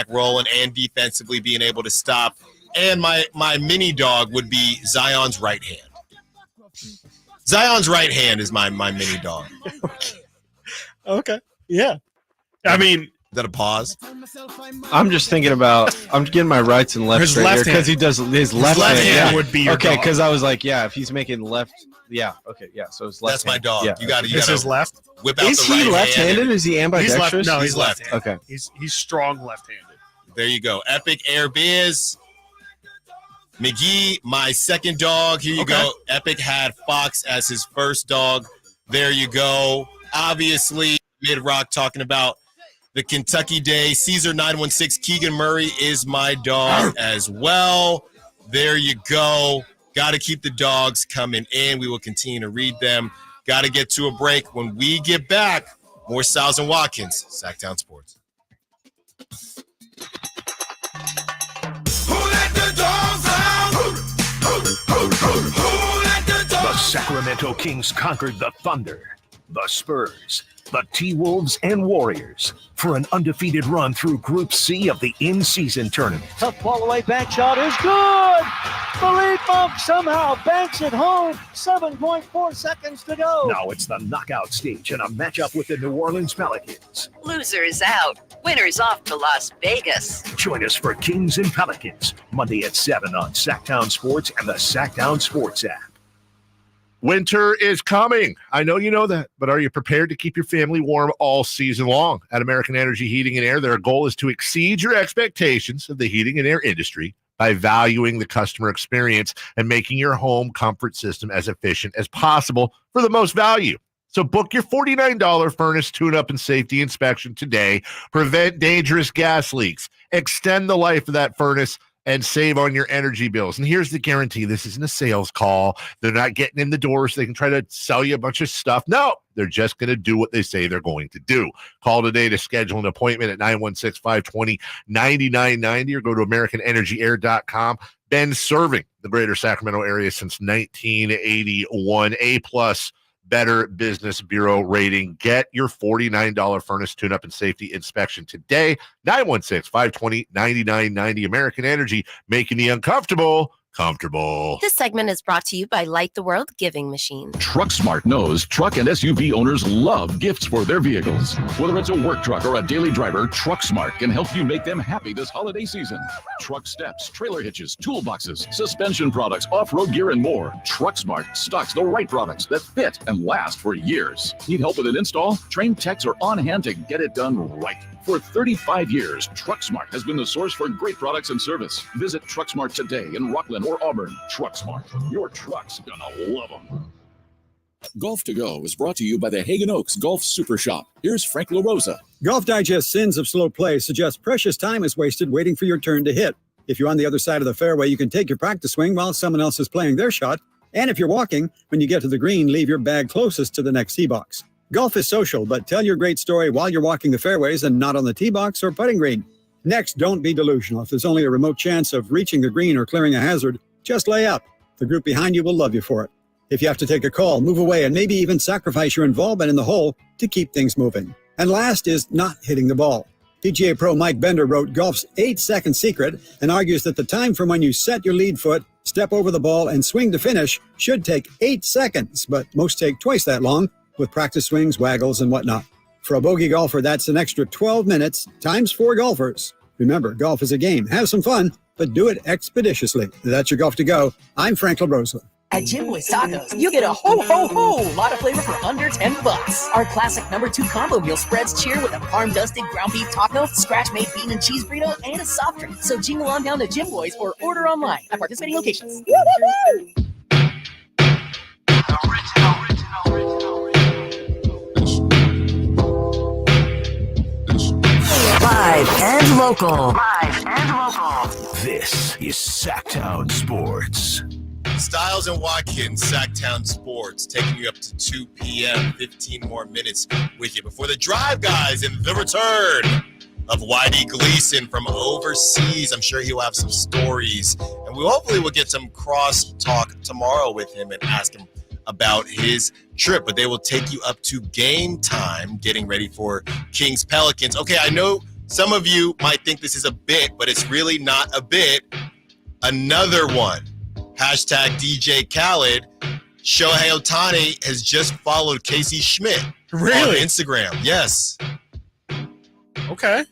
rolling, and defensively being able to stop. And my mini dog would be Zion's right hand. Zion's right hand is my mini dog. Okay. Yeah. I mean, is that a pause? I'm just thinking about. I'm getting my rights and lefts right here because he does his left hand would be your okay. dog. Because I was like, if he's making left, okay, so his left. That's my hand. dog. Yeah. You got to. This is left. Whip out Is the he right left-handed? hand. Is he ambidextrous? No, he's left. Okay. He's strong left-handed. There you go. Epic Air Biz. McGee, my second dog. Here you go. Epic had Fox as his first dog. There you go. Obviously, Mid-Rock talking about the Kentucky Day. Caesar 916, Keegan Murray is my dog as well. There you go. Got to keep the dogs coming in. We will continue to read them. Got to get to a break. When we get back, more Stiles and Watkins, Sactown Sports. The Sacramento Kings conquered the Thunder, the Spurs, the T-Wolves, and Warriors for an undefeated run through Group C of the in-season tournament. Tough ball away, bank shot is good. The lead bump somehow banks it home. 7.4 seconds to go. Now it's the knockout stage and a matchup with the New Orleans Pelicans. Losers out. Winners off to Las Vegas. Join us for Kings and Pelicans, Monday at 7 on Sactown Sports and the Sactown Sports app. Winter is coming. I know you know that, but are you prepared to keep your family warm all season long? At American Energy Heating and Air, their goal is to exceed your expectations of the heating and air industry by valuing the customer experience and making your home comfort system as efficient as possible for the most value. So book your $49 furnace tune-up and safety inspection today. Prevent dangerous gas leaks. Extend the life of that furnace and save on your energy bills. And here's the guarantee. This isn't a sales call. They're not getting in the door so they can try to sell you a bunch of stuff. No, they're just going to do what they say they're going to do. Call today to schedule an appointment at 916-520-9990 or go to AmericanEnergyAir.com. Been serving the greater Sacramento area since 1981. A+ Better Business Bureau rating. Get your $49 furnace tune-up and safety inspection today. 916-520-9990. American Energy, making the uncomfortable comfortable. This segment is brought to you by Light the World Giving Machine. TruckSmart knows truck and SUV owners love gifts for their vehicles. Whether it's a work truck or a daily driver, TruckSmart can help you make them happy this holiday season. Truck steps, trailer hitches, toolboxes, suspension products, off-road gear, and more. TruckSmart stocks the right products that fit and last for years. Need help with an install? Trained techs are on hand to get it done right. For 35 years, TruckSmart has been the source for great products and service. Visit TruckSmart today in Rockland or Auburn. TruckSmart, your truck's gonna love them. Golf to Go is brought to you by the Hagen Oaks Golf Super Shop. Here's Frank LaRosa. Golf Digest sins of slow play suggest precious time is wasted waiting for your turn to hit. If you're on the other side of the fairway, you can take your practice swing while someone else is playing their shot. And if you're walking, when you get to the green, leave your bag closest to the next tee box. Golf is social, but tell your great story while you're walking the fairways and not on the tee box or putting green. Next, don't be delusional. If there's only a remote chance of reaching the green or clearing a hazard, just lay up. The group behind you will love you for it. If you have to take a call, move away, and maybe even sacrifice your involvement in the hole to keep things moving. And last is not hitting the ball. PGA Pro Mike Bender wrote Golf's 8-second secret and argues that the time from when you set your lead foot, step over the ball, and swing to finish should take 8 seconds, but most take twice that long, with practice swings, waggles, and whatnot. For a bogey golfer, that's an extra 12 minutes times 4 golfers. Remember, golf is a game. Have some fun, but do it expeditiously. That's your Golf to Go. I'm Frank LaRosa. At Jim Boy's Tacos, you get a ho lot of flavor for under $10. Our classic number 2 combo meal spreads cheer with a farm-dusted ground beef taco, scratch-made bean and cheese burrito, and a soft drink. So jingle on down to Jim Boy's or order online at participating locations. Woo-hoo-hoo! Live and local. This is Sactown Sports. Stiles and Watkins, Sactown Sports, taking you up to 2 p.m., 15 more minutes with you before the drive, guys, and the return of Whitey Gleason from overseas. I'm sure he'll have some stories, and we hopefully will get some cross talk tomorrow with him and ask him about his trip, but they will take you up to game time, getting ready for Kings Pelicans. Okay, I know some of you might think this is a bit, but it's really not a bit. Another one. Hashtag DJ Khaled. Shohei Ohtani has just followed Casey Schmidt on Instagram. Yes. Okay.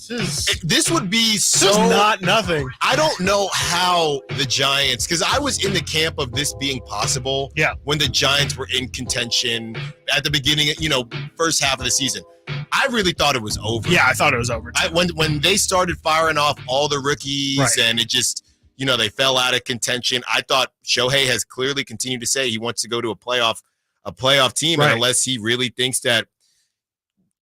This would be so not nothing. I don't know how the Giants, because I was in the camp of this being possible. Yeah. When the Giants were in contention at the beginning, first half of the season. I really thought it was over. Yeah, I thought it was over. When they started firing off all the rookies and it just they fell out of contention. I thought Shohei has clearly continued to say he wants to go to a playoff team, right. And unless he really thinks that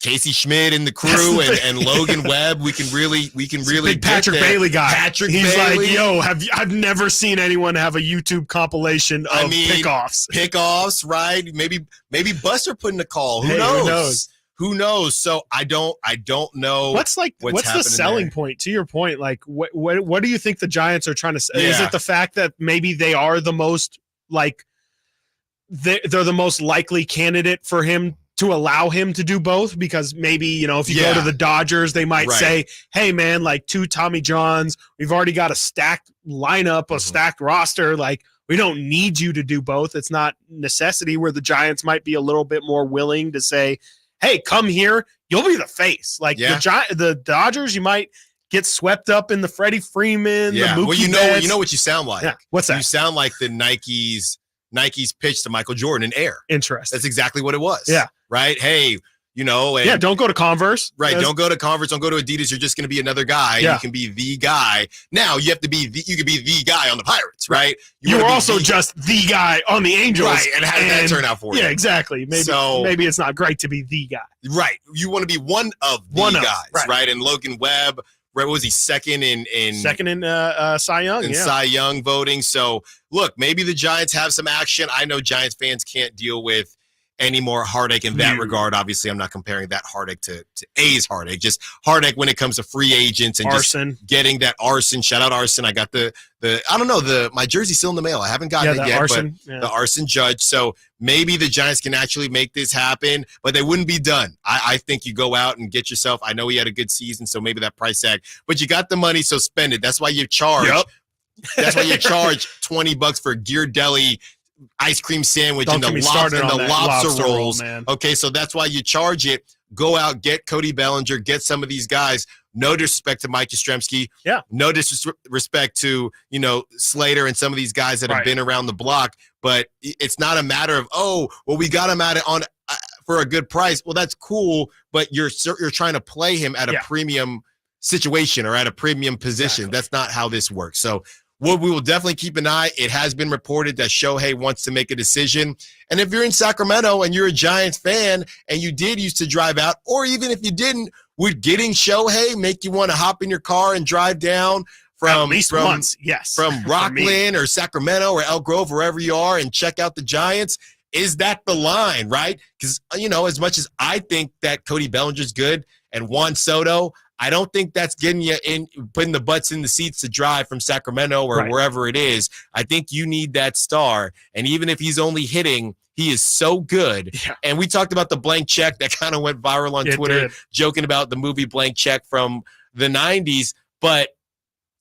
Casey Schmidt and the crew and Logan Webb, we can really big Patrick Bailey guy. He's Bailey. Like, yo, I've never seen anyone have a YouTube compilation of pickoffs, right? Maybe Buster putting a call. Who knows? So I don't know. What's the selling there. point? To your point, like what do you think the Giants are trying to say? Yeah. Is it the fact that maybe they are the most they're the most likely candidate for him to allow him to do both? Because maybe, if you go to the Dodgers, they might say, hey man, like 2 Tommy Johns, we've already got a stacked lineup, a stacked roster. Like, we don't need you to do both. It's not necessity, where the Giants might be a little bit more willing to say, hey, come here. You'll be the face. Like the Dodgers, you might get swept up in the Freddie Freeman, the Mookie you know what you sound like. Yeah. What's that? You sound like the Nike's pitch to Michael Jordan in Air. Interesting. That's exactly what it was. Yeah. Right? Hey, don't go to Converse. Right. Don't go to Converse. Don't go to Adidas. You're just going to be another guy. Yeah. You can be the guy. Now you have to be you can be the guy on the Pirates, right? You were also just the guy on the Angels. Right. And how did that turn out for you? Yeah, exactly. Maybe it's not great to be the guy. Right. You want to be one of the guys, right? And Logan Webb, what was he, second in Cy Young? Cy Young voting. So look, maybe the Giants have some action. I know Giants fans can't deal with any more heartache in that regard. Obviously, I'm not comparing that heartache to A's heartache, just heartache when it comes to free agents and arson. Just getting that arson. Shout out arson. I got I don't know, my jersey's still in the mail. I haven't gotten it yet, but the arson judge. So maybe the Giants can actually make this happen, but they wouldn't be done. I think you go out and get yourself, I know he had a good season, so maybe that price tag, but you got the money, so spend it. That's why you charge. Yep. That's why you charge $20 for a Gear Deli ice cream sandwich and the lobster rolls. Man. Okay, so that's why you charge it. Go out, get Cody Bellinger, get some of these guys. No disrespect to Mike Yastrzemski. Yeah. No disrespect to, Slater and some of these guys that have been around the block. But it's not a matter of, we got him for a good price. Well, that's cool, but you're trying to play him at a premium situation or at a premium position. Exactly. That's not how this works. So we will definitely keep an eye. It has been reported that Shohei wants to make a decision. And if you're in Sacramento and you're a Giants fan and you did used to drive out, or even if you didn't, would getting Shohei make you want to hop in your car and drive down from at least once? Yes. From Rockland or Sacramento or Elk Grove, wherever you are, and check out the Giants? Is that the line, right? Because, as much as I think that Cody Bellinger's good and Juan Soto, I don't think that's getting you in, putting the butts in the seats to drive from Sacramento or wherever it is. I think you need that star. And even if he's only hitting, he is so good. Yeah. And we talked about the blank check that kind of went viral on Twitter, joking about the movie Blank Check from the 90s. But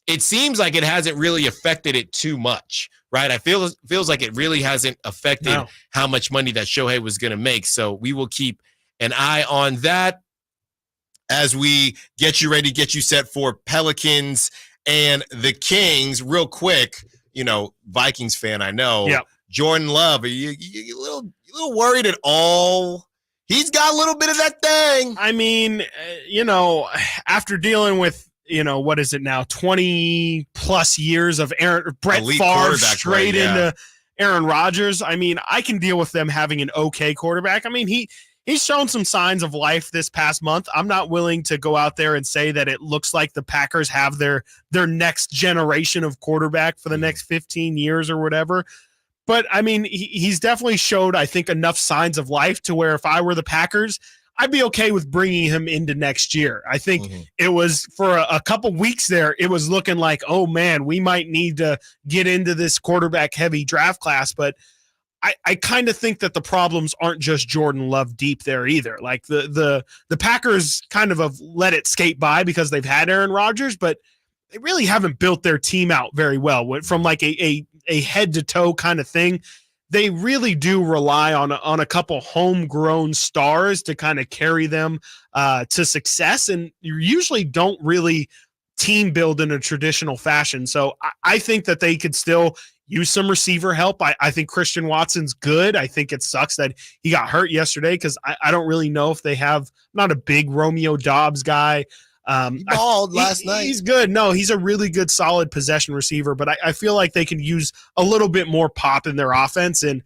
it seems like it hasn't really affected it too much, right? Feels like it really hasn't affected how much money that Shohei was going to make. So we will keep an eye on that as we get you ready, get you set for Pelicans and the Kings. Real quick, Vikings fan, I know. Yep. Jordan Love, are you a little worried at all? He's got a little bit of that thing. I mean, after dealing with, what is it now, 20 plus years of Brett Favre straight into Aaron Rodgers. I mean, I can deal with them having an okay quarterback. I mean, he's shown some signs of life this past month. I'm not willing to go out there and say that it looks like the Packers have their next generation of quarterback for the next 15 years or whatever. But, I mean, he's definitely showed, I think, enough signs of life to where if I were the Packers, I'd be okay with bringing him into next year. I think it was for a couple weeks there, it was looking like, oh, man, we might need to get into this quarterback-heavy draft class. But I kind of think that the problems aren't just Jordan Love deep there either. Like the Packers kind of have let it skate by because they've had Aaron Rodgers, but they really haven't built their team out very well from like a head to toe kind of thing. They really do rely on a couple homegrown stars to kind of carry them to success, and you usually don't really team build in a traditional fashion. So I think that they could still use some receiver help. I think Christian Watson's good. I think it sucks that he got hurt yesterday because I don't really know if they have, I'm not a big Romeo Doubs guy. He balled last night. He's good. No, he's a really good, solid possession receiver, but I feel like they can use a little bit more pop in their offense, and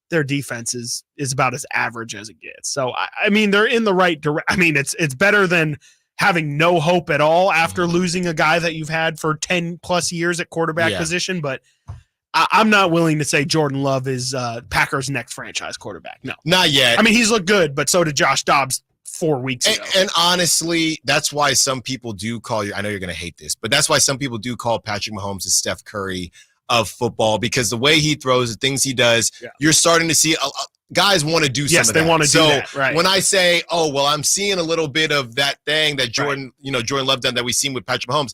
their defense is about as average as it gets. So, I mean, they're in the right direction. I mean, it's better than having no hope at all after losing a guy that you've had for 10 plus years at quarterback position. But I'm not willing to say Jordan Love is Packers' next franchise quarterback. No, not yet. I mean, he's looked good, but so did Josh Dobbs 4 weeks ago. And honestly, that's why some people do call you. I know you're going to hate this, but that's why some people do call Patrick Mahomes the Steph Curry of football, because the way he throws, the things he does, you're starting to see guys want to do some of that. Yes, they want to do that, right. When I say, oh, well, I'm seeing a little bit of that thing that Jordan Love done that we've seen with Patrick Mahomes,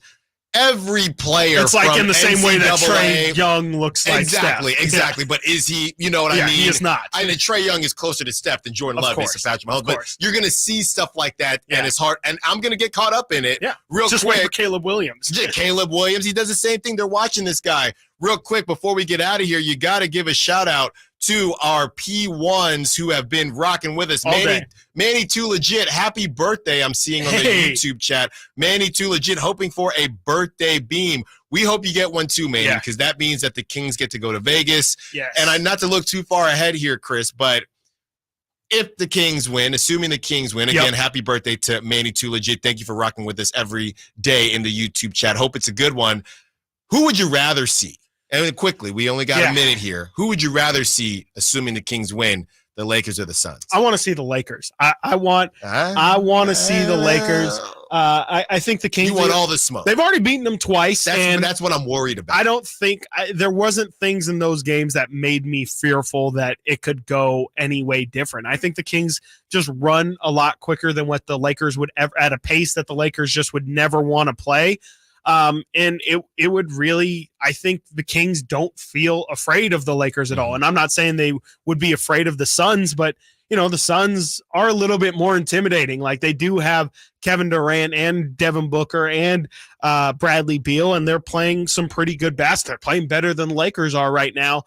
every player it's like in the same way that NCAA Trae Young looks like exactly, Steph. Exactly. But is he, you know what I mean? He is not. I mean, Trae Young is closer to Steph than Jordan Love is to Patrick Mahomes. But you're going to see stuff like that, and it's hard. And I'm going to get caught up in it real quick. Just wait for Caleb Williams. Caleb Williams, he does the same thing. They're watching this guy. Real quick, before we get out of here, you got to give a shout-out to our P1s who have been rocking with us. Manny Too Legit, happy birthday, I'm seeing on the YouTube chat. Manny Too Legit, hoping for a birthday beam. We hope you get one too, Manny, because that means that the Kings get to go to Vegas. Yes. And not to look too far ahead here, Chris, but if the Kings win, assuming the Kings win, again, happy birthday to Manny Too Legit. Thank you for rocking with us every day in the YouTube chat. Hope it's a good one. Who would you rather see? And quickly, we only got a minute here. Who would you rather see, assuming the Kings win, the Lakers or the Suns? I want to see the Lakers. I want to see the Lakers. I think the Kings. You want all the smoke. They've already beaten them twice. That's what I'm worried about. I don't think there wasn't things in those games that made me fearful that it could go any way different. I think the Kings just run a lot quicker than what the Lakers would ever, at a pace that the Lakers just would never want to play. And it would really, I think the Kings don't feel afraid of the Lakers at all. And I'm not saying they would be afraid of the Suns, but the Suns are a little bit more intimidating. Like, they do have Kevin Durant and Devin Booker and Bradley Beal, and they're playing some pretty good basketball. They're playing better than the Lakers are right now.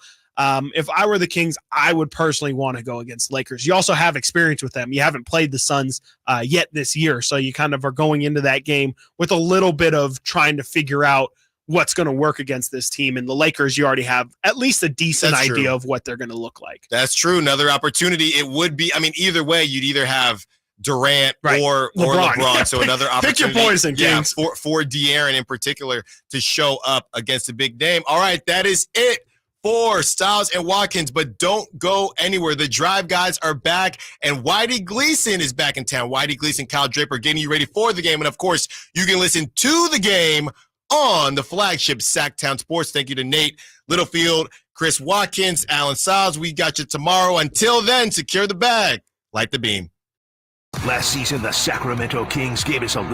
If I were the Kings, I would personally want to go against Lakers. You also have experience with them. You haven't played the Suns yet this year, so you kind of are going into that game with a little bit of trying to figure out what's going to work against this team. And the Lakers, you already have at least a decent idea of what they're going to look like. That's true. Another opportunity. It would be, I mean, either way, you'd either have Durant or LeBron. So another opportunity. Pick your poison, Kings. For De'Aaron in particular to show up against a big name. All right, that is it for Stiles and Watkins, but don't go anywhere. The Drive guys are back, and Whitey Gleason is back in town. Whitey Gleason, Kyle Draper getting you ready for the game. And, of course, you can listen to the game on the flagship Sactown Sports. Thank you to Nate Littlefield, Chris Watkins, Alan Stiles. We got you tomorrow. Until then, secure the bag, light the beam. Last season, the Sacramento Kings gave us a